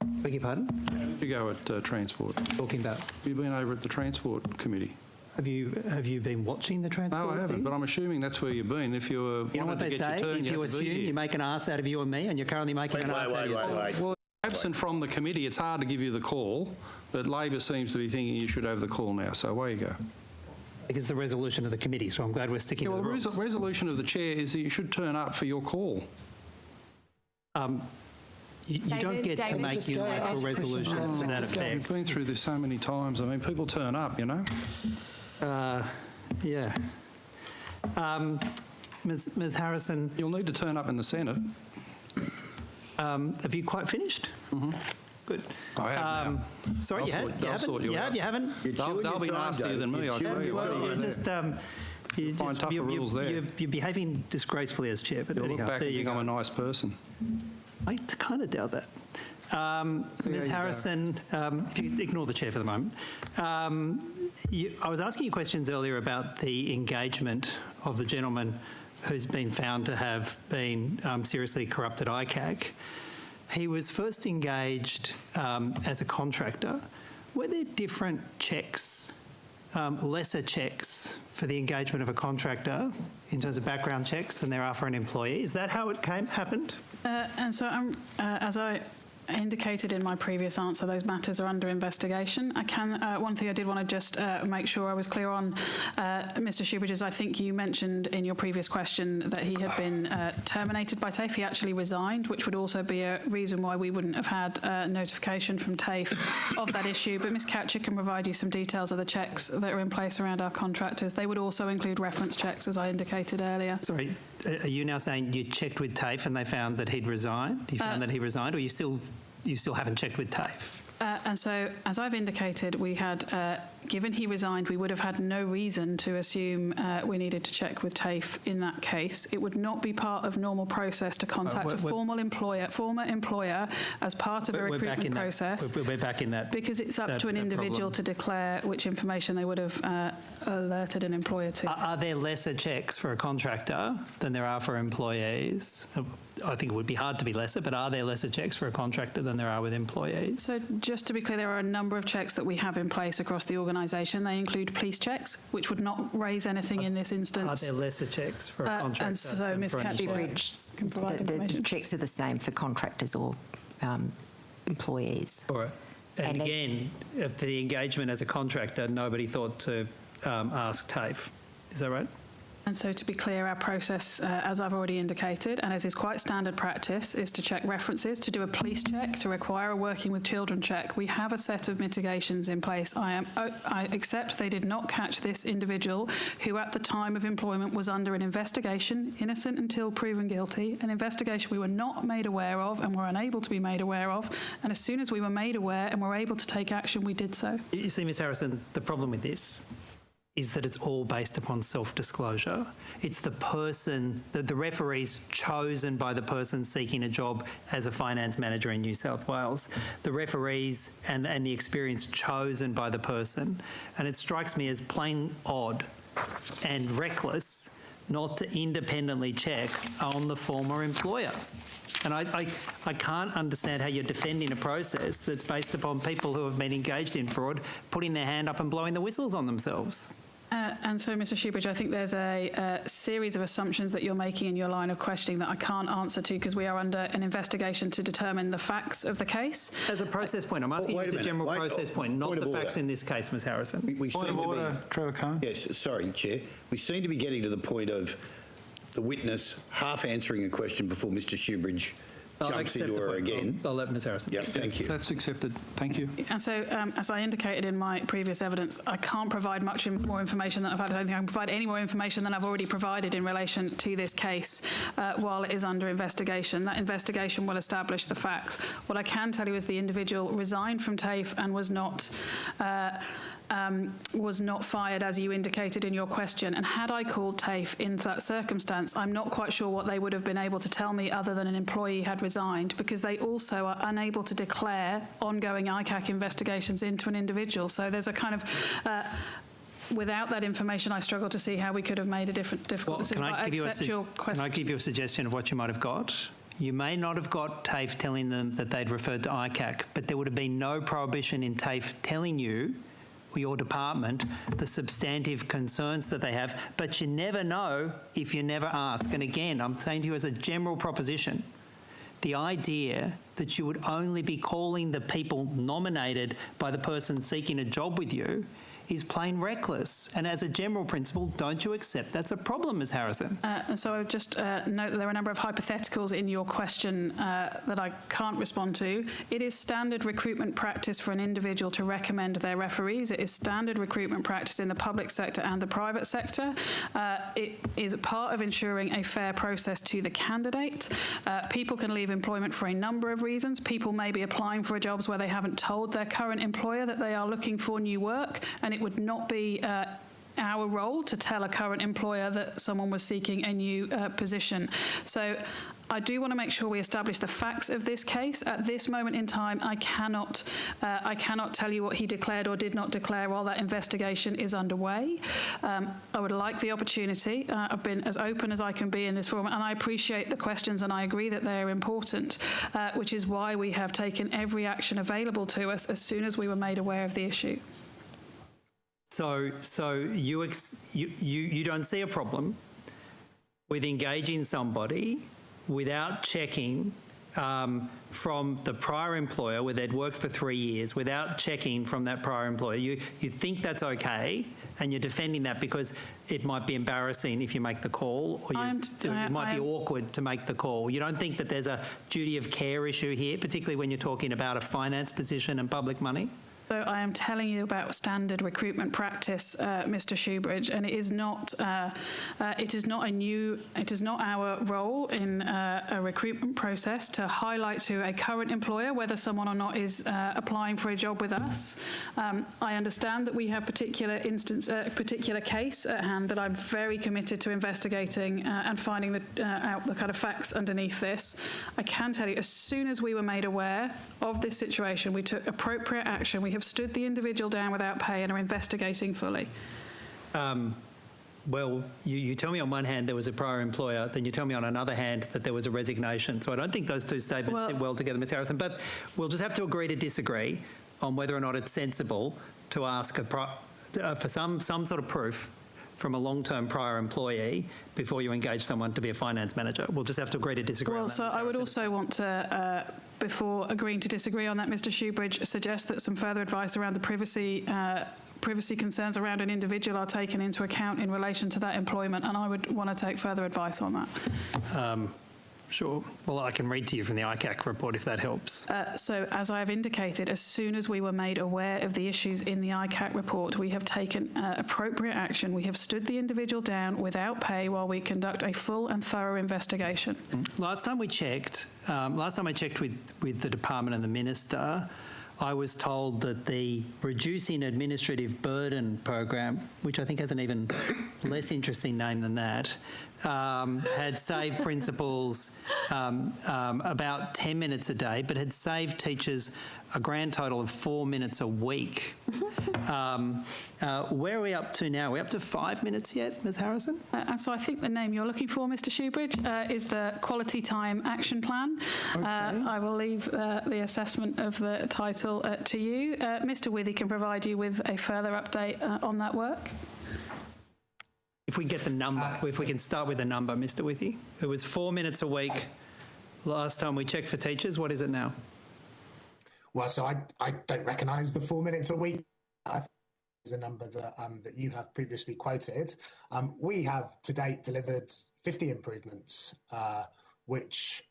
Beg your pardon? How did you go at Transport? Talking about? You've been over at the Transport Committee. Have you been watching the Transport? No, I haven't, but I'm assuming that's where you've been. If you were You know what they say? If you assume, you make an ass out of you and me, and you're currently making an ass out of yourself. Well, absent from the committee, it's hard to give you the call, but Labor seems to be thinking you should have the call now, so away you go. It's the resolution of the committee, so I'm glad we're sticking to the rules. The resolution of the chair is that you should turn up for your call. David, You don't get to make unilateral resolutions to that effect. We've been through this so many times. I mean, people turn up, you know. Yeah. Ms Harrison. You'll need to turn up in the Senate. Have you quite finished? Mm-hmm. Good. I have now. Sorry, you haven't? You haven't? They'll be nastier than me, I tell you. You're behaving disgracefully as chair, but You'll anyhow, look back there and you think go. I'm a nice person. I kind of doubt that. Ms Harrison, if you ignore the chair for the moment. I was asking you questions earlier about the engagement of the gentleman who's been found to have been seriously corrupt at ICAC. He was first engaged as a contractor. Were there different checks, lesser checks for the engagement of a contractor in terms of background checks than there are for an employee? Is that how it happened? And so, as I indicated in my previous answer, those matters are under investigation. One thing I did want to just make sure I was clear on, Mr. Shoebridge, is I think you mentioned in your previous question that he had been terminated by TAFE. He actually resigned, which would also be a reason why we wouldn't have had notification from TAFE of that issue. But Ms. Catcher can provide you some details of the checks that are in place around our contractors. They would also include reference checks, as I indicated earlier. Sorry, are you now saying you checked with TAFE and they found that he'd resigned? You found that he resigned, or you still haven't checked with TAFE? And so, as I've indicated, we had, given he resigned, we would have had no reason to assume we needed to check with TAFE in that case. It would not be part of normal process to contact a former employer as part of a recruitment process. We're back in that. Because it's up to an individual to declare which information they would have alerted an employer to. Are there lesser checks for a contractor than there are for employees? I think it would be hard to be lesser, but are there lesser checks for a contractor than there are with employees? So just to be clear, there are a number of checks that we have in place across the organisation. They include police checks, which would not raise anything in this instance. Are there lesser checks for a contractor? And so Ms. Catchbridge can provide information. The checks are the same for contractors or employees. All right. And again, if the engagement as a contractor, nobody thought to ask TAFE. Is that right? And so to be clear, our process, as I've already indicated, and as is quite standard practice, is to check references, to do a police check, to require a working with children check. We have a set of mitigations in place. I accept they did not catch this individual who at the time of employment was under an investigation, innocent until proven guilty, an investigation we were not made aware of and were unable to be made aware of. And as soon as we were made aware and were able to take action, we did so. You see, Ms Harrison, the problem with this is that it's all based upon self-disclosure. It's the person, the referees chosen by the person seeking a job as a finance manager in New South Wales. The referees and the experience chosen by the person. And it strikes me as plain odd and reckless not to independently check on the former employer. And I can't understand how you're defending a process that's based upon people who have been engaged in fraud putting their hand up and blowing the whistles on themselves. And so, Mr Shoebridge, I think there's a series of assumptions that you're making in your line of questioning that I can't answer to because we are under an investigation to determine the facts of the case. As a process point, I'm asking you as a general process point, not the facts in this case, Ms Harrison. Point of order, Trevor Cone. Yes, sorry, Chair. We seem to be getting to the point of the witness half answering a question before Mr Shoebridge jumps into her again. I'll let Ms Harrison. Yeah, thank you. That's accepted. Thank you. And so, as I indicated in my previous evidence, I can't provide much more information than I've had. I don't think I can provide any more information than I've already provided in relation to this case while it is under investigation. That investigation will establish the facts. What I can tell you is the individual resigned from TAFE and was not fired, as you indicated in your question. And had I called TAFE in that circumstance, I'm not quite sure what they would have been able to tell me other than an employee had resigned, because they also are unable to declare ongoing ICAC investigations into an individual. So there's a kind of... without that information, I struggle to see how we could have made a difficult decision. Can I give you a suggestion of what you might have got? You may not have got TAFE telling them that they'd referred to ICAC, but there would have been no prohibition in TAFE telling you, your department, the substantive concerns that they have, but you never know if you never ask. And again, I'm saying to you as a general proposition, the idea that you would only be calling the people nominated by the person seeking a job with you is plain reckless. And as a general principle, don't you accept that's a problem, Ms Harrison? So I would just note that there are a number of hypotheticals in your question that I can't respond to. It is standard recruitment practice for an individual to recommend their referees. It is standard recruitment practice in the public sector and the private sector. It is part of ensuring a fair process to the candidate. People can leave employment for a number of reasons. People may be applying for jobs where they haven't told their current employer that they are looking for new work, and it would not be our role to tell a current employer that someone was seeking a new position. So I do want to make sure we establish the facts of this case. At this moment in time, I cannot tell you what he declared or did not declare while that investigation is underway. I would like the opportunity. I've been as open as I can be in this forum, and I appreciate the questions, and I agree that they're important, which is why we have taken every action available to us as soon as we were made aware of the issue. So you don't see a problem with engaging somebody without checking from the prior employer where they'd worked for 3 years, without checking from that prior employer. You think that's okay, and you're defending that because it might be embarrassing if you make the call, or it might be awkward to make the call. You don't think that there's a duty of care issue here, particularly when you're talking about a finance position and public money? So I am telling you about standard recruitment practice, Mr. Shoebridge, and it is not our role in a recruitment process to highlight to a current employer whether someone or not is applying for a job with us. I understand that we have particular case at hand that I'm very committed to investigating and finding out the kind of facts underneath this. I can tell you, as soon as we were made aware of this situation, we took appropriate action. We have stood the individual down without pay and are investigating fully. Well, you tell me on one hand there was a prior employer, then you tell me on another hand that there was a resignation. So I don't think those two statements sit well together, Ms Harrison, but we'll just have to agree to disagree on whether or not it's sensible to ask for some sort of proof from a long-term prior employee before you engage someone to be a finance manager. We'll just have to agree to disagree on that. Well, so I would also want to, before agreeing to disagree on that, Mr. Shoebridge, suggest that some further advice around the privacy privacy concerns around an individual are taken into account in relation to that employment, and I would want to take further advice on that. Sure. Well, I can read to you from the ICAC report if that helps. So, as I have indicated, as soon as we were made aware of the issues in the ICAC report, we have taken appropriate action. We have stood the individual down without pay while we conduct a full and thorough investigation. Last time I checked with the department and the minister, I was told that the Reducing Administrative Burden program, which I think has an even less interesting name than that, had saved principals about 10 minutes a day, but had saved teachers a grand total of 4 minutes a week. Where are we up to now? Are we up to 5 minutes yet, Ms Harrison? And so I think the name you're looking for, Mr Shoebridge, is the Quality Time Action Plan. Okay. I will leave the assessment of the title to you. Mr Withy can provide you with a further update on that work. If we get the number, if we can start with the number, Mr Withy. It was 4 minutes a week last time we checked for teachers. What is it now? Well, so I don't recognise the 4 minutes a week. Is a number that that you have previously quoted. We have to date delivered 50 improvements, which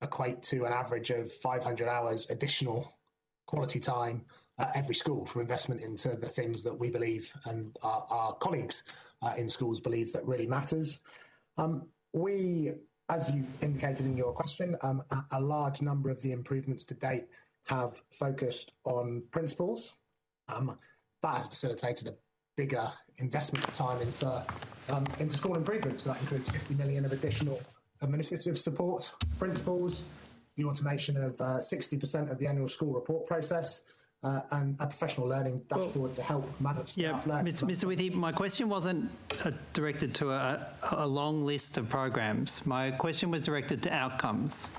equate to an average of 500 hours additional quality time at every school for investment into the things that we believe and our colleagues in schools believe that really matters. We, as you've indicated in your question, a large number of the improvements to date have focused on principals. That has facilitated a bigger investment of time into school improvements. So that includes 50 million of additional administrative support for principals, the automation of 60% of the annual school report process, and a professional learning dashboard to help manage staff learning. Mr Withy, my question wasn't directed to a long list of programs. My question was directed to outcomes.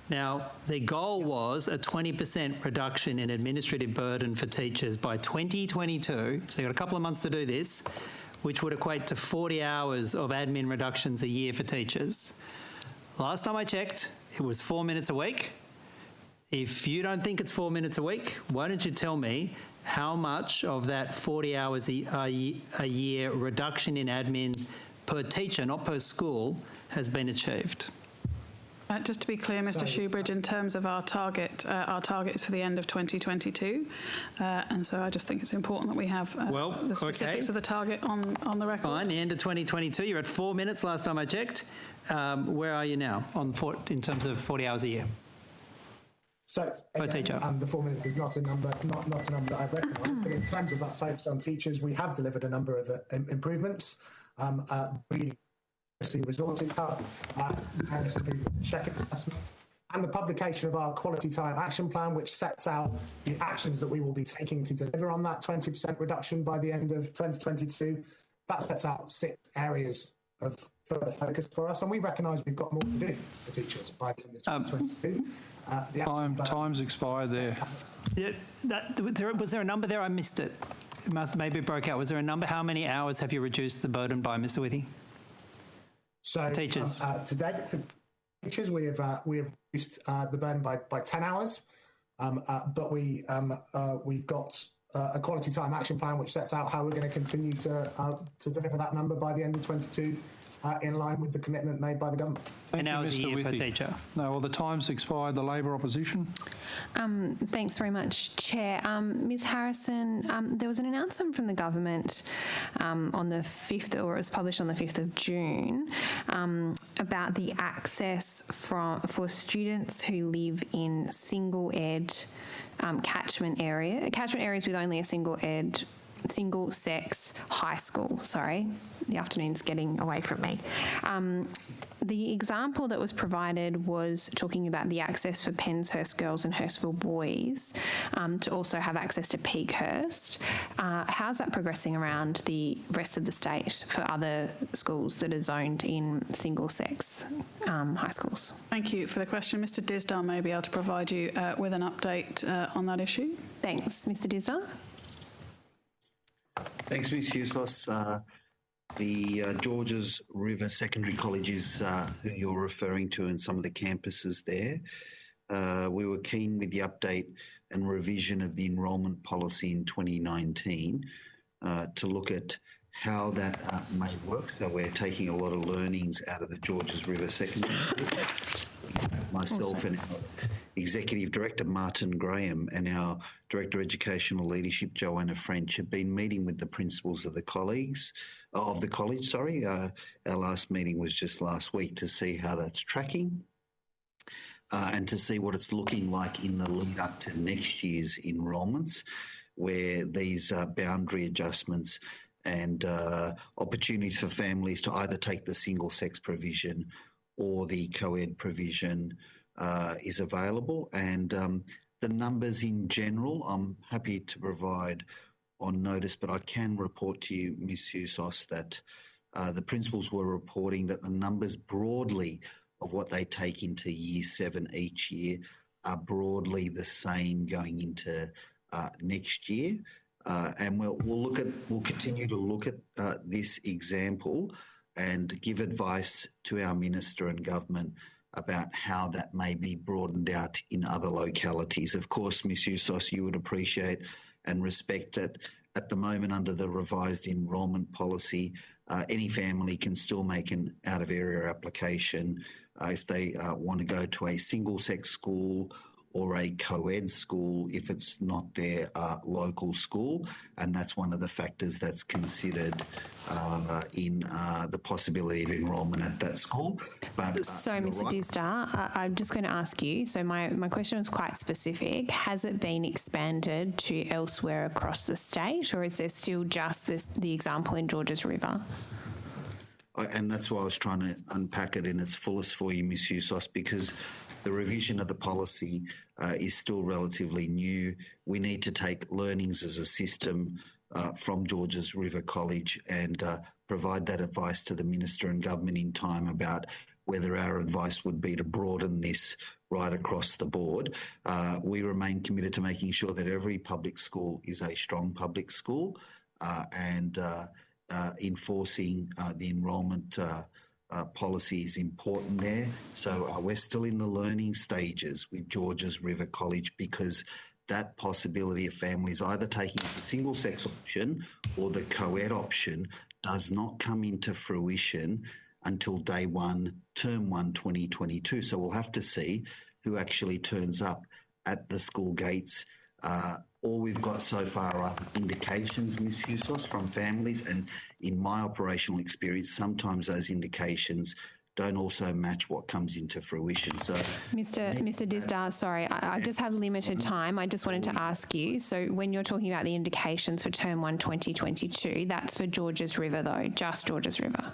Now, the goal was a 20% reduction in administrative burden for teachers by 2022, so you've got a couple of months to do this, which would equate to 40 hours of admin reductions a year for teachers. Last time I checked, it was 4 minutes a week. If you don't think it's 4 minutes a week, why don't you tell me how much of that 40 hours a year reduction in admin per teacher, not per school, has been achieved? Just to be clear, Mr Shoebridge, in terms of our target is for the end of 2022, and so I just think it's important that we have the specifics of the target on the record. Fine, the end of 2022, you're at 4 minutes last time I checked. Where are you now in terms of 40 hours a year? So per teacher. The 4 minutes is not a number that I've recognised, but in terms of that focus on teachers, we have delivered a number of improvements. Resources hub, various improvements in check-in assessments, and the publication of our Quality Time Action Plan, which sets out the actions that we will be taking to deliver on that 20% reduction by the end of 2022. That sets out 6 areas of further focus for us, and we recognise we've got more to do for teachers by the end of 2022. Time's expired there. Was there a number there? I missed it. Maybe it broke out. Was there a number? How many hours have you reduced the burden by, Mr Withy? So teachers. To date, for teachers, we have reduced the burden by 10 hours, but we've got a Quality Time Action Plan which sets out how we're going to continue to deliver that number by the end of 2022, in line with the commitment made by the government. An hour a year per teacher. No, well, the time's expired. The Labor opposition. Thanks very much, Chair. Ms Harrison, there was an announcement from the government on the 5th, or it was published on the 5th of June, about the access for students who live in catchment areas with only a single-sex high school. Sorry, the afternoon's getting away from me. The example that was provided was talking about the access for Penshurst girls and Hurstville boys to also have access to Peakhurst. How's that progressing around the rest of the state for other schools that are zoned in single-sex high schools? Thank you for the question. Mr Disdar may be able to provide you with an update on that issue. Thanks. Mr Disdar? Thanks, Ms Hughes. The Georges River Secondary College is who you're referring to, and some of the campuses there. We were keen with the update and revision of the enrolment policy in 2019 to look at how that may work. So we're taking a lot of learnings out of the Georges River Secondary School. Myself and our Executive Director, Martin Graham, and our Director of Educational Leadership, Joanna French, have been meeting with the principals of the college. Our last meeting was just last week to see how that's tracking and to see what it's looking like in the lead up to next year's enrolments, where these boundary adjustments and opportunities for families to either take the single-sex provision or the co-ed provision is available. And the numbers in general, I'm happy to provide on notice, but I can report to you, Ms. Housos, that the principals were reporting that the numbers broadly of what they take into Year 7 each year are broadly the same going into next year. And we'll continue to look at this example and give advice to our Minister and Government about how that may be broadened out in other localities. Of course, Ms. Housos, you would appreciate and respect that at the moment under the revised enrolment policy, any family can still make an out-of-area application if they want to go to a single-sex school or a co-ed school if it's not their local school, and that's one of the factors that's considered in the possibility of enrolment at that school. But so, Mr. Dizdar, I'm just going to ask you, so my question was quite specific. Has it been expanded to elsewhere across the state, or is there still just the example in Georges River? And that's why I was trying to unpack it in its fullest for you, Ms. Housos, because the revision of the policy is still relatively new. We need to take learnings as a system from Georges River College and provide that advice to the Minister and Government in time about whether our advice would be to broaden this right across the board. We remain committed to making sure that every public school is a strong public school and enforcing the enrolment policy is important there. So we're still in the learning stages with Georges River College because that possibility of families either taking the single-sex option or the co-ed option does not come into fruition until day one, term 1, 2022. So we'll have to see who actually turns up at the school gates. All we've got so far are indications, Ms. Housos, from families, and in my operational experience, sometimes those indications don't also match what comes into fruition. So, Mr. Dizdar, sorry, I just have limited time. I just wanted to ask you, so when you're talking about the indications for term 1, 2022, that's for Georges River though, just Georges River?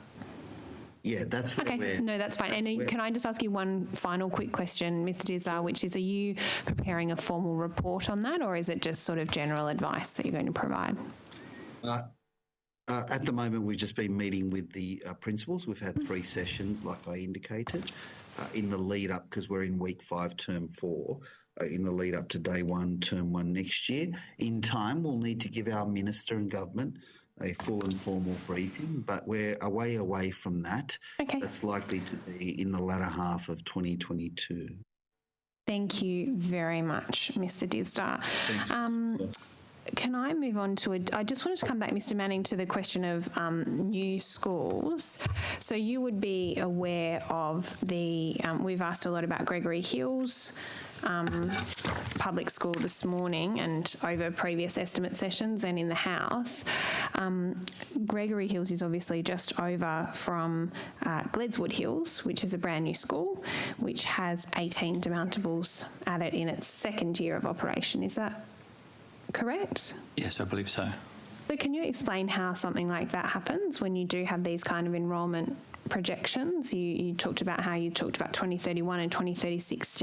Yeah, that's what okay. No, that's fine. And can I just ask you one final quick question, Mr. Dizdar, which is, are you preparing a formal report on that, or is it just sort of general advice that you're going to provide? At the moment, we've just been meeting with the principals. We've had 3 sessions, like I indicated, in the lead up, because we're in week 5, term 4, in the lead up to day 1, term 1 next year. In time, we'll need to give our Minister and Government a full and formal briefing, but we're a way away from that. Okay. That's likely to be in the latter half of 2022. Thank you very much, Mr. Dizdar. Can I move on to I just wanted to come back, Mr. Manning, to the question of new schools. So you would be aware of we've asked a lot about Gregory Hills public school this morning and over previous estimate sessions and in the House. Gregory Hills is obviously just over from Gledswood Hills, which is a brand new school, which has 18 demountables at it in its 2nd year of operation. Is that correct? Yes, I believe so. So can you explain how something like that happens when you do have these kind of enrolment projections? You talked about how you talked about 2031 and 2036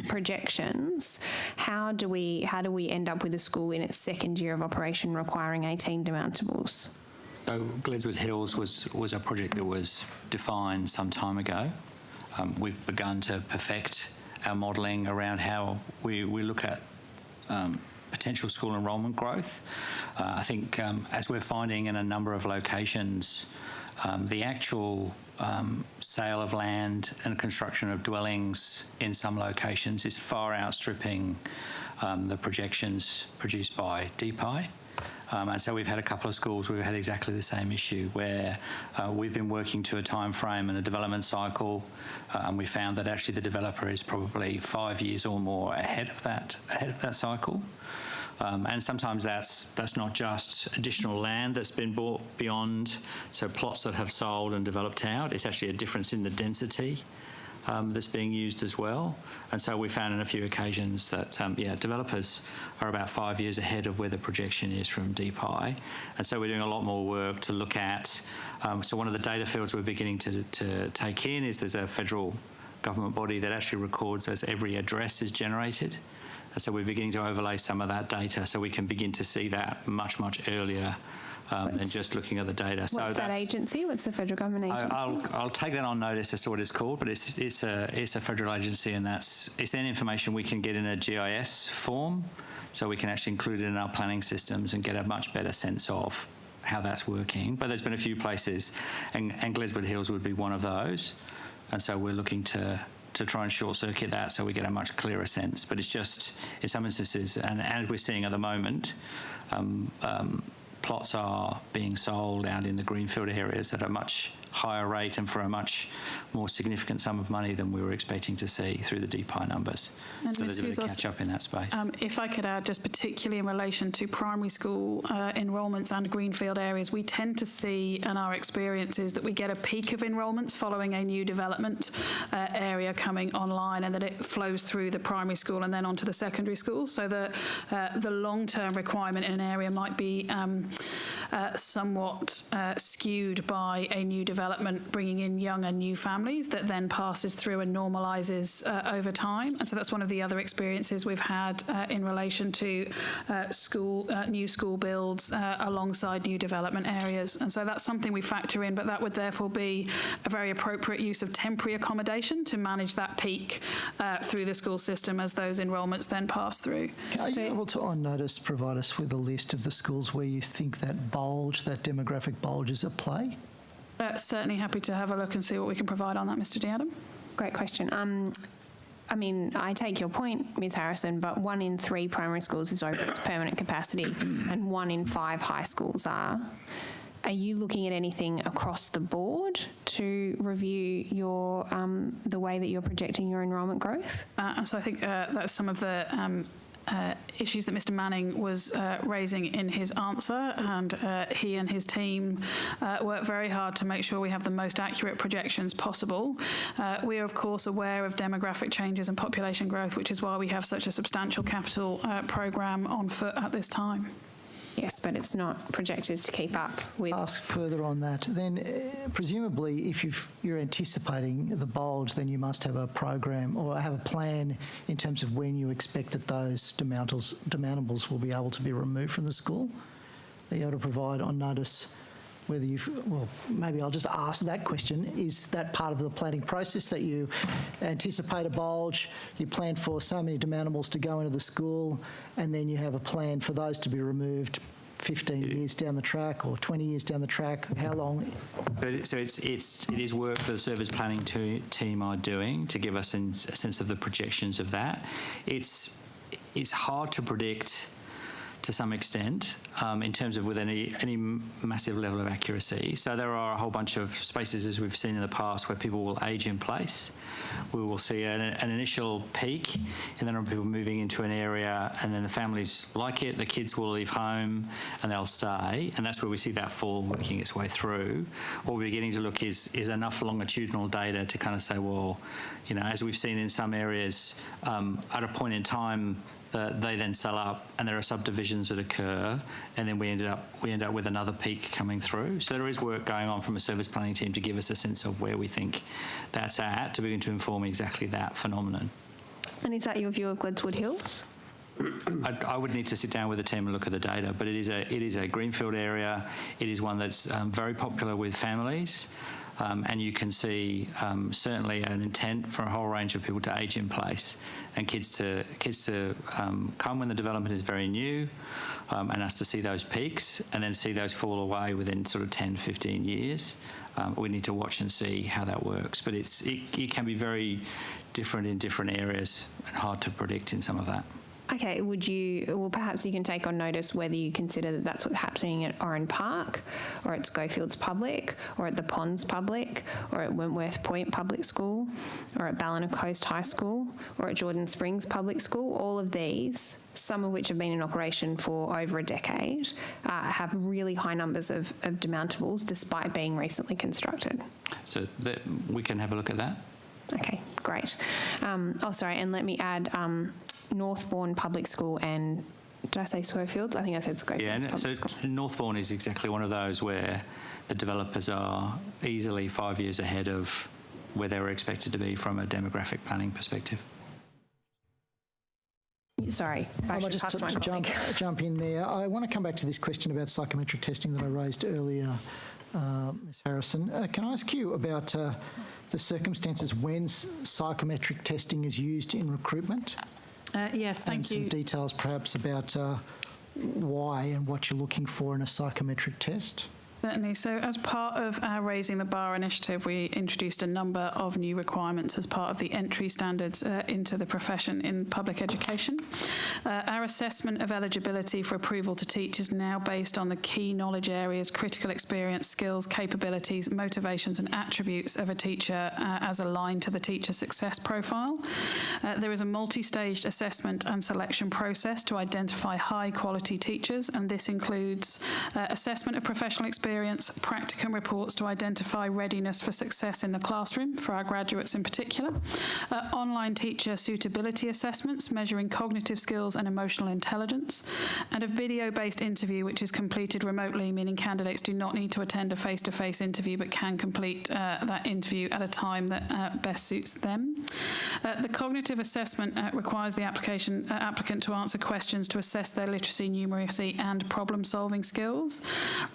projections. How do we end up with a school in its 2nd year of operation requiring 18 demountables? So Gledswood Hills was a project that was defined some time ago. We've begun to perfect our modelling around how we look at potential school enrolment growth. I think as we're finding in a number of locations, the actual sale of land and construction of dwellings in some locations is far outstripping the projections produced by DPI. And so we've had a couple of schools where we've had exactly the same issue, where we've been working to a time frame and a development cycle, and we found that actually the developer is probably 5 years or more ahead of that cycle. And sometimes that's not just additional land that's been bought beyond, so plots that have sold and developed out. It's actually a difference in the density that's being used as well. And so we found on a few occasions that, developers are about 5 years ahead of where the projection is from DPI. And so we're doing a lot more work to look at, so one of the data fields we're beginning to take in is there's a federal government body that actually records as every address is generated. And so we're beginning to overlay some of that data so we can begin to see that much, much earlier than just looking at the data. What's so that agency? What's the federal government agency? I'll take that on notice as to what it's called, but it's a federal agency, and it's then information we can get in a GIS form, so we can actually include it in our planning systems and get a much better sense of how that's working. But there's been a few places, and Gledswood Hills would be one of those, and so we're looking to try and short-circuit that so we get a much clearer sense. But it's just, in some instances, and as we're seeing at the moment, plots are being sold out in the greenfield areas at a much higher rate and for a much more significant sum of money than we were expecting to see through the DPI numbers. And so there's a bit of catch-up in that space. If I could add, just particularly in relation to primary school enrolments and greenfield areas, we tend to see, and our experience is that we get a peak of enrolments following a new development area coming online, and that it flows through the primary school and then onto the secondary school. So the long-term requirement in an area might be somewhat skewed by a new development bringing in young and new families that then passes through and normalises over time. And so that's one of the other experiences we've had in relation to new school builds alongside new development areas. And so that's something we factor in, but that would therefore be a very appropriate use of temporary accommodation to manage that peak through the school system as those enrolments then pass through. Are you able to, on notice, provide us with a list of the schools where you think that bulge, that demographic bulge is at play? Certainly happy to have a look and see what we can provide on that, Mr. D'Adam. Great question. I mean, I take your point, Ms. Harrison, but 1 in 3 primary schools is over its permanent capacity and 1 in 5 high schools are. Are you looking at anything across the board to review your the way that you're projecting your enrolment growth? So I think that's some of the issues that Mr. Manning was raising in his answer, and he and his team work very hard to make sure we have the most accurate projections possible. We are, of course, aware of demographic changes and population growth, which is why we have such a substantial capital programme on foot at this time. Yes, but it's not projected to keep up with... Ask further on that. Then, presumably, if you're anticipating the bulge, then you must have a program or have a plan in terms of when you expect that those demountables will be able to be removed from the school. Are you able to provide on notice whether well, maybe I'll just ask that question. Is that part of the planning process, that you anticipate a bulge, you plan for so many demountables to go into the school, and then you have a plan for those to be removed 15 years down the track or 20 years down the track? How long? So it is work that the service planning team are doing to give us a sense of the projections of that. It's hard to predict to some extent in terms of with any massive level of accuracy. So there are a whole bunch of spaces, as we've seen in the past, where people will age in place. We will see an initial peak, and then people moving into an area, and then the families like it, the kids will leave home and they'll stay, and that's where we see that fall working its way through. What we're beginning to look is enough longitudinal data to kind of say, well, you know, as we've seen in some areas, at a point in time, they then sell up, and there are subdivisions that occur, and then we end up with another peak coming through. So there is work going on from a service planning team to give us a sense of where we think that's at, to begin to inform exactly that phenomenon. And is that your view of Gledswood Hills? I would need to sit down with the team and look at the data, but it is a greenfield area. It is one that's very popular with families. And you can see certainly an intent for a whole range of people to age in place, and kids to come when the development is very new, and us to see those peaks and then see those fall away within sort of 10, 15 years. We need to watch and see how that works, but it can be very different in different areas and hard to predict in some of that. Okay, perhaps you can take on notice whether you consider that that's what's happening at Oran Park, or at Schofields Public, or at the Ponds Public, or at Wentworth Point Public School, or at Ballina Coast High School, or at Jordan Springs Public School. All of these, some of which have been in operation for over a decade, have really high numbers of demountables despite being recently constructed. So we can have a look at that. Okay, great. And let me add Northbourne Public School and, did I say Schofields? I think I said Schofields. Yeah, so Northbourne is exactly one of those where the developers are easily 5 years ahead of where they were expected to be from a demographic planning perspective. Sorry, I might just jump in there. I want to come back to this question about psychometric testing that I raised earlier, Ms Harrison. Can I ask you about the circumstances when psychometric testing is used in recruitment? Yes, thank you. And some details perhaps about why and what you're looking for in a psychometric test. Certainly. So as part of our Raising the Bar initiative, we introduced a number of new requirements as part of the entry standards into the profession in public education. Our assessment of eligibility for approval to teach is now based on the key knowledge areas, critical experience, skills, capabilities, motivations and attributes of a teacher as aligned to the teacher success profile. There is a multi-staged assessment and selection process to identify high-quality teachers, and this includes assessment of professional experience, practicum reports to identify readiness for success in the classroom, for our graduates in particular, online teacher suitability assessments measuring cognitive skills and emotional intelligence, and a video-based interview which is completed remotely, meaning candidates do not need to attend a face-to-face interview but can complete that interview at a time that best suits them. The cognitive assessment requires the applicant to answer questions to assess their literacy, numeracy and problem-solving skills.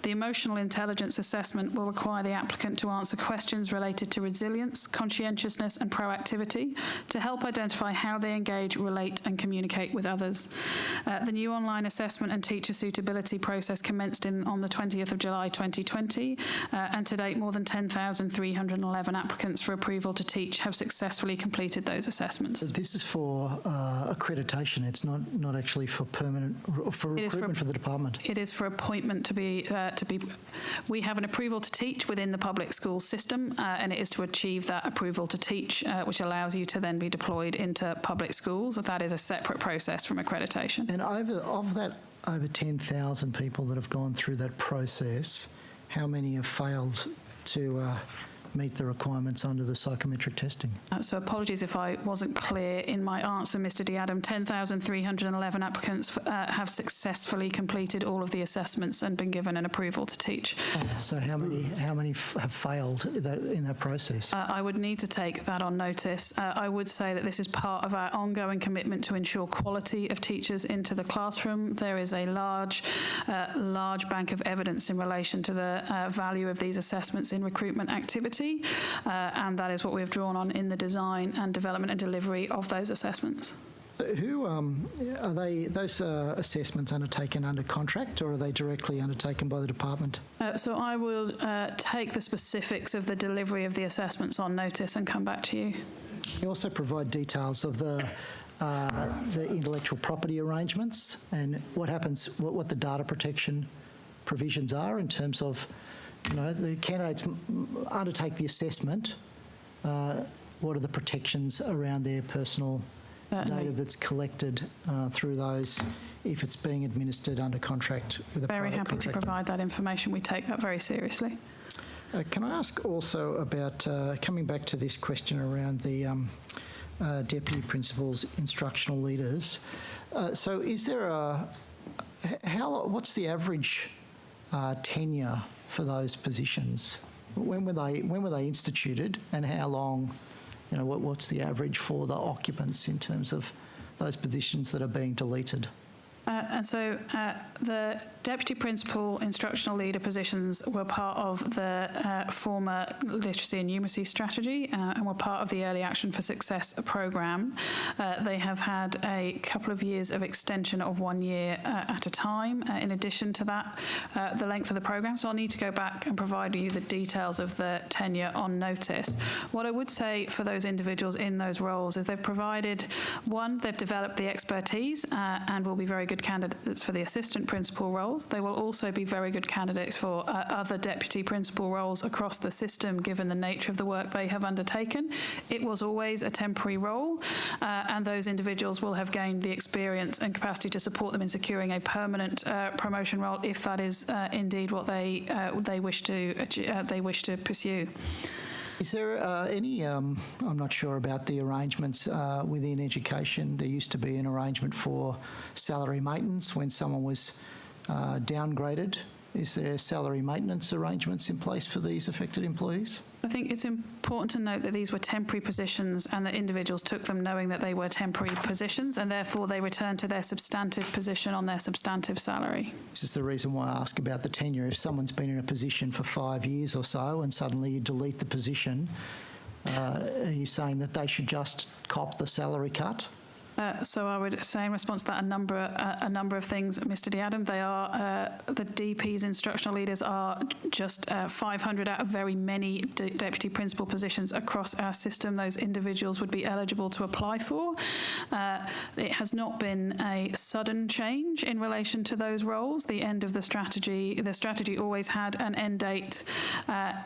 The emotional intelligence assessment will require the applicant to answer questions related to resilience, conscientiousness and proactivity to help identify how they engage, relate and communicate with others. The new online assessment and teacher suitability process commenced on the 20th of July 2020 and to date more than 10,311 applicants for approval to teach have successfully completed those assessments. This is for accreditation, it's not actually for permanent, for recruitment for the department. It is for appointment to be we have an approval to teach within the public school system and it is to achieve that approval to teach which allows you to then be deployed into public schools. That is a separate process from accreditation. And over 10,000 people that have gone through that process, how many have failed to meet the requirements under the psychometric testing? So apologies if I wasn't clear in my answer, Mr Diadam. 10,311 applicants have successfully completed all of the assessments and been given an approval to teach. So how many have failed in that process? I would need to take that on notice. I would say that this is part of our ongoing commitment to ensure quality of teachers into the classroom. There is a large bank of evidence in relation to the value of these assessments in recruitment activity. And that is what we've drawn on in the design and development and delivery of those assessments. Who are those assessments undertaken under contract or are they directly undertaken by the department? So I will take the specifics of the delivery of the assessments on notice and come back to you. You also provide details of the intellectual property arrangements and what happens, what the data protection provisions are in terms of, the candidates undertake the assessment. What are the protections around their personal data that's collected through those if it's being administered under contract with a very private happy contractor? to provide that information. We take that very seriously. Can I ask also about coming back to this question around the deputy principals, instructional leaders? So is there what's the average tenure for those positions? When were they instituted, and how long? What's the average for the occupants in terms of those positions that are being deleted? And so the deputy principal instructional leader positions were part of the former literacy and numeracy strategy and were part of the Early Action for Success programme. They have had a couple of years of extension of 1 year at a time. In addition to that, the length of the programme. So I'll need to go back and provide you the details of the tenure on notice. What I would say for those individuals in those roles is they've provided, one, they've developed the expertise and will be very good candidates for the assistant principal roles. They will also be very good candidates for other deputy principal roles across the system, given the nature of the work they have undertaken. It was always a temporary role, and those individuals will have gained the experience and capacity to support them in securing a permanent promotion role if that is indeed what they wish to pursue. Is there any, I'm not sure about the arrangements within education. There used to be an arrangement for salary maintenance when someone was downgraded. Is there salary maintenance arrangements in place for these affected employees? I think it's important to note that these were temporary positions and that individuals took them knowing that they were temporary positions, and therefore they returned to their substantive position on their substantive salary. This is the reason why I ask about the tenure. If someone's been in a position for 5 years or so and suddenly you delete the position, are you saying that they should just cop the salary cut? So I would say in response to that a number of things, Mr. Diadam. They are the DPs, instructional leaders, are just 500 out of very many deputy principal positions across our system. Those individuals would be eligible to apply for. It has not been a sudden change in relation to those roles. The end of the strategy always had an end date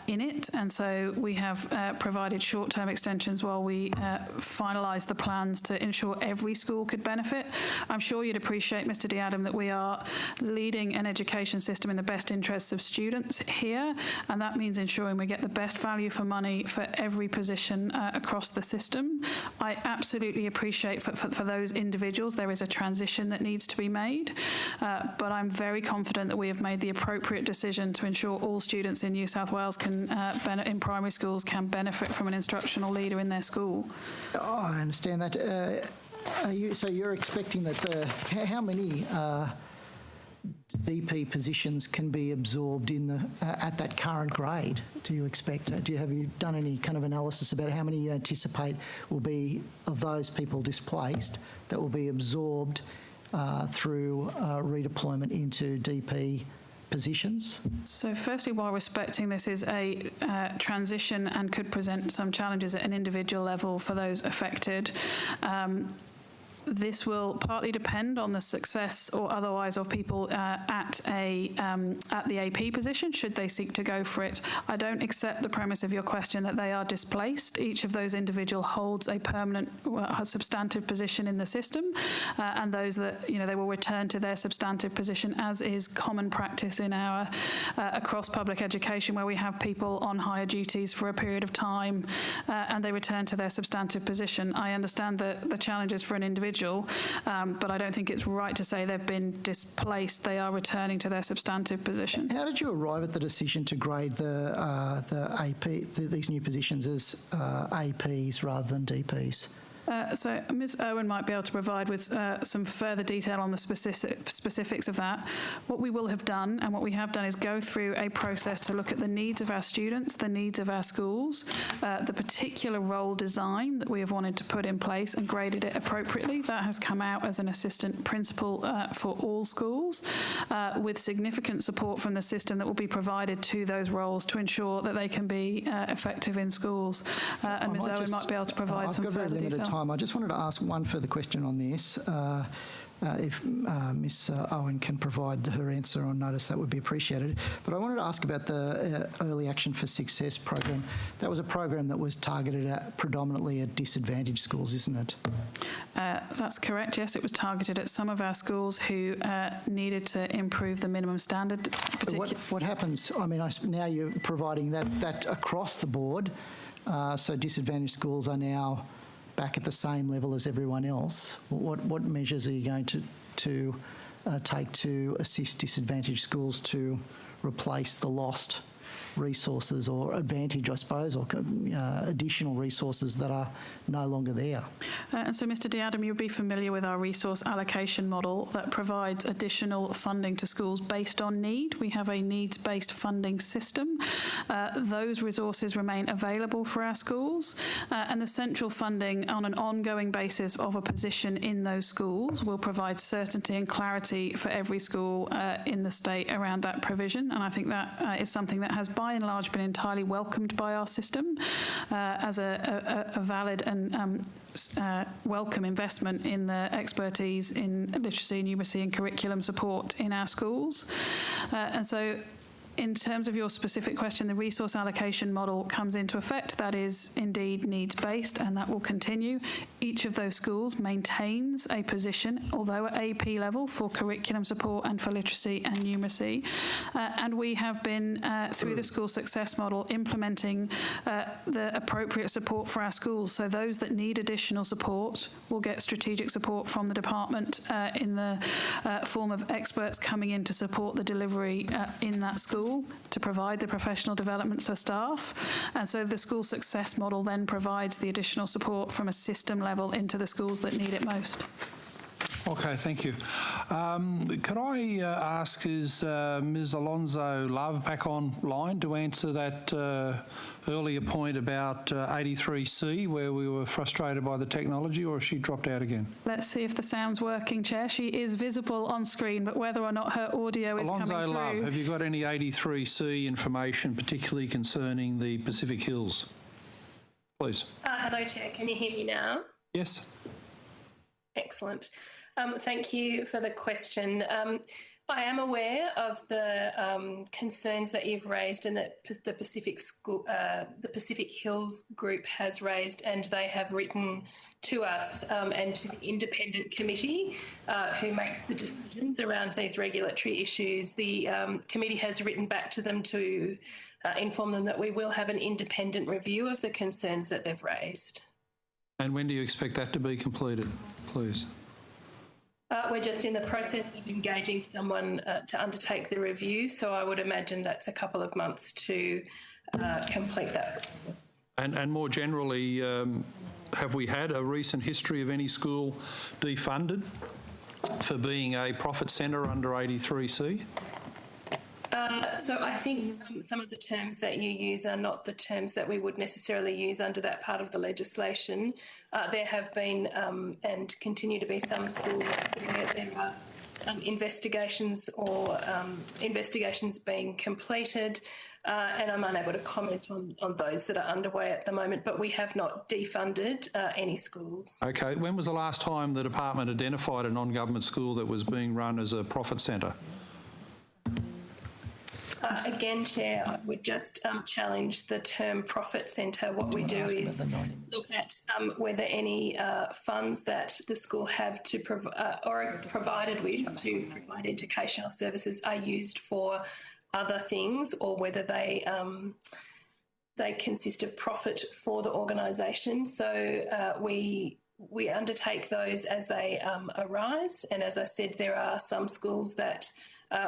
in it, and so we have provided short-term extensions while we finalise the plans to ensure every school could benefit. I'm sure you'd appreciate, Mr. Diadam, that we are leading an education system in the best interests of students here, and that means ensuring we get the best value for money for every position across the system. I absolutely appreciate for those individuals there is a transition that needs to be made, but I'm very confident that we have made the appropriate decision to ensure all students in New South Wales can in primary schools can benefit from an instructional leader in their school. Oh, I understand that. So you're expecting that how many DP positions can be absorbed in at that current grade? Do you expect? Have you done any kind of analysis about how many you anticipate will be of those people displaced that will be absorbed through redeployment into DP positions? So firstly, while respecting this is a transition and could present some challenges at an individual level for those affected, this will partly depend on the success or otherwise of people at the AP position, should they seek to go for it. I don't accept the premise of your question that they are displaced. Each of those individuals holds a permanent, substantive position in the system, and those that, they will return to their substantive position, as is common practice in our across public education, where we have people on higher duties for a period of time and they return to their substantive position. I understand the challenges for an individual, but I don't think it's right to say they've been displaced. They are returning to their substantive position. How did you arrive at the decision to grade the AP, these new positions as APs rather than DPs? So Ms Owen might be able to provide with some further detail on the specifics of that. What we will have done, and what we have done, is go through a process to look at the needs of our students, the needs of our schools, the particular role design that we have wanted to put in place, and graded it appropriately. That has come out as an assistant principal for all schools, with significant support from the system that will be provided to those roles to ensure that they can be effective in schools. And Ms Owen might be able to provide some further detail. I just wanted to ask one further question on this. If Ms Owen can provide her answer on notice, that would be appreciated. But I wanted to ask about the Early Action for Success program. That was a program that was targeted predominantly at disadvantaged schools, isn't it? That's correct, yes. It was targeted at some of our schools who needed to improve the minimum standard. What happens, now you're providing that across the board, so disadvantaged schools are now back at the same level as everyone else. What measures are you going to take to assist disadvantaged schools to replace the lost resources or advantage, I suppose, or additional resources that are no longer there. And so, Mr D'Adam, you'll be familiar with our resource allocation model that provides additional funding to schools based on need. We have a needs-based funding system. Those resources remain available for our schools, and the central funding on an ongoing basis of a position in those schools will provide certainty and clarity for every school in the state around that provision. And I think that is something that has by and large been entirely welcomed by our system as a valid and welcome investment in the expertise in literacy, numeracy and curriculum support in our schools. And so in terms of your specific question, the resource allocation model comes into effect. That is indeed needs-based, and that will continue. Each of those schools maintains a position, although at AP level, for curriculum support and for literacy and numeracy. And we have been, through the school success model, implementing the appropriate support for our schools. So those that need additional support will get strategic support from the department in the form of experts coming in to support the delivery in that school, to provide the professional development for staff. And so the school success model then provides the additional support from a system level into the schools that need it most. Okay, thank you. Could I ask, is Ms Alonso Love back online to answer that earlier point about 83C, where we were frustrated by the technology, or has she dropped out again? Let's see if the sound's working, Chair. She is visible on screen, but whether or not her audio is coming through... Alonso Love, have you got any 83C information, particularly concerning the Pacific Hills? Please. Hello, Chair. Can you hear me now? Yes. Excellent. Thank you for the question. I am aware of the concerns that you've raised and that the Pacific Hills group has raised, and they have written to us and to the independent committee who makes the decisions around these regulatory issues. The committee has written back to them to inform them that we will have an independent review of the concerns that they've raised. And when do you expect that to be completed, please? We're just in the process of engaging someone to undertake the review, so I would imagine that's a couple of months to complete that process. And more generally, have we had a recent history of any school defunded for being a profit centre under 83C? So I think some of the terms that you use are not the terms that we would necessarily use under that part of the legislation. There have been and continue to be some schools where there are investigations or investigations being completed, and I'm unable to comment on those that are underway at the moment, but we have not defunded any schools. Okay, when was the last time the department identified a non-government school that was being run as a profit centre? Again, Chair, I would just challenge the term profit centre. What we do is look at whether any funds that the school have to or are provided with to provide educational services are used for other things, or whether they consist of profit for the organisation. So we undertake those as they arise, and as I said, there are some schools that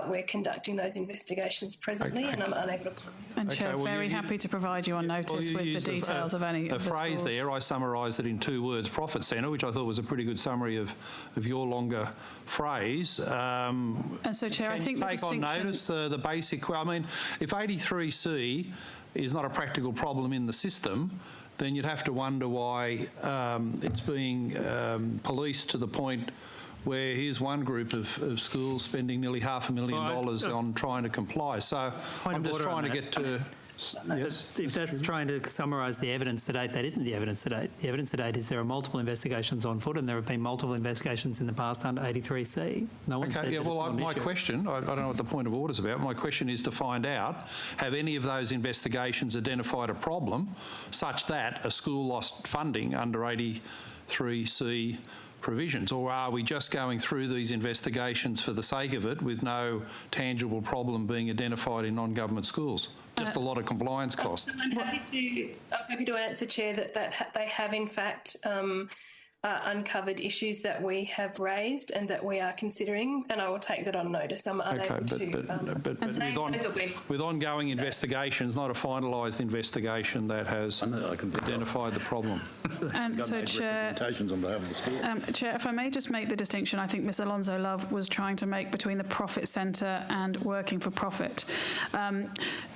we're conducting those investigations presently, and I'm unable to comment. And Chair, very happy to provide you on notice with the details of any of the phrase schools. there, I summarised it in 2 words, profit centre, which I thought was a pretty good summary of your longer phrase. And so, Chair, I think the distinction... Take on notice the basic... I mean, if 83C is not a practical problem in the system, then you'd have to wonder why it's being policed to the point where here's one group of schools spending nearly $500,000 on trying to comply. So I'm just trying to get to... Yes, if that's trying to summarise the evidence to date, that isn't the evidence to date. The evidence to date is there are multiple investigations on foot, and there have been multiple investigations in the past under 83C. No one said that well, my question, I don't know what the point of order is about. My question is to find out, have any of those investigations identified a problem such that a school lost funding under 83C provisions, or are we just going through these investigations for the sake of it with no tangible problem being identified in non-government schools? Just a lot of compliance costs. I'm happy to answer, Chair, that they have in fact uncovered issues that we have raised and that we are considering, and I will take that on notice. I'm unable with ongoing investigations, not a finalised investigation that has identified the problem. And so, Chair, on behalf of the school. Chair, if I may just make the distinction I think Ms Alonso Love was trying to make between the profit centre and working for profit.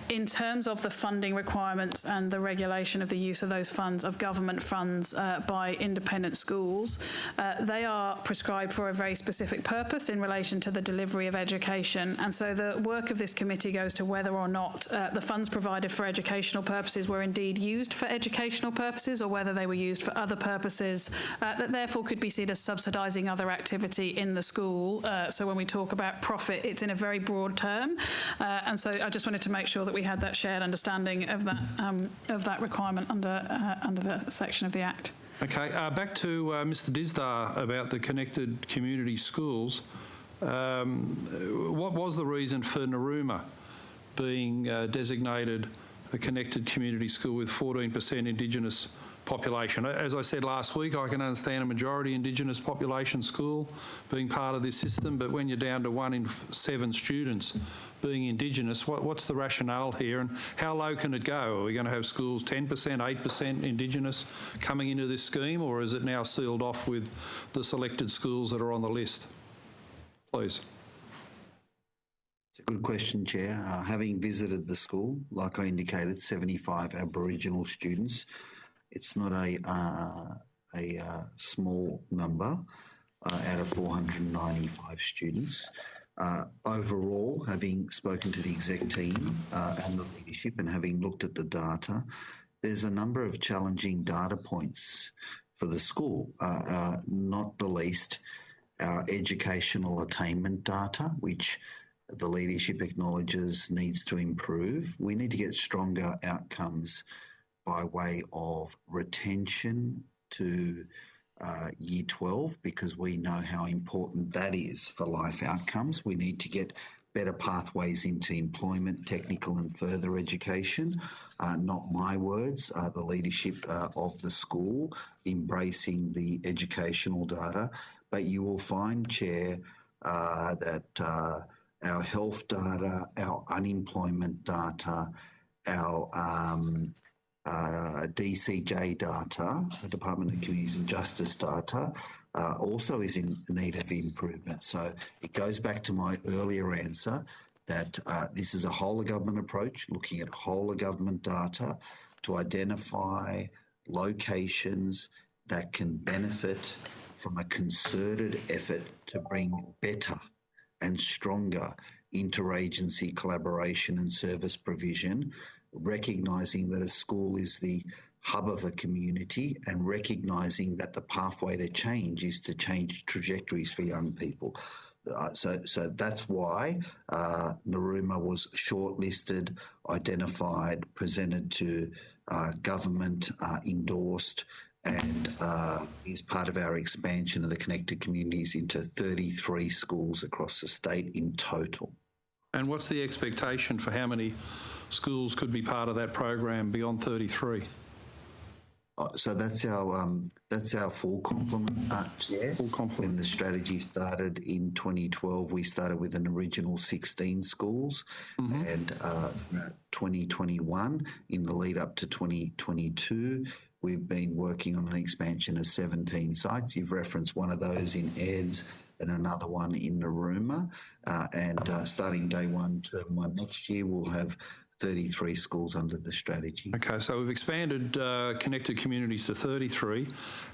In terms of the funding requirements and the regulation of the use of those funds, of government funds by independent schools, they are prescribed for a very specific purpose in relation to the delivery of education. And so the work of this committee goes to whether or not the funds provided for educational purposes were indeed used for educational purposes, or whether they were used for other purposes that therefore could be seen as subsidising other activity in the school. So when we talk about profit, it's in a very broad term. And so I just wanted to make sure that we had that shared understanding of that requirement under the section of the Act. Okay, back to Mr Disdar about the connected community schools. What was the reason for Narooma being designated a connected community school with 14% Indigenous population? As I said last week, I can understand a majority Indigenous population school being part of this system, but when you're down to 1 in 7 students being Indigenous, what's the rationale here, and how low can it go? Are we going to have schools 10%, 8% Indigenous coming into this scheme, or is it now sealed off with the selected schools that are on the list? Please. It's a good question, Chair. Having visited the school, like I indicated, 75 Aboriginal students. It's not a small number out of 495 students. Overall, having spoken to the exec team and the leadership and having looked at the data, there's a number of challenging data points for the school, not the least our educational attainment data, which the leadership acknowledges needs to improve. We need to get stronger outcomes by way of retention to Year 12, because we know how important that is for life outcomes. We need to get better pathways into employment, technical and further education. Not my words, the leadership of the school embracing the educational data. But you will find, Chair, that our health data, our unemployment data, our DCJ data, the Department of Communities and Justice data, also is in need of improvement. So it goes back to my earlier answer that this is a whole-of-government approach, looking at whole-of-government data to identify locations that can benefit from a concerted effort to bring better and stronger interagency collaboration and service provision, recognising that a school is the hub of a community and recognising that the pathway to change is to change trajectories for young people. So that's why Narooma was shortlisted, identified, presented to government, endorsed, and is part of our expansion of the connected communities into 33 schools across the state in total. And what's the expectation for how many schools could be part of that program beyond 33? So that's our full complement, Chair. Full complement. When the strategy started in 2012, we started with an original 16 schools, and throughout 2021, in the lead up to 2022, we've been working on an expansion of 17 sites. You've referenced one of those in Eds and another one in Narooma, and starting day 1, term 1 next year, we'll have 33 schools under the strategy. Okay, so we've expanded connected communities to 33.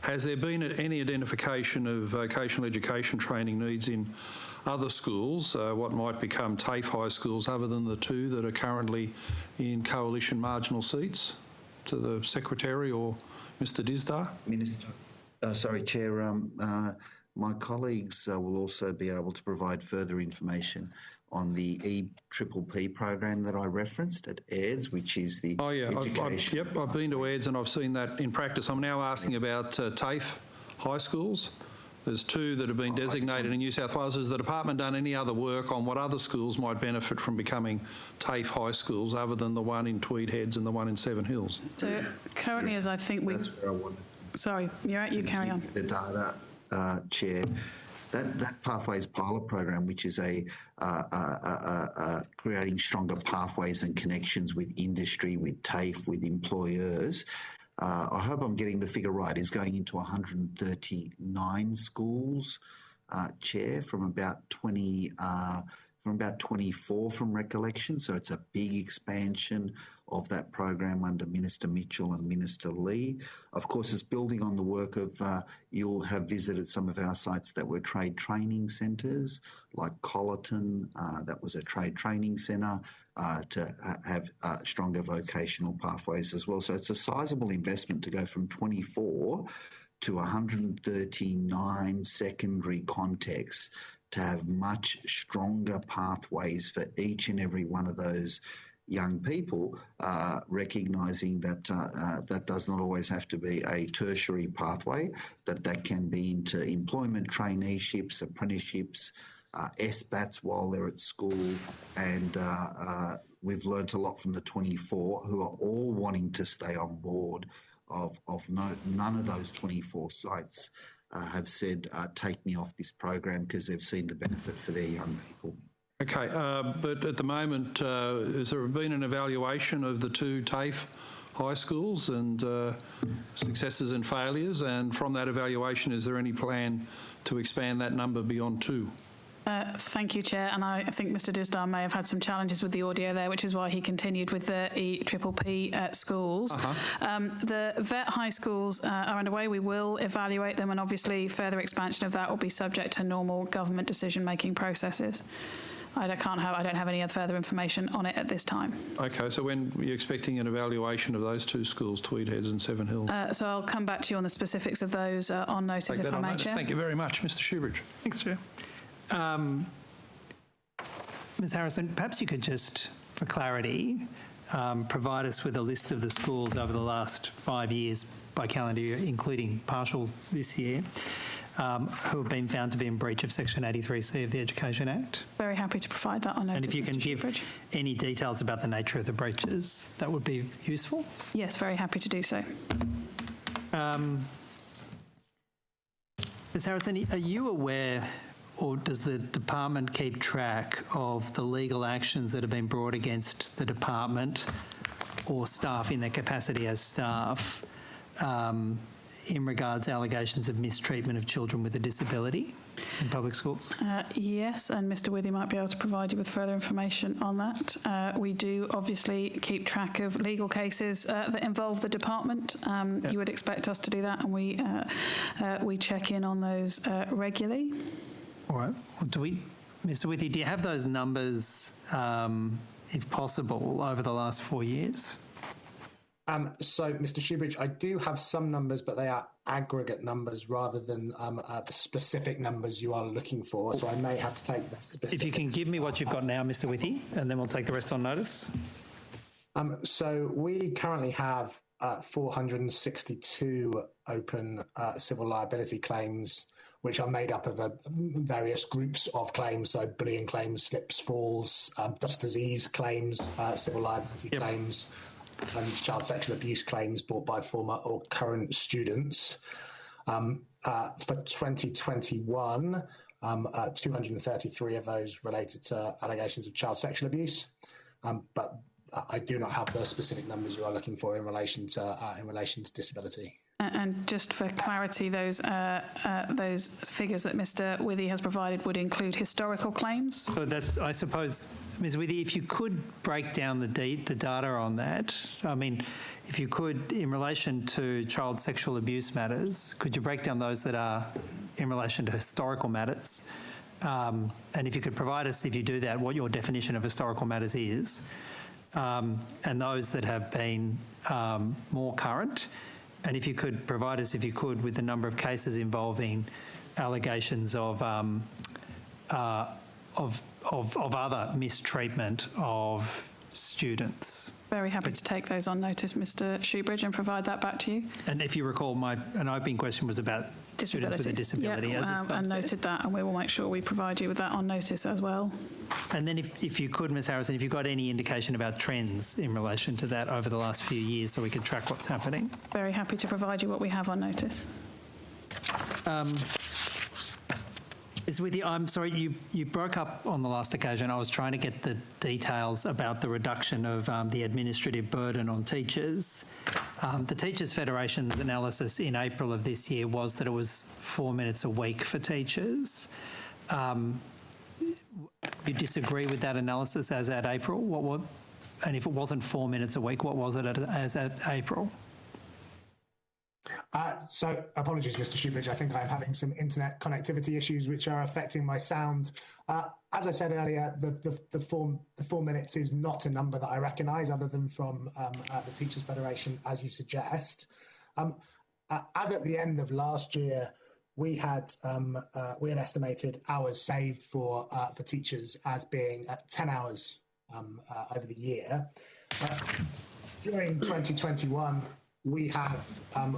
Has there been any identification of vocational education training needs in other schools, what might become TAFE high schools, other than the 2 that are currently in coalition marginal seats? To the Secretary or Mr Disdar? Sorry, Chair. My colleagues will also be able to provide further information on the EPPP program that I referenced at EDS, which is the education. I've been to EDS and I've seen that in practice. I'm now asking about TAFE high schools. There's 2 that have been designated in New South Wales. Has the department done any other work on what other schools might benefit from becoming TAFE high schools other than the one in Tweed Heads and the one in Seven Hills? So currently, as I think we... Sorry, you're right, you carry on. The data, Chair. That Pathways pilot program, which is creating stronger pathways and connections with industry, with TAFE, with employers. I hope I'm getting the figure right. Is going into 139 schools, Chair, from about 24 from recollection. So it's a big expansion of that program under Minister Mitchell and Minister Lee. Of course, it's building on the work of, you'll have visited some of our sites that were trade training centres, like Colleton, that was a trade training centre, to have stronger vocational pathways as well. So it's a sizable investment to go from 24 to 139 secondary contexts to have much stronger pathways for each and every one of those young people, recognising that that does not always have to be a tertiary pathway, that can be into employment traineeships, apprenticeships, SBATs while they're at school, and we've learnt a lot from the 24 who are all wanting to stay on board. None of those 24 sites have said, take me off this program, because they've seen the benefit for their young people. Okay, but at the moment, has there been an evaluation of the two TAFE high schools and successes and failures? And from that evaluation, is there any plan to expand that number beyond 2? Thank you, Chair. And I think Mr Disdar may have had some challenges with the audio there, which is why he continued with the EPPP schools. The VET high schools are underway. We will evaluate them, and obviously further expansion of that will be subject to normal government decision-making processes. I don't have any other further information on it at this time. Okay, so when are you expecting an evaluation of those two schools, Tweed Heads and Seven Hills? So I'll come back to you on the specifics of those on notice, if I may, Chair. Thank you very much, Mr Shoebridge. Thanks, Chair. Ms Harrison, perhaps you could just, for clarity, provide us with a list of the schools over the last 5 years by calendar year, including partial this year, who have been found to be in breach of Section 83C of the Education Act. Very happy to provide that on notice, And if you can Mr. give Shoebridge. any details about the nature of the breaches, that would be useful. Yes, very happy to do so. Ms Harrison, are you aware, or does the department keep track of the legal actions that have been brought against the department or staff in their capacity as staff in regards to allegations of mistreatment of children with a disability in public schools? Yes, and Mr Withy might be able to provide you with further information on that. We do obviously keep track of legal cases that involve the department. You would expect us to do that, and we check in on those regularly. All right. Well, Mr Withy, do you have those numbers, if possible, over the last 4 years? So, Mr Shoebridge, I do have some numbers, but they are aggregate numbers rather than the specific numbers you are looking for. So I may have to take the specific. If you can give me what you've got now, Mr Withy, and then we'll take the rest on notice. So we currently have 462 open civil liability claims, which are made up of various groups of claims, so bullying claims, slips, falls, dust disease claims, civil liability claims, and child sexual abuse claims brought by former or current students. For 2021, 233 of those related to allegations of child sexual abuse, but I do not have the specific numbers you are looking for in relation to disability. And just for clarity, those figures that Mr Withy has provided would include historical claims. So that, I suppose, Ms Withy, if you could break down the data on that, I mean, if you could, in relation to child sexual abuse matters, could you break down those that are in relation to historical matters? And if you could provide us, if you do that, what your definition of historical matters is, and those that have been more current. And if you could provide us, if you could, with the number of cases involving allegations of other mistreatment of students. Very happy to take those on notice, Mr Shoebridge, and provide that back to you. And if you recall, an opening question was about students with a disability, as it's and noted that, and we will make sure we provide you with that on notice as well. And then if you could, Ms Harrison, if you've got any indication about trends in relation to that over the last few years so we can track what's happening. Very happy to provide you what we have on notice. I'm sorry, you broke up on the last occasion. I was trying to get the details about the reduction of the administrative burden on teachers. The Teachers Federation's analysis in April of this year was that it was 4 minutes a week for teachers. You disagree with that analysis as at April? And if it wasn't 4 minutes a week, what was it as at April? So apologies, Mr. Shoebridge. I think I'm having some internet connectivity issues which are affecting my sound. As I said earlier, the 4 minutes is not a number that I recognise other than from the Teachers Federation, as you suggest. As at the end of last year, we had estimated hours saved for teachers as being 10 hours over the year. During 2021, we have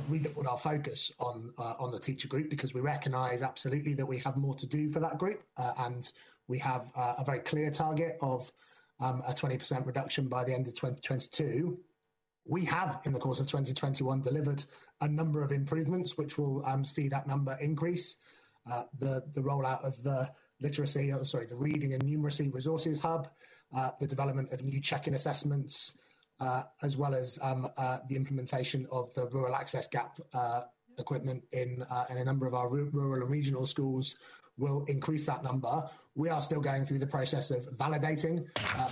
redoubled our focus on the teacher group because we recognise absolutely that we have more to do for that group, and we have a very clear target of a 20% reduction by the end of 2022. We have, in the course of 2021, delivered a number of improvements which will see that number increase. The rollout of the the Reading and Numeracy Resources Hub, the development of new check-in assessments, as well as the implementation of the rural access gap equipment in a number of our rural and regional schools will increase that number. We are still going through the process of validating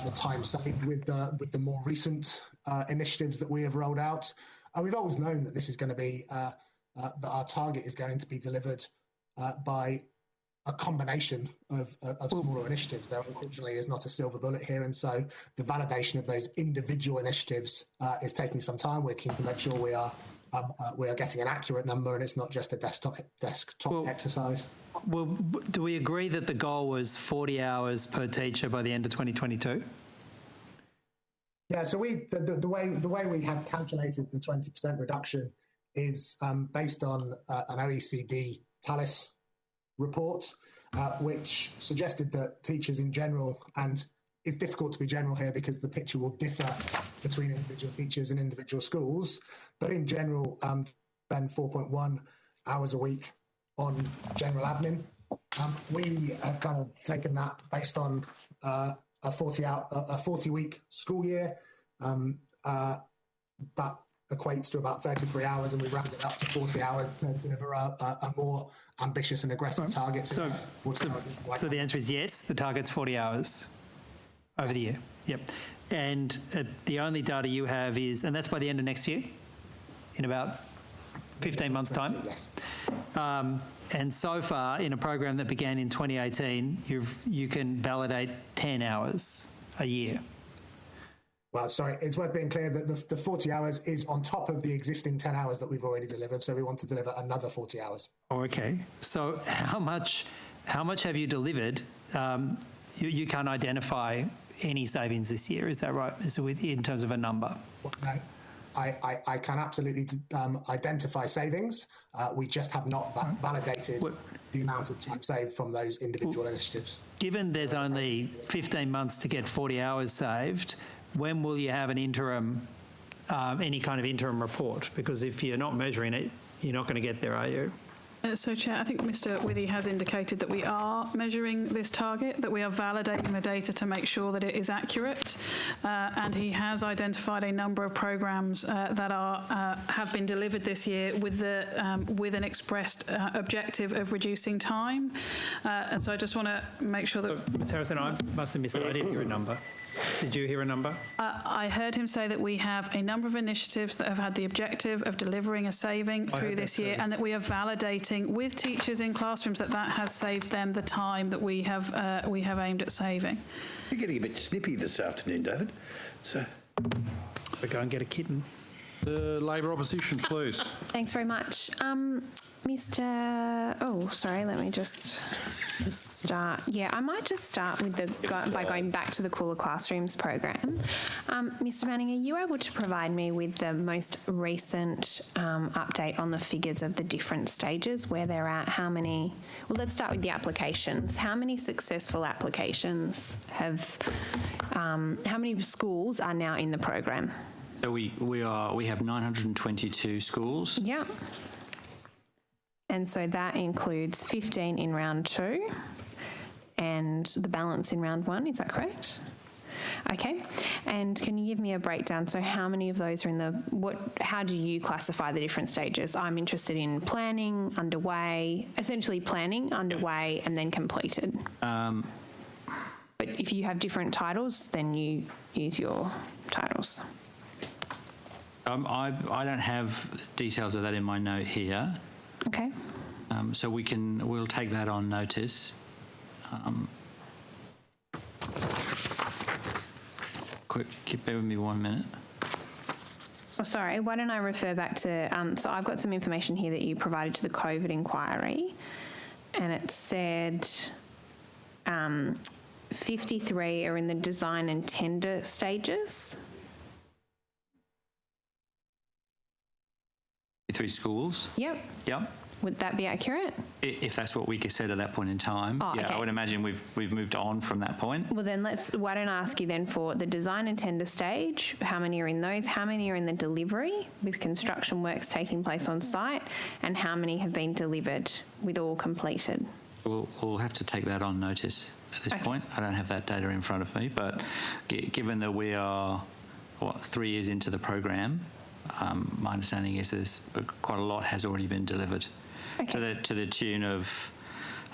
the time saved with the more recent initiatives that we have rolled out. And we've always known that this is going to be, that our target is going to be delivered by a combination of smaller initiatives. There unfortunately is not a silver bullet here, and so the validation of those individual initiatives is taking some time. We're keen to make sure we are getting an accurate number and it's not just a desktop exercise. Well, do we agree that the goal was 40 hours per teacher by the end of 2022? Yeah, so the way we have calculated the 20% reduction is based on an OECD TALIS report, which suggested that teachers in general, and it's difficult to be general here because the picture will differ between individual teachers and individual schools, but in general, spend 4.1 hours a week on general admin. We have kind of taken that based on a 40-week school year, that equates to about 33 hours, and we rounded it up to 40 hours to deliver a more ambitious and aggressive target. So the answer is yes, the target's 40 hours over the year. Yep. And the only data you have is, and that's by the end of next year, in about 15 months' time. Yes. And so far, in a program that began in 2018, you can validate 10 hours a year. Well, sorry, it's worth being clear that the 40 hours is on top of the existing 10 hours that we've already delivered, so we want to deliver another 40 hours. Oh, okay. So how much have you delivered? You can't identify any savings this year, is that right? Is it in terms of a number? No, I can absolutely identify savings. We just have not validated the amount of time saved from those individual initiatives. Given there's only 15 months to get 40 hours saved, when will you have an interim, any kind of interim report? Because if you're not measuring it, you're not going to get there, are you? So, Chair, I think Mr Withy has indicated that we are measuring this target, that we are validating the data to make sure that it is accurate, and he has identified a number of programmes that have been delivered this year with an expressed objective of reducing time. And so I just want to make sure that... Ms Harrison, I must have missed it. I didn't hear a number. Did you hear a number? I heard him say that we have a number of initiatives that have had the objective of delivering a saving through this year, and that we are validating with teachers in classrooms that has saved them the time that we have aimed at saving. You're getting a bit snippy this afternoon, David. So we go and get a kitten. The Labor opposition, please. Thanks very much. Mr. Oh, sorry, let me just start. Yeah, I might just start with by going back to the Cooler Classrooms program. Mr. Manning, are you able to provide me with the most recent update on the figures of the different stages, where they're at, how many? Well, let's start with the applications. How many successful applications have, how many schools are now in the program? So we have 922 schools. Yeah. And so that includes 15 in round 2 and the balance in round 1, is that correct? Okay. And can you give me a breakdown? So how many of those are in the, how do you classify the different stages? I'm interested in planning, underway, essentially planning, underway, and then completed. But if you have different titles, then you use your titles. I don't have details of that in my note here. Okay. So we'll take that on notice. Bear with me 1 minute. Oh, sorry, why don't I refer back to, so I've got some information here that you provided to the COVID inquiry, and it said 53 are in the design and tender stages. 3 schools? Yep. Yep. Would that be accurate? If that's what we said at that point in time. Oh, yeah, okay. I would imagine we've moved on from that point. Well, then why don't I ask you then for the design and tender stage, how many are in those? How many are in the delivery with construction works taking place on site? And how many have been delivered with all completed? We'll have to take that on notice at this point. I don't have that data in front of me, but given that we are, 3 years into the program, my understanding is there's quite a lot has already been delivered. Okay. To the tune of,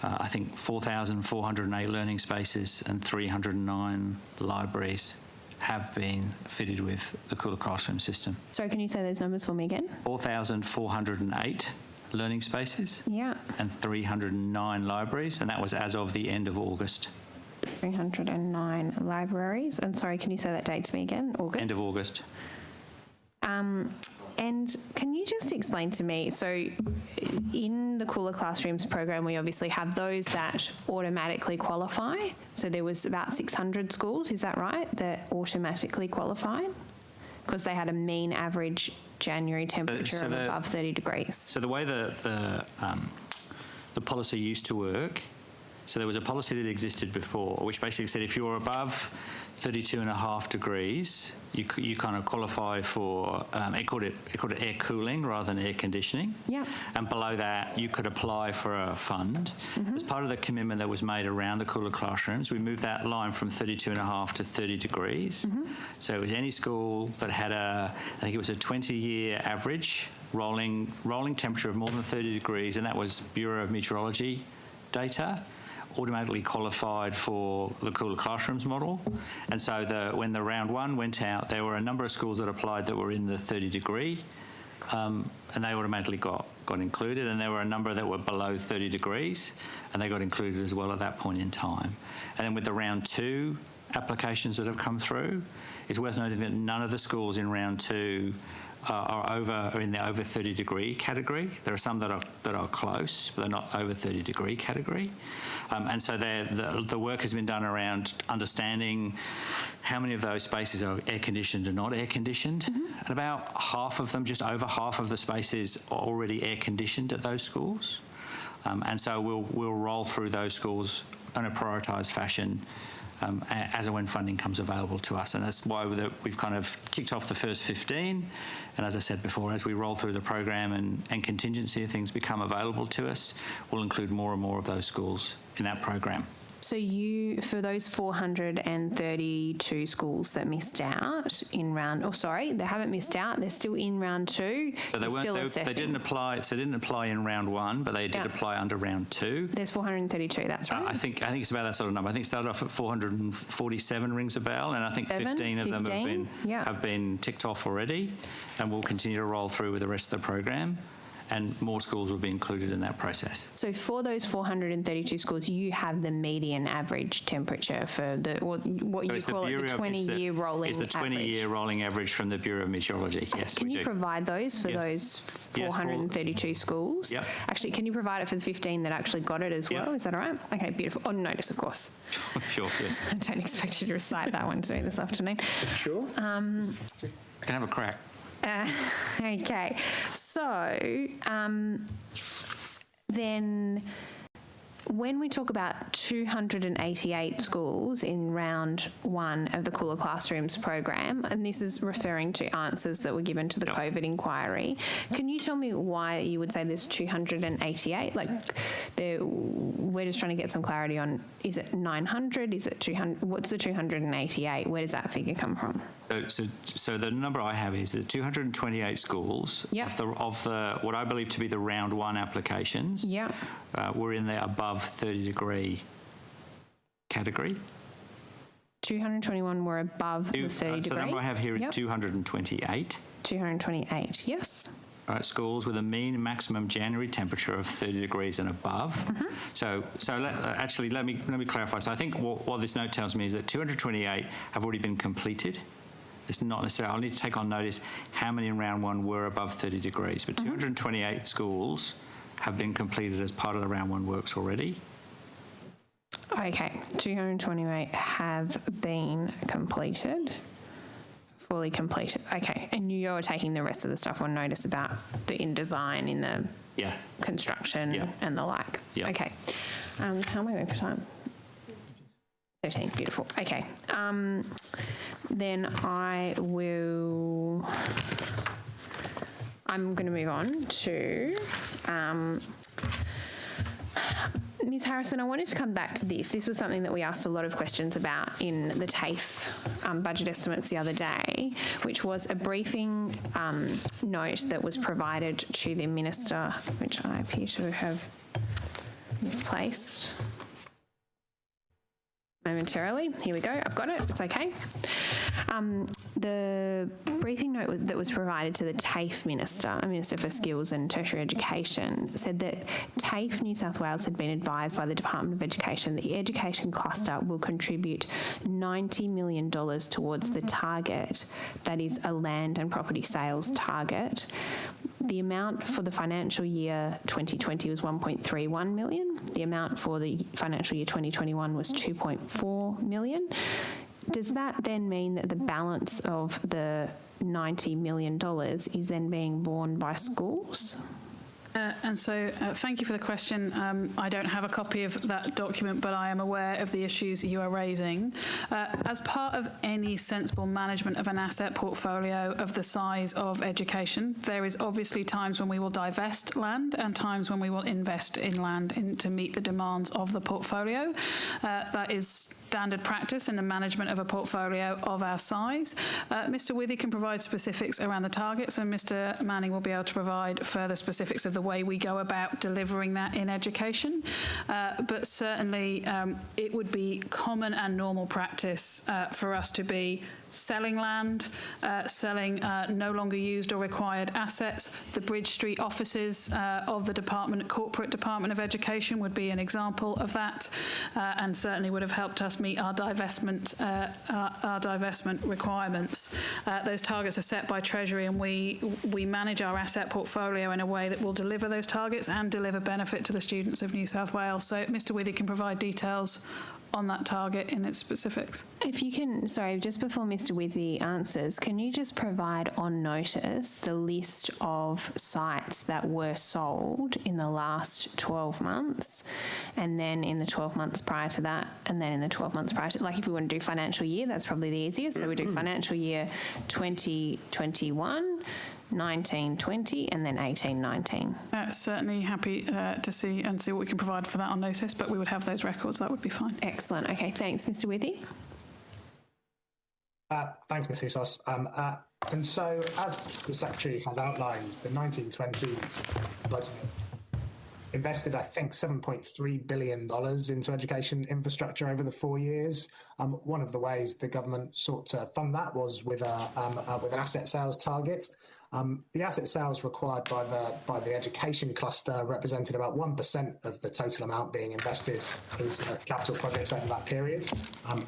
I think, 4,408 learning spaces and 309 libraries have been fitted with the Cooler Classroom system. Sorry, can you say those numbers for me again? 4,408 learning spaces. Yeah. And 309 libraries, and that was as of the end of August. 309 libraries. And sorry, can you say that date to me again? August? End of August. And can you just explain to me, so in the Cooler Classrooms program, we obviously have those that automatically qualify. So there was about 600 schools, is that right, that automatically qualified? Because they had a mean average January temperature of above 30 degrees. So the way the policy used to work, so there was a policy that existed before, which basically said if you're above 32.5 degrees, you kind of qualify for, it called it air cooling rather than air conditioning. Yeah. And below that, you could apply for a fund. As part of the commitment that was made around the Cooler Classrooms, we moved that line from 32.5 to 30 degrees. So it was any school that had I think it was a 20-year average rolling temperature of more than 30 degrees, and that was Bureau of Meteorology data, automatically qualified for the Cooler Classrooms model. And so when the round 1 went out, there were a number of schools that applied that were in the 30 degree, and they automatically got included, and there were a number that were below 30 degrees, and they got included as well at that point in time. And then with the round 2 applications that have come through, it's worth noting that none of the schools in round 2 are in the over 30 degree category. There are some that are close, but they're not over 30 degree category. And so the work has been done around understanding how many of those spaces are air conditioned and not air conditioned. And about half of them, just over half of the spaces, are already air conditioned at those schools. And so we'll roll through those schools in a prioritised fashion as and when funding comes available to us. And that's why we've kind of kicked off the first 15. And as I said before, as we roll through the program and contingency things become available to us, we'll include more and more of those schools in that program. So for those 432 schools that missed out in round, they haven't missed out, they're still in round 2. So they didn't apply in round 1, but they did apply under round 2. There's 432, that's right. I think it's about that sort of number. I think it started off at 447 rings a bell, and I think 15 of them have been ticked off already, and we'll continue to roll through with the rest of the program. and more schools will be included in that process. So for those 432 schools, you have the median average temperature for what you call it, the 20-year rolling average. It's the 20-year rolling average from the Bureau of Meteorology, yes, Can you provide those for those 432 schools? Yep. Actually, can you provide it for the 15 that actually got it as well? Is that all right? Okay, beautiful. On notice, of course. Sure, yes. I don't expect you to recite that one to me this afternoon. Sure. I can have a crack. Okay, so then when we talk about 288 schools in round 1 of the Cooler Classrooms program, and this is referring to answers that were given to the COVID inquiry, can you tell me why you would say there's 288? Like, we're just trying to get some clarity on, is it 900? Is it 200? What's the 288? Where does that figure come from? So the number I have is the 228 schools of the what I believe to be the round 1 applications. Were in the above 30-degree category. 221 were above the 30 degree. So the number I have here is 228. 228, yes. Schools with a mean maximum January temperature of 30 degrees and above. Let me clarify. So I think what this note tells me is that 228 have already been completed. It's not necessarily, I'll need to take on notice how many in round 1 were above 30 degrees, but 228 schools have been completed as part of the round 1 works already. Okay, 228 have been completed, fully completed. Okay, and you're taking the rest of the stuff on notice about the InDesign in the construction and the like. Okay, how am I going for time? 13, beautiful. Okay, then I'm going to move on to Ms. Harrison. I wanted to come back to this. This was something that we asked a lot of questions about in the TAFE budget estimates the other day, which was a briefing note that was provided to the Minister, which I appear to have misplaced momentarily. Here we go. I've got it. It's okay. The briefing note that was provided to the TAFE Minister for Skills and Tertiary Education, said that TAFE New South Wales had been advised by the Department of Education that the education cluster will contribute $90 million towards the target, that is a land and property sales target. The amount for the financial year 2020 was 1.31 million. The amount for the financial year 2021 was 2.4 million. Does that then mean that the balance of the $90 million is then being borne by schools? Thank you for the question. I don't have a copy of that document, but I am aware of the issues you are raising. As part of any sensible management of an asset portfolio of the size of education, there is obviously times when we will divest land and times when we will invest in land to meet the demands of the portfolio. That is standard practice in the management of a portfolio of our size. Mr. Withy can provide specifics around the targets, and Mr. Manning will be able to provide further specifics of the way we go about delivering that in education. But certainly it would be common and normal practice for us to be selling land, selling no longer used or required assets. The Bridge Street offices of the corporate Department of Education would be an example of that, and certainly would have helped us meet our divestment requirements. Those targets are set by Treasury, and we manage our asset portfolio in a way that will deliver those targets and deliver benefit to the students of New South Wales. So Mr. Withy can provide details on that target in its specifics. If you can, sorry, just before Mr. Withy answers, can you just provide on notice the list of sites that were sold in the last 12 months, and then in the 12 months prior to that, and then in the 12 months prior to, like if we want to do financial year, that's probably the easiest. So we do financial year 2021, 1920, and then 1819. Certainly happy to see what we can provide for that on notice, but we would have those records. That would be fine. Excellent. Okay, thanks, Mr. Withy. Thanks, Ms. Housos. And so, as the Secretary has outlined, the 1920 budget invested, I think, $7.3 billion into education infrastructure over the 4 years. One of the ways the government sought to fund that was with an asset sales target. The asset sales required by the education cluster represented about 1% of the total amount being invested into capital projects over that period,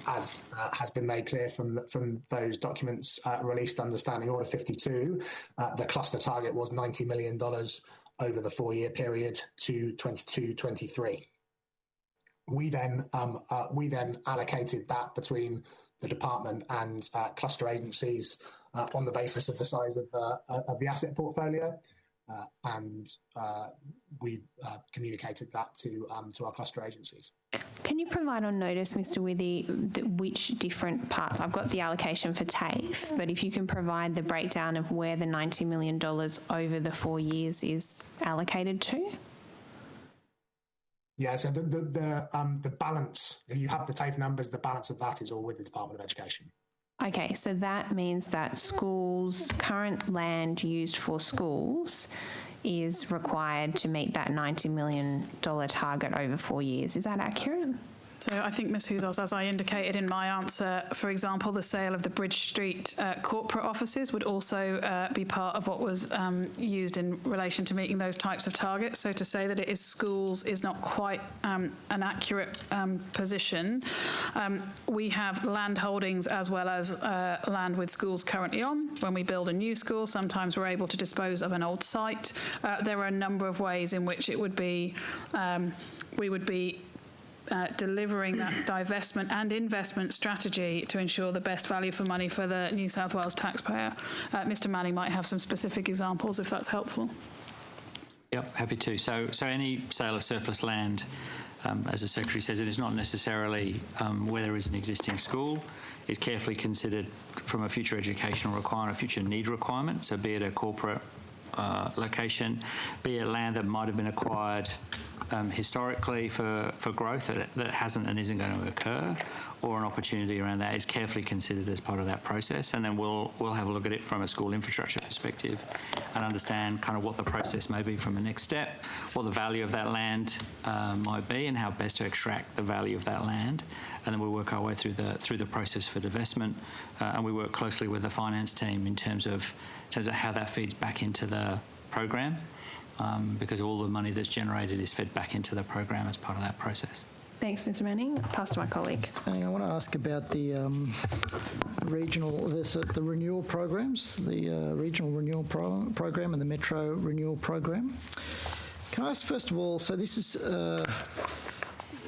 as has been made clear from those documents released under Standing Order 52. The cluster target was $90 million over the 4-year period to 22-23. We then allocated that between the department and cluster agencies on the basis of the size of the asset portfolio, and we communicated that to our cluster agencies. Can you provide on notice, Mr. Withy, which different parts? I've got the allocation for TAFE, but if you can provide the breakdown of where the $90 million over the 4 years is allocated to? Yeah, so the balance, you have the TAFE numbers, the balance of that is all with the Department of Education. Okay, so that means that schools, current land used for schools is required to meet that $90 million target over 4 years. Is that accurate? So I think, Ms Houzos, as I indicated in my answer, for example, the sale of the Bridge Street corporate offices would also be part of what was used in relation to meeting those types of targets. So to say that it is schools is not quite an accurate position. We have land holdings as well as land with schools currently on. When we build a new school, sometimes we're able to dispose of an old site. There are a number of ways in which it would be, we would be delivering that divestment and investment strategy to ensure the best value for money for the New South Wales taxpayer. Mr Manning might have some specific examples if that's helpful. Yep, happy to. So any sale of surplus land, as the Secretary says, it is not necessarily where there is an existing school, is carefully considered from a future educational requirement, a future need requirement, so be it a corporate location, be it land that might have been acquired historically for growth that hasn't and isn't going to occur, or an opportunity around that is carefully considered as part of that process. And then we'll have a look at it from a school infrastructure perspective and understand kind of what the process may be from a next step, what the value of that land might be, and how best to extract the value of that land. And then we'll work our way through the process for divestment, and we work closely with the finance team in terms of how that feeds back into the program. Because all the money that's generated is fed back into the program as part of that process. Thanks, Mr Manning. Pass to my colleague. I want to ask about the the renewal programs, the regional renewal program and the metro renewal program. Can I ask first of all, so this is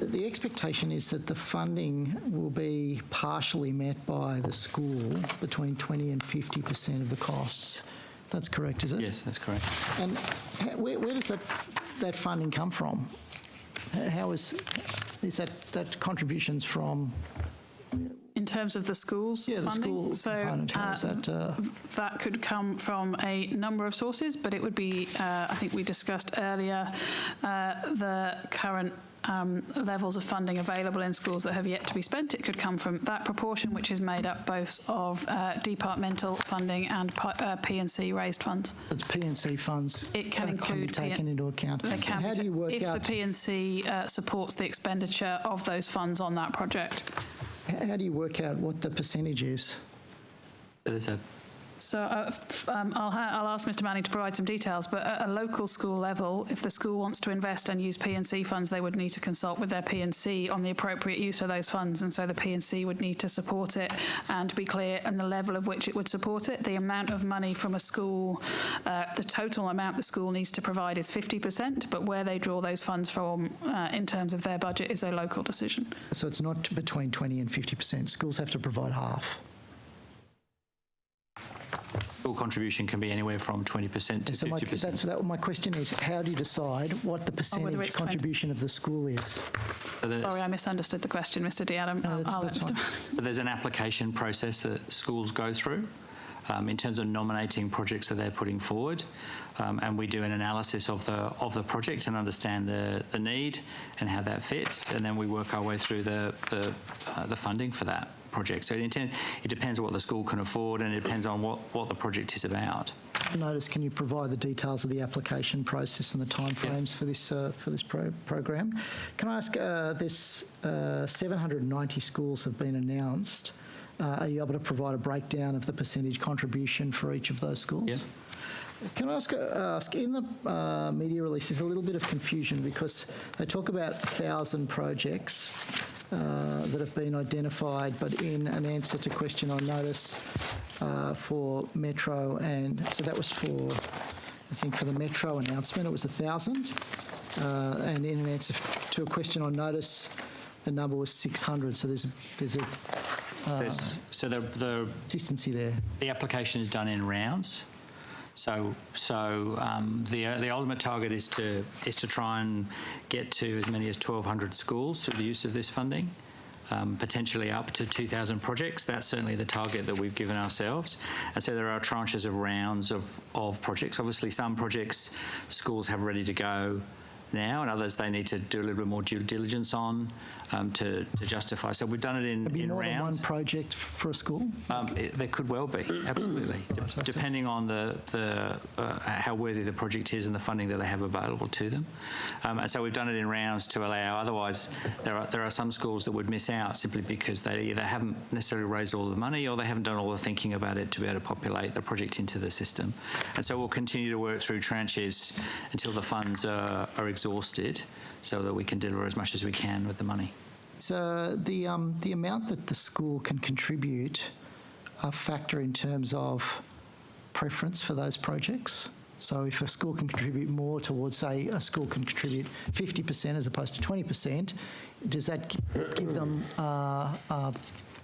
the expectation is that the funding will be partially met by the school between 20 and 50% of the costs. That's correct, is it? Yes, that's correct. And where does that funding come from? How is that contributions from? In terms of the schools yeah, funding? The school component, how is that? That could come from a number of sources, but it would be, I think we discussed earlier, the current levels of funding available in schools that have yet to be spent. It could come from that proportion, which is made up both of departmental funding and P&C raised funds. It's P&C funds. It can include be taken into account. They can how do you work if out the P&C supports the expenditure of those funds on that project? How do you work out what the percentage is? So I'll ask Mr Manning to provide some details, but at a local school level, if the school wants to invest and use P&C funds, they would need to consult with their P&C on the appropriate use of those funds, and so the P&C would need to support it and be clear on the level of which it would support it. The amount of money from a school, the total amount the school needs to provide is 50%, but where they draw those funds from in terms of their budget is a local decision. So it's not between 20 and 50%. Schools have to provide half. School contribution can be anywhere from 20% to 50%. My question is, how do you decide what the percentage contribution of the school is? Sorry, I misunderstood the question, Mr D'Adam. So there's an application process that schools go through in terms of nominating projects that they're putting forward, and we do an analysis of the project and understand the need and how that fits, and then we work our way through the funding for that. project. So it depends on what the school can afford, and it depends on what the project is about. Notice, can you provide the details of the application process and the timeframes for this program? Can I ask, this 790 schools have been announced. Are you able to provide a breakdown of the percentage contribution for each of those schools? Yeah. Can I ask in the media release, there's a little bit of confusion because they talk about 1,000 projects that have been identified, but in an answer to question on notice for Metro, and so that was for, I think, for the Metro announcement, it was 1,000, and in an answer to a question on notice, the number was 600. So there's a consistency there. The application is done in rounds. So the ultimate target is to try and get to as many as 1,200 schools through the use of this funding, potentially up to 2,000 projects. That's certainly the target that we've given ourselves. And so there are tranches of rounds of projects. Obviously, some projects schools have ready to go now, and others they need to do a little bit more due diligence on to justify. So we've done it in rounds. Could be more than one project for a school? There could well be, absolutely, depending on how worthy the project is and the funding that they have available to them. And so we've done it in rounds to allow. Otherwise, there are some schools that would miss out simply because they either haven't necessarily raised all the money or they haven't done all the thinking about it to be able to populate the project into the system. And so we'll continue to work through tranches until the funds are exhausted, so that we can deliver as much as we can with the money. So the amount that the school can contribute a factor in terms of preference for those projects. So if a school can contribute more towards, say, a school can contribute 50% as opposed to 20%, does that give them a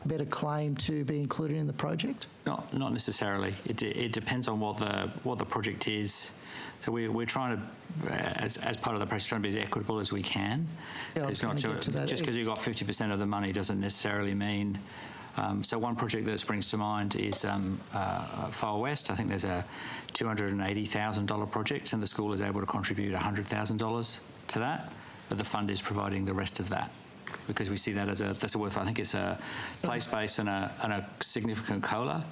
better claim to be included in the project? Not necessarily. It depends on what the project is. So we're trying to, as part of the process, trying to be as equitable as we can. Yeah, it's not just because you've got 50% of the money doesn't necessarily mean. So one project that springs to mind is Far West. I think there's a $280,000 project, and the school is able to contribute $100,000 to that, but the fund is providing the rest of that, because we see that as that's worth. I think it's a place base and a significant COLA.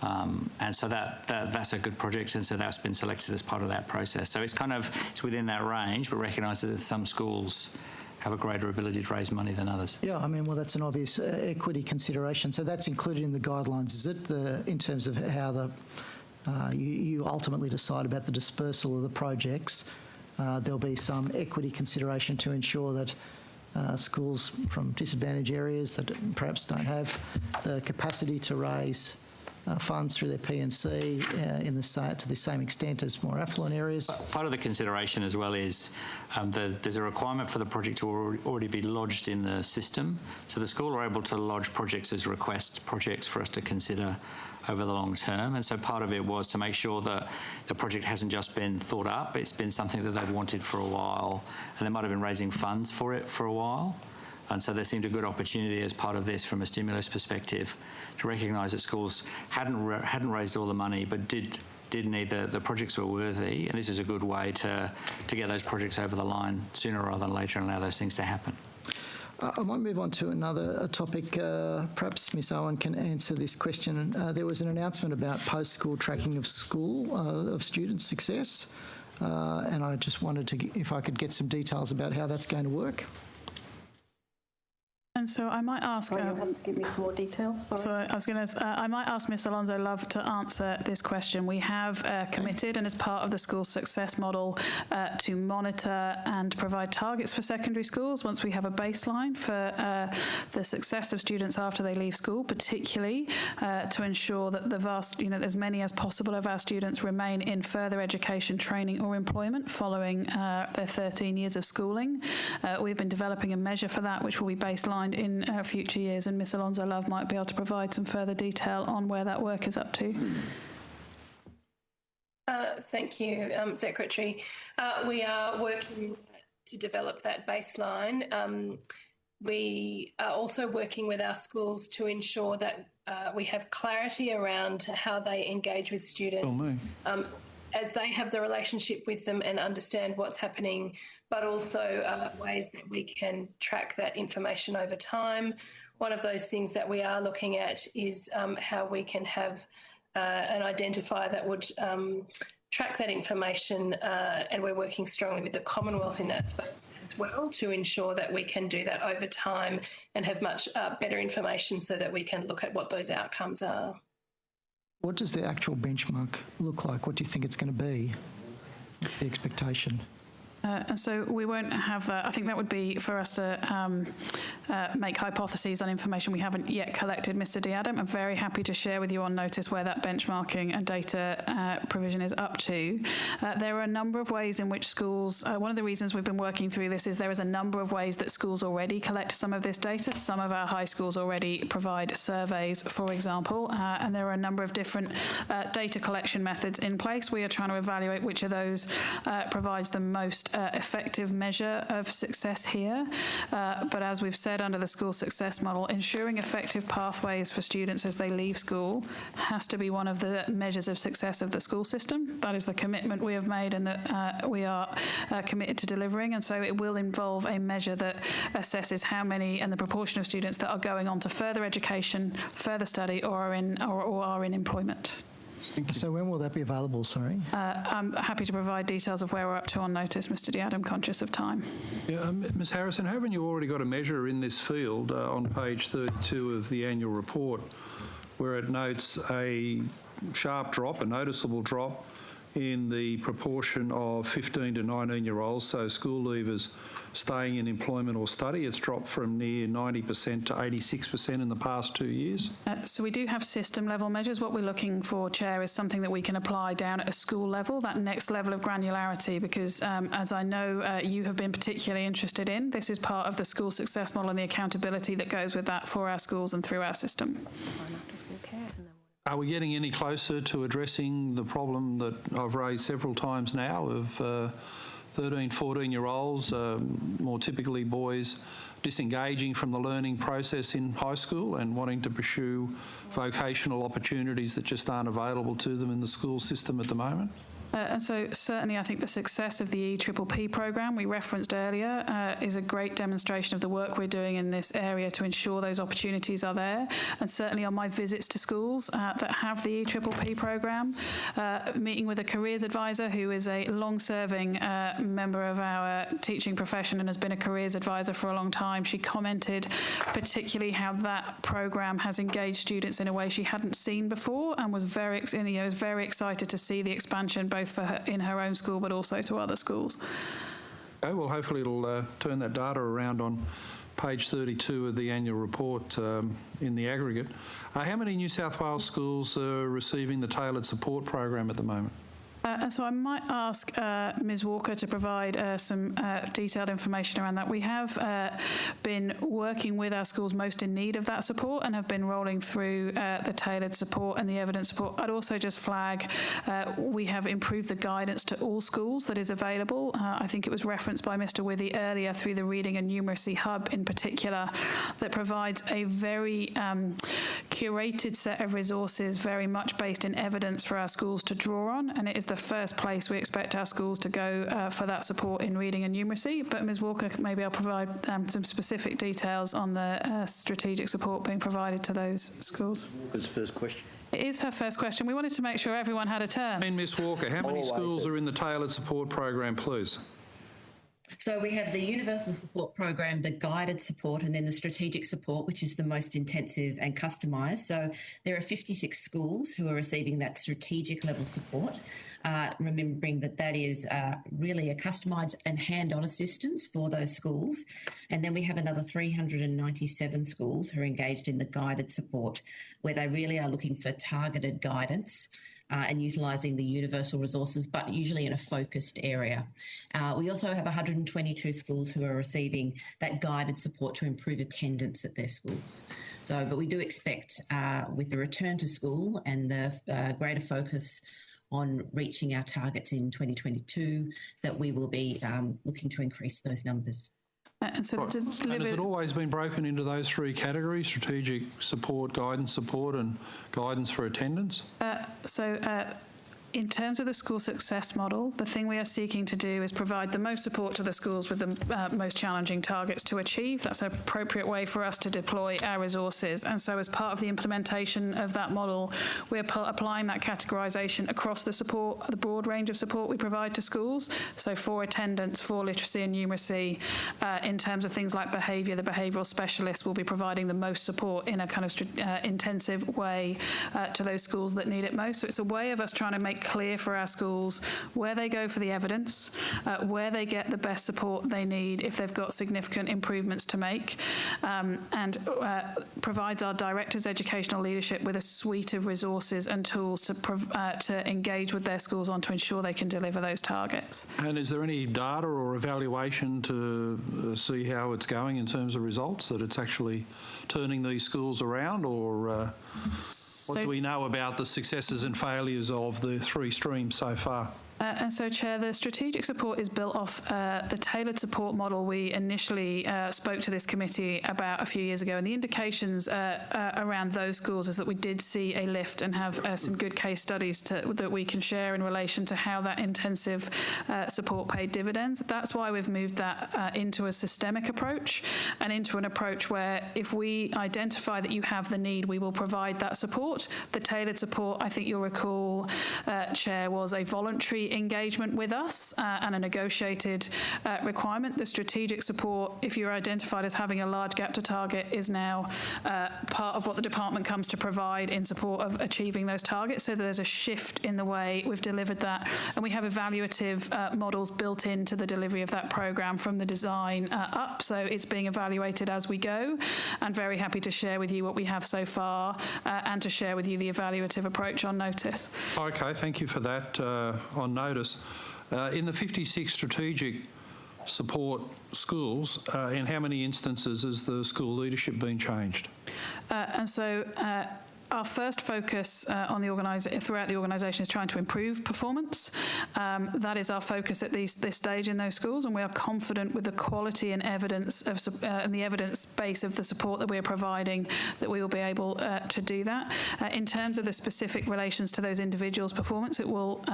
And so that's a good project, and so that's been selected as part of that process. So it's within that range, but recognise that some schools have a greater ability to raise money than others. Yeah, I mean, well, that's an obvious equity consideration. So that's included in the guidelines, is it? In terms of how you ultimately decide about the dispersal of the projects, there'll be some equity consideration to ensure that schools from disadvantaged areas that perhaps don't have the capacity to raise funds through their P&C to the same extent as more affluent areas. Part of the consideration as well is there's a requirement for the project to already be lodged in the system. So the school are able to lodge projects as request projects for us to consider over the long term. And so part of it was to make sure that the project hasn't just been thought up, it's been something that they've wanted for a while, and they might have been raising funds for it for a while. And so there seemed a good opportunity as part of this from a stimulus perspective to recognise that schools hadn't raised all the money but did need the projects were worthy, and this is a good way to get those projects over the line sooner rather than later and allow those things to happen. I might move on to another topic. Perhaps Ms Owen can answer this question. There was an announcement about post-school tracking of student success, and I just wanted if I could get some details about how that's going to work. And so I might ask. You'll have to give me more details. Sorry. So I was going to. I might ask Ms Alonso Love to answer this question. We have committed, and as part of the school success model, to monitor and provide targets for secondary schools once we have a baseline for the success of students after they leave school, particularly to ensure that the vast, as many as possible of our students remain in further education, training, or employment following their 13 years of schooling. We've been developing a measure for that, which will be baselined in future years, and Ms Alonso Love might be able to provide some further detail on where that work is up to. Thank you, Secretary. We are working to develop that baseline. We are also working with our schools to ensure that we have clarity around how they engage with students. As they have the relationship with them and understand what's happening, but also ways that we can track that information over time. one of those things that we are looking at is how we can have an identifier that would track that information, and we're working strongly with the Commonwealth in that space as well to ensure that we can do that over time and have much better information so that we can look at what those outcomes are. What does the actual benchmark look like? What do you think it's going to be? What's the expectation? And so we won't have that. I think that would be for us to make hypotheses on information we haven't yet collected, Mr. D'Adam. I'm very happy to share with you on notice where that benchmarking and data provision is up to. There are a number of ways in which schools, one of the reasons we've been working through this is there is a number of ways that schools already collect some of this data. Some of our high schools already provide surveys, for example, and there are a number of different data collection methods in place. We are trying to evaluate which of those provides the most effective measure of success here. But as we've said under the school success model, ensuring effective pathways for students as they leave school has to be one of the measures of success of the school system. That is the commitment we have made and that we are committed to delivering. And so it will involve a measure that assesses how many and the proportion of students that are going on to further education, further study, or are in employment. So when will that be available, sorry? I'm happy to provide details of where we're up to on notice, Mr. D'Adam, conscious of time. Yeah, Ms Harrison, haven't you already got a measure in this field on page 32 of the annual report where it notes a sharp drop, a noticeable drop in the proportion of 15 to 19-year-olds, so school leavers staying in employment or study? It's dropped from near 90% to 86% in the past 2 years. So we do have system-level measures. What we're looking for, Chair, is something that we can apply down at a school level, that next level of granularity, because as I know you have been particularly interested in, this is part of the school success model and the accountability that goes with that for our schools and through our system. Are we getting any closer to addressing the problem that I've raised several times now of 13, 14-year-olds, more typically boys, disengaging from the learning process in high school and wanting to pursue vocational opportunities that just aren't available to them in the school system at the moment? And so certainly I think the success of the EPPP programme we referenced earlier is a great demonstration of the work we're doing in this area to ensure those opportunities are there. And certainly on my visits to schools that have the EPPP programme, meeting with a careers advisor who is a long-serving member of our teaching profession and has been a careers advisor for a long time, she commented particularly how that programme has engaged students in a way she hadn't seen before and was very excited to see the expansion both for her, in her own school but also to other schools. Okay, well, hopefully it'll turn that data around on page 32 of the annual report in the aggregate. How many New South Wales schools are receiving the tailored support program at the moment? And so I might ask Ms Walker to provide some detailed information around that. We have been working with our schools most in need of that support and have been rolling through the tailored support and the evidence support. I'd also just flag we have improved the guidance to all schools that is available. I think it was referenced by Mr Withy earlier through the Reading and Numeracy Hub in particular that provides a very curated set of resources very much based in evidence for our schools to draw on, and it is the first place we expect our schools to go for that support in reading and numeracy. But Ms Walker, maybe I'll provide some specific details on the strategic support being provided to those schools. Walker's first question. It is her first question. We wanted to make sure everyone had a turn. And Ms Walker, how many schools are in the tailored support program, please? So we have the universal support program, the guided support, and then the strategic support, which is the most intensive and customised. So there are 56 schools who are receiving that strategic level support, remembering that that is really a customised and hand-on assistance for those schools. And then we have another 397 schools who are engaged in the guided support, where they really are looking for targeted guidance and utilising the universal resources, but usually in a focused area. We also have 122 schools who are receiving that guided support to improve attendance at their schools. So, but we do expect with the return to school and the greater focus on reaching our targets in 2022 that we will be looking to increase those numbers. And so right. And has it always been broken into those three categories, strategic support, guidance support and guidance for attendance? In terms of the school success model, the thing we are seeking to do is provide the most support to the schools with the most challenging targets to achieve. That's an appropriate way for us to deploy our resources. And so as part of the implementation of that model, we're applying that categorisation across the support, the broad range of support we provide to schools. So for attendance, for literacy and numeracy, in terms of things like behaviour, the behavioural specialists will be providing the most support in a kind of intensive way to those schools that need it most. So it's a way of us trying to make clear for our schools where they go for the evidence, where they get the best support they need if they've got significant improvements to make, and provides our directors' educational leadership with a suite of resources and tools to engage with their schools on to ensure they can deliver those targets. And is there any data or evaluation to see how it's going in terms of results, that it's actually turning these schools around, or what do we know about the successes and failures of the three streams so far? And so, Chair, the strategic support is built off the tailored support model we initially spoke to this committee about a few years ago. And the indications around those schools is that we did see a lift and have some good case studies that we can share in relation to how that intensive support paid dividends. That's why we've moved that into a systemic approach and into an approach where if we identify that you have the need, we will provide that support. The tailored support, I think you'll recall, Chair, was a voluntary engagement with us and a negotiated requirement. The strategic support, if you're identified as having a large gap to target, is now part of what the department comes to provide in support of achieving those targets. So there's a shift in the way we've delivered that, and we have evaluative models built into the delivery of that programme from the design up. So it's being evaluated as we go, and very happy to share with you what we have so far and to share with you the evaluative approach on notice. Okay, thank you for that on notice. In the 56 strategic support schools, in how many instances has the school leadership been changed? And so our first focus throughout the organisation is trying to improve performance. That is our focus at this stage in those schools, and we are confident with the quality and evidence of and the evidence base of the support that we are providing that we will be able to do that. In terms of the specific relations to those individuals' performance, it will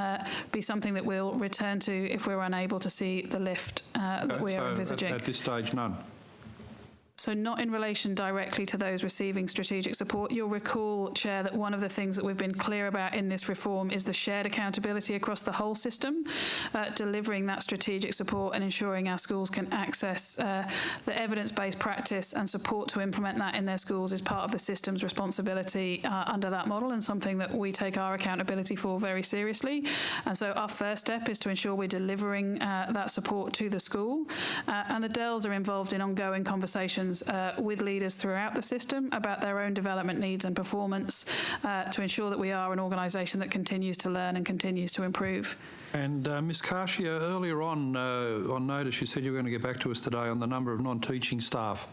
be something that we'll return to if we're unable to see the lift that we are envisaging. At this stage, none? So not in relation directly to those receiving strategic support. You'll recall, Chair, that one of the things that we've been clear about in this reform is the shared accountability across the whole system, delivering that strategic support and ensuring our schools can access the evidence-based practice and support to implement that in their schools is part of the system's responsibility under that model, and something that we take our accountability for very seriously. And so our first step is to ensure we're delivering that support to the school, and the DELs are involved in ongoing conversations with leaders throughout the system about their own development needs and performance to ensure that we are an organisation that continues to learn and continues to improve. And Ms Karshia, earlier on notice you said you were going to get back to us today on the number of non-teaching staff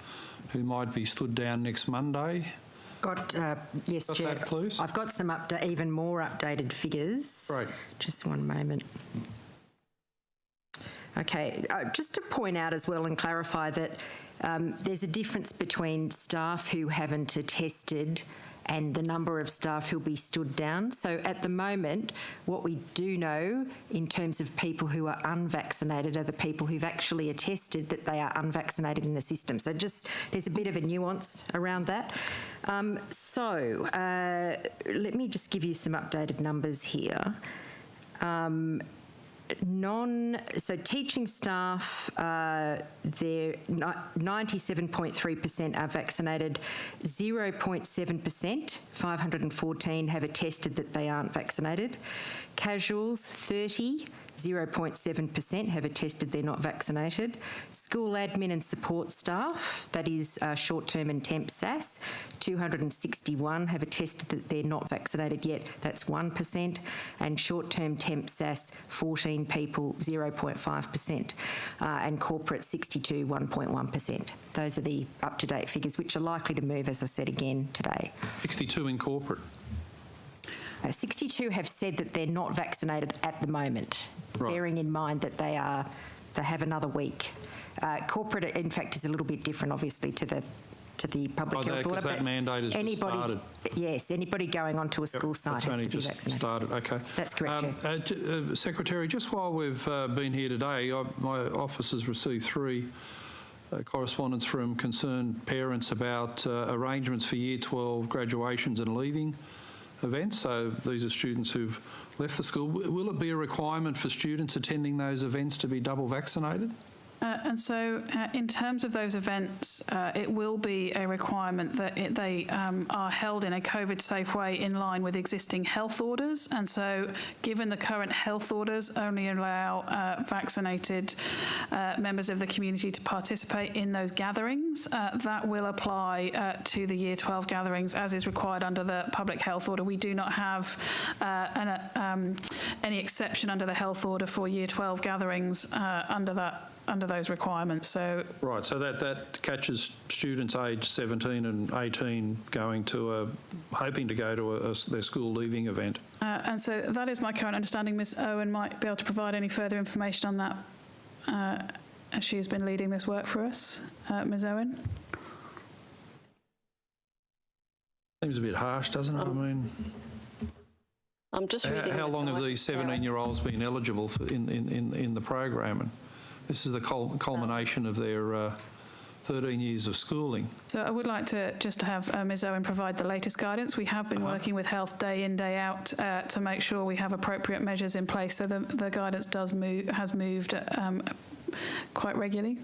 who might be stood down next Monday. Yes, got Chair. that, please? I've got some even more updated figures. Right. Just one moment. Okay, just to point out as well and clarify that there's a difference between staff who haven't attested and the number of staff who'll be stood down. So at the moment, what we do know in terms of people who are unvaccinated are the people who've actually attested that they are unvaccinated in the system. So just there's a bit of a nuance around that. Let me just give you some updated numbers here. Teaching staff, they're 97.3% are vaccinated, 0.7%, 514 have attested that they aren't vaccinated. Casuals, 0.7% have attested they're not vaccinated. School admin and support staff, that is short-term and temp SAS, 261 have attested that they're not vaccinated yet, that's 1%. And short-term temp SAS, 14 people, 0.5%. And corporate, 62, 1.1%. Those are the up-to-date figures, which are likely to move, as I said again today. 62 in corporate? 62 have said that they're not vaccinated at the moment, bearing in mind that they have another week. Corporate, in fact, is a little bit different, obviously, to the to the public health order. Because that mandate has just started. Yes, anybody going onto a school site has to be vaccinated. Started. Okay. That's correct, Chair. Secretary, just while we've been here today, my office has received 3 correspondence from concerned parents about arrangements for Year 12 graduations and leaving events. So these are students who've left the school. Will it be a requirement for students attending those events to be double vaccinated? And so in terms of those events, it will be a requirement that they are held in a COVID-safe way in line with existing health orders. And so given the current health orders only allow vaccinated members of the community to participate in those gatherings, that will apply to the Year 12 gatherings as is required under the public health order. We do not have any exception under the health order for Year 12 gatherings under those requirements. So right, so that catches students aged 17 and 18 going to hoping to go to their school leaving event. And so that is my current understanding. Ms Owen might be able to provide any further information on that as she has been leading this work for us. Ms Owen? Seems a bit harsh, doesn't it? I mean, I'm just reading. How long have these 17-year-olds been eligible for in the program? And this is the culmination of their 13 years of schooling. So I would like to just have Ms Owen provide the latest guidance. We have been working with Health day in, day out to make sure we have appropriate measures in place. So the guidance has moved quite regularly.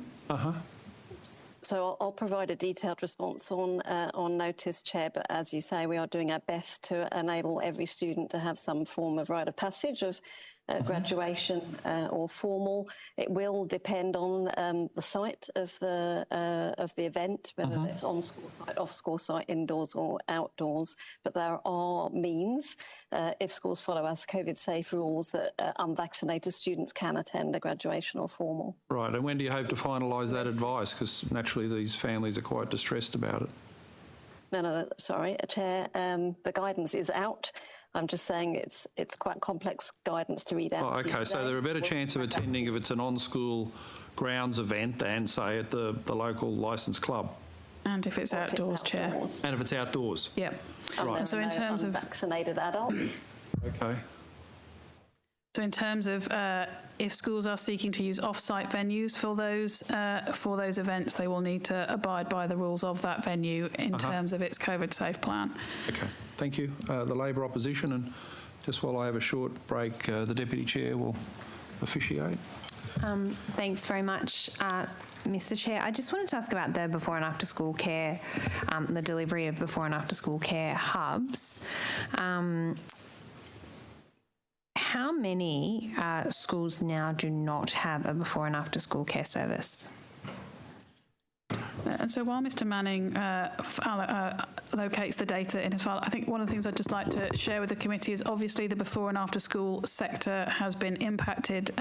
So I'll provide a detailed response on notice, Chair, but as you say, we are doing our best to enable every student to have some form of rite of passage of graduation or formal. It will depend on the site of the event, whether it's on school site, off school site, indoors or outdoors. But there are means, if schools follow our COVID-safe rules, that unvaccinated students can attend a graduation or formal. Right, and when do you hope to finalise that advice? Because naturally these families are quite distressed about it. No, sorry, Chair. The guidance is out. I'm just saying it's quite complex guidance to read out. Oh, okay, so there are a better chance of attending if it's an on-school grounds event than, say, at the local licensed club. And if it's outdoors, Chair. And if it's outdoors. Yep. Right. And so in terms of vaccinated adults. Okay. So in terms of if schools are seeking to use off-site venues for those events, they will need to abide by the rules of that venue in terms of its COVID-safe plan. Okay, thank you. The Labor opposition, and just while I have a short break, the Deputy Chair will officiate. Thanks very much, Mr Chair. I just wanted to ask about the before and after school care, the delivery of before and after school care hubs. How many schools now do not have a before and after school care service? And so while Mr Manning locates the data in his file, I think one of the things I'd just like to share with the committee is obviously the before and after school sector has been impacted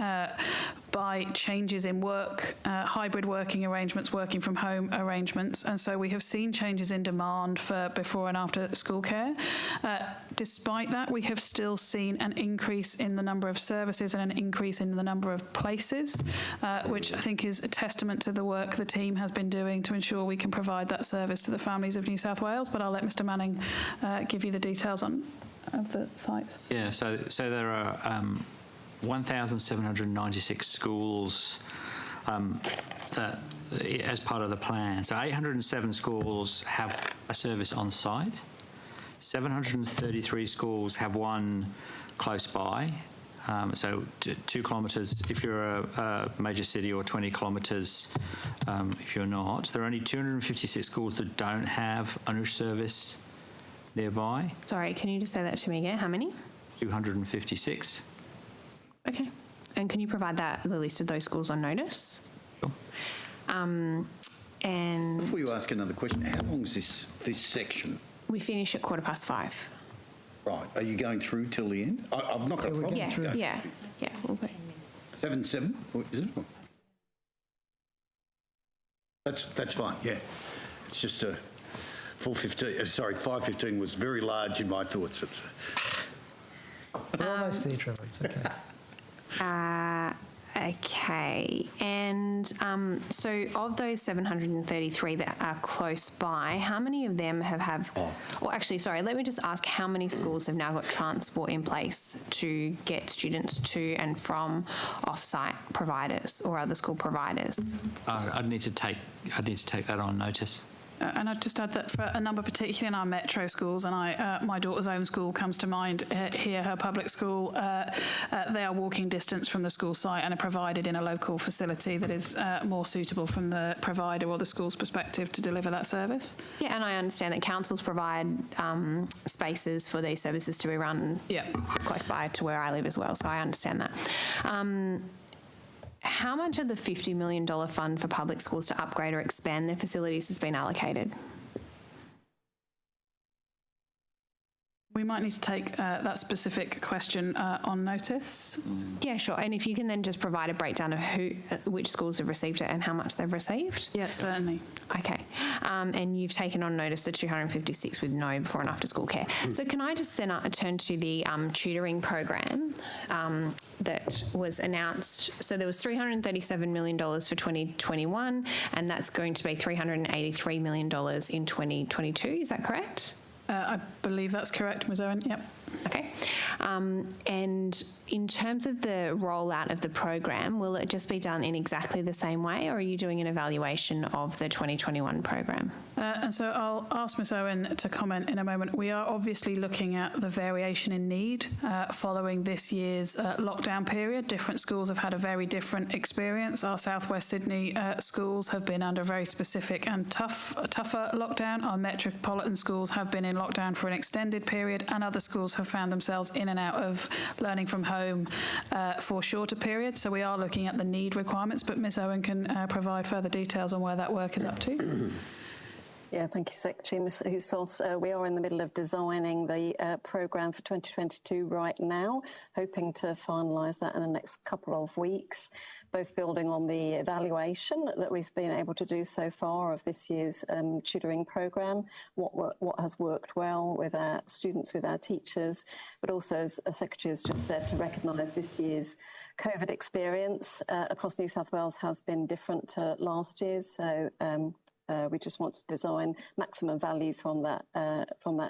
by changes in work, hybrid working arrangements, working from home arrangements, and so we have seen changes in demand for before and after school care. Despite that, we have still seen an increase in the number of services and an increase in the number of places, which I think is a testament to the work the team has been doing to ensure we can provide that service to the families of New South Wales. But I'll let Mr Manning give you the details of the sites. Yeah, so there are 1,796 schools that, as part of the plan. So 807 schools have a service on site. 733 schools have one close by. So 2 kilometres if you're a major city, or 20 kilometres if you're not. There are only 256 schools that don't have Anush service nearby. Sorry, can you just say that to me again? How many? 256. Okay. And can you provide the list of those schools on notice? Sure. And before you ask another question, how long is this section? We finish at 5:15. Right. Are you going through till the end? I've not got a problem. Yeah. We'll go. 7, is it? That's fine. Yeah. It's just 4:15. Sorry, 5:15 was very large in my thoughts. We're almost there, Trevor. It's okay. Okay, and so of those 733 that are close by, how many of them or actually, sorry, let me just ask how many schools have now got transport in place to get students to and from off-site providers or other school providers? I'd need to take that on notice. And I'd just add that for a number, particularly in our metro schools, and my daughter's own school comes to mind here, her public school, they are walking distance from the school site and are provided in a local facility that is more suitable from the provider or the school's perspective to deliver that service. Yeah, and I understand that councils provide spaces for these services to be run close by to where I live as well, so I understand that. How much of the $50 million fund for public schools to upgrade or expand their facilities has been allocated? We might need to take that specific question on notice. Yeah, sure. And if you can then just provide a breakdown of which schools have received it and how much they've received? Yes, certainly. Okay. And you've taken on notice the 256 with no before and after school care. So can I just then turn to the tutoring program that was announced? So there was $337 million for 2021, and that's going to be $383 million in 2022. Is that correct? I believe that's correct, Ms Owen. Yep. Okay. And in terms of the rollout of the program, will it just be done in exactly the same way, or are you doing an evaluation of the 2021 program? And so I'll ask Ms Owen to comment in a moment. We are obviously looking at the variation in need following this year's lockdown period. Different schools have had a very different experience. Our South West Sydney schools have been under a very specific and tougher lockdown. Our metropolitan schools have been in lockdown for an extended period, and other schools have found themselves in and out of learning from home for shorter periods. So we are looking at the need requirements, but Ms Owen can provide further details on where that work is up to. Yeah, thank you, Secretary. Ms Housos, we are in the middle of designing the programme for 2022 right now, hoping to finalise that in the next couple of weeks, both building on the evaluation that we've been able to do so far of this year's tutoring programme, what has worked well with our students, with our teachers, but also, as Secretary has just said, to recognise this year's COVID experience across New South Wales has been different to last year's, so we just want to design maximum value from that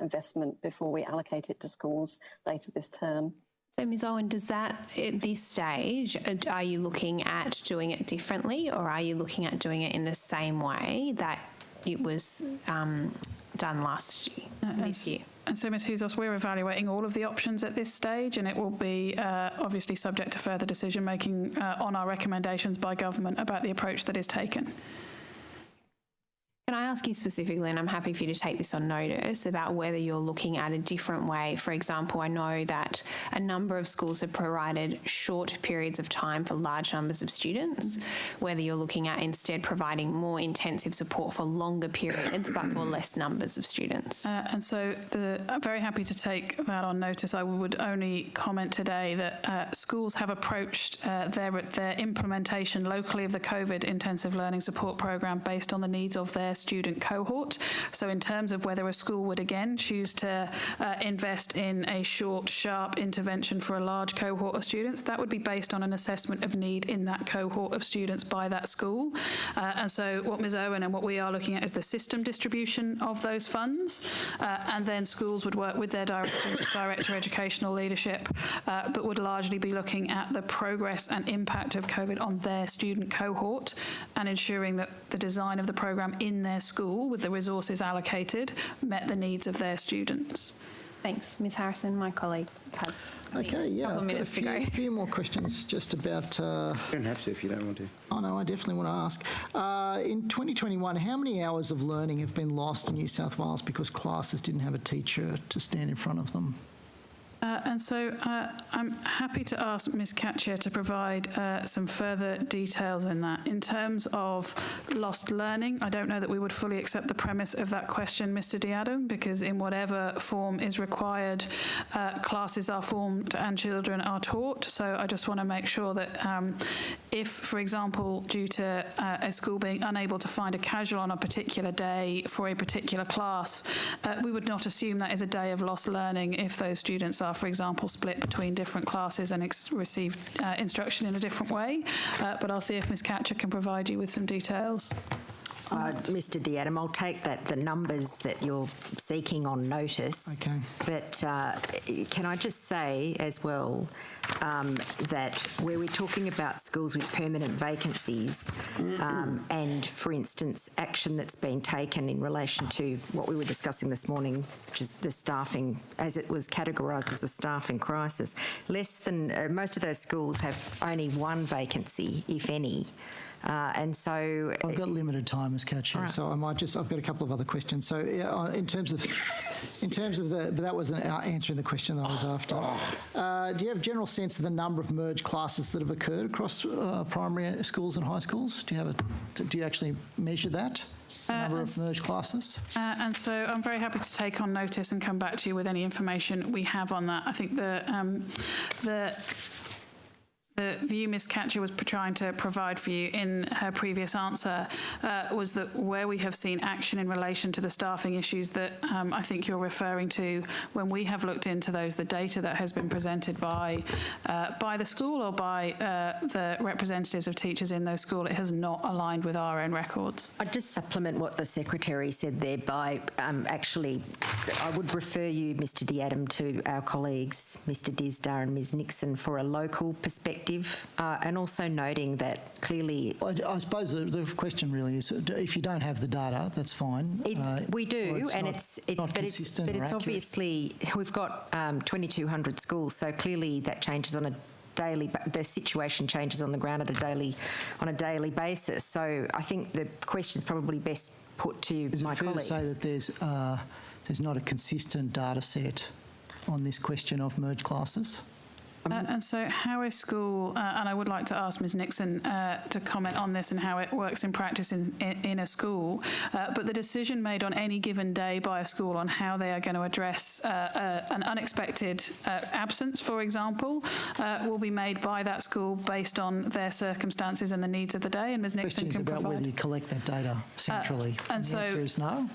investment before we allocate it to schools later this term. So, Ms Owen, does that, at this stage, are you looking at doing it differently, or are you looking at doing it in the same way that it was done last year, this year? And so, Ms Housos, we're evaluating all of the options at this stage, and it will be obviously subject to further decision-making on our recommendations by government about the approach that is taken. Can I ask you specifically, and I'm happy for you to take this on notice, about whether you're looking at a different way? For example, I know that a number of schools have provided short periods of time for large numbers of students, whether you're looking at instead providing more intensive support for longer periods but for less numbers of students. And so I'm very happy to take that on notice. I would only comment today that schools have approached their implementation locally of the COVID intensive learning support programme based on the needs of their student cohort. So in terms of whether a school would again choose to invest in a short, sharp intervention for a large cohort of students, that would be based on an assessment of need in that cohort of students by that school. And so what Ms Owen and what we are looking at is the system distribution of those funds, and then schools would work with their director educational leadership, but would largely be looking at the progress and impact of COVID on their student cohort and ensuring that the design of the programme in their school, with the resources allocated, met the needs of their students. Thanks. Ms Harrison, my colleague, has a couple of minutes to go. A few more questions just about... You don't have to if you don't want to. Oh, no, I definitely want to ask. In 2021, how many hours of learning have been lost in New South Wales because classes didn't have a teacher to stand in front of them? And so I'm happy to ask Ms Catcher to provide some further details in that. In terms of lost learning, I don't know that we would fully accept the premise of that question, Mr Diadam, because in whatever form is required, classes are formed and children are taught. So I just want to make sure that if, for example, due to a school being unable to find a casual on a particular day for a particular class, we would not assume that is a day of lost learning if those students are for example, split between different classes and receive instruction in a different way. But I'll see if Ms Catcher can provide you with some details. Mr D'Adam, I'll take the numbers that you're seeking on notice. Okay. But can I just say as well that where we're talking about schools with permanent vacancies and, for instance, action that's been taken in relation to what we were discussing this morning, which is the staffing, as it was categorised as a staffing crisis, less than most of those schools have only one vacancy, if any. And so I've got limited time, Ms Catcher, right. so I've got a couple of other questions. So in terms of but that wasn't answering the question that I was after. Do you have a general sense of the number of merged classes that have occurred across primary schools and high schools? Do you actually measure that? The number of merged classes? And so I'm very happy to take on notice and come back to you with any information we have on that. I think the view Ms Catcher was trying to provide for you in her previous answer was that where we have seen action in relation to the staffing issues that I think you're referring to, when we have looked into those, the data that has been presented by the school or by the representatives of teachers in those schools, it has not aligned with our own records. I'd just supplement what the Secretary said there by actually, I would refer you, Mr D'Adam, to our colleagues, Mr Disdar and Ms Nixon, for a local perspective. And also noting that clearly... I suppose the question really is, if you don't have the data, that's fine. We do, and it's obviously, we've got 2,200 schools, so clearly that changes on a daily, the situation changes on the ground on a daily basis. So I think the question's probably best put to my colleagues. Is it fair to say that there's not a consistent data set on this question of merged classes? And so how is school, and I would like to ask Ms Nixon to comment on this and how it works in practice in a school, but the decision made on any given day by a school on how they are going to address an unexpected absence, for example, will be made by that school based on their circumstances and the needs of the day, and Ms Nixon can provide... about whether you collect that data centrally. And the so, answer is no?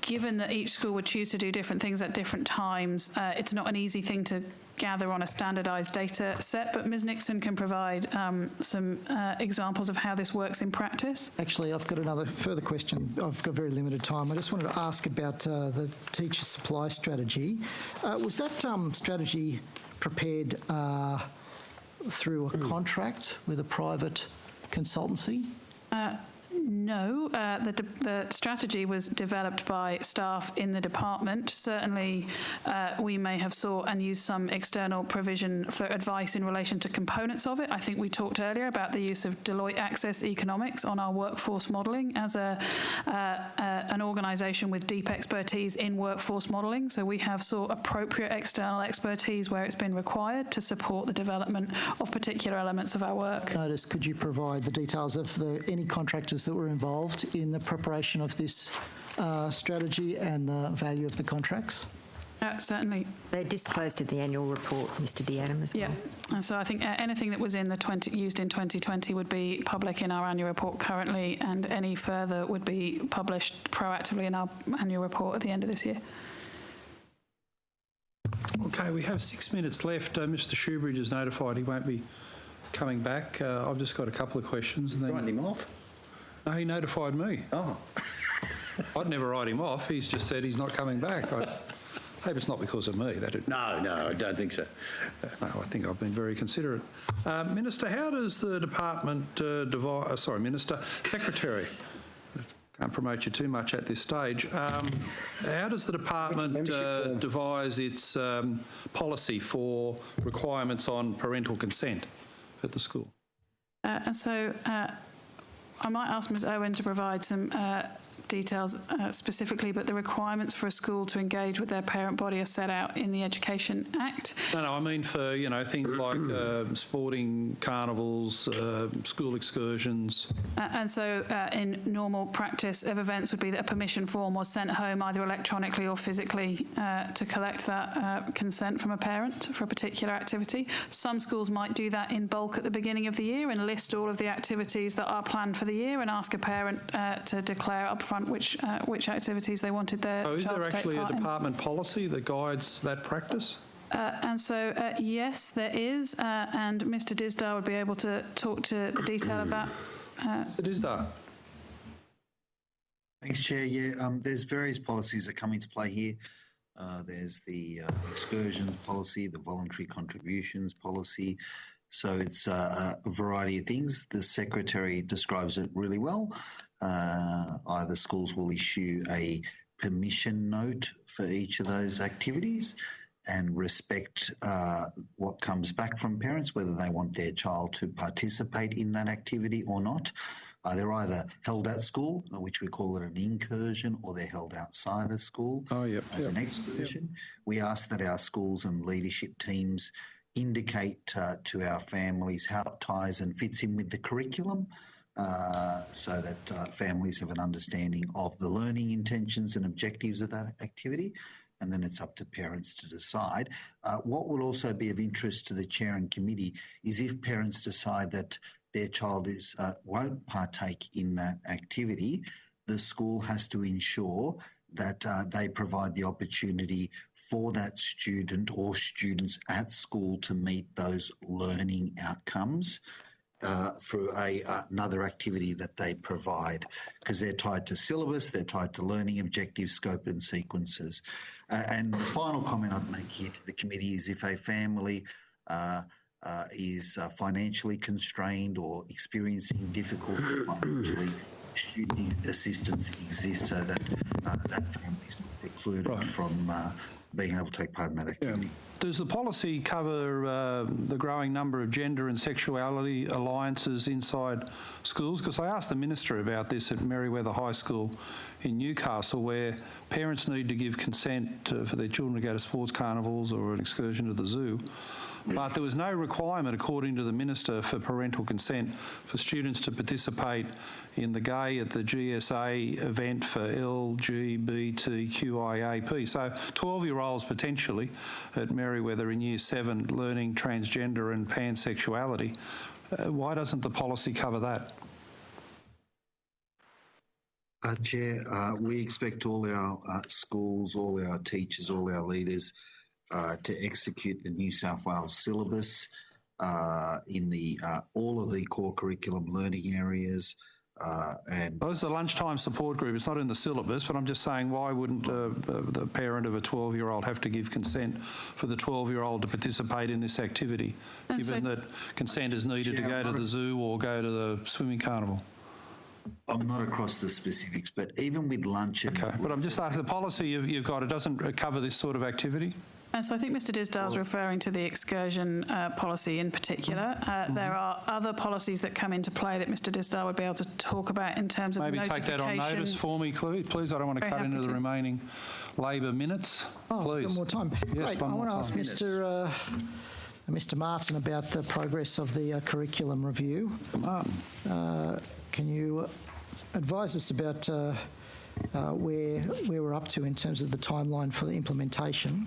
Given that each school would choose to do different things at different times, it's not an easy thing to gather on a standardised data set, but Ms Nixon can provide some examples of how this works in practice. Actually, I've got another further question. I've got very limited time. I just wanted to ask about the teacher supply strategy. Was that strategy prepared through a contract with a private consultancy? No, the strategy was developed by staff in the department. Certainly, we may have sought and used some external provision for advice in relation to components of it. I think we talked earlier about the use of Deloitte Access Economics on our workforce modelling as an organisation with deep expertise in workforce modelling. So we have sought appropriate external expertise where it's been required to support the development of particular elements of our work. Notice, could you provide the details of any contractors that were involved in the preparation of this strategy and the value of the contracts? Certainly. They're disclosed in the annual report, Mr D'Adam, as well. Yeah, and so I think anything that was in the used in 2020 would be public in our annual report currently, and any further would be published proactively in our annual report at the end of this year. Okay, we have 6 minutes left. Mr Shoebridge is notified he won't be coming back. I've just got a couple of questions. And then... Write him off? No, he notified me. Oh. I'd never write him off. He's just said he's not coming back. I hope it's not because of me. No, I don't think so. No, I think I've been very considerate. Minister, how does the department Secretary, can't promote you too much at this stage. How does the department devise its policy for requirements on parental consent at the school? And so I might ask Ms Owen to provide some details specifically, but the requirements for a school to engage with their parent body are set out in the Education Act. No, I mean for, things like sporting carnivals, school excursions. And so in normal practice of events would be that a permission form was sent home either electronically or physically to collect that consent from a parent for a particular activity. Some schools might do that in bulk at the beginning of the year and list all of the activities that are planned for the year and ask a parent to declare upfront upon which activities they wanted their So is child there to take actually a part in. department policy that guides that practice? Yes, there is, and Mr Disdale would be able to talk to the detail about. Mr Disdale. Thanks, Chair. Yeah, there's various policies that come into play here. There's the excursion policy, the voluntary contributions policy. So it's a variety of things. The Secretary describes it really well. Either schools will issue a permission note for each of those activities and respect what comes back from parents, whether they want their child to participate in that activity or not. They're either held at school, which we call it an incursion, or they're held outside of school as an excursion. We ask that our schools and leadership teams indicate to our families how it ties and fits in with the curriculum, so that families have an understanding of the learning intentions and objectives of that activity, and then it's up to parents to decide. What will also be of interest to the Chair and Committee is if parents decide that their child won't partake in that activity, the school has to ensure that they provide the opportunity for that student or students at school to meet those learning outcomes through another activity that they provide, because they're tied to syllabus, they're tied to learning objectives, scope and sequences. And the final comment I'd make here to the committee is if a family is financially constrained or experiencing difficulty financially, student assistance exists so that that family is not precluded from being able to take part in that activity. Does the policy cover the growing number of gender and sexuality alliances inside schools? Because I asked the Minister about this at Merewether High School in Newcastle, where parents need to give consent for their children to go to sports carnivals or an excursion to the zoo. But there was no requirement, according to the Minister, for parental consent for students to participate in the Gay at the GSA event for LGBTQIAP. So 12-year-olds potentially at Merewether in Year 7 learning transgender and pansexuality. Why doesn't the policy cover that? Chair, we expect all our schools, all our teachers, all our leaders to execute the New South Wales syllabus in the all of the core curriculum learning areas. And well, it's a lunchtime support group. It's not in the syllabus, but I'm just saying, why wouldn't the parent of a 12-year-old have to give consent for the 12-year-old to participate in this activity, given that consent is needed to go to the zoo or go to the swimming carnival? I'm not across the specifics, but even with lunch... Okay, but I'm just asking, the policy you've got, it doesn't cover this sort of activity? And so I think Mr Disdale's referring to the excursion policy in particular. There are other policies that come into play that Mr Disdale would be able to talk about in terms of notification. Maybe take that on notice for me, please. I don't want to cut into the remaining Labor minutes. Please. One more time. Yes, Great. I want to ask Mr Martin about the progress of the curriculum review. Can you advise us about where we're up to in terms of the timeline for the implementation?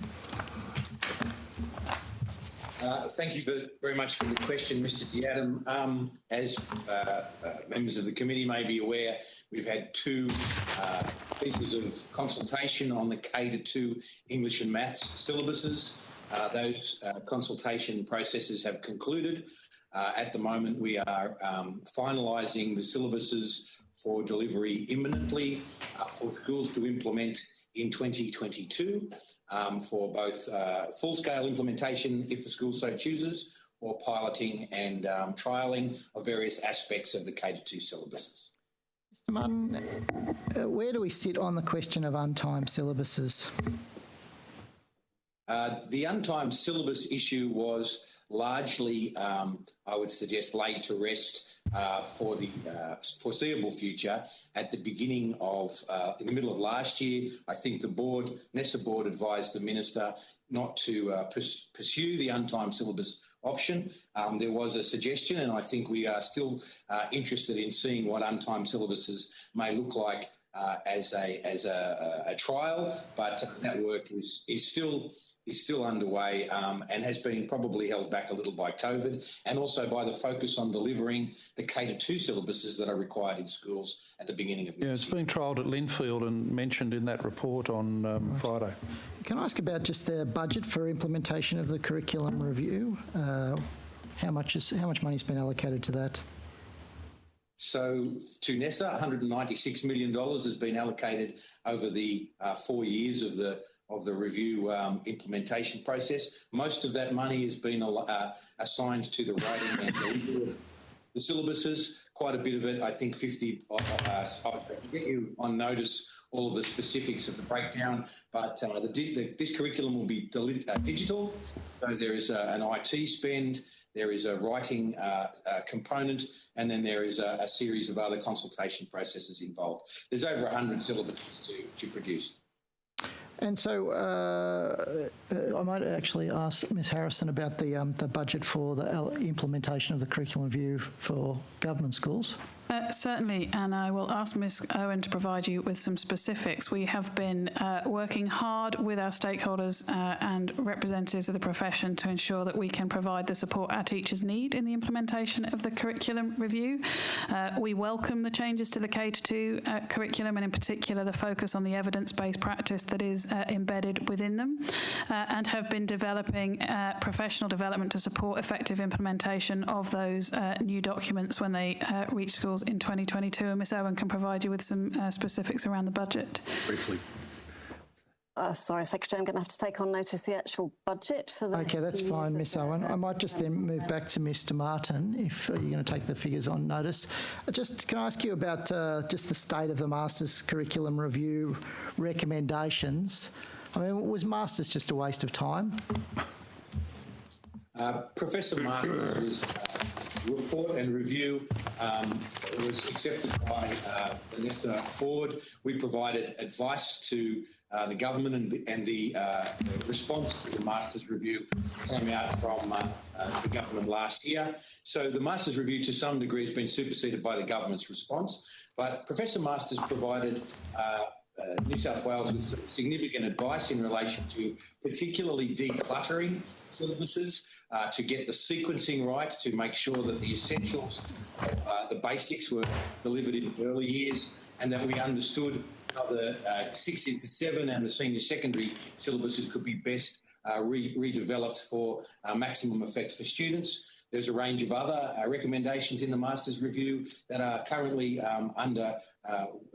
Thank you very much for the question, Mr Diadam. As members of the committee may be aware, we've had two pieces of consultation on the K-2 English and Maths syllabuses. Those consultation processes have concluded. At the moment, we are finalising the syllabuses for delivery imminently for schools to implement in 2022 for both full-scale implementation, if the school so chooses, or piloting and trialling of various aspects of the K-2 syllabuses. Mr Martin, where do we sit on the question of untimed syllabuses? The untimed syllabus issue was largely, I would suggest, laid to rest for the foreseeable future. At the beginning of, in the middle of last year, I think the board, NESA board, advised the Minister not to pursue the untimed syllabus option. There was a suggestion, and I think we are still interested in seeing what untimed syllabuses may look like as a trial, but that work is still underway and has been probably held back a little by COVID and also by the focus on delivering the K-2 syllabuses that are required in schools at the beginning of next year. It's being trialled at Linfield and mentioned in that report on Friday. Can I ask about just the budget for implementation of the curriculum review? How much money has been allocated to that? So to NESA, $196 million has been allocated over the 4 years of the review implementation process. Most of that money has been assigned to the writing and delivery of the syllabuses. Quite a bit of it, I think 50, I'll get you on notice all of the specifics of the breakdown, but this curriculum will be digital. So there is an IT spend, there is a writing component, and then there is a series of other consultation processes involved. There's over 100 syllabuses to produce. And so I might actually ask Ms Harrison about the budget for the implementation of the curriculum review for government schools. Certainly, and I will ask Ms Owen to provide you with some specifics. We have been working hard with our stakeholders and representatives of the profession to ensure that we can provide the support our teachers need in the implementation of the curriculum review. We welcome the changes to the K-2 curriculum and in particular the focus on the evidence-based practice that is embedded within them and have been developing professional development to support effective implementation of those new documents when they reach schools in 2022, and Ms Owen can provide you with some specifics around the budget. Briefly. Sorry, Secretary, I'm going to have to take on notice the actual budget for the Okay, that's fine, Ms Owen. I might just then move back to Mr Martin if you're going to take the figures on notice. Just can I ask you about just the state of the Masters curriculum review recommendations? I mean, was Masters just a waste of time? Professor Masters' report and review was accepted by the NESA board. We provided advice to the government and the response to the Masters review came out from the government last year. So the Masters review to some degree has been superseded by the government's response. But Professor Masters provided New South Wales with some significant advice in relation to particularly decluttering syllabuses, to get the sequencing right, to make sure that the essentials, the basics were delivered in early years, and that we understood how the 6 into 7 and the senior secondary syllabuses could be best redeveloped for maximum effect for students. There's a range of other recommendations in the Masters review that are currently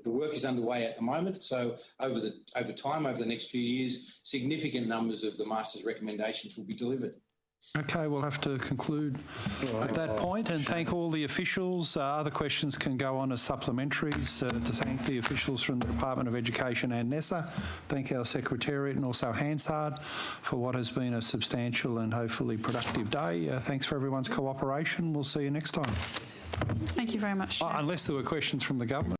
the work is underway at the moment. So over the next few years, significant numbers of the Masters recommendations will be delivered. Okay, we'll have to conclude at that point and thank all the officials. Other questions can go on as supplementaries to thank the officials from the Department of Education and NESA. Thank our Secretariat and also Hansard for what has been a substantial and hopefully productive day. Thanks for everyone's cooperation. We'll see you next time. Thank you very much. Unless there were questions from the government.